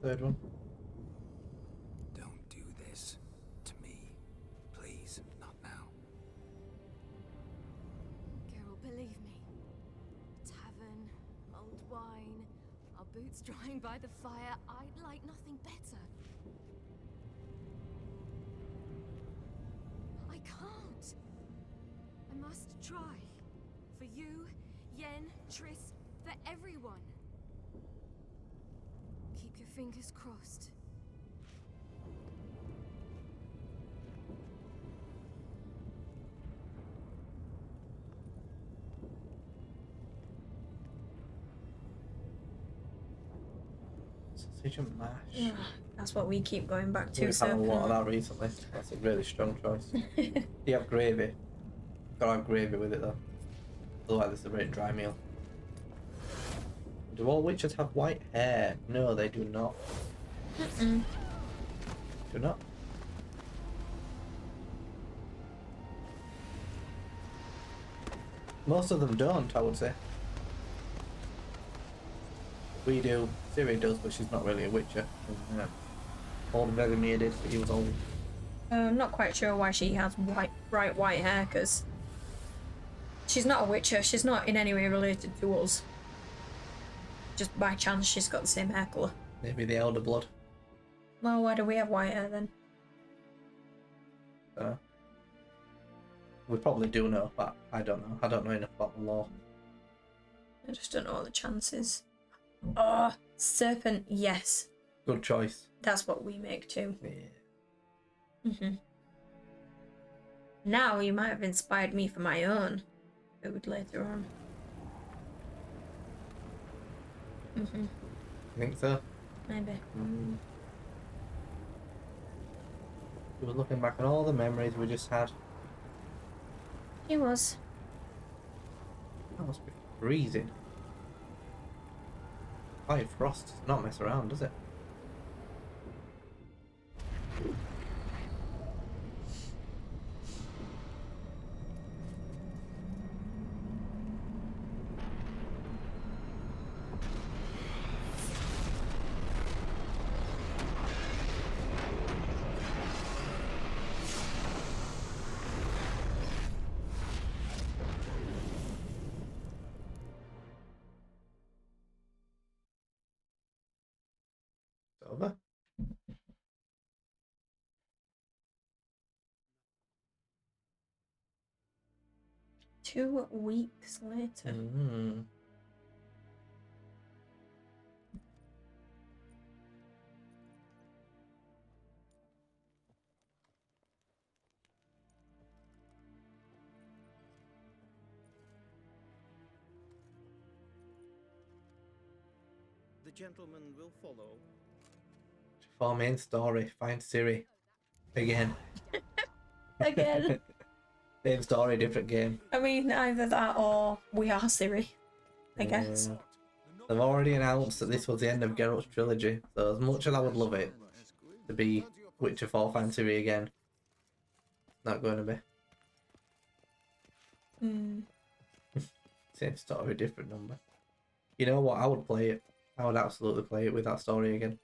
Third one. Don't do this to me. Please, not now. Geralt, believe me. Tavern, mulled wine, our boots drying by the fire. I'd like nothing better. I can't. I must try. For you, Yen, Triss, for everyone. Keep your fingers crossed. Sausage and mash. That's what we keep going back to. We've had a lot of that recently. That's a really strong choice. Do you have gravy? Gotta have gravy with it though. Otherwise it's a very dry meal. Do all witches have white hair? No, they do not. Do not. Most of them don't, I would say. We do. Ciri does, but she's not really a witcher. Old Vesemir did, but he was old. I'm not quite sure why she has bright white hair, because she's not a witcher. She's not in any way related to us. Just by chance, she's got the same hair colour. Maybe the Elder Blood. Well, why do we have white hair then? We probably do know, but I don't know. I don't know enough about the law. I just don't know what the chances. Oh, serpent, yes. Good choice. That's what we make too. Yeah. Now you might have inspired me for my own food later on. You think so? Maybe. We were looking back on all the memories we just had. He was. That must be freezing. White frost does not mess around, does it? Over. Two weeks later. The gentleman will follow. For main story, find Ciri. Again. Again. Same story, different game. I mean, either that or we are Ciri, I guess. They've already announced that this was the end of Geralt's trilogy, so as much as I would love it to be Witcher 4 find Ciri again, not going to be. Same story, different number. You know what? I would play it. I would absolutely play it with that story again.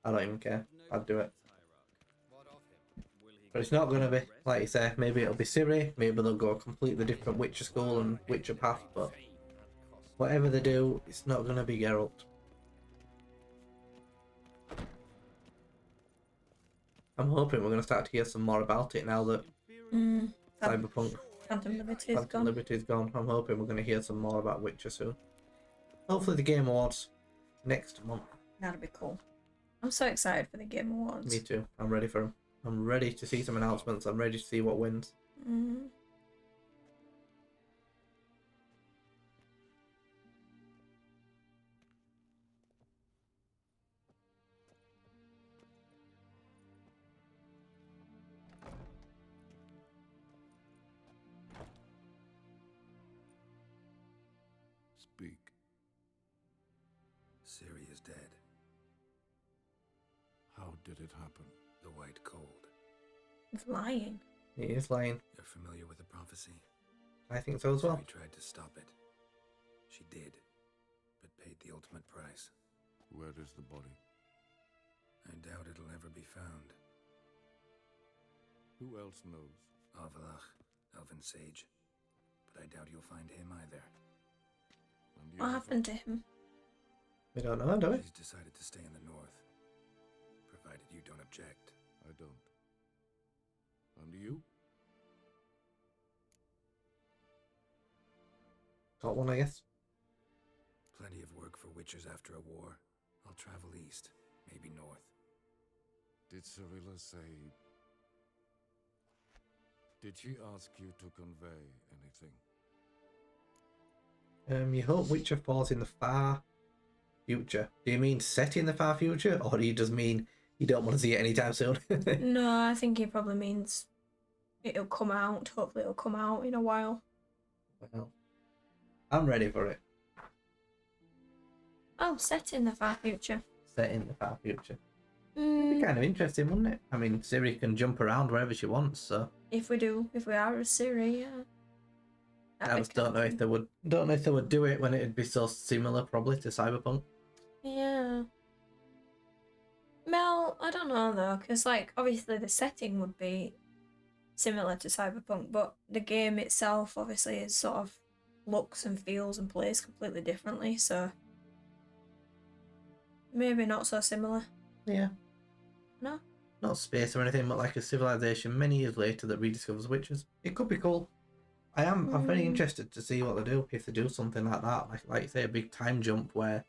I don't even care. I'd do it. What of him? Will he But it's not going to be, like you say, maybe it'll be Ciri, maybe they'll go a completely different Witcher school and Witcher path, but whatever they do, it's not going to be Geralt. I'm hoping we're going to start to hear some more about it now that Cyberpunk Phantom Liberty's gone. I'm hoping we're going to hear some more about Witcher soon. Hopefully the Game Awards next month. That'd be cool. I'm so excited for the Game Awards. Me too. I'm ready for them. I'm ready to see some announcements. I'm ready to see what wins. Speak. Ciri is dead. How did it happen? The White Cold. It's lying. He is lying. You're familiar with the prophecy? I think so as well. Ciri tried to stop it. She did, but paid the ultimate price. Where is the body? I doubt it'll ever be found. Who else knows? Avallac'h, Elven Sage. But I doubt you'll find him either. And What happened to him? We don't know, do we? She's decided to stay in the north. Provided you don't object. I don't. And you? Got one, I guess. Plenty of work for Witchers after a war. I'll travel east, maybe north. Did Cirilla say... Did she ask you to convey anything? You hope Witcher falls in the far future. Do you mean set in the far future, or do you just mean you don't want to see it anytime soon? No, I think he probably means it'll come out. Hopefully it'll come out in a while. Well, I'm ready for it. Oh, set in the far future. Set in the far future. It'd be kind of interesting, wouldn't it? I mean, Ciri can jump around wherever she wants, so... If we are a Ciri, yeah. I just don't know if they would do it when it'd be so similar, probably, to Cyberpunk. Yeah. Well, I don't know though, because like obviously the setting would be similar to Cyberpunk, but the game itself obviously is sort of looks and feels and plays completely differently, so maybe not so similar. Yeah. No? Not space or anything, but like a civilization many years later that rediscovers witches. It could be cool. I'm very interested to see what they do, if they do something like that. Like you say, a big time jump where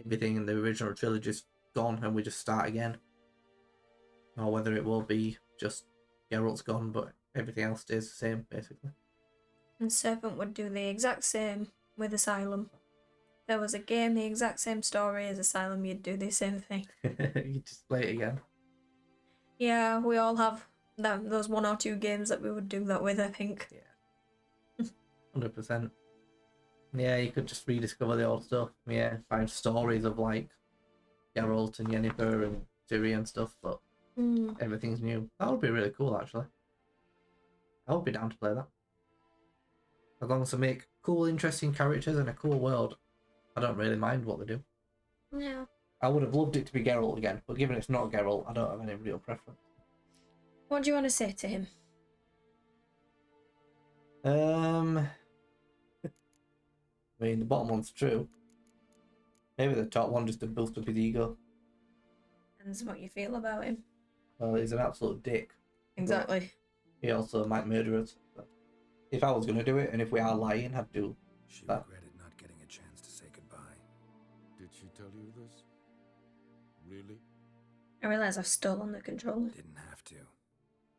everything in the original trilogy's gone and we just start again. Or whether it will be just Geralt's gone, but everything else stays the same, basically. And Serpent would do the exact same with Asylum. If there was a game, the exact same story as Asylum, you'd do the same thing. You just play it again. Yeah, we all have those one or two games that we would do that with, I think. Yeah. 100%. Yeah, you could just rediscover the old stuff. Yeah, find stories of like Geralt and Yennefer and Ciri and stuff, but everything's new. That would be really cool, actually. I would be down to play that. As long as they make cool, interesting characters and a cool world, I don't really mind what they do. Yeah. I would have loved it to be Geralt again, but given it's not Geralt, I don't have any real preference. What do you want to say to him? I mean, the bottom one's true. Maybe the top one just to boost up his ego. Depends what you feel about him. Well, he's an absolute dick. Exactly. He also might murder us. But if I was going to do it, and if we are lying, I'd do She that. regretted not getting a chance to say goodbye. Did she tell you this? Really? I realise I've stolen the controller Didn't have to.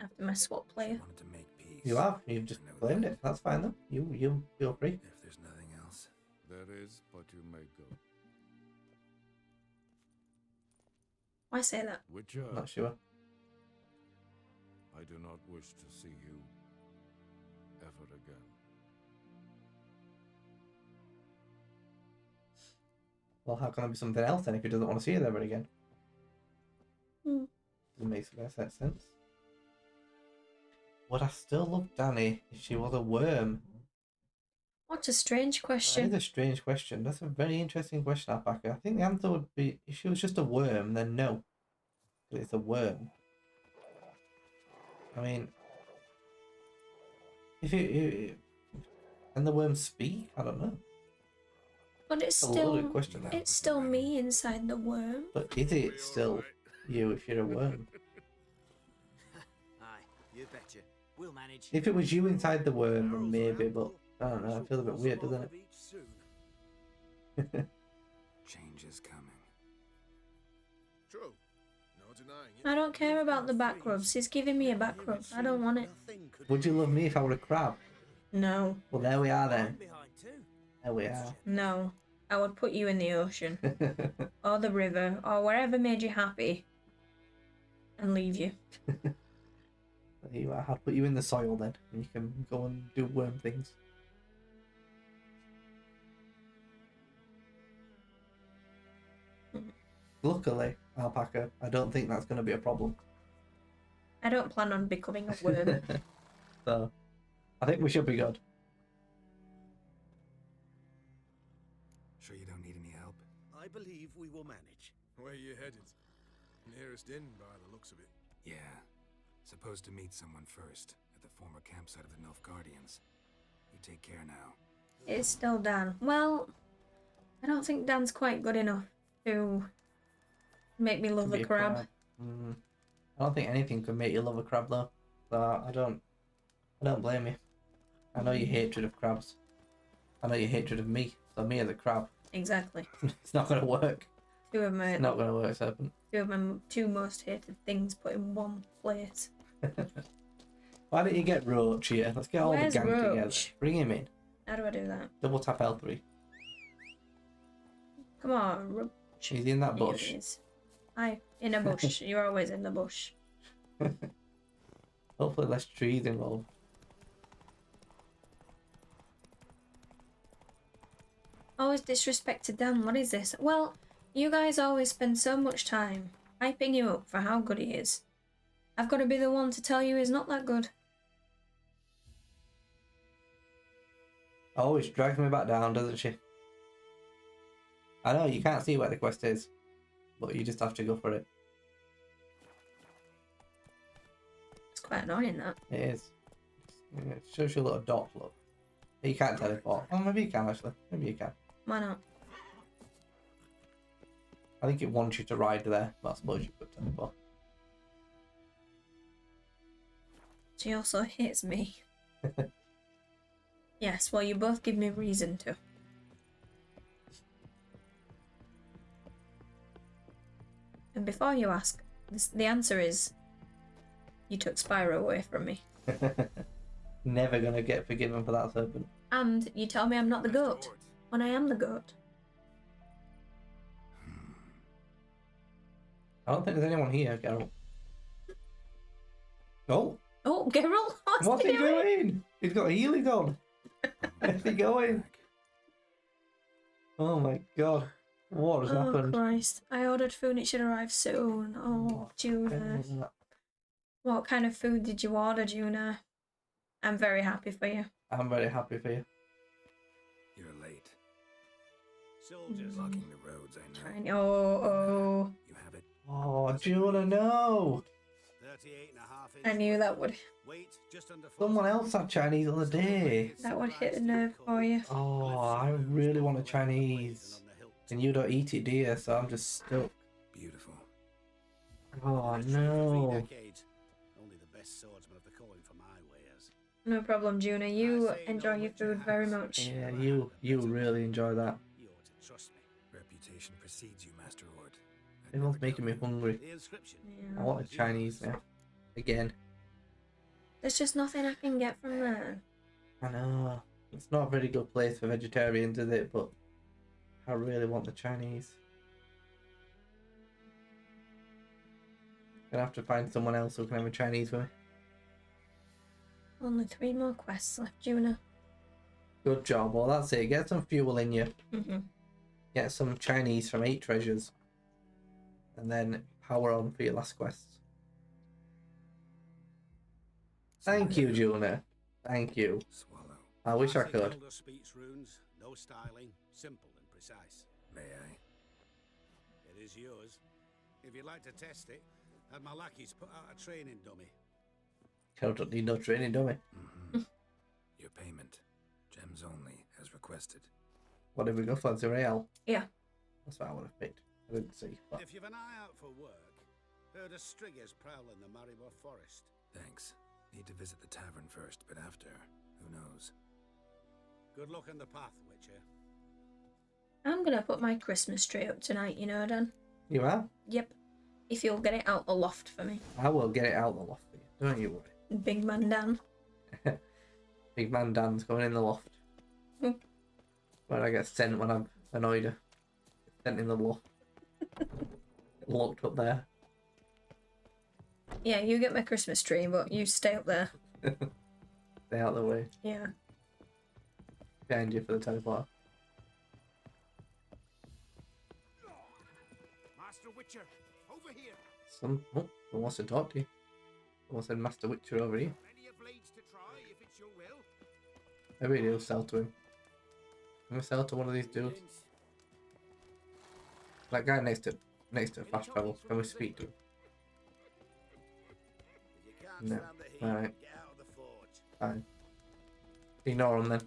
after my swap player. Wanted to make peace. You have. You've just claimed it. That's fine then. You feel free. If there's nothing else. There is, but you may go. Why say that? Witcher, Not sure. I do not wish to see you ever again. Well, how can it be something else then if he doesn't want to see her ever again? Doesn't make sense. Would I still love Dany if she was a worm? What a strange That question. is a strange question. That's a very interesting question, Alpaca. I think the answer would be, if she was just a worm, then no. But it's a worm. I mean, if it can the worm speak? I don't know. But it's A loaded still question now. it's still me inside the worm. But is it still you if you're a worm? Aye, you betcha. We'll manage. If it was you inside the worm, then maybe, but I don't know. It feels a bit weird, doesn't it? Change is coming. True. No denying it. I don't care about the back rubs. He's giving me a back rub. I don't want it. Would you love me if I were a crab? No. Well, there we are then. There we are. No. I would put you in the ocean. Or the river. Or wherever made you happy. And leave you. I'd put you in the soil then, and you can go and do worm things. Luckily, alpaca, I don't think that's going to be a problem. I don't plan on becoming a worm. So, I think we should be good. Sure you don't need any help? I believe we will manage. Where you headed? Nearest inn by the looks of it. Yeah. Supposed to meet someone first, at the former campsite of the Nilfgaardians. You take care now. It's still Dan. Well, I don't think Dan's quite good enough to make me love To a be crab. I don't think anything could make you love a crab though. So I don't blame you. I know your hatred of crabs. I know your hatred of me. So me as a crab. Exactly. It's not gonna work. Two of my It's not gonna work, Serpent. two of my two most hated things put in one place. Why don't you get Roach here? Let's get all Where's the gang together. Roach? Bring him in. How do I do that? Double tap L3. Come on, Roach. He's in that Here bush. he is. Hi, in a bush. You're always in the bush. Hopefully less trees involved. Always disrespected Dan. What is this? Well, you guys always spend so much time hyping him up for how good he is. I've got to be the one to tell you he's not that good. Always drags me back down, doesn't she? I know, you can't see where the quest is. But you just have to go for it. It's quite annoying, that. It is. Yeah, it shows you a little dot, look. You can't teleport. Oh, maybe you can, actually. Maybe you can. Why not? I think it wants you to ride there, but I suppose you could teleport. She also hates me. Yes, well, you both give me reason to. And before you ask, the answer is, you took Spyro away from me. Never gonna get forgiven for that, Serpent. And you tell me I'm not the goat, when I am the goat. I don't think there's anyone here, Geralt. Oh! Oh, Geralt, What's he doing? He's got healing on. Where's he going? Oh my god. What has happened? Oh Christ, I ordered food and it should arrive soon. Oh, Juna. What kind of food did you order, Juna? I'm very happy for you. I'm very happy for you. You're late. Soldiers blocking the roads, I know. Oh. You have it. Oh, Juna, no! 38 and a half I knew that would. Weight just under Someone else had Chinese on the day. That would hit a nerve for you. Oh, I really want a Chinese. And you don't eat it, do you? So I'm just stuck. Beautiful. Oh, For 3 no. decades. Only the best swordsman of the calling for my wares. No problem, Juna. You enjoy your food very much. Yeah, you really enjoy that. You ought to trust me. Reputation precedes you, Master Ord. Everyone's making me hungry. The inscription. I want a Chinese now. Again. There's just nothing I can get from there. I know. It's not a very good place for vegetarians, is it? But I really want the Chinese. Gonna have to find someone else who can have a Chinese with me. Only 3 more quests left, Juna. Good job. Well, that's it. Get some fuel in you. Mm-hmm. Get some Chinese from 8 treasures. And then power on for your last quest. Thank you, Juna. Thank you. Swallow. I wish I Classic could. Elder Speaks runes, no styling, simple and precise. May I? It is yours. If you'd like to test it, have my lackeys put out a training dummy. don't need no training, do we? Your payment. Gems only, as requested. What did we go for? Zerael? Yeah. That's what I would have picked. I didn't see. But... If you've an eye out for work, heard of Striggers prowling the Maribor Forest. Thanks. Need to visit the tavern first, but after, who knows? Good luck in the path, Witcher. I'm gonna put my Christmas tree up tonight, you know, Dan. You are? Yep. If you'll get it out the loft for me. I will get it out the loft for you. Don't you worry. Big man Dan. Big man Dan's going in the loft. Where I get sent when I'm annoyed. Sent in the loft. Locked up there. Yeah, you get my Christmas tree, but you stay up there. Stay out of the way. Yeah. Behind you for the teleporter. Master Witcher, over here. Someone wants to talk to you. Someone said Master Witcher over here. Plenty of blades to try, if it's your will. Maybe he'll sell to him. I'm gonna sell to one of these dudes. That guy next to fast travel. Can we speak to him? No. Alright. Fine. Ignore him then.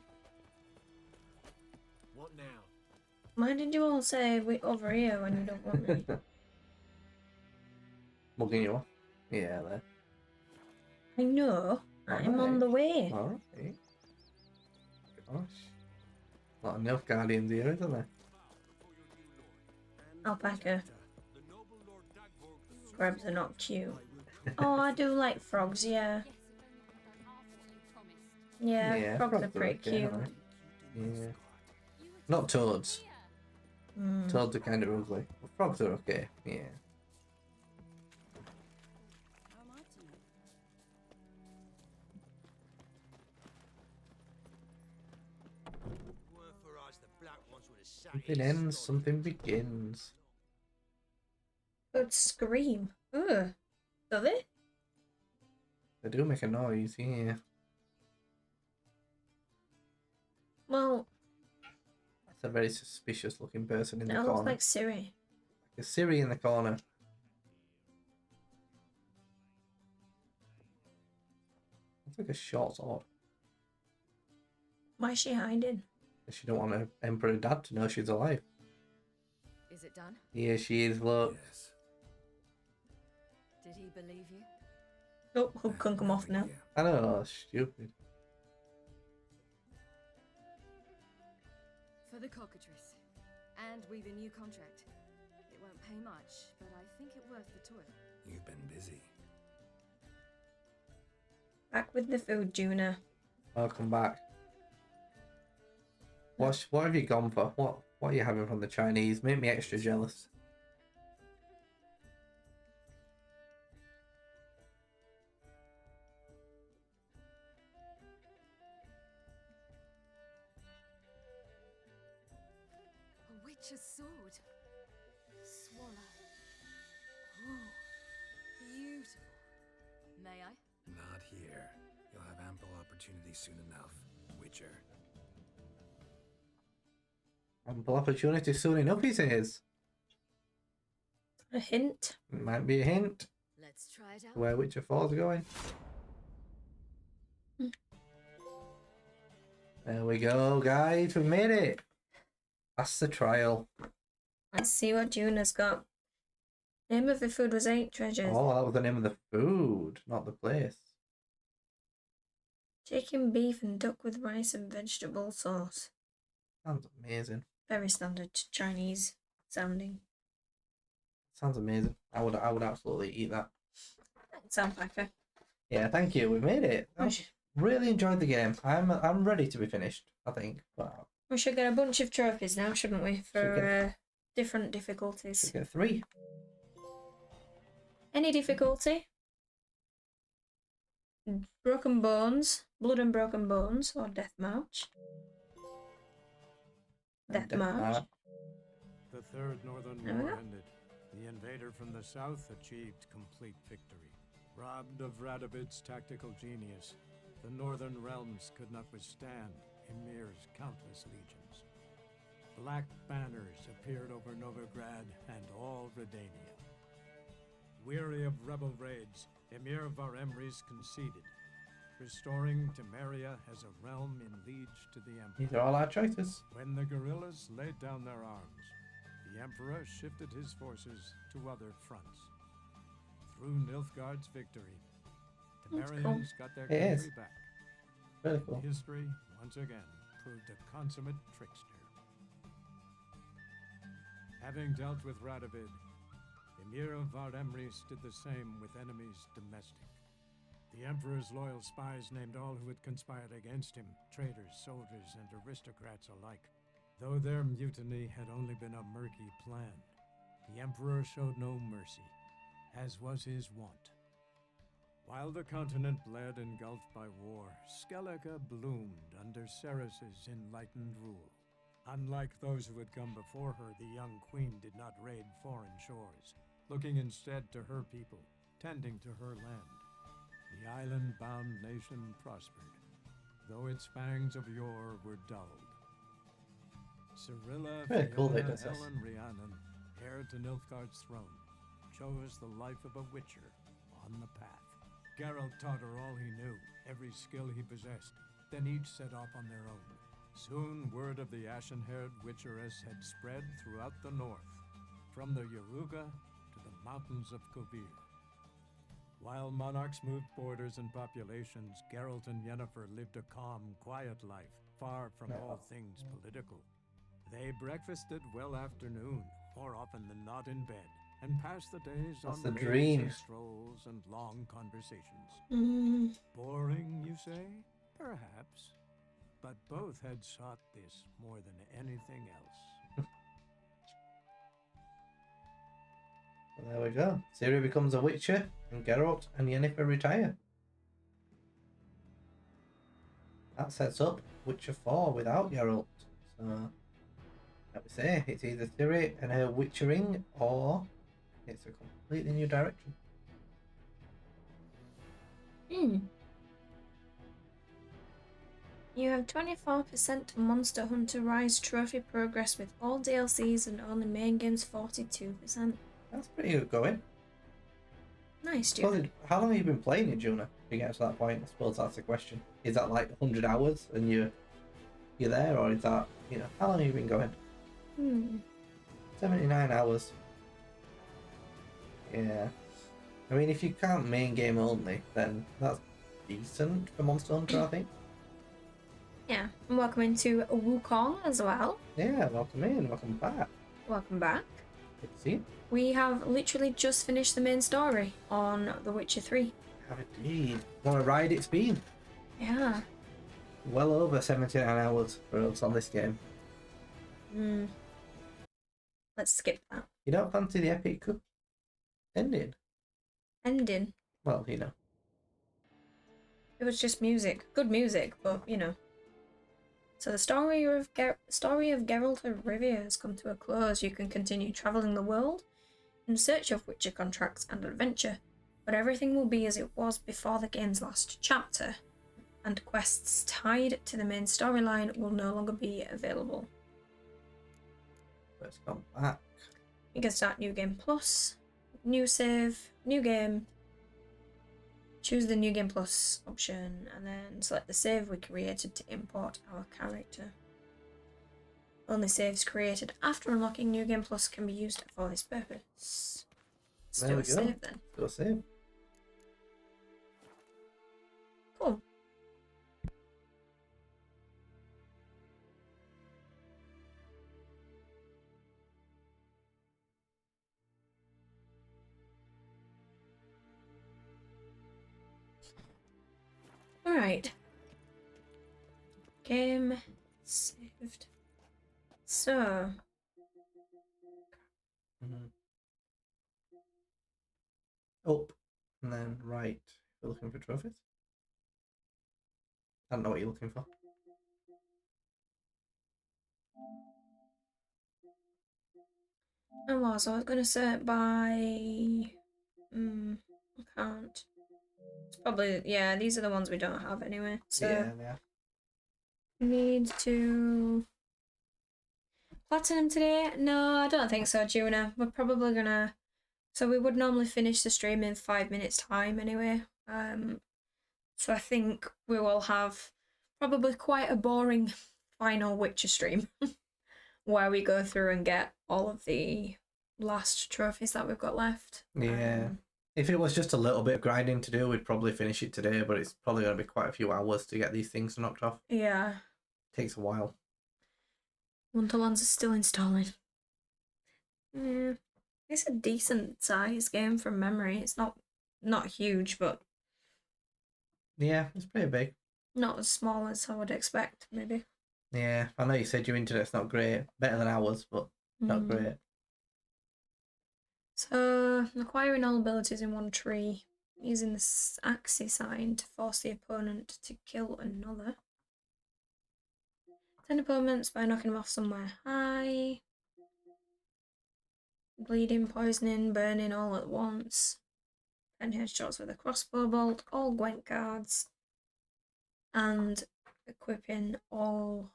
What now? Why did you all say we over here when you don't want me? Mugging you off. Yeah, there. I know. I'm on the way. Alright. Gosh. A lot of Nilf Guardians here, isn't there? Alpaca. Crabs are not cute. Oh, I do like frogs, yeah. Yeah, frogs are pretty cute. Right? Yeah. Not toads. Toads are kind of ugly. But frogs are okay, yeah. Something ends, something begins. Good scream. Ugh. Do they? They do make a noise, yeah. Well, that's a very suspicious looking person in the that corner. looks like Siri. There's Siri in the corner. It's like a short sword. Why is she hiding? She don't want her Emperor Dad to know she's alive. Is it done? Yeah, she is, look. Yes. Did he believe you? Oh, hook can't come off now. I know, stupid. For the cockatrice. And we've a new contract. It won't pay much, but I think it worth the toil. You've been busy. Back with the food, Juna. Welcome back. What have you gone for? What are you having from the Chinese? Make me extra jealous. A witch's sword. Swallow. Ooh, beautiful. May I? Not here. You'll have ample opportunity soon enough, Witcher. Ample opportunity soon enough, he says. A hint. It might be a hint. Let's try it out. Where Witcher 4's going. There we go, guys. We made it. That's the trial. Let's see what Juna's got. Name of the food was 8 treasures. Oh, that was the name of the food, not the place. Chicken, beef, and duck with rice and vegetable sauce. Sounds amazing. Very standard Chinese sounding. Sounds amazing. I would absolutely eat that. Thanks, Alpaca. Yeah, thank you. We made it. I really enjoyed the game. I'm ready to be finished, I think. Wow. We should get a bunch of trophies now, shouldn't we? For different difficulties. Should get 3. Any difficulty? Broken Bones, Blood and Broken Bones, or Death March. Death March. The Third Northern There we War go. ended. The invader from the south achieved complete victory. Robbed of Radovid's tactical genius, the Northern realms could not withstand Ymir's countless legions. Black banners appeared over Novigrad and all Redania. Weary of rebel raids, Ymir Var Emreis conceded restoring Temeria as a realm in liege to the Emperor. These are all our choices. When the guerrillas laid down their arms, the Emperor shifted his forces to other fronts. Through Nilfgaard's victory, That's cool. Temerians got their It is. country back. Really cool. History, once again, proved a consummate trickster. Having dealt with Radovid, Emir of Vard Emrys did the same with enemies domestic. The Emperor's loyal spies named all who had conspired against him, traitors, soldiers, and aristocrats alike. Though their mutiny had only been a murky plan, the Emperor showed no mercy, as was his wont. While the continent bled engulfed by war, Skellige bloomed under Ceres's enlightened rule. Unlike those who had come before her, the young queen did not raid foreign shores, looking instead to her people, tending to her land. The island-bound nation prospered, though its fangs of yore were dulled. Cyrilla, Very cool that Fiona, does this. Helen, Rhiannon, heir to Nilfgaard's throne, chose the life of a witcher on the path. Geralt taught her all he knew, every skill he possessed, then each set off on their own. Soon word of the ashen-haired witcheress had spread throughout the north, from the Yaruga to the mountains of Kovir. While monarchs moved borders and populations, Geralt and Yennefer lived a calm, quiet life, far from all things political. They breakfasted well after noon, more often than not in bed, and passed the days That's on the waves dream. and strolls and long conversations. Mm. Boring, you say? Perhaps. But both had sought this more than anything else. Well, there we go. Ciri becomes a witcher, and Geralt and Yennefer retire. That sets up Witcher 4 without Geralt. So, like we say, it's either Ciri and her witchering, or it's a completely new direction. Hmm. You have 24% Monster Hunter Rise trophy progress with all DLCs and on the main game's 42%. That's pretty good going. Nice, Well, dude. how long have you been playing it, Juna? To get to that point, I suppose that's the question. Is that like 100 hours and you're there, or is that, you know, how long have you been going? 79 hours. Yeah. I mean, if you count main game only, then that's decent for Monster Hunter, I think. Yeah, and welcome into Wukong as well. Yeah, welcome in, welcome back. Welcome back. Good to see you. We have literally just finished the main story on The Witcher 3. Have indeed. What a ride it's been. Yeah. Well over 79 hours for us on this game. Let's skip that. You don't fancy the epic ending? Ending. Well, you know. It was just music. Good music, but you know. So the story of Geralt of Rivia has come to a close. You can continue travelling the world in search of Witcher contracts and adventure, but everything will be as it was before the game's last chapter, and quests tied to the main storyline will no longer be available. Let's come back. You can start New Game Plus, New Save, New Game. Choose the New Game Plus option and then select the save we created to import our character. Only saves created after unlocking New Game Plus can be used for this purpose. Let's There do we a go. save then. Do a save. Cool. Alright. Game saved. So, Up and then right. You're looking for trophies? I don't know what you're looking for. I was going to say it by... I can't. It's probably... Yeah, these are the ones we don't have anyway. So, Yeah. need to... Platinum today? No, I don't think so, Juna. We're probably gonna... So we would normally finish the stream in 5 minutes time anyway. So I think we will have probably quite a boring final Witcher stream where we go through and get all of the last trophies that we've got left. Yeah. If it was just a little bit of grinding to do, we'd probably finish it today, but it's probably going to be quite a few hours to get these things knocked off. Yeah. Takes a while. Wonderlands is still installing. Yeah. It's a decent size game from memory. It's not huge, but Yeah, it's pretty big. not as small as I would expect, maybe. Yeah, I know you said your internet's not great. Better than ours, but not great. So, acquiring all abilities in one tree, using the Axis sign to force the opponent to kill another. 10 opponents by knocking them off somewhere high. Bleeding, poisoning, burning all at once. 10 headshots with a crossbow bolt, all Gwent cards. And equipping all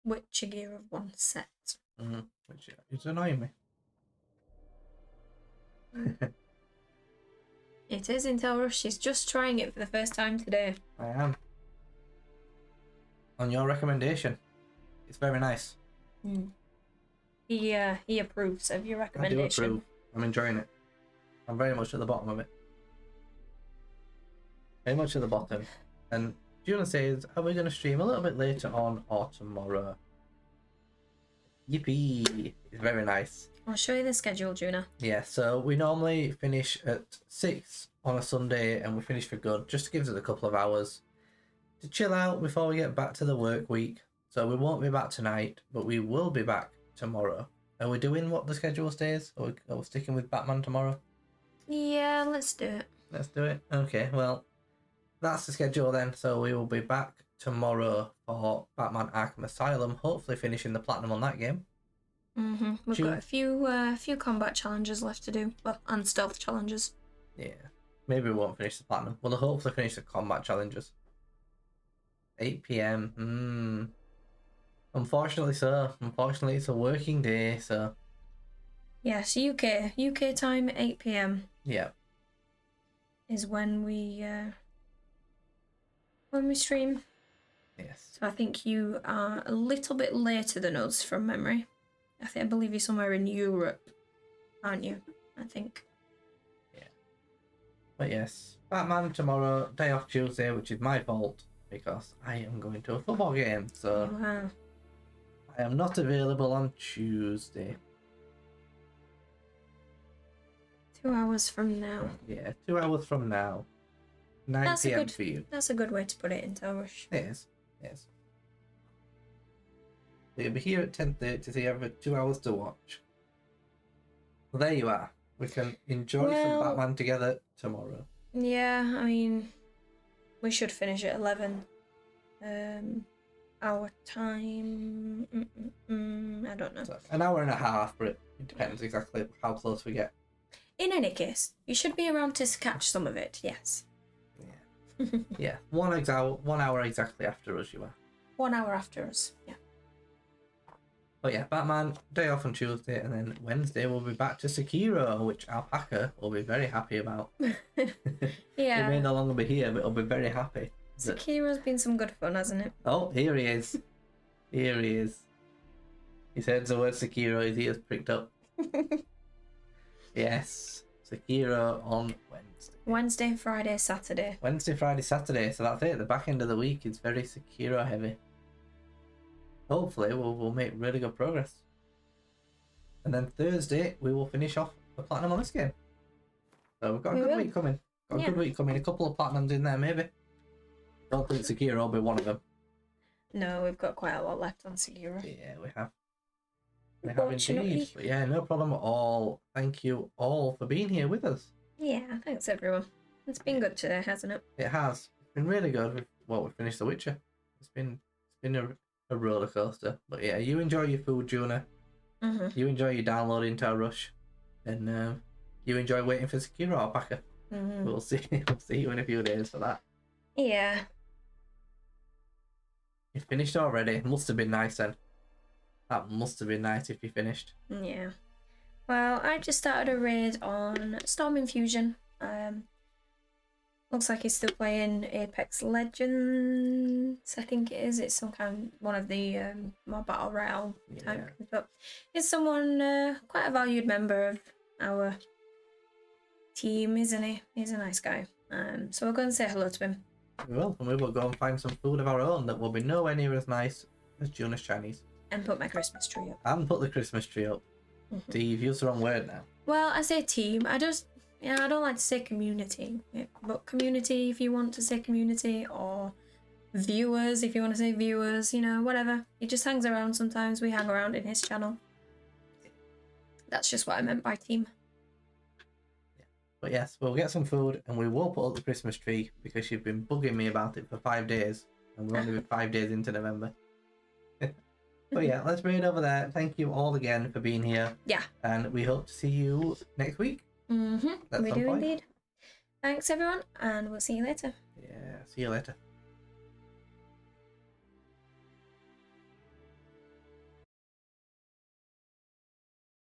Witcher gear of one set. Which is annoying me. It is Intel Rush. She's just trying it for the first time today. I am. On your recommendation. It's very nice. He approves of your I do recommendation. approve. I'm enjoying it. I'm very much at the bottom of it. Very much at the bottom. And Juna says, are we going to stream a little bit later on or tomorrow? Yippee! It's very nice. I'll show you the schedule, Juna. Yeah, so we normally finish at 6 on a Sunday and we finish for good. Just gives us a couple of hours to chill out before we get back to the work week. So we won't be back tonight, but we will be back tomorrow. Are we doing what the schedule stays? Or are we sticking with Batman tomorrow? Yeah, let's do it. Let's do it. Okay, well, that's the schedule then. So we will be back tomorrow for Batman Arkham Asylum, hopefully finishing the platinum on that game. We've got a few combat challenges left to do, well, and stealth challenges. Yeah, maybe we won't finish the platinum. We'll hopefully finish the combat challenges. 8 PM. Unfortunately, so. Unfortunately, it's a working day, so. Yes, UK time 8 PM Yeah. is when we stream. Yes. So I think you are a little bit later than us from memory. I believe you're somewhere in Europe, aren't you? I think. Yeah. But yes, Batman tomorrow, day off Tuesday, which is my fault because I am going to a football game, so Wow. I am not available on Tuesday. 2 hours from now. Yeah, 2 hours from now. 9 PM for you. That's a good way to put it, Intel Rush. It is. Yes. You'll be here at 10:30 so you have 2 hours to watch. Well, there you are. We can enjoy some Batman together tomorrow. Yeah, I mean, we should finish at 11. Our time. I don't know. So, an hour and a half, but it depends exactly how close we get. In any case, you should be around to catch some of it, yes. Yeah, 1 hour exactly after us you are. 1 hour after us, yeah. But yeah, Batman, day off on Tuesday, and then Wednesday we'll be back to Sekiro, which Alpaca will be very happy about. Yeah. He may no longer be here, but he'll be very happy. Sekiro's been some good fun, hasn't it? Oh, here he is. Here he is. He's heard the word Sekiro, his ears pricked up. Yes, Sekiro on Wednesday. Wednesday, Friday, Saturday. Wednesday, Friday, Saturday, so that's it. The back end of the week is very Sekiro heavy. Hopefully we'll make really good progress. And then Thursday we will finish off the platinum on this game. So we've got a good week coming. A good week coming. A couple of platinums in there maybe. Don't think Sekiro will be one of them. No, we've got quite a lot left on Sekiro. Yeah, we have. We have indeed. But yeah, no problem at all. Thank you all for being here with us. Yeah, thanks everyone. It's been good today, hasn't it? It has. It's been really good. We finished The Witcher. It's been a roller coaster. But yeah, you enjoy your food, Juna. You enjoy your downloading Intel Rush. And you enjoy waiting for Sekiro Alpaca. We'll see you in a few days for that. Yeah. You finished already. Must have been nice then. That must have been nice if you finished. Yeah. Well, I just started a raid on Storm Infusion. Looks like he's still playing Apex Legends, I think it is. It's some kind one of the more battle royale type. But he's someone, quite a valued member of our team, isn't he? He's a nice guy. So we'll go and say hello to him. We will, and we will go and find some food of our own that will be nowhere near as nice as Jonas Chinese. And put my Christmas tree up. And put the Christmas tree up. You've used the wrong word now. Well, I say team. I don't like to say community. But community, if you want to say community, or viewers, if you want to say viewers, you know, whatever. He just hangs around sometimes. We hang around in his channel. That's just what I meant by team. But yes, we'll get some food and we will put up the Christmas tree because you've been bugging me about it for 5 days. And we're only 5 days into November. But yeah, let's bring it over there. Thank you all again for being here. Yeah. And we hope to see you next week. We do indeed. Thanks everyone, and we'll see you later. Yeah, see you later.